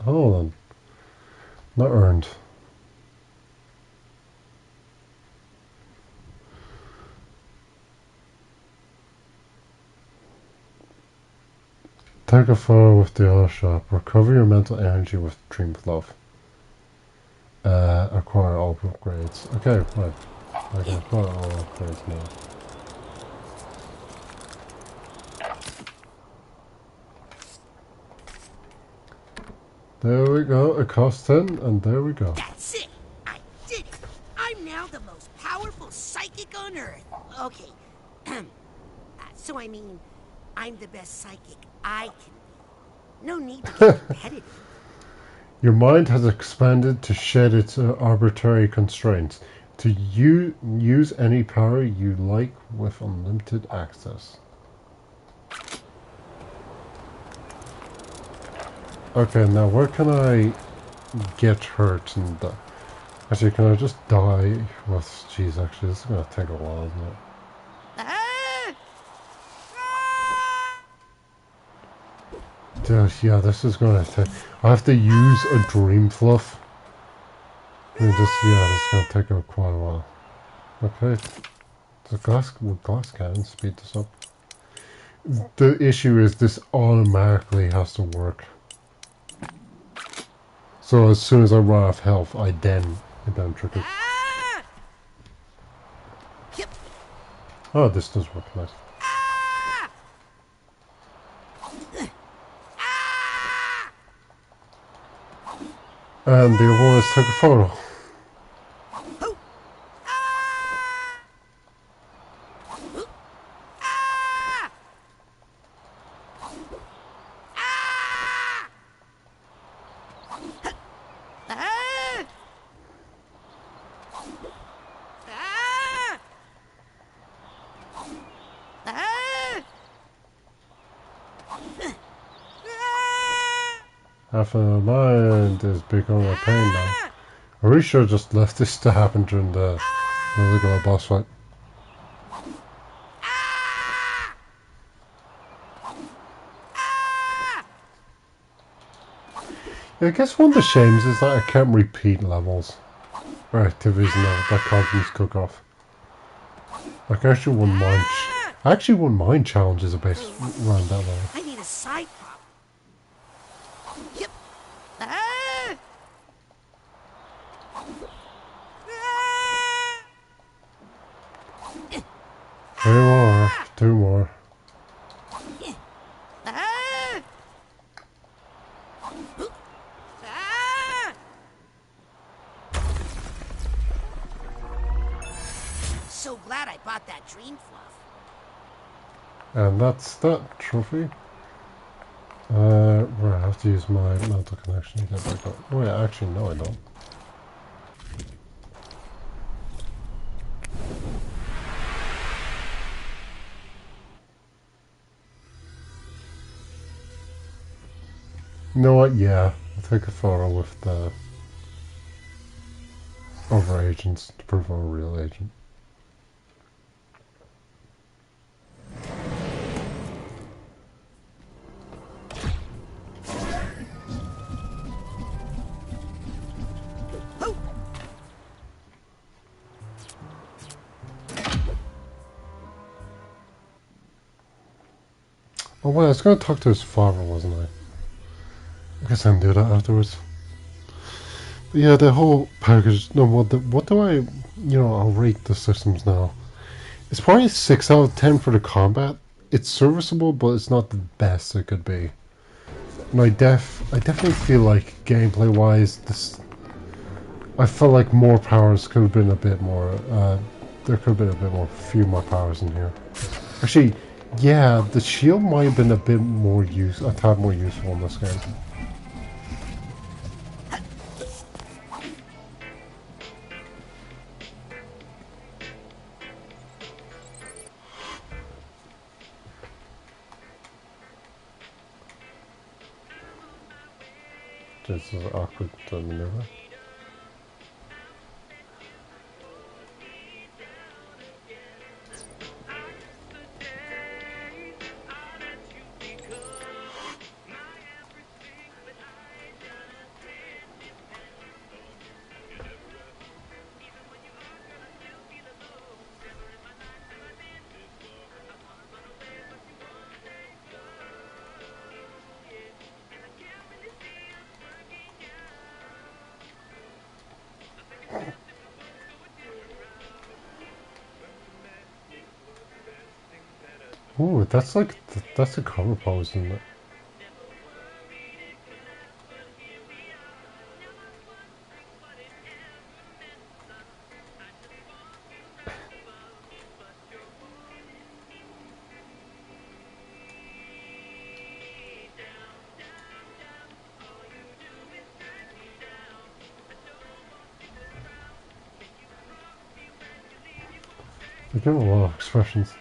A: Hold on. Not earned. Take a photo with the auto shop. Recover your mental energy with Dream Fluff. Acquire all upgrades. Okay, right. I can acquire all upgrades now. There we go. It costs 10, and there we go.
B: That's it. I did it. I'm now the most powerful psychic on Earth. Okay. So I mean, I'm the best psychic I can be. No need to get competitive.
A: Your mind has expanded to shed its arbitrary constraints, to use any power you like with unlimited access. Okay, now where can I get hurt and die? Actually, can I just die with... Jeez, actually, this is going to take a while, isn't it? Yeah, this is going to take... I have to use a Dream Fluff. And just, yeah, this is going to take quite a while. Okay. The glass can speed this up. The issue is this automatically has to work. So as soon as I run out of health, I then trick it. Oh, this does work nice. And the other one is take a photo. Half of the mind is becoming a pain now. I really should have just left this to happen during the regular boss fight. Yeah, I guess one of the shames is that I can't repeat levels or activities that confidence cook off. Like I actually wouldn't mind challenges based around that level.
B: I need a side pop. Yep.
A: Two more.
B: So glad I bought that Dream Fluff.
A: And that's that trophy. Where I have to use my mental connection to get back up. Oh yeah, actually no I don't. You know what, yeah, I'll take a photo with the... over agents to prove I'm a real agent. Oh wait, I was going to talk to his father, wasn't I? I guess I can do that afterwards. But yeah, the whole package. No, what do I? I'll rate the systems now. It's probably 6 out of 10 for the combat. It's serviceable, but it's not the best it could be. And I definitely feel like gameplay-wise, I felt like more powers could have been a bit more. There could have been a few more powers in here. Actually, yeah, the shield might have been a tad more useful in this game. This is awkward to maneuver. Ooh, that's a cover pose, isn't it? They give a lot of expressions.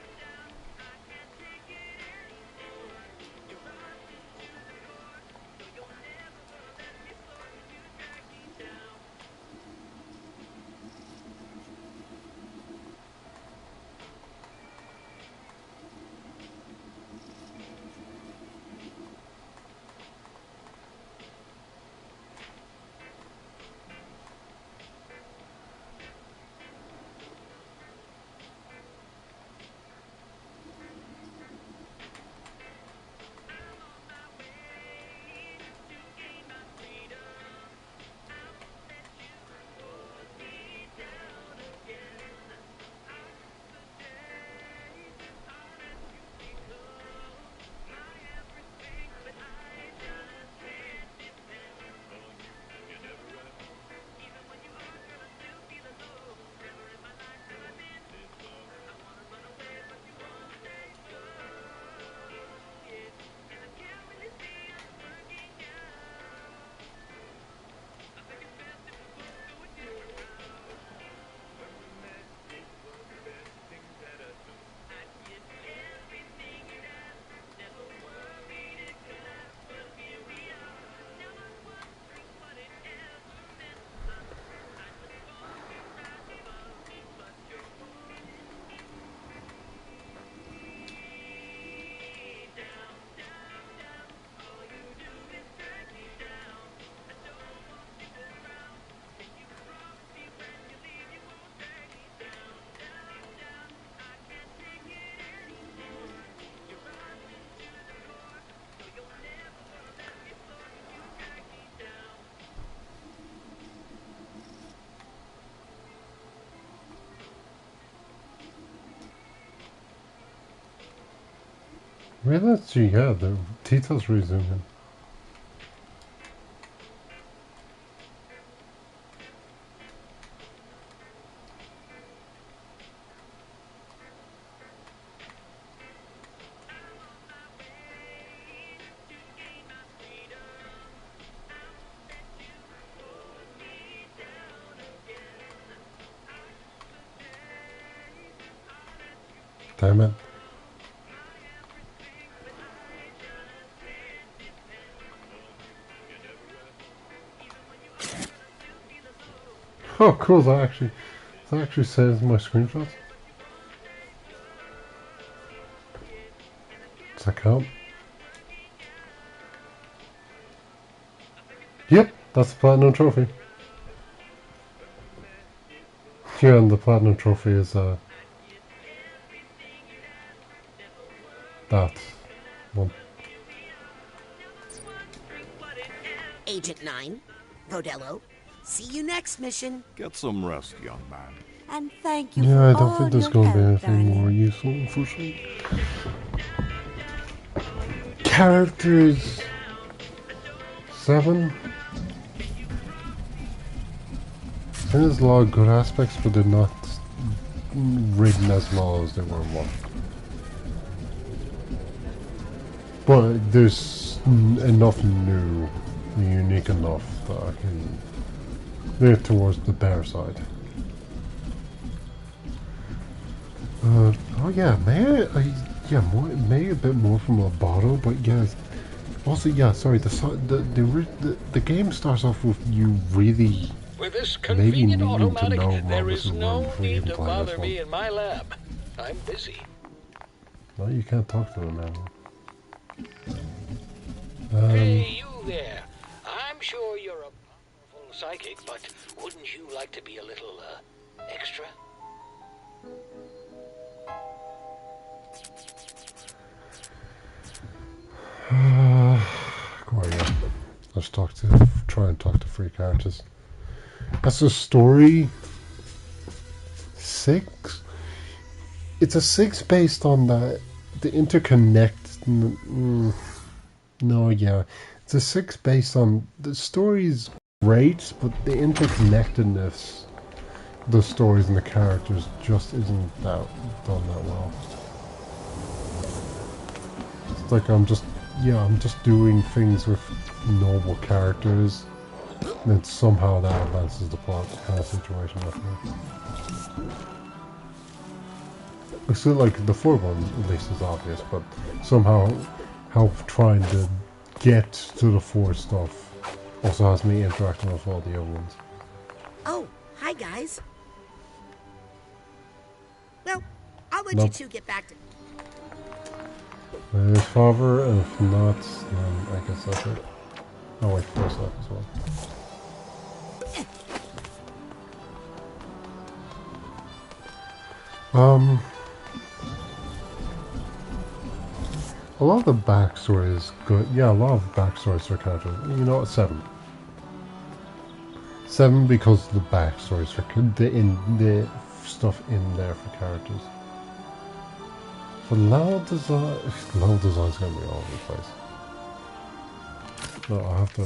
A: Really, that's yeah, the details really zoom in. Damn it. Oh, cool! That actually saves my screenshots. Does that count? Yep, that's the platinum trophy. Yeah, and the platinum trophy is that one.
B: Agent 9, Vodello, see you next mission.
C: Get some rest, young man.
J: And thank you
A: Yeah,
J: for
A: I don't
J: all
A: think there's
J: your
A: going to be
J: help,
A: anything
J: darling.
A: more useful, unfortunately. Characters 7. I think there's a lot of good aspects, but they're not written as well as they were in 1. But there's enough new, unique enough that I can veer towards the better side. Oh yeah, maybe a bit more from Lobato, but yeah. Also, yeah, sorry. The game starts off with you really
F: With this
A: maybe
F: convenient
A: needing to
F: automatic,
A: know
F: there
A: Rhombus
F: is
A: and
F: no
A: Worm before you
F: need
A: can
F: to
A: play this
F: bother
A: one.
F: me in my lab. I'm busy.
A: No, you can't talk to them now.
F: Hey, you there. I'm sure you're a powerful psychic, but wouldn't you like to be a little, extra?
A: Go on, yeah. Let's try and talk to 3 characters. That's a story 6. It's a 6 based on the interconnect. No, yeah, it's a 6 based on the story's great, but the interconnectedness, the stories and the characters just isn't done that well. It's like I'm just doing things with normal characters, and then somehow that advances the plot kind of situation. I think. It's still like the 4 one, at least, is obvious, but somehow how trying to get to the 4 stuff also has me interacting with all the other ones.
B: Oh, hi guys. Well, I'll let
A: Nope.
B: you two get back to...
A: There's Father, and if not, then I guess that's it. Oh wait, there's that as well. A lot of the backstory is good. Yeah, a lot of backstories for characters. You know what? 7. 7 because the backstories for the stuff in there for characters. For level design is gonna be all over the place. No, I'll have to,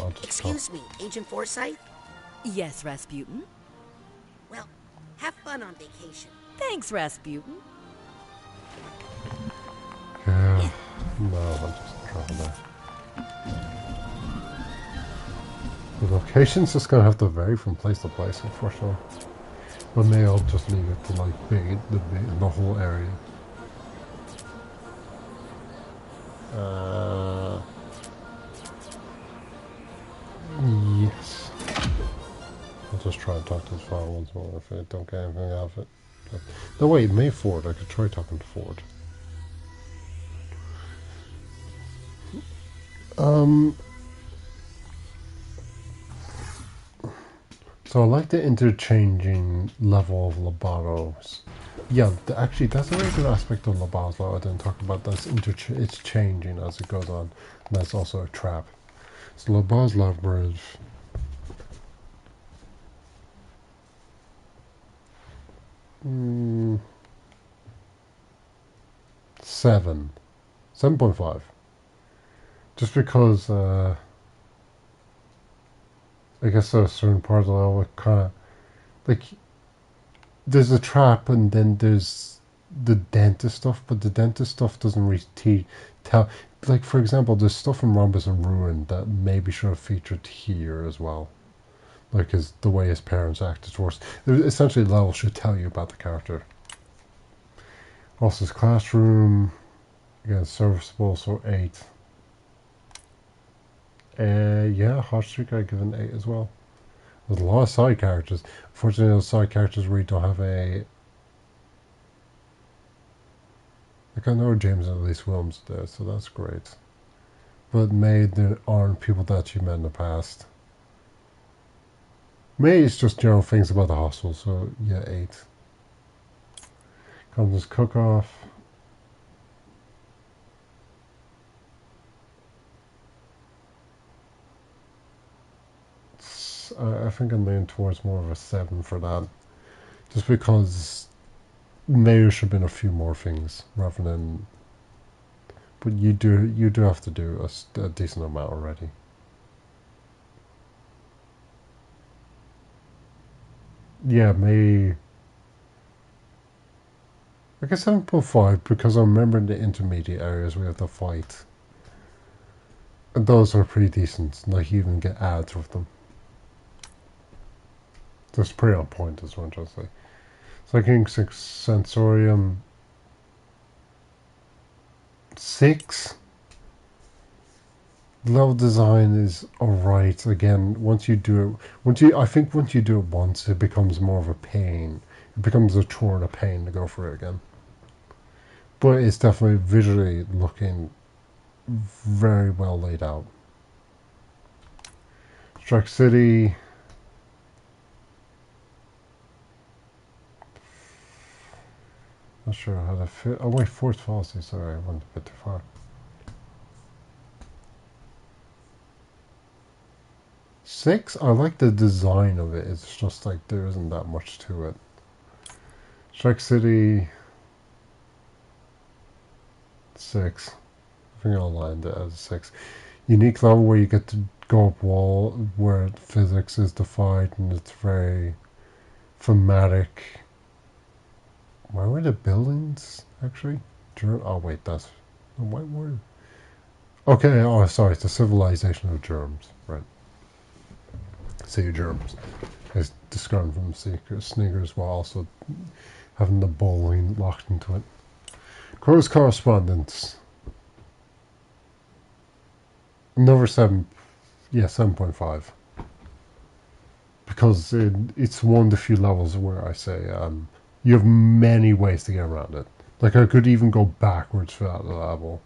A: I'll just
B: Excuse me, Agent Forsyth?
E: Yes, Rasputin?
B: Well, have fun on vacation.
E: Thanks, Rasputin.
A: Yeah, no, I'll just drop that. The location's just gonna have to vary from place to place, unfortunately. But maybe I'll just leave it to like the whole area. Yes. I'll just try and talk to this file once more if I don't get anything out of it. No, wait, May Ford. I could try talking to Ford. So I like the interchanging level of Lobatos. Yeah, actually, that's a very good aspect of Lobatos that I didn't talk about. It's changing as it goes on, and that's also a trap. So Lobatos Labyrinth. 7.5. Just because I guess a certain part of the level kind of like there's a trap and then there's the dentist stuff, but the dentist stuff doesn't really tell. Like for example, there's stuff in Rhombus and Ruin that maybe should have featured here as well. Like the way his parents acted towards. Essentially, the level should tell you about the character. Also, his classroom, again, serviceable, so 8. Yeah, Hot Streak I give an 8 as well. There's a lot of side characters. Unfortunately, those side characters really don't have a... Like, I know James and Elise Williams there, so that's great. But May, there aren't people that you met in the past. May is just general things about the hostel, so yeah, 8. Comes cook-off. I think I'm leaning towards more of a 7 for that. Just because there should have been a few more things rather than... But you do have to do a decent amount already. Yeah, maybe... I guess 7.5 because I remember in the intermediate areas we have to fight. And those are pretty decent. Like, you even get ads with them. That's pretty on point is what I'm trying to say. Psychic Sensorium 6. Level design is alright. Again, once you do it, I think once you do it once, it becomes more of a pain. It becomes a chore and a pain to go for it again. But it's definitely visually looking very well laid out. Strike City. Not sure how to fit. Oh wait, Forced Fallacy. Sorry, I went a bit too far. 6. I like the design of it. It's just like there isn't that much to it. Strike City. 6. I think I'll land it as a 6. Unique level where you get to go up wall where physics is defied and it's very thematic. Where were the buildings, actually? Oh, wait, that's... What word? Okay, oh, sorry, it's the civilization of germs, right. Sea germs. It's discarded from sneakers while also having the bowling locked into it. Crow's Correspondence. Another 7... Yeah, 7.5. Because it's one of the few levels where I say... you have many ways to get around it. Like, I could even go backwards for that level.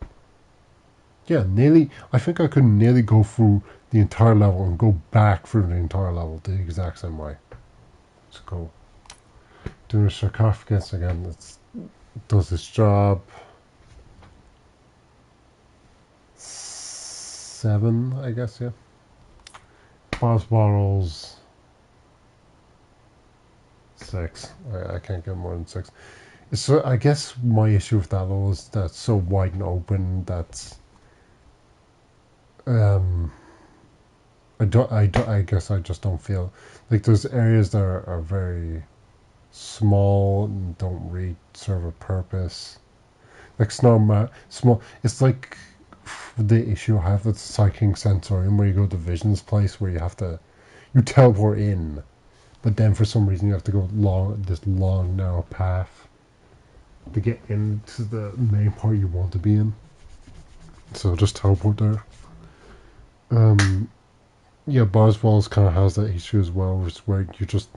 A: Yeah, nearly... I think I could nearly go through the entire level and go back through the entire level the exact same way. It's cool. Doing a sarcophagus again, it does its job. 7, I guess, yeah. Boss bottles... 6. I can't get more than 6. So I guess my issue with that level is that it's so wide and open that I guess I just don't feel like there's areas that are very small and don't really serve a purpose. Like small. It's like the issue I have with Psychic Sensorium where you go to Vision's place where you teleport in. But then for some reason you have to go this long narrow path to get into the main part you want to be in. So just teleport there. Yeah, Boswell's kind of has that issue as well, where you just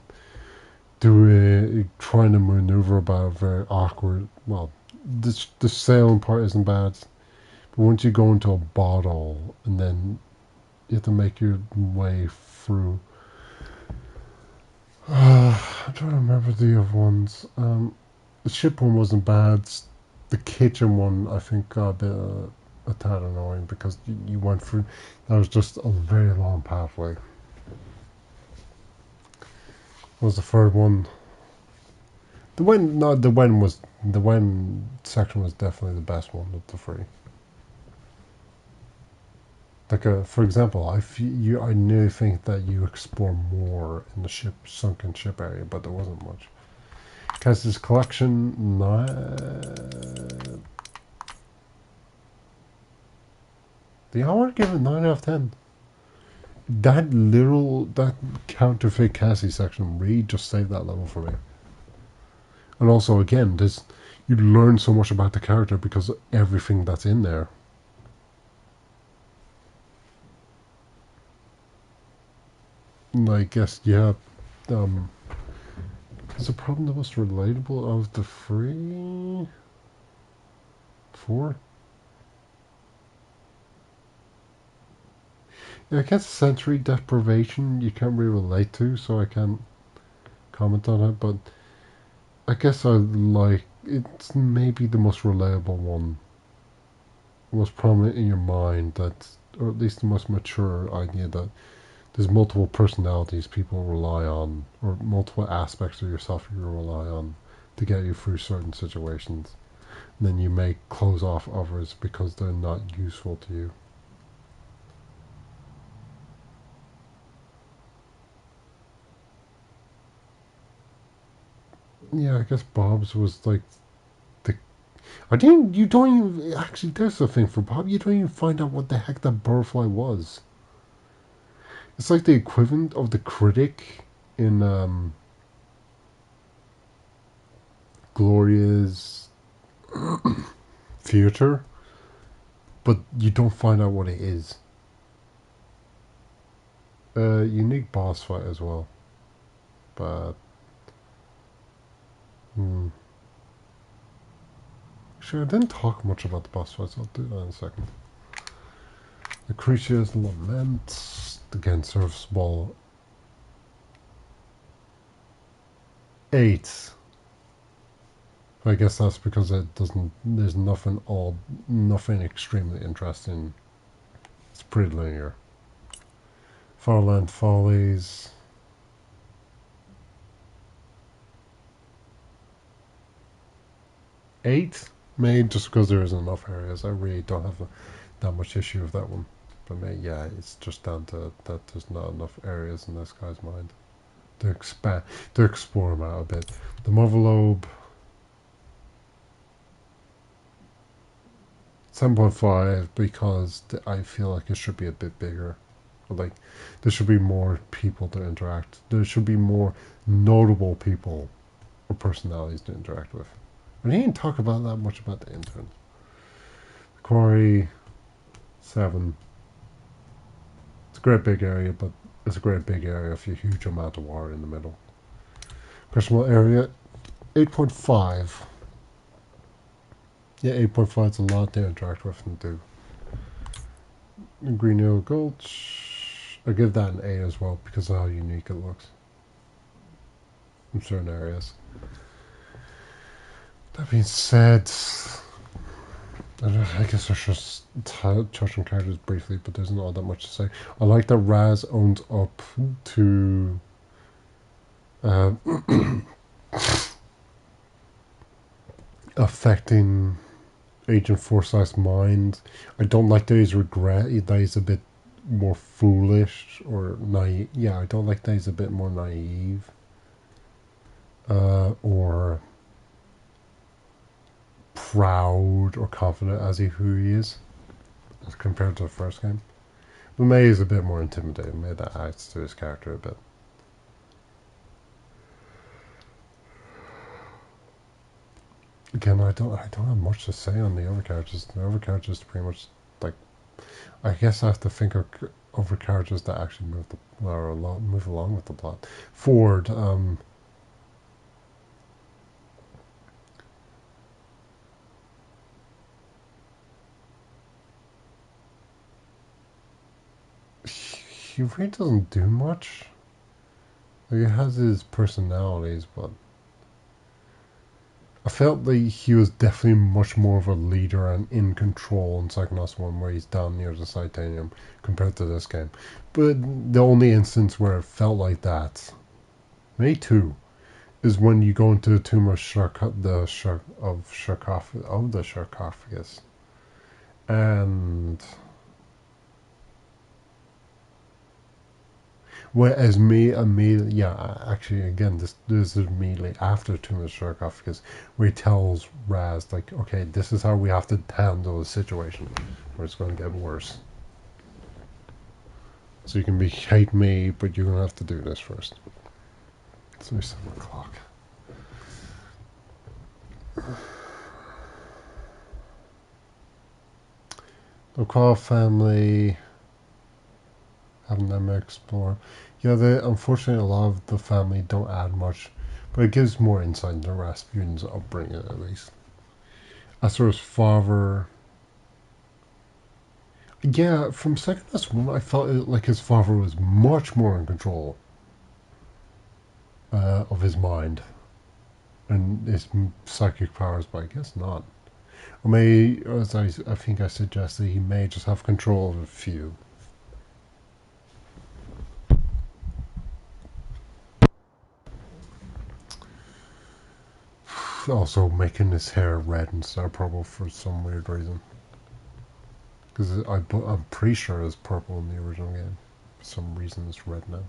A: trying to maneuver about very awkward. Well, the sailing part isn't bad, but once you go into a bottle and then you have to make your way through. I'm trying to remember the other ones. The ship one wasn't bad. The kitchen one, I think, got a bit a tad annoying because you went through. That was just a very long pathway. What was the third one? The when section was definitely the best one of the 3. Like, for example, I nearly think that you explore more in the sunken ship area, but there wasn't much. Cass's collection, 9. I want to give it 9 out of 10. That counterfeit Cassie section really just saved that level for me. And also, again, you learn so much about the character because of everything that's in there. I guess, yeah. Is the problem the most relatable of the three? 4? Yeah, I guess sensory deprivation you can't really relate to, so I can't comment on it, but I guess it's maybe the most reliable one. Most prominent in your mind, that, or at least the most mature idea that there's multiple personalities people rely on, or multiple aspects of yourself you rely on to get you through certain situations. And then you may close off others because they're not useful to you. Yeah, I guess Bob's was like the... you don't even... Actually, there's the thing for Bob. You don't even find out what the heck that butterfly was. It's like the equivalent of the critic in Gloria's theater, but you don't find out what it is. Unique boss fight as well, but sure, I didn't talk much about the boss fights. I'll do that in a second. The creature's lament again serves ball 8. I guess that's because it doesn't. There's nothing odd, nothing extremely interesting. It's pretty linear. Farland Follies. 8, maybe just because there isn't enough areas. I really don't have that much issue with that one. But maybe, yeah, it's just down to that there's not enough areas in this guy's mind to expand, to explore him out a bit. The Mother Lobe. 7.5 because I feel like it should be a bit bigger. Like, there should be more people to interact. There should be more notable people or personalities to interact with. And he didn't talk about that much about the intern. Quarry 7. It's a great big area, but it's a great big area with a huge amount of water in the middle. Questionable area 8.5. Yeah, 8.5 is a lot to interact with and do. Green Hill Gulch. I give that an 8 as well because of how unique it looks in certain areas. That being said, I guess I should touch on characters briefly, but there's not that much to say. I like that Raz owns up to affecting Agent Forsyth's mind. I don't like that he's that he's a bit more foolish or naive. Yeah, I don't like that he's a bit more naive. Or proud or confident who he is as compared to the first game. But May is a bit more intimidating. May that adds to his character a bit. Again, I don't have much to say on the other characters. The other characters pretty much like, I guess I have to think of other characters that actually move along with the plot. Ford, he really doesn't do much. Like, he has his personalities, but I felt like he was definitely much more of a leader and in control in Psychonauts 1, where he's down near the Titanium, compared to this game. But the only instance where it felt like that, maybe 2, is when you go into the tomb of the sarcophagus, and whereas actually, again, this is immediately after Tomb of the Sarcophagus, where he tells Raz, like, okay, this is how we have to handle the situation, or it's going to get worse. So you can hate me, but you're going to have to do this first. It's only 7 o'clock. The Call family having them explore. Yeah, they unfortunately a lot of the family don't add much, but it gives more insight into Rasputin's upbringing at least. As for his father, yeah, from Psychonauts 1, I felt like his father was much more in control of his mind and his psychic powers, but I guess not. Or may, as I think I suggested, he may just have control of a few. Also making his hair red instead of purple for some weird reason. Because I'm pretty sure it was purple in the original game. For some reason it's red now.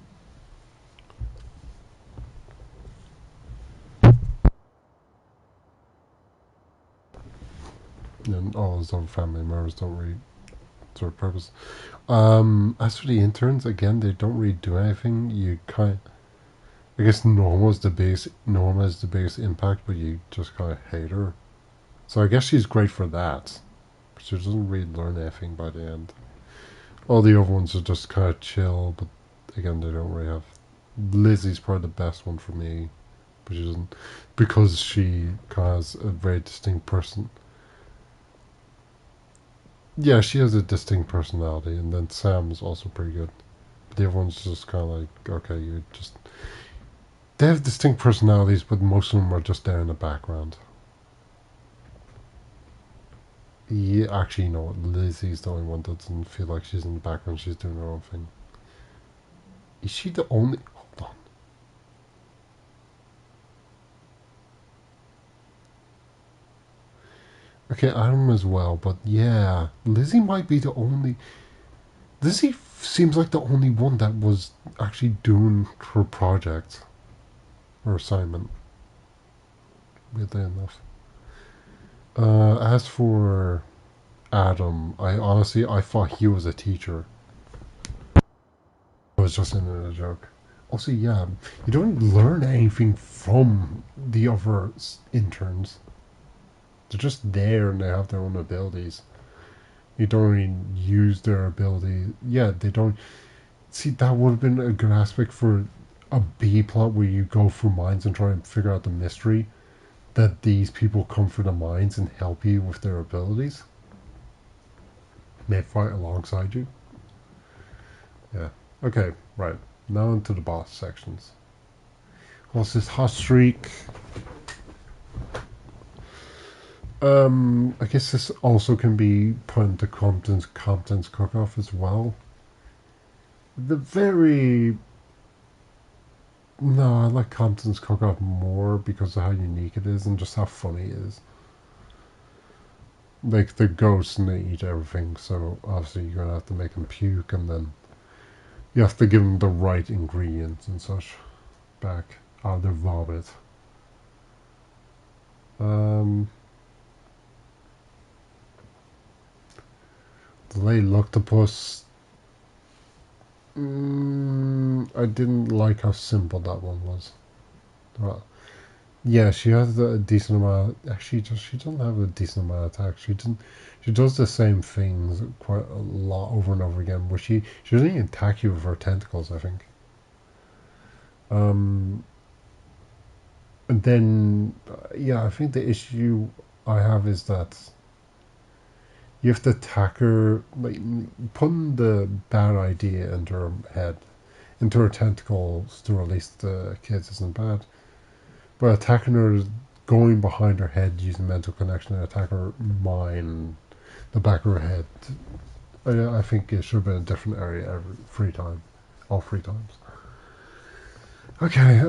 A: And all his other family members don't really serve a purpose. As for the interns, again, they don't really do anything. You kind of, I guess Norma is the biggest impact, but you just kind of hate her. So I guess she's great for that. But she doesn't really learn anything by the end. All the other ones are just kind of chill, but again, they don't really have... Lizzie's probably the best one for me. But she doesn't... Because she has a very distinct person... Yeah, she has a distinct personality, and then Sam's also pretty good. But the other one's just kind of like, okay, you just... They have distinct personalities, but most of them are just there in the background. Yeah, actually, you know what? Lizzie's the only one that doesn't feel like she's in the background. She's doing her own thing. Is she the only... Hold on. Okay, Adam as well, but yeah. Lizzie might be the only... Lizzie seems like the only one that was actually doing her project. Or assignment. Weirdly enough. As for Adam, I thought he was a teacher. I was just in a joke. Also, yeah, you don't learn anything from the other interns. They're just there and they have their own abilities. You don't really use their ability. Yeah, they don't... See, that would have been a good aspect for a B plot where you go through mines and try and figure out the mystery. That these people come through the mines and help you with their abilities. They fight alongside you. Yeah. Okay, right. Now into the boss sections. What's this hot streak? I guess this also can be put into Compton's cook-off as well. The very... No, I like Compton's cook-off more because of how unique it is and just how funny it is. Like, the ghosts and they eat everything, so obviously you're going to have to make them puke and then you have to give them the right ingredients and such back out of their vomit. The Lady Luctopus. I didn't like how simple that one was. Yeah, she has a decent amount. Actually, she doesn't have a decent amount of attack. She does the same things quite a lot over and over again. Where she doesn't even attack you with her tentacles, I think. And then, yeah, I think the issue I have is that you have to attack her, like, putting the bad idea into her head, into her tentacles to release the kids isn't bad. But attacking her, going behind her head using mental connection and attack her mind, the back of her head, I think it should have been a different area all 3 times. Okay,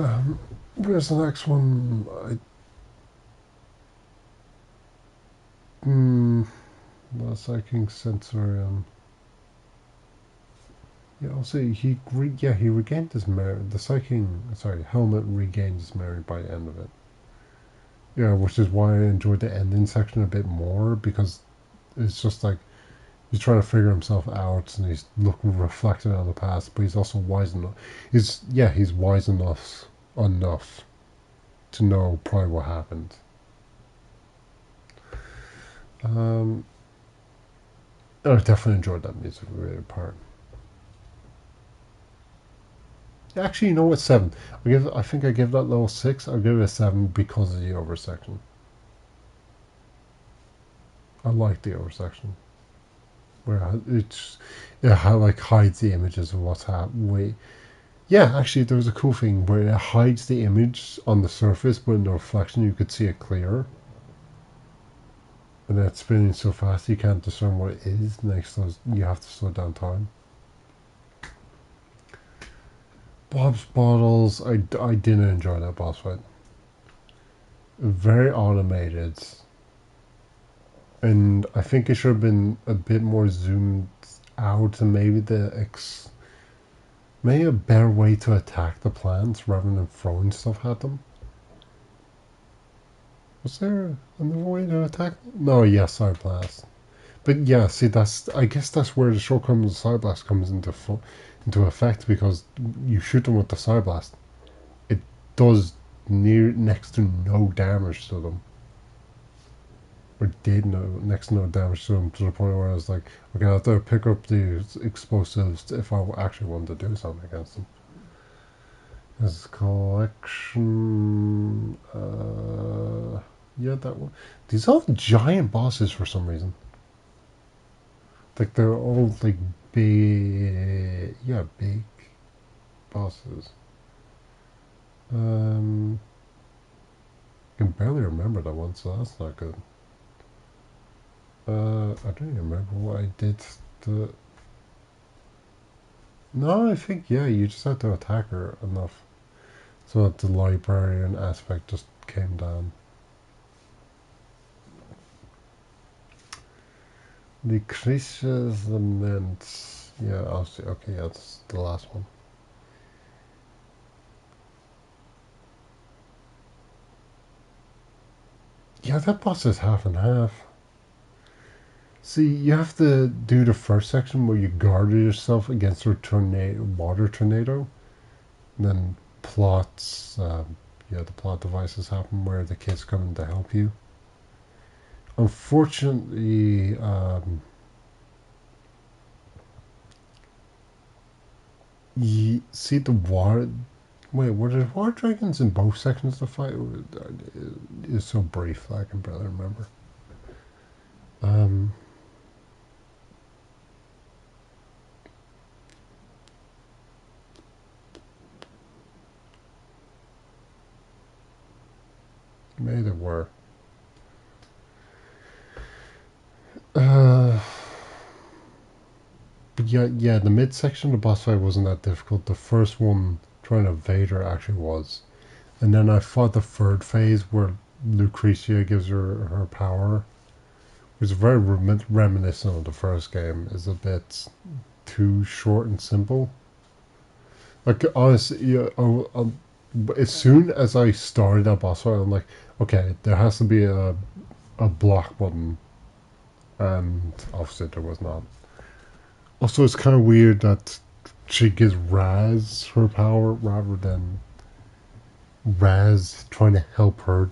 A: where's the next one? The Psychic Sensorium. Yeah, also he regained his memory. Helmet regained his memory by the end of it. Yeah, which is why I enjoyed the ending section a bit more, because it's just like he's trying to figure himself out and he's reflecting on the past, but he's also wise enough. He's wise enough to know probably what happened. I definitely enjoyed that music related part. Actually, you know what? 7. I think I give that level 6. I'll give it a 7 because of the over section. I like the over section. Where it like hides the images of what's happening. Yeah, actually, there was a cool thing where it hides the image on the surface, but in the reflection you could see it clearer. And it's spinning so fast you can't discern what it is. Next, you have to slow down time. Bob's Bottles, I didn't enjoy that boss fight. Very automated. And I think it should have been a bit more zoomed out and maybe maybe a better way to attack the plants rather than throwing stuff at them. Was there another way to attack them? No, yes, Side Blast. But yeah, see, I guess that's where the shortcomings of Side Blast comes into effect, because you shoot them with the Side Blast. It does next to no damage to them. Or did next to no damage to them, to the point where I was like, okay, I have to pick up the explosives if I actually wanted to do something against them. This collection, yeah, that one. These are all giant bosses for some reason. Like they're all like big, yeah, big bosses. I can barely remember that one, so that's not good. I don't even remember what I did to... No, I think, yeah, you just had to attack her enough so that the librarian aspect just came down. Lucretia's Lament. Yeah, I'll see. Okay, yeah, that's the last one. Yeah, that boss is half and half. See, you have to do the first section where you guard yourself against a water tornado. And then plots, the plot devices happen where the kids come in to help you. Unfortunately, you see the water... Wait, were there water dragons in both sections of the fight? It's so brief that I can barely remember. Maybe there were. But yeah, the midsection of the boss fight wasn't that difficult. The first one, trying to evade her, actually was. And then I fought the third phase where Lucretia gives her power, which is very reminiscent of the first game. Is a bit too short and simple. Like, honestly, yeah, as soon as I started that boss fight, I'm like, okay, there has to be a block button. And obviously there was not. Also, it's kind of weird that she gives Raz her power rather than Raz trying to help her.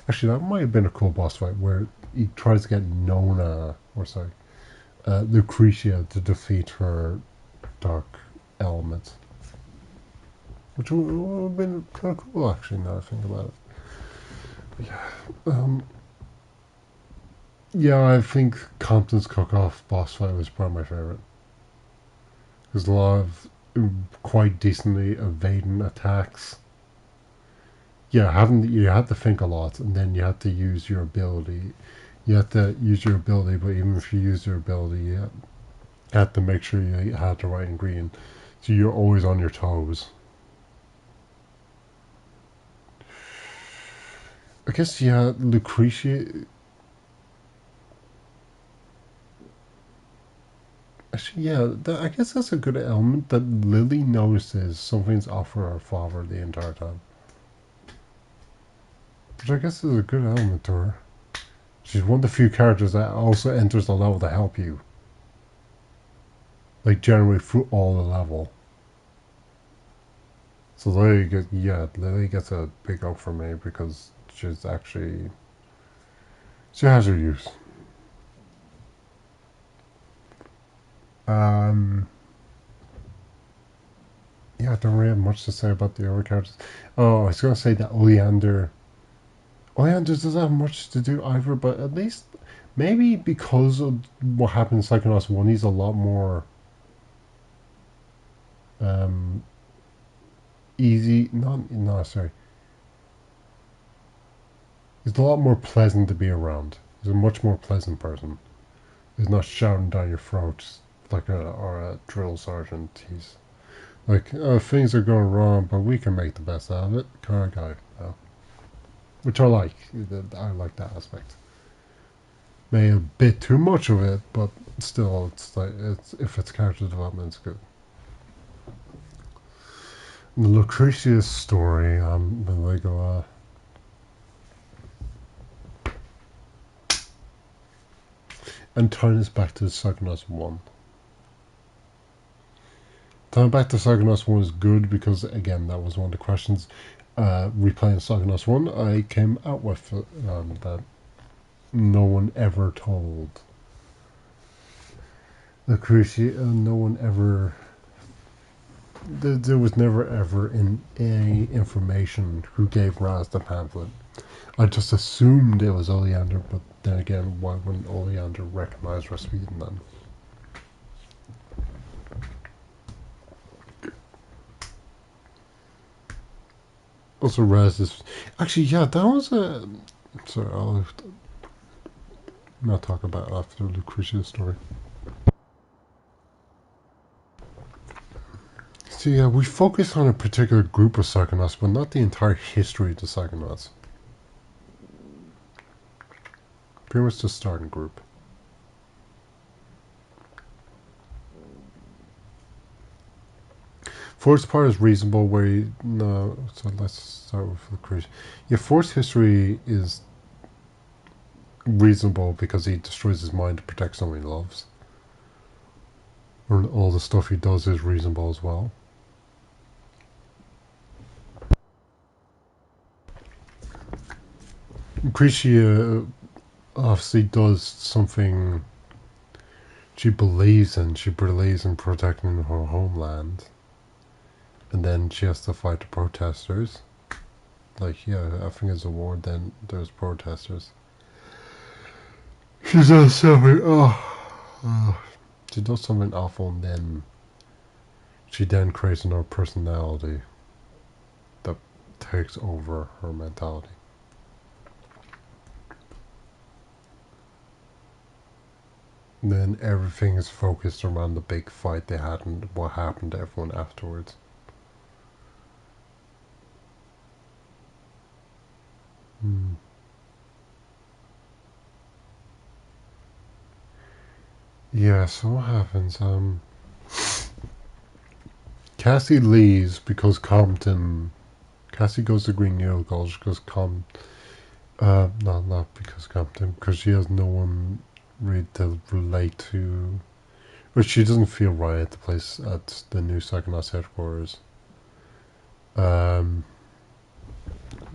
A: Actually, that might have been a cool boss fight where he tries to get Lucretia to defeat her dark element. Which would have been kind of cool, actually, now I think about it. But yeah. Yeah, I think Compton's Cook-Off boss fight was probably my favourite. There's a lot of quite decently evading attacks. Yeah, you had to think a lot, and then you had to use your ability. You had to use your ability, but even if you use your ability, you had to make sure you had the right ingredient. So you're always on your toes. I guess, yeah, Lucretia... Actually, yeah, I guess that's a good element, that Lily notices something's off for her father the entire time. Which I guess is a good element to her. She's one of the few characters that also enters the level to help you. Like, generally through all the level. So Lily gets a big up for me because she's actually... She has her use. Yeah, I don't really have much to say about the other characters. Oh, I was going to say that Oleander doesn't have much to do either, but at least maybe because of what happened in Psychonauts 1, he's a lot more easy. Sorry. He's a lot more pleasant to be around. He's a much more pleasant person. He's not shouting down your throat like a drill sergeant. He's like, things are going wrong, but we can make the best out of it. Kind of guy. Which I like. I like that aspect. Maybe a bit too much of it, but still, it's like if it's character development, it's good. The Lucretia's story, they go, and turn us back to Psychonauts 1. Turning back to Psychonauts 1 is good because, again, that was one of the questions. Replaying Psychonauts 1, I came out with that no one ever told Lucretia, no one ever... There was never ever any information who gave Raz the pamphlet. I just assumed it was Oleander, but then again, why wouldn't Oleander recognize Rasputin then? Also, Raz is... Actually, yeah, that was a... Sorry, I'll not talk about after Lucretia's story. So yeah, we focus on a particular group of Psychonauts, but not the entire history of the Psychonauts. Pretty much the starting group. Force part is reasonable where you... No, so let's start with Lucretia. Yeah, Force history is reasonable because he destroys his mind to protect someone he loves. And all the stuff he does is reasonable as well. Lucretia obviously does something she believes in. She believes in protecting her homeland. And then she has to fight the protesters. Like, yeah, I think it's a war, then there's protesters. She does something, she does something awful, and then she then creates another personality that takes over her mentality. And then everything is focused around the big fight they had and what happened to everyone afterwards. Yeah, so what happens? Cassie leaves because Cassie goes to Green Needle Gulch because not because Compton, because she has no one really to relate to. But she doesn't feel right at the place, at the new Psychonauts headquarters.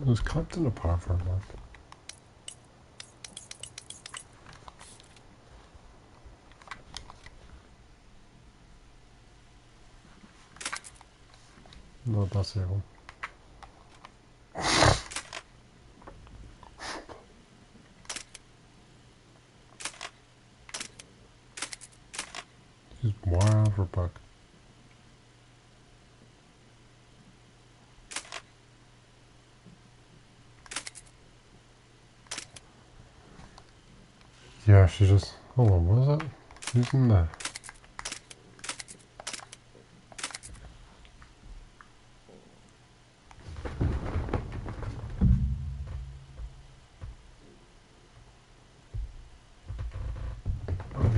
A: Was Compton apart from that? No, that's the one. She's wild for buck. Yeah, she just... Hold on, what is that? Who's in there?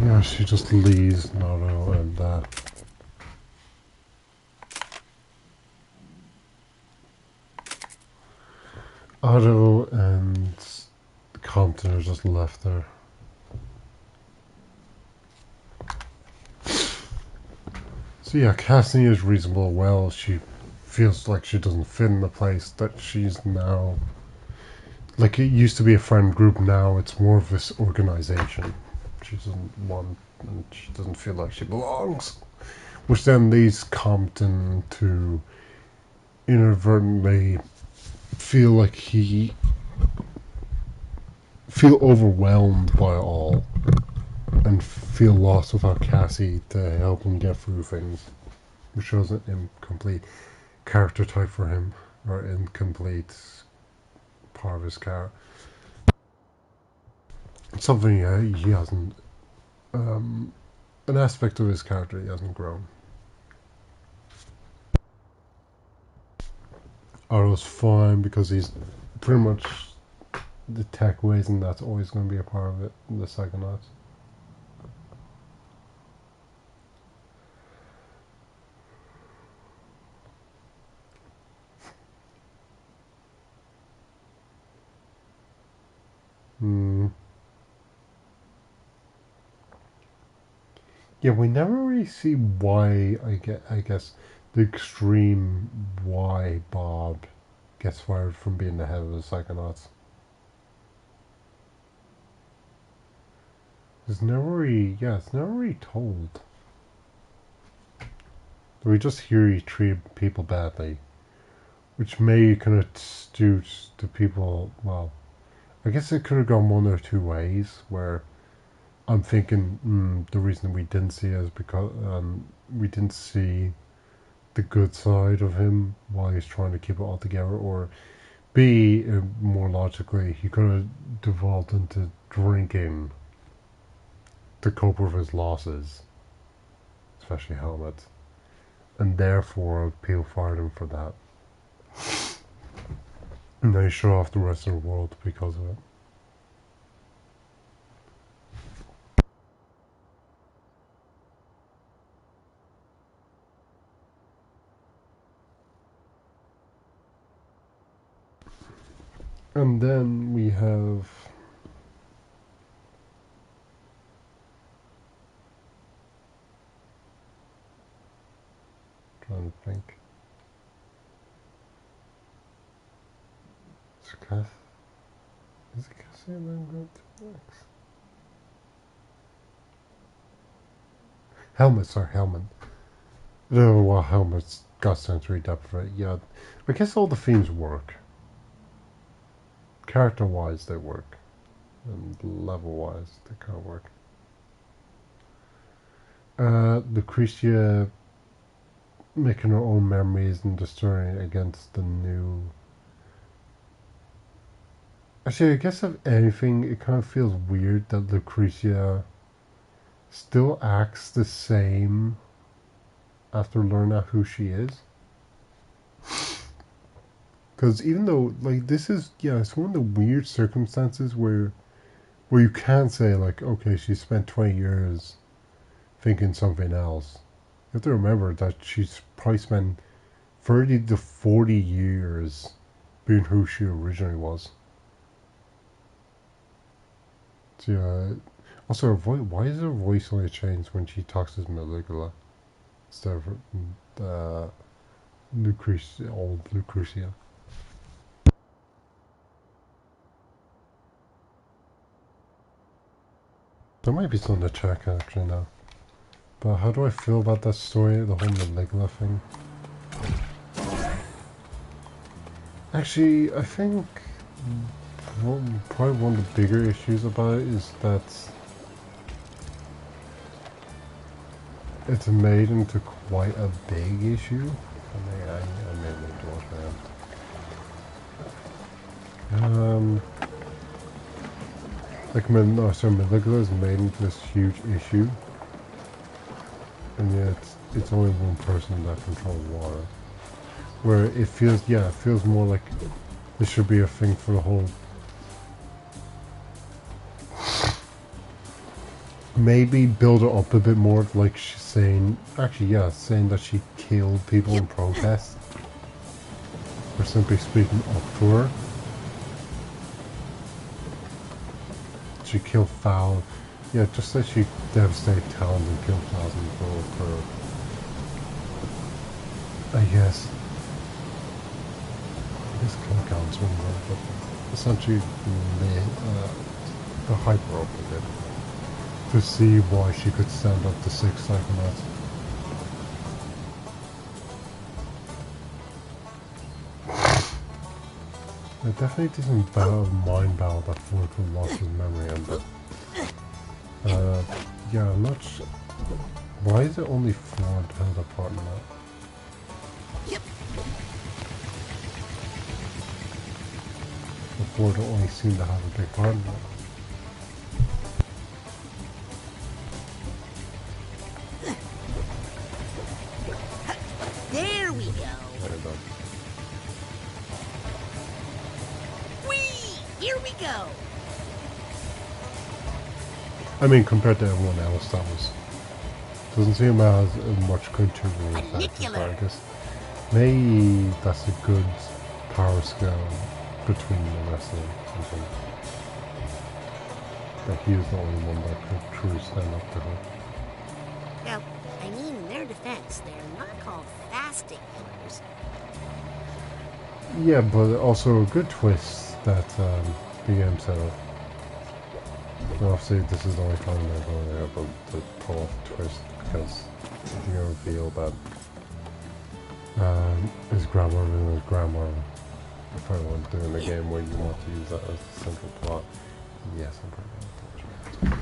A: Yeah, she just leaves Naruto and Otto and Compton are just left there. So yeah, Cassie is reasonable. Well, she feels like she doesn't fit in the place that she's now. Like, it used to be a friend group, now it's more of this organization. She doesn't want, and she doesn't feel like she belongs. which then leads Compton to inadvertently feel like feel overwhelmed by it all and feel lost without Cassie to help him get through things, which shows an incomplete character type for him, or incomplete part of his character. Something he hasn't, an aspect of his character he hasn't grown. Otto's fine because he's pretty much the tech ways, and that's always going to be a part of it in the Psychonauts. Yeah, we never really see why, I guess, the extreme why Bob gets fired from being the head of the Psychonauts. It's never really told. We just hear he treated people badly, which may kind of suit the people, well, I guess it could have gone one or two ways, where I'm thinking the reason we didn't see it is because we didn't see the good side of him while he's trying to keep it all together, or B, more logically, he could have devolved into drinking to cope with his losses, especially Helmet, and therefore people fired him for that. And they shut off the rest of the world because of it. And then we have trying to think. Is it Cassie and then go to next? Helmet. I don't know why Helmet's got sensory depth for it. Yeah, I guess all the themes work. Character-wise, they work. And level-wise, they kind of work. Lucretia making her own memories and destroying it against the new... Actually, I guess if anything, it kind of feels weird that Lucretia still acts the same after learning out who she is. Because even though, like, this is, it's one of the weird circumstances where you can say, like, okay, she spent 20 years thinking something else. You have to remember that she's probably spent 30 to 40 years being who she originally was. So, yeah. Also, her voice, why is her voice only changed when she talks as Maligula instead of Lucretia, old Lucretia? There might be something to check actually now. But how do I feel about that story, the whole Maligula thing? Actually, I think probably one of the bigger issues about it is that it's made into quite a big issue. I may need to watch my hand. Maligula is made into this huge issue, and yet it's only one person that controls water. Where it feels more like this should be a thing for the whole. Maybe build it up a bit more, like she's saying, saying that she killed people in protest, or simply speaking up to her. She killed thousands. Yeah, just that she devastated towns and killed thousands of people for, I guess kill counts one, but essentially the hyper up a bit to see why she could stand up to 6 Psychonauts. I definitely did some mind battle that Flicker lost his memory and yeah, I'm not sure. Why is it only 4 held apart now?
B: Yep.
A: Before don't only seem to have a big part in that.
B: There we go.
A: There we go.
B: Whee! Here we go.
A: I mean, compared to everyone else, that was doesn't seem as much good to me. I guess maybe that's a good power scale between the rest of them. Something that he was the only one that could truly stand up to her.
B: Now, I mean, in their defense, they're not called fasting killers.
A: Yeah, but also a good twist that the game set up. Obviously, this is the only time they're going to be able to pull off the twist because you're going to reveal that his grandmother and his grandma are probably want to do in the game where you want to use that as the central plot. Yes, I'm probably going to touch it.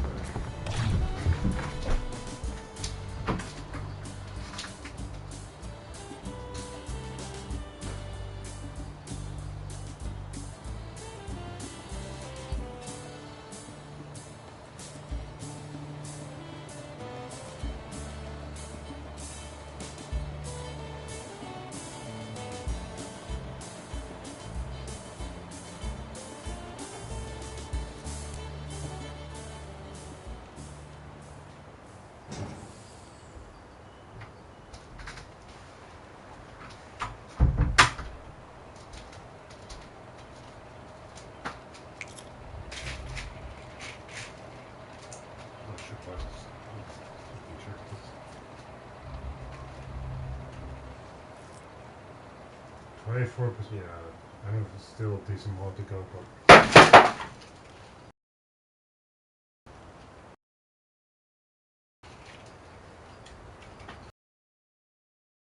A: Yeah, I have still a decent more to go, but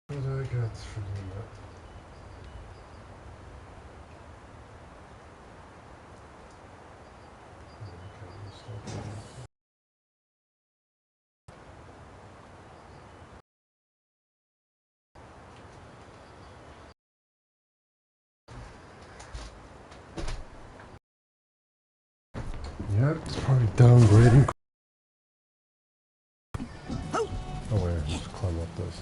A: what do I get for doing that? Yeah, it's probably downgrading. Oh wait, I'll just climb up this.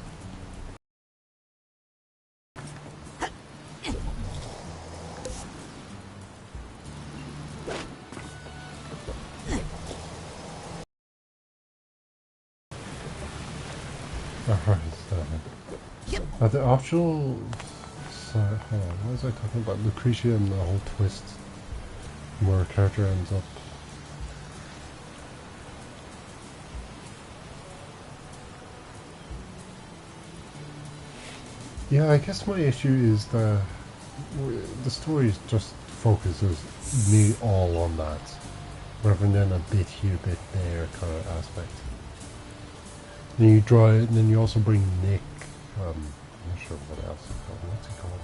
A: Alright, so the optional hold on, what was I talking about? Lucretia and the whole twist where a character ends up. Yeah, I guess my issue is that the story just focuses me all on that, rather than a bit here, bit there kind of aspect. Then you draw it, and then you also bring Nick. I'm not sure what else. What's he called?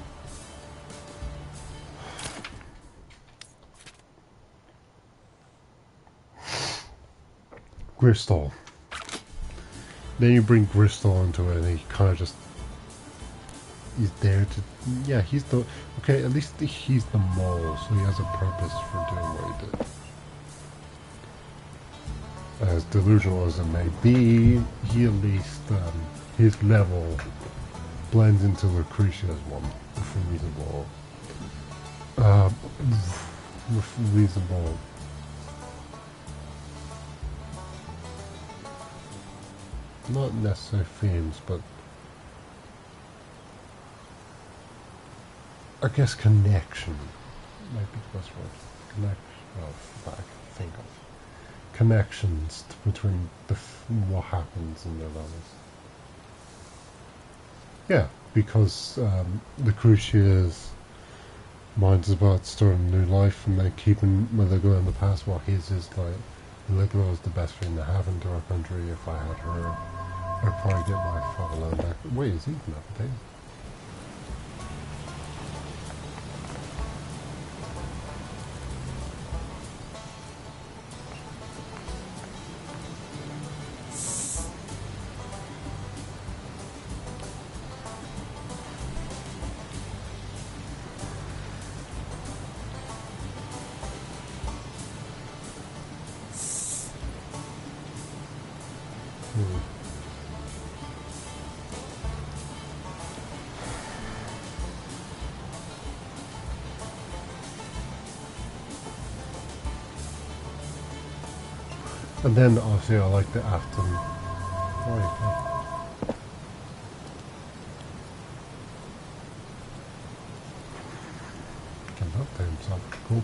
A: Gristol. Then you bring Gristol into it, and he kind of just. He's there to, yeah, he's the, okay, at least he's the mole, so he has a purpose for doing what he did. As delusional as it may be, he at least, his level blends into Lucretia's one with reasonable, not necessarily themes, but I guess connection might be the best word. Think of connections between what happens in their lives. Yeah, because Lucretia's mind's about starting a new life and then keeping Maligula in the past, while his is like, Maligula is the best thing to happen to our country. If I had her, I'd probably get my fatherland back. Wait, is he eating that potato? And then obviously I like the after. Oh, can up to himself. Cool.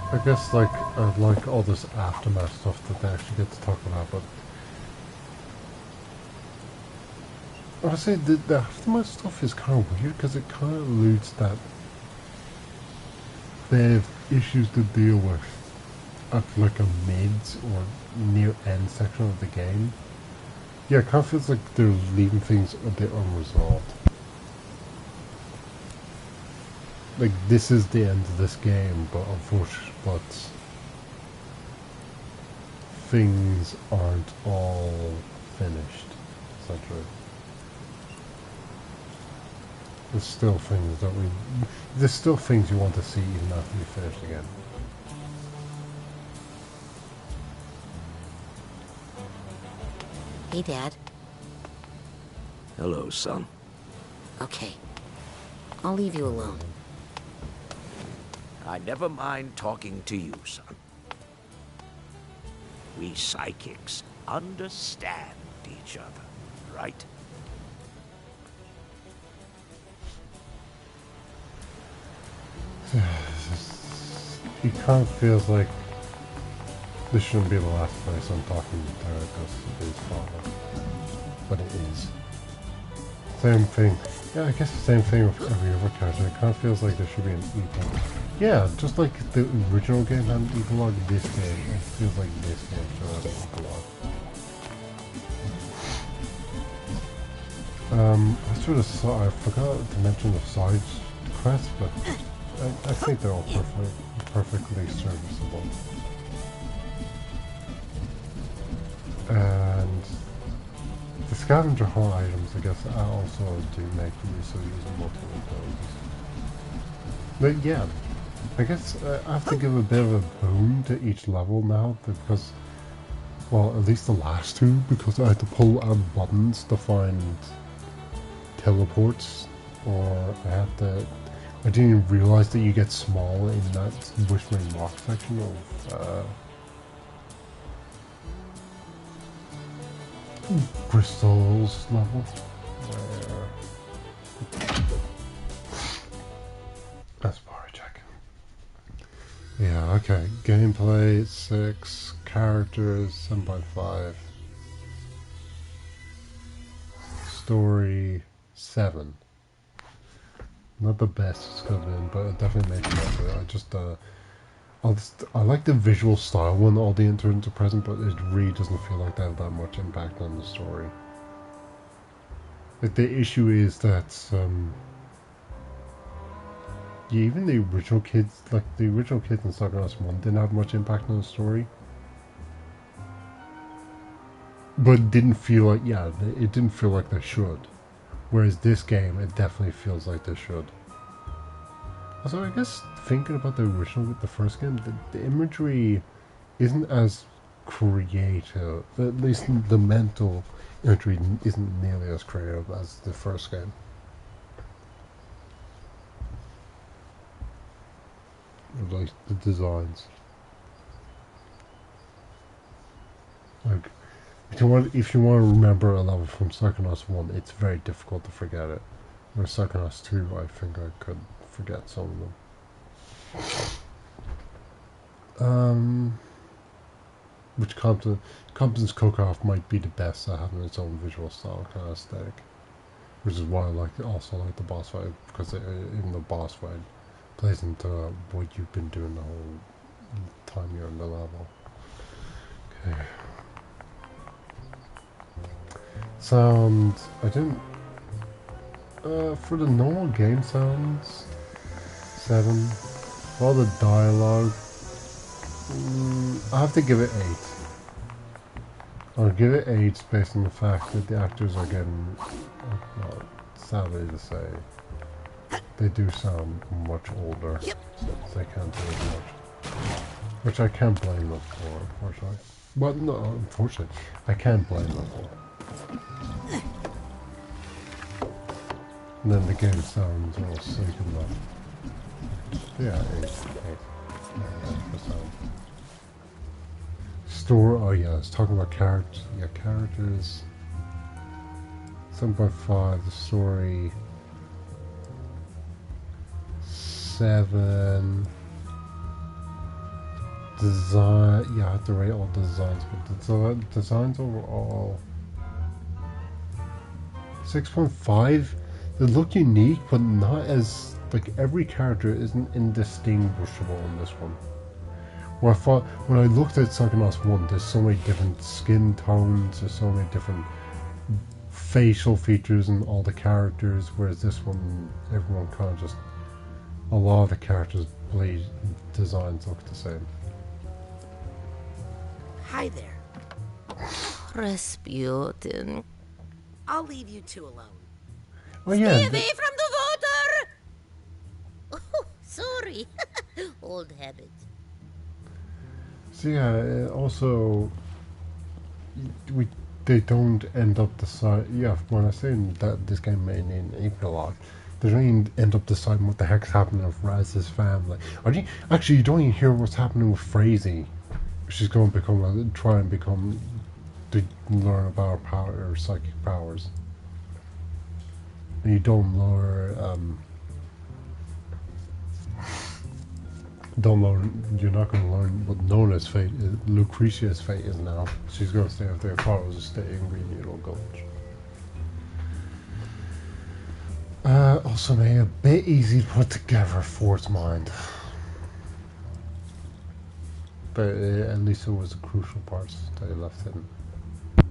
A: I guess like I like all this aftermath stuff that they actually get to talk about, but I would say the aftermath stuff is kind of weird because it kind of alludes that they have issues to deal with at like a mid or near end section of the game. Yeah, it kind of feels like they're leaving things a bit unresolved. Like this is the end of this game, but unfortunately, things aren't all finished, essentially. There's still things that there's still things you want to see even after you finish the game.
B: Hey, Dad.
N: Hello, son.
B: Okay. I'll leave you alone.
N: I never mind talking to you, son. We psychics understand each other, right?
A: It kind of feels like this shouldn't be the last place I'm talking to his father, but it is. Same thing. Yeah, I guess the same thing with every other character. It kind of feels like there should be an epilogue. Yeah, just like the original game had an epilogue, this game, it feels like this game should have an epilogue. I forgot to mention the side quests, but I think they're all perfectly serviceable. And the scavenger hunt items, I guess, I also do make use of using multiple abilities. But yeah, I guess I have to give a bit of a boon to each level now, because, well, at least the last two, because I had to pull out buttons to find teleports, or I didn't even realize that you get small in that Whispering Rock section of Bristol's level. That's power check. Yeah, okay. Gameplay 6, characters 7.5, story 7. Not the best it's could have been, but it definitely makes it better. I like the visual style when all the interns are present, but it really doesn't feel like they have that much impact on the story. Like, the issue is that, yeah, even the original kids, like, the original kids in Psychonauts 1 didn't have much impact on the story. But it didn't feel like, yeah, it didn't feel like they should. Whereas this game, it definitely feels like they should. Also, I guess thinking about the first game, the imagery isn't as creative. At least the mental imagery isn't nearly as creative as the first game. Like the designs. Like, if you want to remember a level from Psychonauts 1, it's very difficult to forget it. Whereas Psychonauts 2, I think I could forget some of them. Which Compton's Cook-Off might be the best at having its own visual style kind of aesthetic. Which is why I also like the boss fight, because even the boss fight plays into what you've been doing the whole time you're in the level. Okay. Sound, I didn't, for the normal game sounds, 7. All the dialogue, I have to give it 8. I'll give it 8 based on the fact that the actors are getting, well, sadly to say, they do sound much older, so they can't do as much. Which I can't blame them for, unfortunately. But no, unfortunately, I can't blame them for. And then the game sounds all sick and that. Yeah, 8. Store, oh yeah, it's talking about characters. Yeah, characters. 7.5, the story. 7. Design, yeah, I have to rate all designs, but the designs overall. 6.5. They look unique, but not as, like, every character isn't indistinguishable in this one. Where I thought, when I looked at Psychonauts 1, there's so many different skin tones, there's so many different facial features in all the characters, whereas this one, everyone kind of just, a lot of the characters' blade designs look the same.
B: Hi there.
M: Rasputin.
B: I'll leave you two alone.
A: Oh yeah.
M: Stay away from the water! Oh, sorry. Old habit.
A: So yeah, also, they don't end up deciding. Yeah, when I say that this game may need an epilogue, they don't even end up deciding what the heck's happening with Raz's family. You don't even hear what's happening with Frazee. She's going to learn about her her psychic powers. And you don't learn, you're not going to learn what Nona's fate is, Lucretia's fate is now. She's going to stay with their father's estate in Green Needle Gulch. Also made a bit easy to put together Ford's mind. But at least it was the crucial parts that he left hidden. I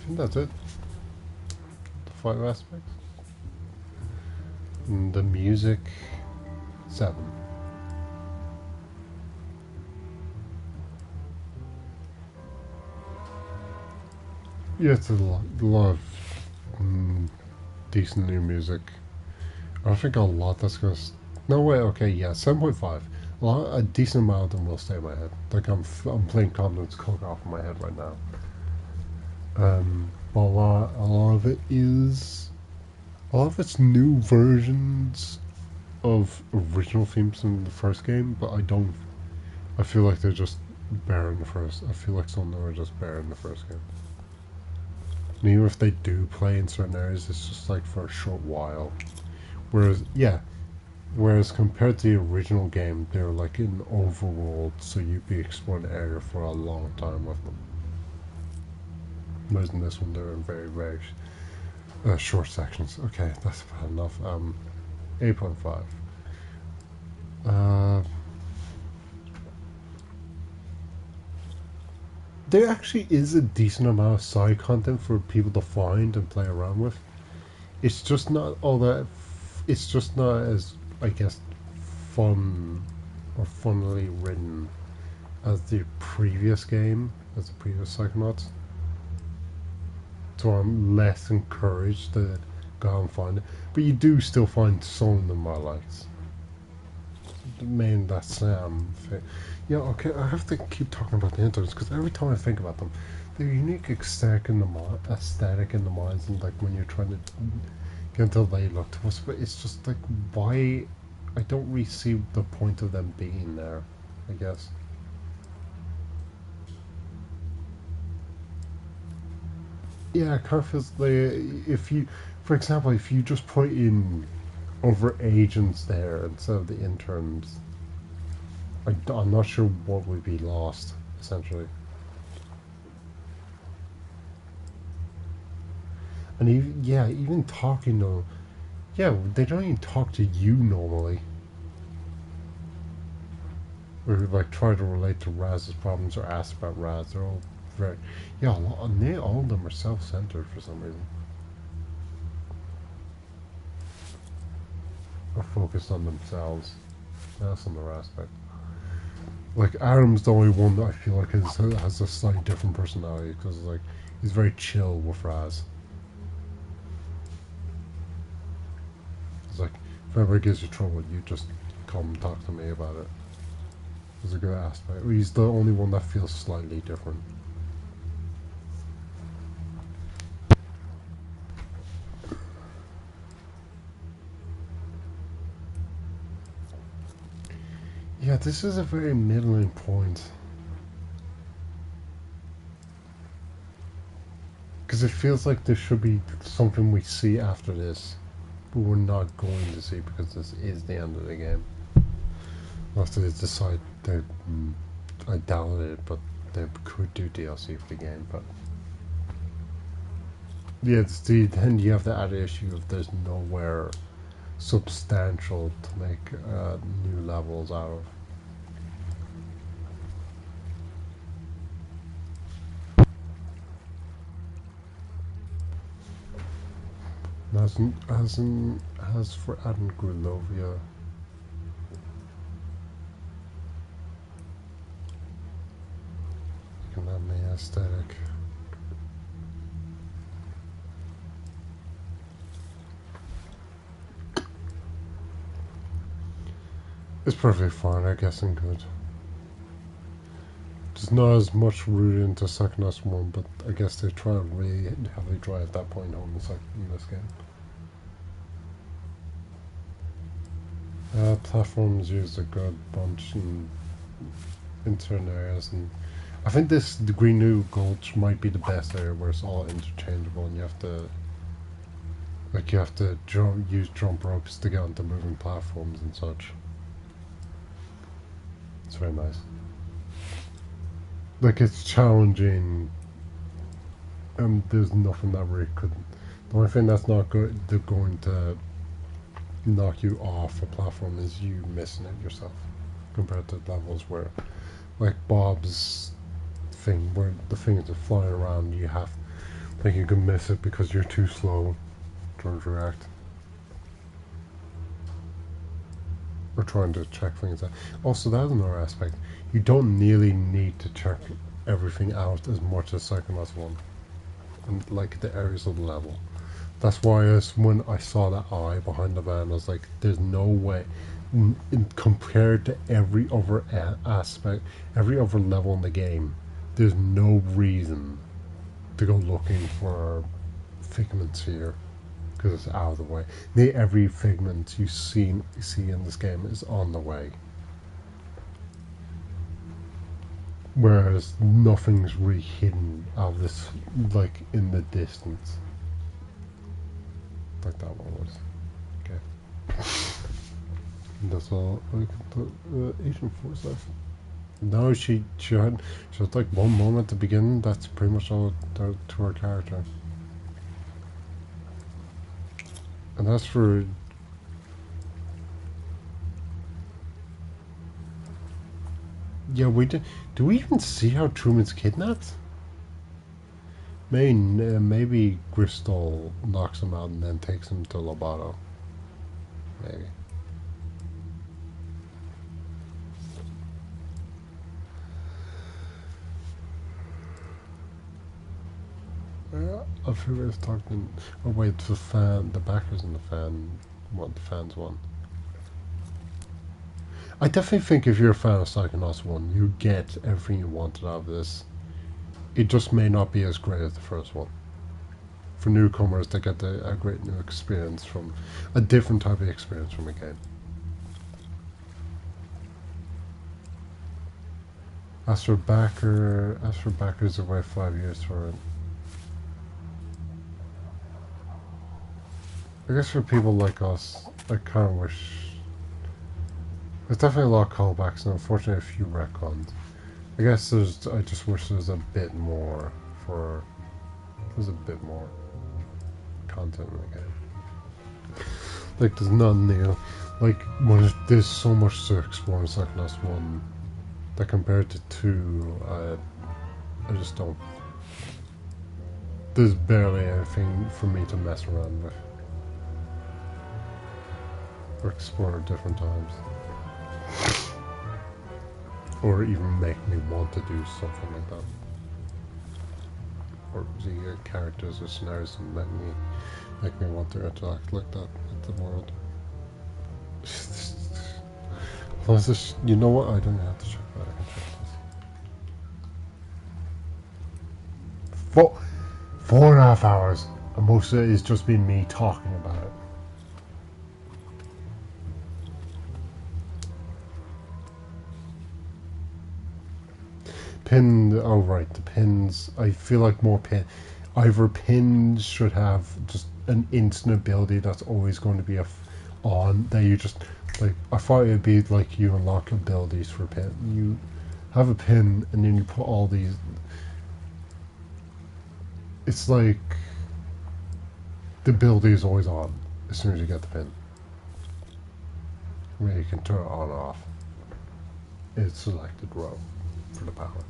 A: think that's it. The 5 aspects. And the music, 7. Yeah, it's a lot of decent new music. I think a lot that's gonna. No way. Okay, yeah, 7.5. A decent amount of them will stay in my head. Like I'm playing Continent's Cook off in my head right now. But a lot of it is. A lot of it's new versions of original themes in the first game, but I feel like they're just bare in the first. I feel like some of them are just bare in the first game. And even if they do play in certain areas, it's just like for a short while. Whereas compared to the original game, they're like in overworld, so you'd be exploring the area for a long time with them. Whereas in this one, they're in very, very short sections. Okay, that's bad enough. 8.5. There actually is a decent amount of side content for people to find and play around with. It's just not all that. It's just not as, I guess, fun or funnily written as the previous game, as the previous Psychonauts. So I'm less encouraged to go out and find it. But you do still find some of them I liked. The main, that Sam thing. Yeah, okay, I have to keep talking about the interns because every time I think about them, they're unique aesthetic in the minds, and like when you're trying to get until they look to us, but it's just like, why? I don't really see the point of them being there, I guess. Yeah, it kind of feels like, if you, for example, if you just put in other agents there instead of the interns, I'm not sure what would be lost, essentially. And even talking to, they don't even talk to you normally. Or like try to relate to Raz's problems or ask about Raz. They're all very, all of them are self-centered for some reason. Or focused on themselves. That's another aspect. Like Adam's the only one that I feel like has a slightly different personality because like he's very chill with Raz. It's like if ever gives you trouble, you just come and talk to me about it. It's a good aspect. He's the only one that feels slightly different. Yeah, this is a very middling point. Because it feels like there should be something we see after this, but we're not going to see because this is the end of the game. After they decide they, I doubt it, but they could do DLC for the game. But yeah, then you have the added issue of there's nowhere substantial to make new levels out of. As for adding Grulovia, you can have my aesthetic. It's perfectly fine, I guess, and good. It's not as much rooted into Psychonauts 1, but I guess they try to really heavily drive that point home in this game. Platforms used a good bunch in certain areas, and I think the Green New Gulch might be the best area where it's all interchangeable, and you have to use jump ropes to get onto moving platforms and such. It's very nice. Like, it's challenging, and there's nothing that really could. The only thing that's not good, they're going to knock you off a platform is you missing it yourself, compared to levels where, like Bob's thing, where the things are flying around, you can miss it because you're too slow to react. Or trying to check things out. Also, that's another aspect. You don't nearly need to check everything out as much as Psychonauts 1. And like the areas of the level. That's why when I saw that eye behind the van, I was like, there's no way. Compared to every other aspect, every other level in the game, there's no reason to go looking for figments here. Because it's out of the way. Every figment you see in this game is on the way. Whereas nothing's really hidden out of this, like, in the distance. Like that one was. Okay. And that's all I can put Agent Force left. No, she had like one moment at the beginning, that's pretty much all to her character. And that's for... Yeah, we did. Do we even see how Truman's kidnapped? Maybe Bristol knocks him out and then takes him to Lobato. Maybe. I figure it's talking. Oh wait, the backers in the fans one. I definitely think if you're a fan of Psychonauts 1, you get everything you wanted out of this. It just may not be as great as the first one. For newcomers, they get a great new experience from a different type of experience from a game. As for Backer's away 5 years for it. I guess for people like us, I kind of wish... There's definitely a lot of callbacks and unfortunately a few retcons. I guess I just wish there was a bit more content in the game. Like, there's none new. Like, there's so much to explore in Psychonauts 1 that compared to 2, I just don't... There's barely anything for me to mess around with. Or explore at different times. Or even make me want to do something like that. Or the characters or scenarios that make me want to interact like that with the world. You know what? I don't have to check that. I can check this. 4.5 hours. And most of it is just been me talking about it. Pin. Oh right, the pins. I feel like more pin. Either pins should have just an instant ability that's always going to be on. That you just like. I thought it'd be like you unlock abilities for pin. You have a pin and then you put all these. It's like the ability is always on as soon as you get the pin. Where you can turn it on or off. It's selected row for the power.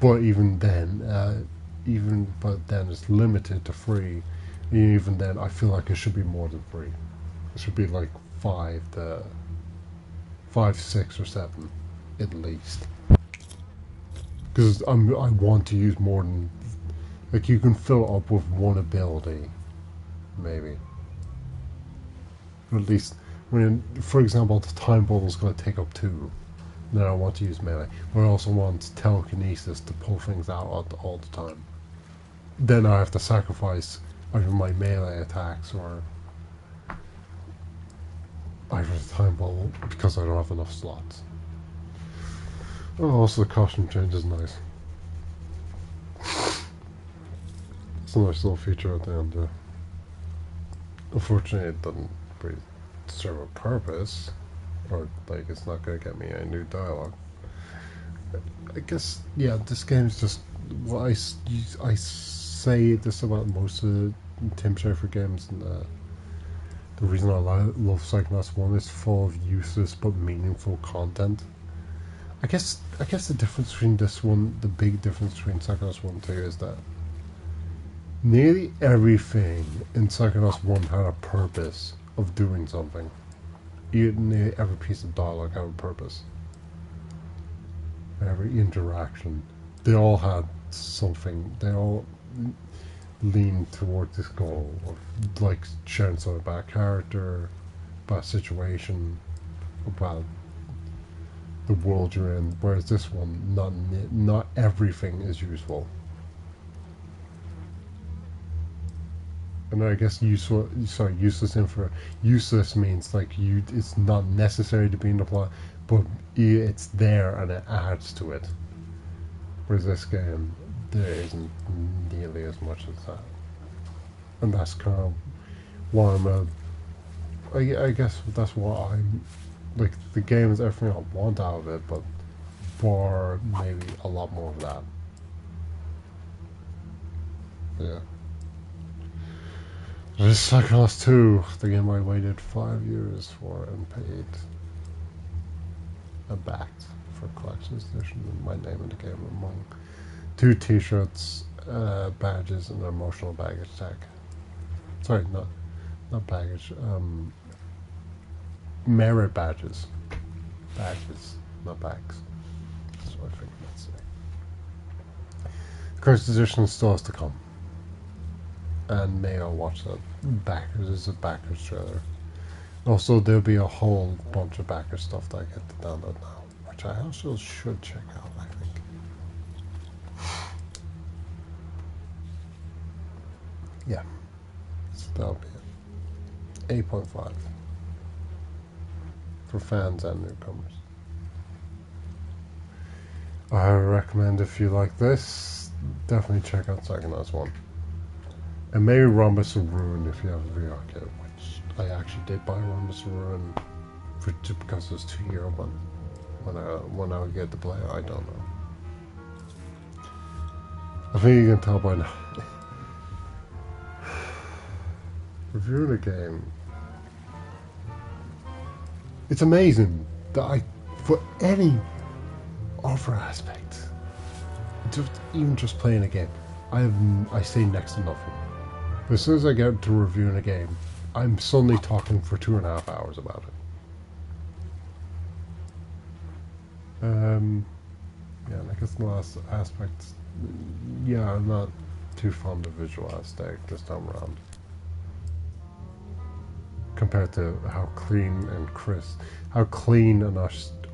A: But even then, it's limited to 3. Even then, I feel like it should be more than 3. It should be like 5, 6, or 7 at least. Because I want to use more than, like, you can fill it up with one ability, maybe. Or at least when, for example, the time bubble is going to take up 2. Then I want to use melee. But I also want telekinesis to pull things out all the time. Then I have to sacrifice either my melee attacks or either the time bubble because I don't have enough slots. Oh, also the costume change is nice. It's a nice little feature at the end there. Unfortunately, it doesn't really serve a purpose. Or, like, it's not going to get me any new dialogue. I guess, yeah, this game's just... Well, I say this about most of the Tim Schafer games, and the reason I love Psychonauts 1 is full of useless but meaningful content. I guess the difference between this one, the big difference between Psychonauts 1 and 2 is that nearly everything in Psychonauts 1 had a purpose of doing something. Nearly every piece of dialogue had a purpose. Every interaction. They all had something. They all leaned towards this goal of, like, sharing something about character, about situation, about the world you're in. Whereas this one, not everything is useful. And I guess useless means like it's not necessary to be in the plot, but it's there and it adds to it. Whereas this game, there isn't nearly as much as that. And that's kind of why I guess that's what I'm, like, the game is everything I want out of it, but for maybe a lot more of that. Yeah. This is Psychonauts 2, the game I waited 5 years for and paid and backed for collector's edition with my name in the game among 2 t-shirts, badges, and an emotional baggage tag. Sorry, not baggage, merit badges. Badges, not bags. That's what I think I meant to say. The collector's edition still has to come. And may I watch that Backers. There's a Backers trailer. Also, there'll be a whole bunch of Backers stuff that I get to download now, which I also should check out, I think. Yeah. So that'll be it. 8.5. For fans and newcomers. I recommend, if you like this, definitely check out Psychonauts 1. And maybe Rhombus of Ruin if you have a VR kit, which I actually did buy Rhombus of Ruin just because it was 2-year one. When I would get to play it, I don't know. I think you can tell by now. Reviewing a game, it's amazing that for any other aspect, even just playing a game, I say next to nothing. But as soon as I get to reviewing a game, I'm suddenly talking for 2.5 hours about it. Yeah, and I guess the last aspect, yeah, I'm not too fond of visual aesthetic this time around. Compared to how clean and crisp, how clean and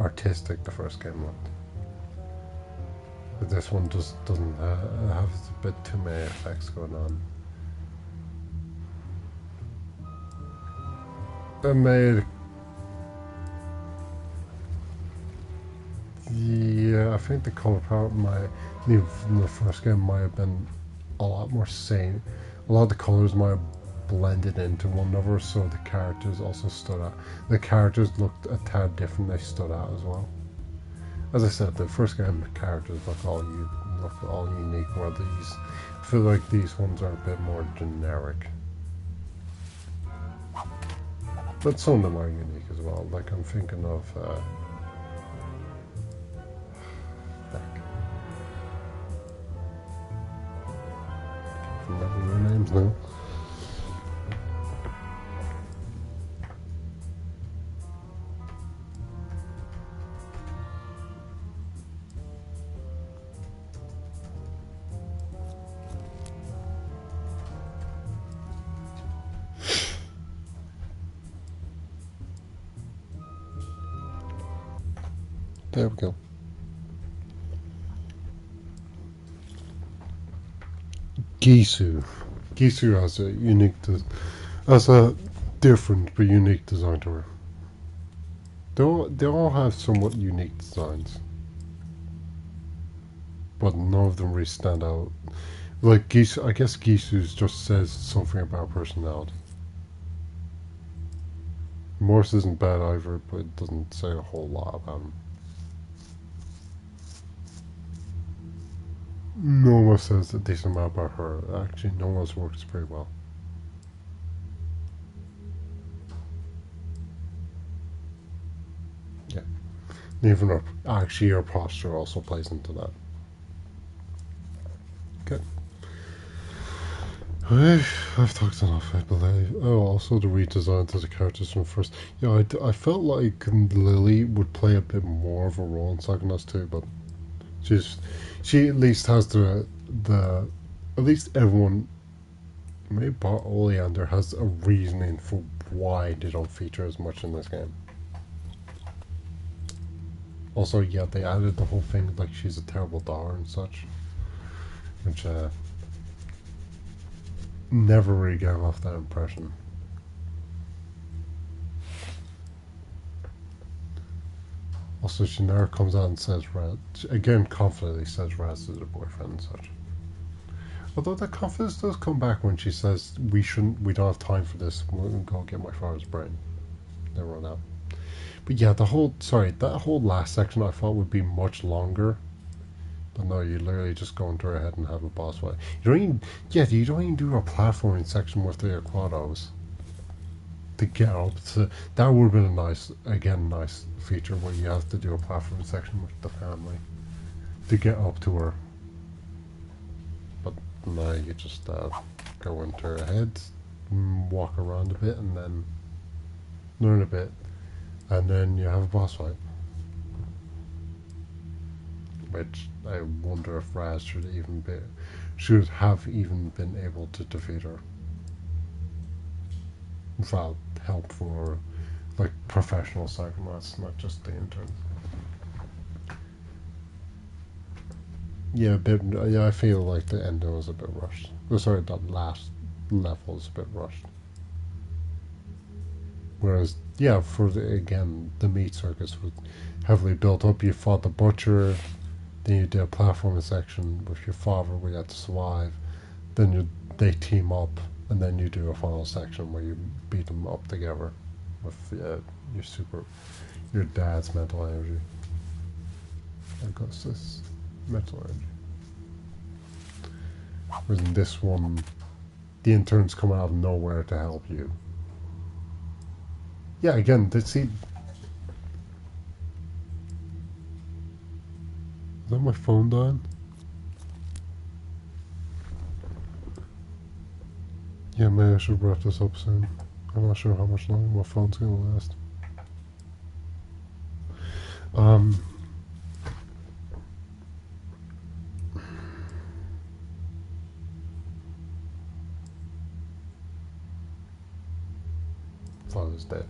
A: artistic the first game looked. But this one just doesn't have a bit too many effects going on. It made... Yeah, I think the color palette in the first game might have been a lot more same. A lot of the colors might have blended into one another, so the characters also stood out. The characters looked a tad different, they stood out as well. As I said, the first game, the characters look all unique, where these, I feel like these ones are a bit more generic. But some of them are unique as well, like I'm thinking of, remember their names now. There we go. Gisu has a different but unique design to her. They all have somewhat unique designs, but none of them really stand out. Like Gisu, I guess Gisu's just says something about personality. Morse isn't bad either, but it doesn't say a whole lot about him. No one says a decent amount about her. Actually, no one's works pretty well. Yeah. Even her posture also plays into that. Okay. I've talked enough, I believe. Oh, also the redesign to the characters from first. Yeah, I felt like Lily would play a bit more of a role in Psychonauts 2, but she at least has the at least everyone, maybe bar Oleander, has a reasoning for why they don't feature as much in this game. Also, yeah, they added the whole thing like she's a terrible daughter and such, which never really gave off that impression. Also, she never comes out and says Raz, again confidently says Raz is her boyfriend and such. Although that confidence does come back when she says we don't have time for this, we're gonna go get my father's brain. They run out. But yeah, that whole last section I thought would be much longer. But no, you literally just go into her head and have a boss fight. You don't even do a platforming section with the Aquados to get up to. That would have been a nice feature where you have to do a platforming section with the family to get up to her. But no, you just go into her head, walk around a bit, and then learn a bit, and then you have a boss fight. Which I wonder if Raz should have even been able to defeat her without help from like professional Psychonauts, not just the interns. Yeah, I feel like the ending was a bit rushed. Oh, sorry, that last level is a bit rushed. Whereas, yeah, the meat circus was heavily built up. You fought the butcher. Then you do a platforming section with your father where you have to survive. Then they team up, and then you do a final section where you beat them up together with your dad's mental energy. Augustus' mental energy. Whereas in this one, the interns come out of nowhere to help you. Yeah, again, is that my phone dying? Yeah, maybe I should wrap this up soon. I'm not sure how much longer my phone's gonna last. Father's Day.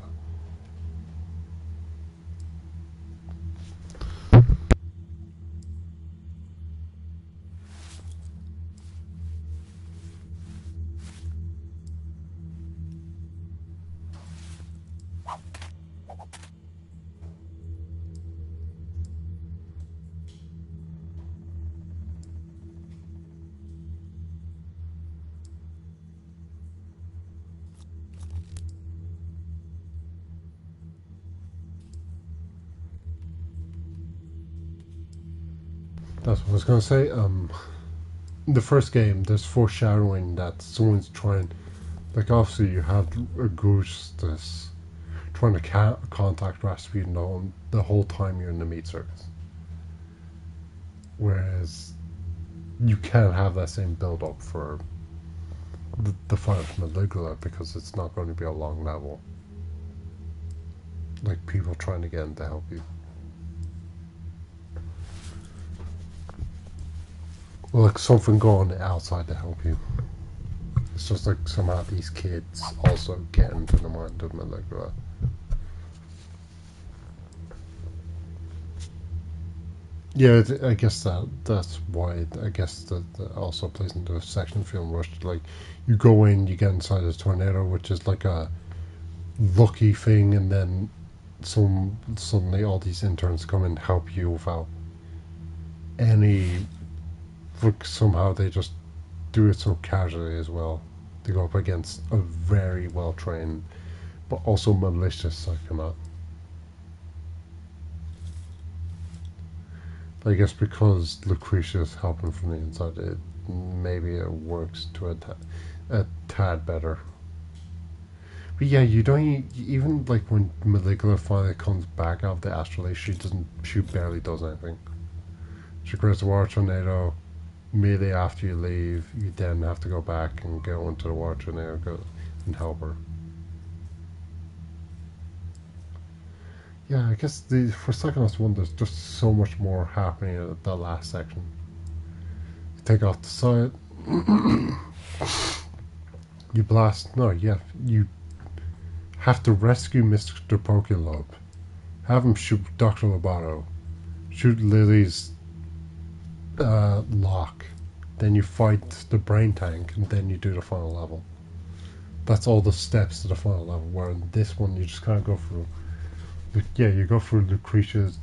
A: That's what I was gonna say. In the first game, there's foreshadowing that someone's trying, like obviously you have a ghost that's trying to contact Rasputin the whole time you're in the meat circus. Whereas you can't have that same build up for the fight of Maligula because it's not going to be a long level. Like people trying to get in to help you. Well, like something going outside to help you. It's just like somehow these kids also get into the mind of Maligula. Yeah, I guess that's why I guess that also plays into a section film rush. Like you go in, you get inside a tornado, which is like a lucky thing, and then suddenly all these interns come and help you without any. Like somehow they just do it so casually as well. They go up against a very well trained, but also malicious Psychonaut. I guess because Lucretia's helping from the inside, maybe it works to a tad better. But yeah, you don't even like when Maligula finally comes back out of the astrolabe, she barely does anything. She creates a water tornado. Immediately after you leave, you then have to go back and go into the water tornado and help her. Yeah, I guess for Psychonauts 1, there's just so much more happening at the last section. You take off the site. You blast. No, yeah, you have to rescue Mr. Pokelobe. Have him shoot Dr. Lobato. Shoot Lily's lock. Then you fight the brain tank, and then you do the final level. That's all the steps to the final level. Where in this one, you just kind of go through. Yeah, you go through Lucretia's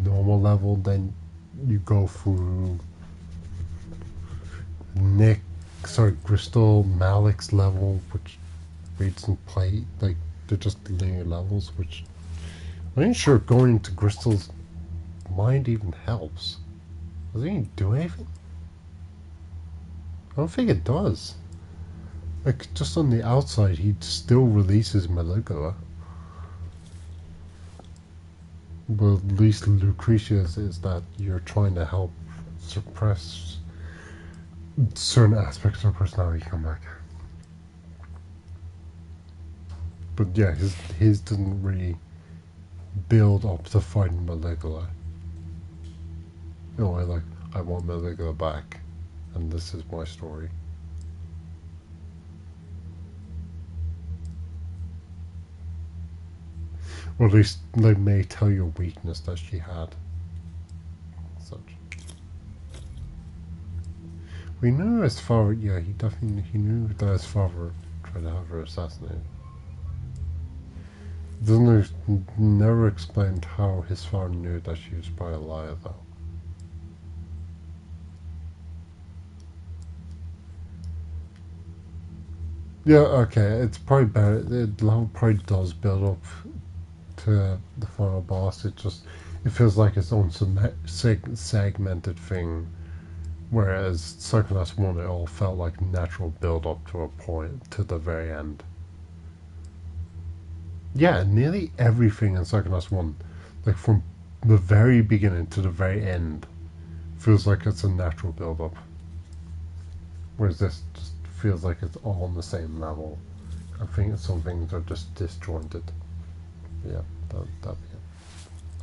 A: normal level, then you go through Crystal Malik's level, which reads and play, like, they're just linear levels, which I'm not sure going into Crystal's mind even helps. Does it even do anything? I don't think it does. Like, just on the outside, he still releases Maligula. Well, at least Lucretia's is that you're trying to help suppress certain aspects of her personality come back. But yeah, his didn't really build up to fighting Maligula. No, I want Maligula back, and this is my story. Or at least they may tell you a weakness that she had. Such. We knew his father, yeah, he knew that his father tried to have her assassinated. Never explained how his father knew that she was probably alive, though. Yeah, okay, it's probably better. It probably does build up to the final boss. It feels like its own segmented thing, whereas Psychonauts 1, it all felt like natural build up to a point to the very end. Yeah, nearly everything in Psychonauts 1, like from the very beginning to the very end, feels like it's a natural build up, whereas this just feels like it's all on the same level. I think some things are just disjointed. Yeah, that'd be it.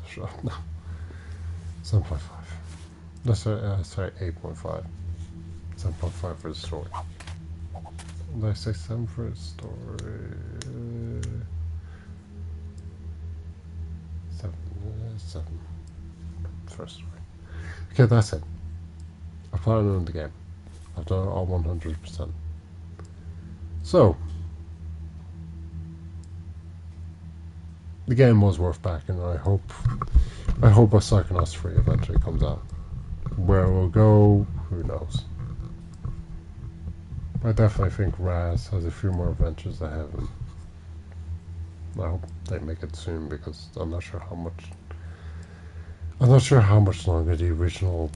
A: Sure. No. 7.5. No, sorry, 8.5. 7.5 for the story. Did I say 7 for the story? 7 for the story. Okay, that's it. I've played the game. I've done it all 100%. So, the game was worth backing, and I hope a Psychonauts 3 eventually comes out. Where it will go, who knows. I definitely think Raz has a few more adventures ahead of him. I hope they make it soon, because I'm not sure how much longer the original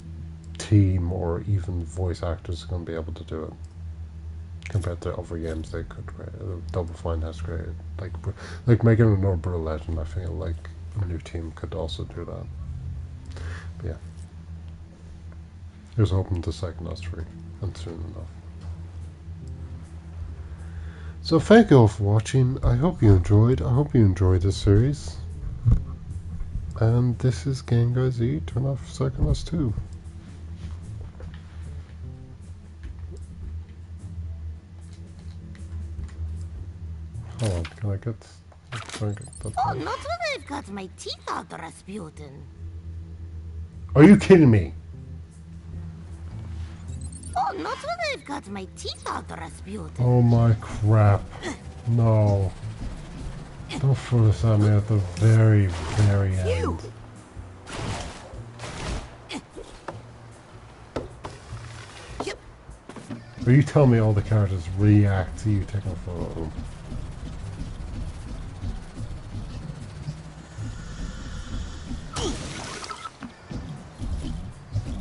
A: team or even voice actors are going to be able to do it compared to other games they could create. Double Fine has created, like making another Brutal Legend. I feel like a new team could also do that. But yeah, here's hoping to Psychonauts 3 and soon enough. So thank you all for watching. I hope you enjoyed. I hope you enjoyed this series. And this is Game Guy Z. Turn off Psychonauts 2. Hold on, can I get that?
B: Oh, not when I've got my teeth out, Rasputin.
A: Are you kidding me?
B: Oh, not when I've got my teeth out, Rasputin.
A: Oh my crap. No. Don't throw this at me at the very, very end. Are you telling me all the characters react to you taking a photo of them?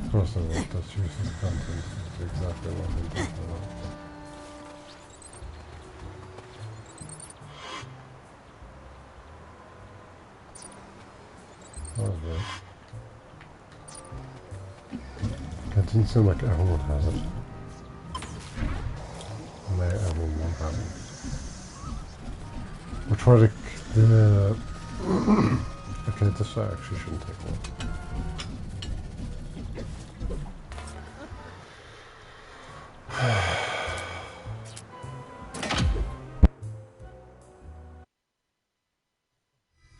A: Of course I won't. That's useless content. That's exactly what I'm talking about. That was right. It didn't seem like everyone has it. May everyone won't have it. We'll try to... okay, this actually shouldn't take long.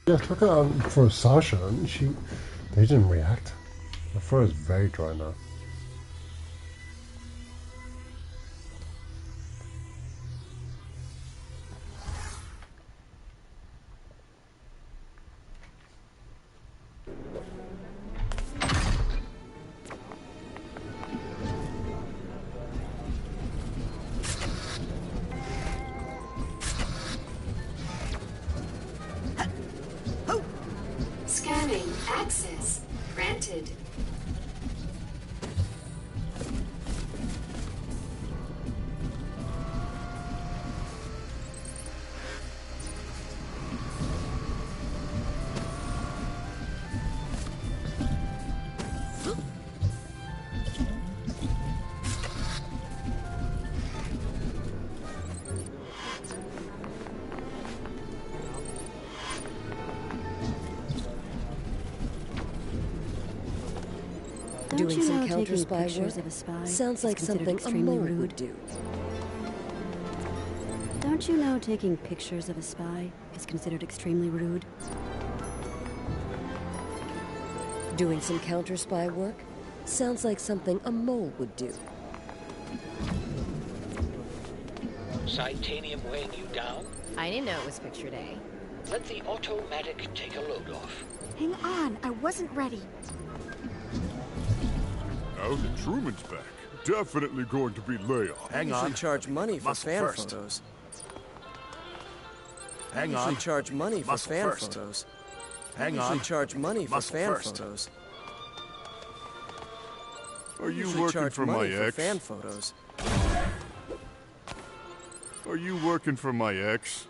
A: Yeah, look at for Sasha, they didn't react. The fur is very dry now.
D: Scanning access granted.
E: Doing some counter spy work of a spy sounds like something a mole would do.
U: Don't you know taking pictures of a spy is considered extremely rude?
E: Doing some counter spy work sounds like something a mole would do.
F: Titanium weighing you down?
V: I didn't know it was picture day.
F: Let the automatic take a load off.
K: Hang on, I wasn't ready.
C: Now that Truman's back, definitely going to be layoff.
I: Hang on. Charge money for fan photos.
N: Hang on.
I: Usually charge money for
N: Muscle
I: fan
N: first.
I: photos.
N: Hang
I: Usually
N: on.
I: charge money for
N: Muscle
I: fan
N: first.
I: photos.
C: Are you
I: Usually
C: working
I: charge
C: for my
I: money for
C: ex?
I: fan photos.
C: Are you working for my ex?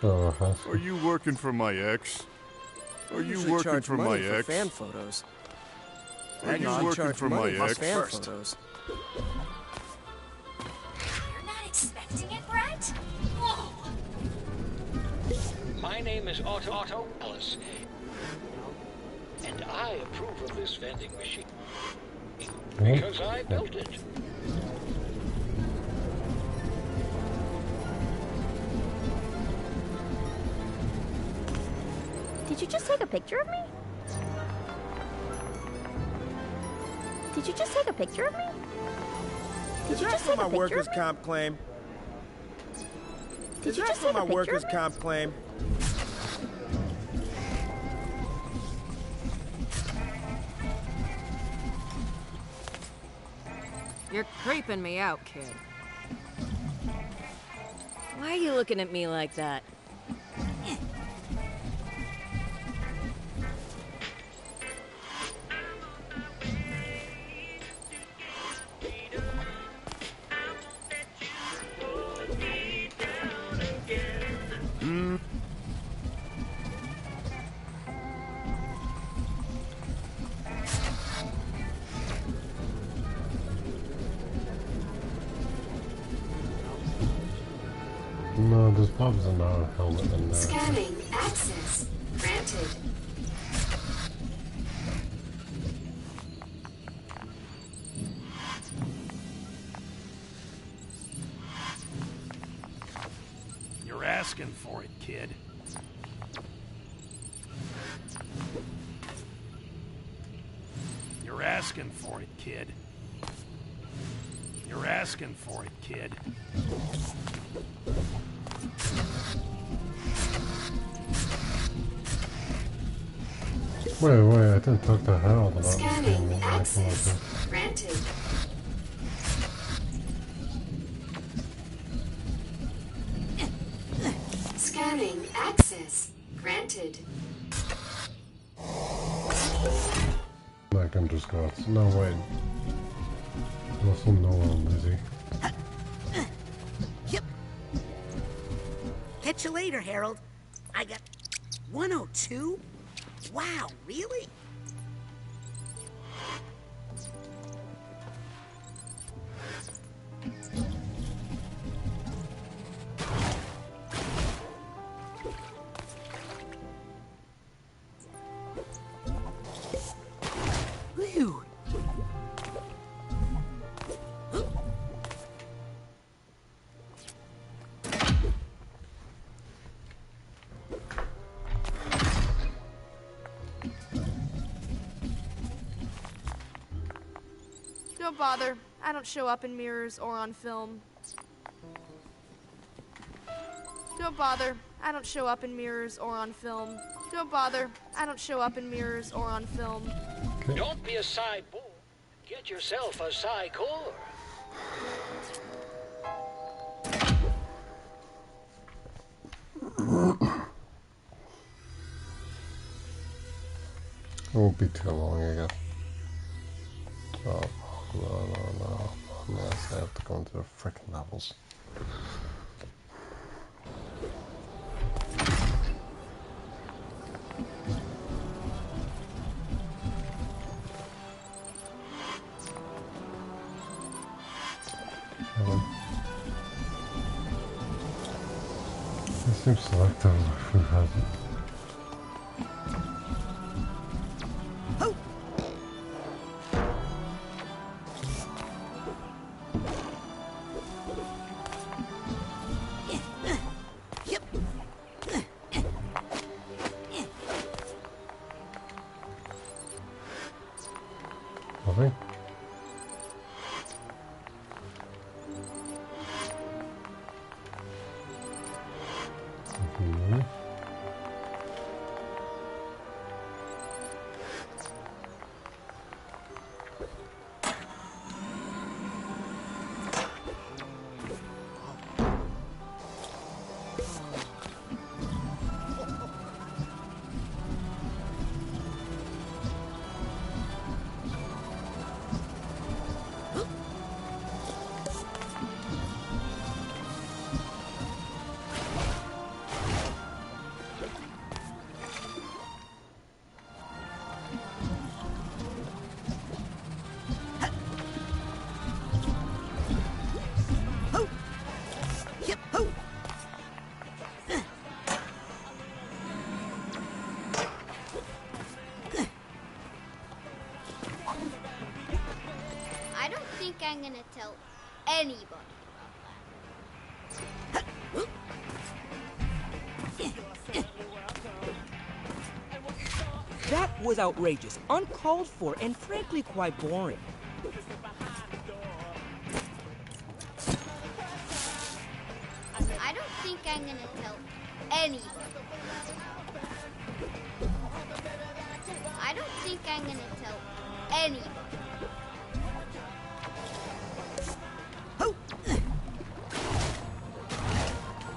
C: Are you working for my ex? Are you
I: Usually
C: working
I: charge
C: for my
I: money
C: ex?
I: for fan photos.
C: Are
I: Hang
C: you
I: on.
C: working
I: Charge
C: for my
I: money for
C: ex?
I: fan
C: First.
I: photos.
D: You're not expecting it, Brett? Whoa!
F: My name is Otto Alice, and I approve of this vending machine because I built it.
H: Did you just take a picture of me? Did you just take a picture of me? Did you just take a
I: my
H: picture
I: workers'
H: of me?
I: comp claim?
H: Did
I: Is
H: you
I: that
H: just
I: for
H: take
I: my
H: a picture
I: workers'
H: of me?
I: comp claim?
V: You're creeping me out, kid.
E: Why are you looking at me like that?
A: No, there's probably another helmet in there.
G: Scanning access granted.
L: You're asking for it, kid. You're asking for it, kid. You're asking for it, kid.
A: Wait, I didn't talk to Harold about
G: Scanning access granted. Scanning access granted.
A: I can just go out. No, wait. Also, no one, Lizzie.
B: Yep. Catch you later, Harold. I got 102? Wow, really? Whew.
Q: Don't bother. I don't show up in mirrors or on film. Don't bother. I don't show up in mirrors or on film. Don't bother. I don't show up in mirrors or on film.
F: Don't be a Psy-Boy. Get yourself a Psy-Core.
A: It won't be too long, I guess. Oh, no. Unless I have to go into the frickin' levels. It seems selective who has it. Nothing? Mhm.
S: I don't think I'm gonna tell anybody.
W: That was outrageous, uncalled for, and frankly quite boring.
S: I don't think I'm gonna tell anybody. I don't think I'm gonna tell anybody.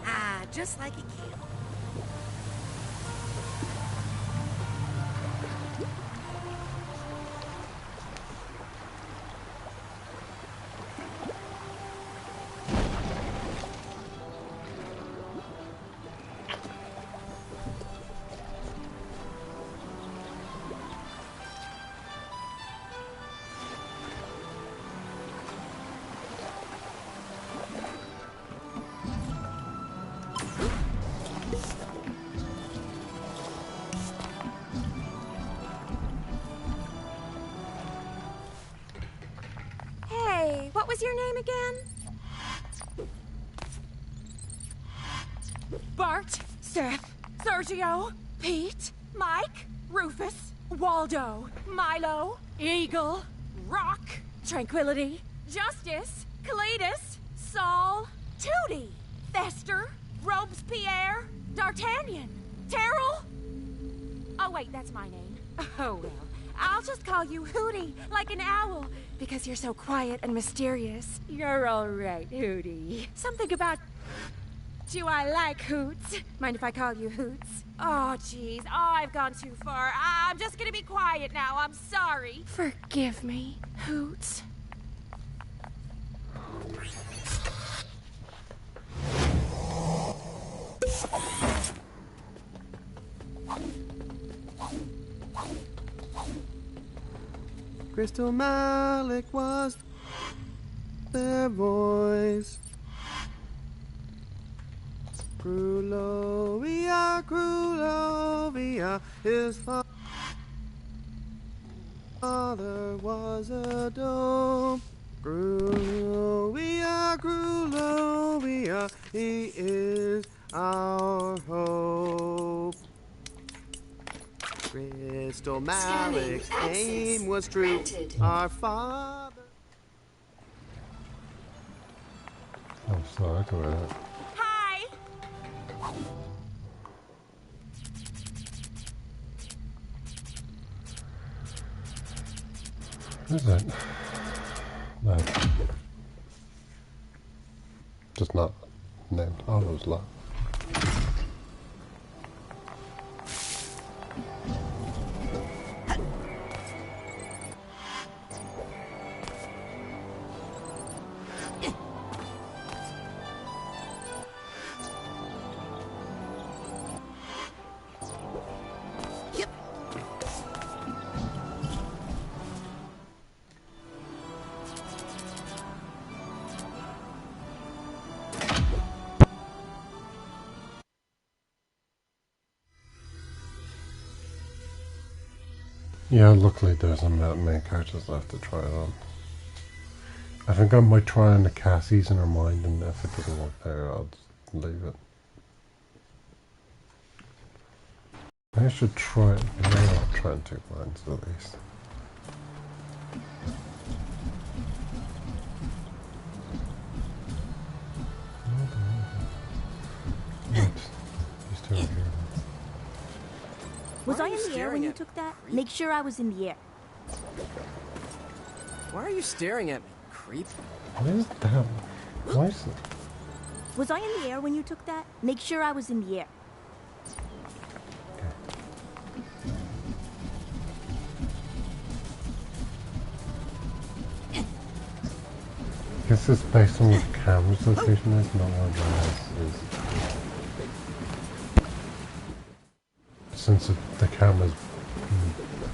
B: Ah, just like a kid.
V: your name again? Bart, Steph, Sergio, Pete, Mike, Rufus, Waldo, Milo, Eagle, Rock, Tranquility, Justice, Cletus, Saul, Tootie, Fester, Robespierre, D'Artagnan, Terrell. Oh wait, that's my name. Oh well, I'll just call you Hootie, like an owl, because you're so quiet and mysterious. You're all right, Hootie. Something about... Do I like Hoots? Mind if I call you Hoots? Oh, jeez. Oh, I've gone too far. I'm just gonna be quiet now. I'm sorry. Forgive me, Hoots.
R: Crystal Malik was their voice. Crulovia, Crulovia, his father was a dope. Crulovia, Crulovia, he is our hope. Crystal Malik's name was true. Our father.
A: I'm sorry to hear that. What is that? No. Just not named. Oh, it was love. Yeah, luckily there's some main characters left to try it on. I think I might try on the Cassie's in her mind, and if it doesn't work there, I'll just leave it. I should try it. Maybe I'll try and take minds at least. He's still here.
H: Was I in the air when you took that? Make sure I was in the air.
I: Why are you staring at me, creep?
A: What is that? Why is it?
H: Was I in the air when you took that? Make sure I was in the air.
A: I guess it's based on what the camera's location is, not what Raz is. Since the camera's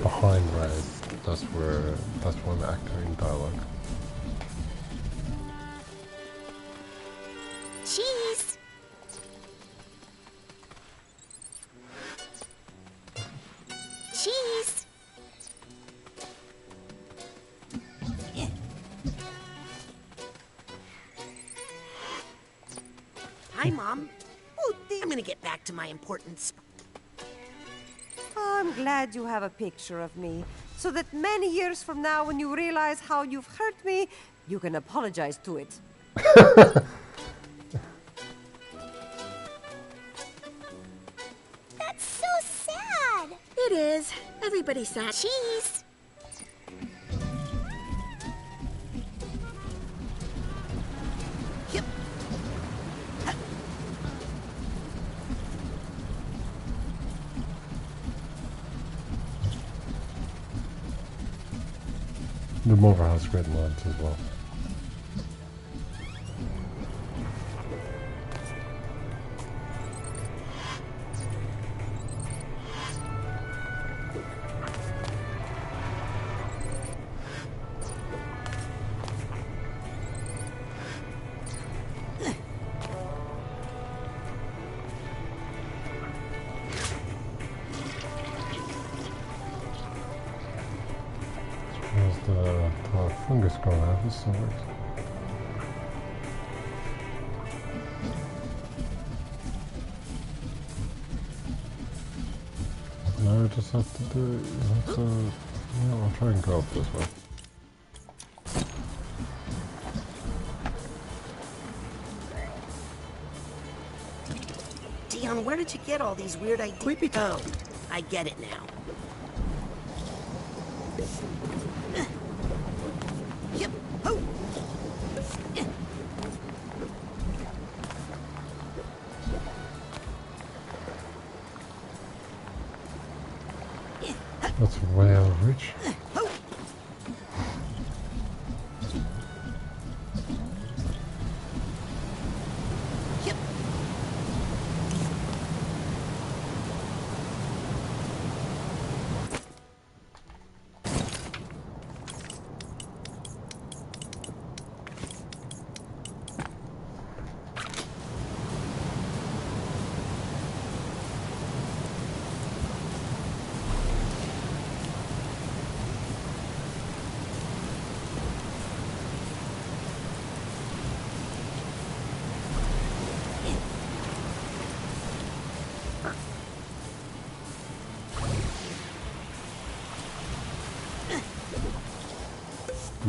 A: behind Raz, that's when the acting dialogue.
S: Cheese! Cheese!
B: Hi, Mom. I'm gonna get back to my important spot.
J: I'm glad you have a picture of me, so that many years from now, when you realize how you've hurt me, you can apologize to it.
S: That's so sad!
K: It is. Everybody's sad.
S: Cheese!
B: Yep.
A: The Mover has great lines as well. Where's the fungus going out? This works. just have to do it. You have to... Yeah, I'll try and go up this way.
B: Dion, where did you get all these weird ideas? Oh, I get it now. Yep. Oh.
A: That's way out of reach.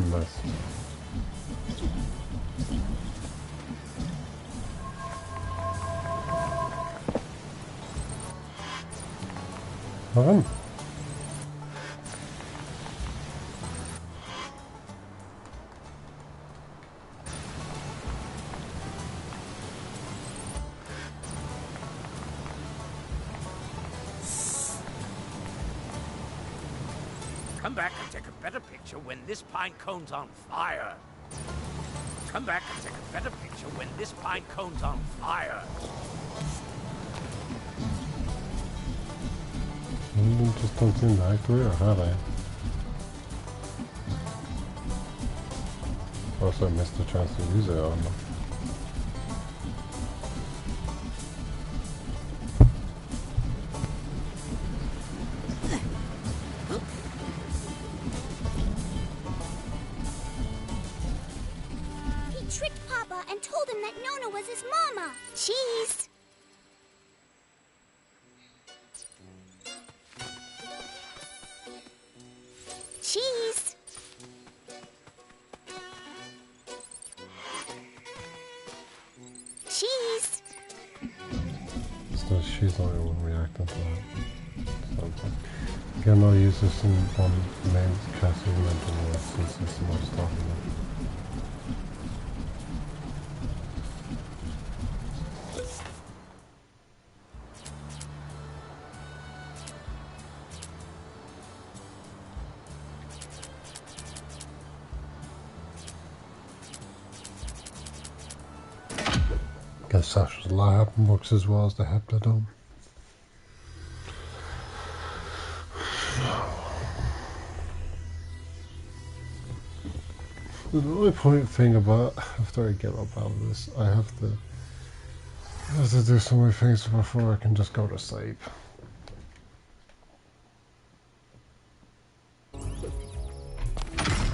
A: Nice. Warum?
N: Come back and take a better picture when this pine cone's on fire. Come back and take a better picture when this pine cone's on fire.
A: You just don't seem to act weird, have they? Also missed the chance to use it on them.
S: Cheese! Cheese! Cheese!
A: So she's the only one reacting to that. Something. Again, I'll use this in one main castle mental world since it's the most talking about. Guess Sasha's lab works as well as the Heptadome. The only point thing about after I get up out of this, I have to do some more things before I can just go to sleep.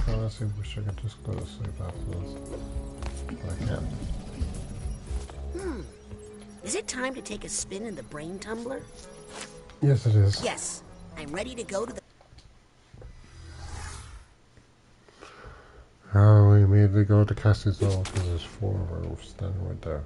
A: Honestly, I wish I could just go to sleep after this. But I can't.
B: Is it time to take a spin in the brain tumbler?
A: Yes, it is.
B: Yes. I'm ready to go to the...
A: We immediately go to Cassie's Hall because there's 4 rooms standing right there.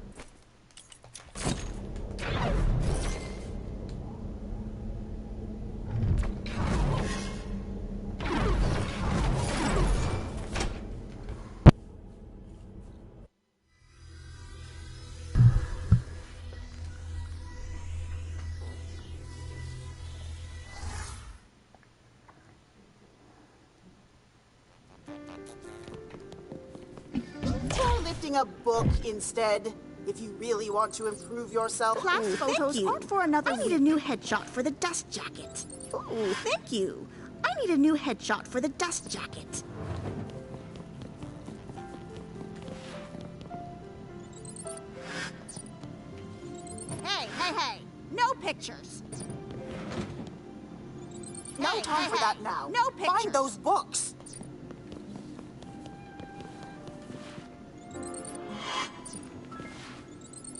O: A book instead, if you really want to improve yourself.
K: Class photos aren't for another week. I need a new headshot for the dust jacket. Oh, thank you. I need a new headshot for the dust jacket.
O: Hey, no pictures. No time for that now.
K: No pictures.
O: Find those books.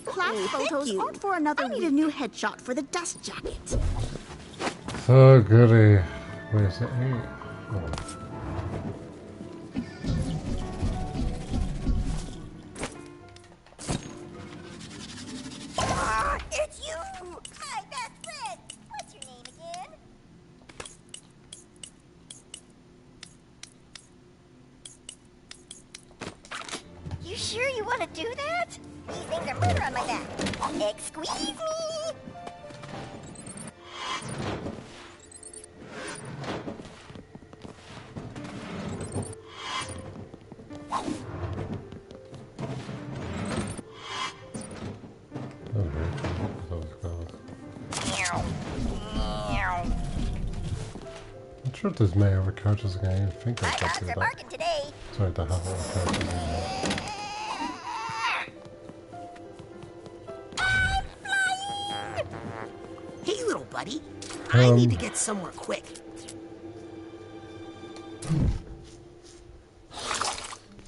K: Class photos aren't for another week. I need a new headshot for the dust jacket.
A: So goody. Where's it? Oh.
S: It's you! Hi, best friend! What's your name again? You sure you want to do that? These things are murder on my back. Squeeze me!
A: I'm sure there's many other characters again. I even think I got to that.
S: Today.
A: Sorry, the half other characters in there.
B: Hey, little buddy. I need to get somewhere quick.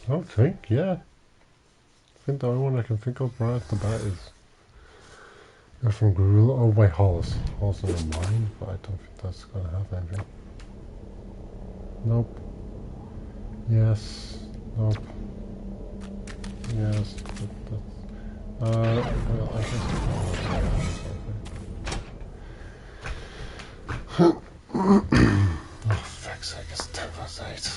A: Okay, yeah. I think the only one I can think of right off the bat is from Gorilla. Oh, wait, Hollis. Hollis in the mine, but I don't think that's gonna have anything. Nope. Yes. Nope. Yes. Well, I guess. Oh, fuck's sake, it's 10:08.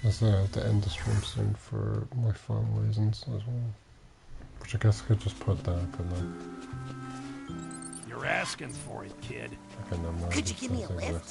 A: I have to end the stream soon for my phone reasons as well. Which I guess I could just put down, couldn't I?
M: You're asking for it, kid.
A: Okay, no,
B: Could you give me a lift?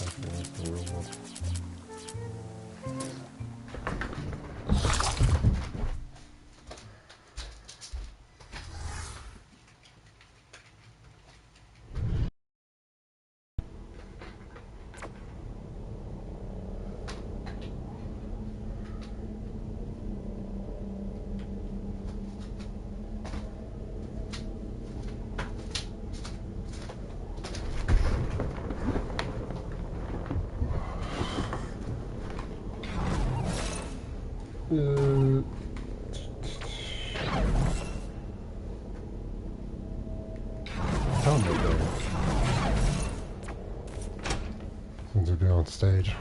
B: Since we'll be on stage.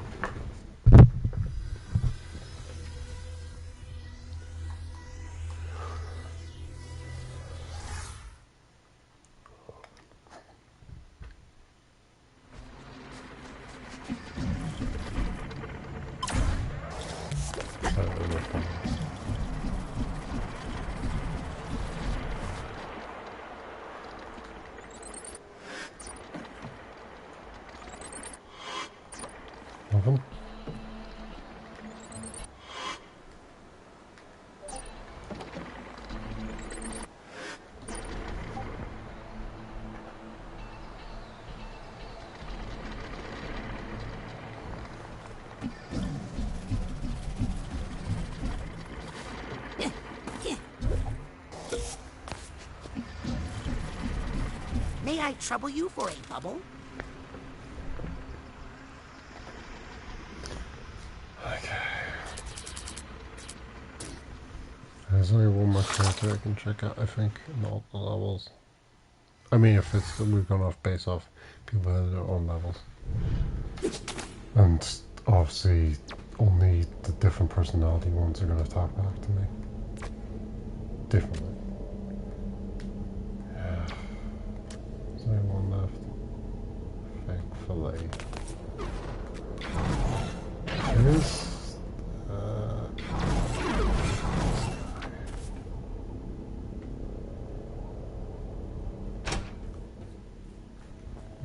B: Nothing. May I trouble you for a bubble?
A: There's only one more character I can check out, I think, in all the levels. I mean, if it's we've gone off base off people have their own levels. And obviously, only the different personality ones are going to talk back to me. Differently. Yeah. There's only one left. Thankfully. This.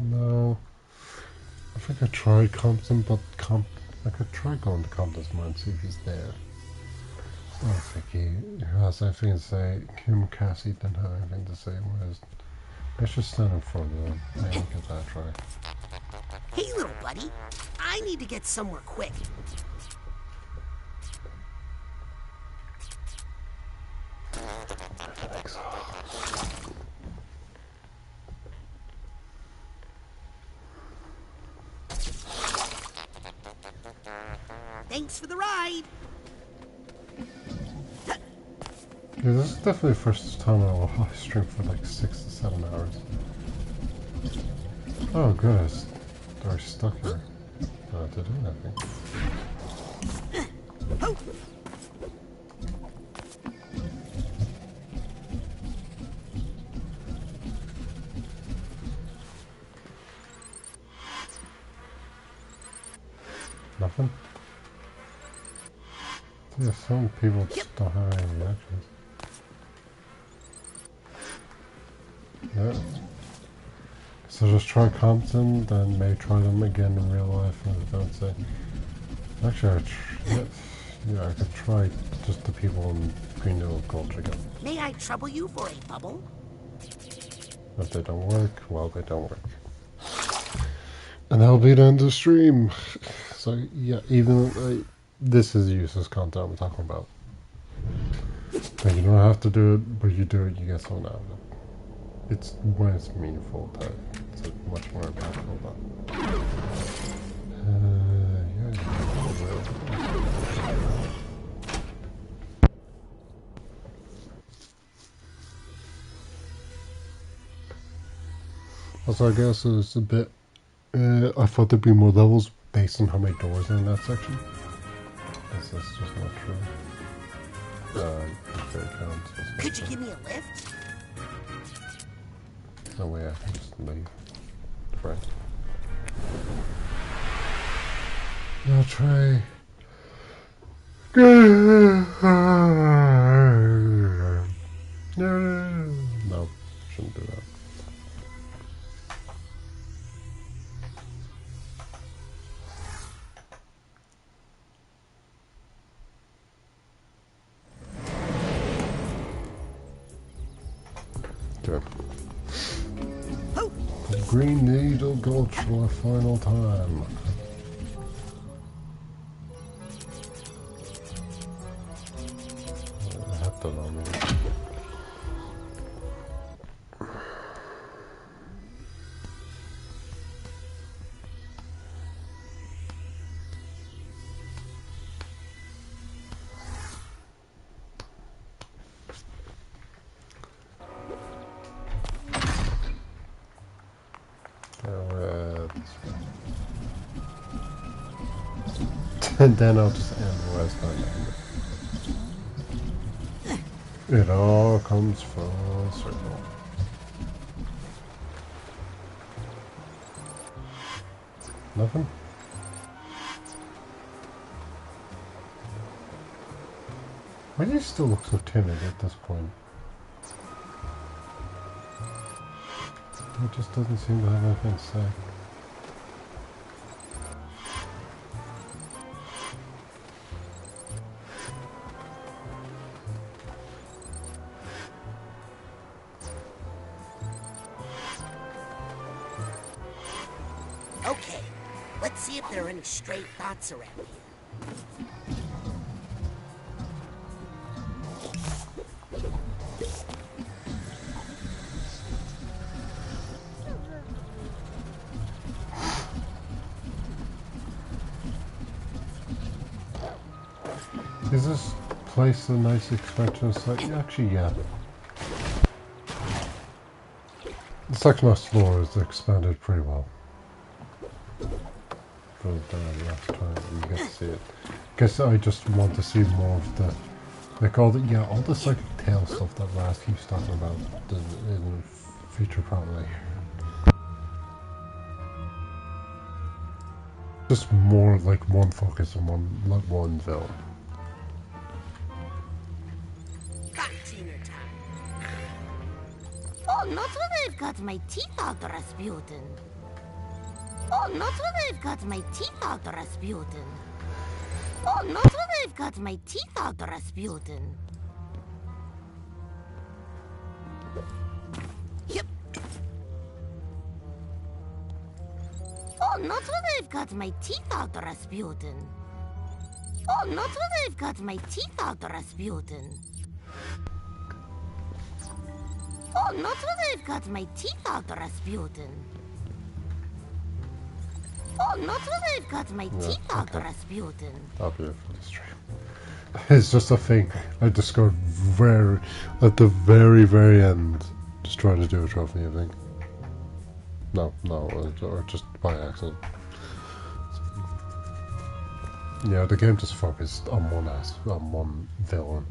A: No, I think I tried Compton, but I could try going to Compton's mine and see if he's there. I don't think he has anything to say. Him, Cassie didn't have anything to say. Whereas I should stand in front of him. Maybe give that a try.
B: Hey, little buddy. I need to get somewhere quick.
A: Thanks.
B: Thanks for the ride.
A: Yeah, this is definitely the first time I'll stream for like 6 to 7 hours. Oh, goodness. They're stuck here. Not to do nothing. Nothing? Yeah, some people just don't have any reactions. Yeah. So just try Compton, then maybe try them again in real life, and I don't say. Actually, yeah, I could try just the people in Green Hill Gulch again.
B: May I trouble you for a bubble?
A: If they don't work, well, they don't work. And that'll be the end of the stream. So, yeah, even this is useless content I'm talking about. Like, you don't have to do it, but you do it, you get something out of it. It's when it's meaningful that it's much more impactful than. Also, I guess it's a bit. I thought there'd be more levels based on how many doors are in that section. That's just not true.
B: Could you give me a lift?
A: No way, I can just leave. Right. I'll try. No, shouldn't do that. Okay. Green Needle Gulch for the final time. I have to know me. And then I'll just end the rest on it. It all comes full circle. Nothing? Why do you still look so timid at this point? It just doesn't seem to have anything to say.
B: Okay, let's see if there are any stray thoughts around here.
A: Is this place a nice expansion site? Actually, yeah. The Psychonauts floor is expanded pretty well. For the last time you get to see it. Guess I just want to see more of the, like all the Psychic Tale stuff that Last keeps talking about isn't featured properly here. Just more like one focus and one villain.
S: Oh, not when I've got my teeth out, Rasputin. Oh, not when I've got my teeth out, Rasputin. Oh, not when I've got my teeth out, Rasputin.
B: Yep.
S: Oh, not when I've got my teeth out, Rasputin. Oh, not when I've got my teeth out, Rasputin. Oh, not when I've got my teeth out, Rasputin. Oh, not when I've got my teeth out, Rasputin.
A: That'll be it for the stream. It's just a thing I discovered at the very, very end. Just trying to do a trophy, I think. No, or just by accident. Yeah, the game just focused on one villain,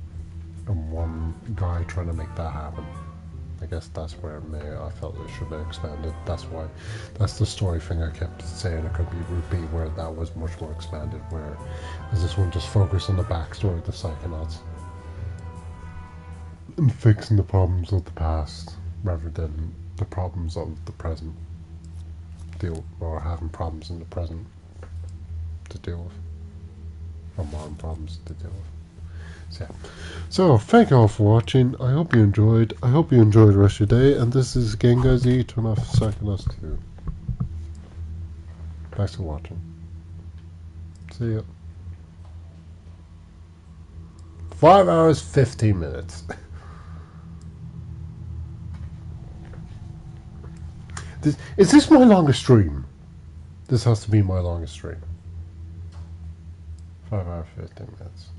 A: and one guy trying to make that happen. I guess that's where I felt it should be expanded. That's the story thing I kept saying it could be Route B, where that was much more expanded, whereas this one just focused on the backstory of the Psychonauts. And fixing the problems of the past, rather than the problems of the present. Or having problems in the present to deal with. Or modern problems to deal with. So thank you all for watching. I hope you enjoyed. I hope you enjoy the rest of your day. And this is Gengar Z, turn off Psychonauts 2. Thanks for watching. See ya. 5 hours, 15 minutes. Is this my longest stream? This has to be my longest stream. 5 hours, 15 minutes.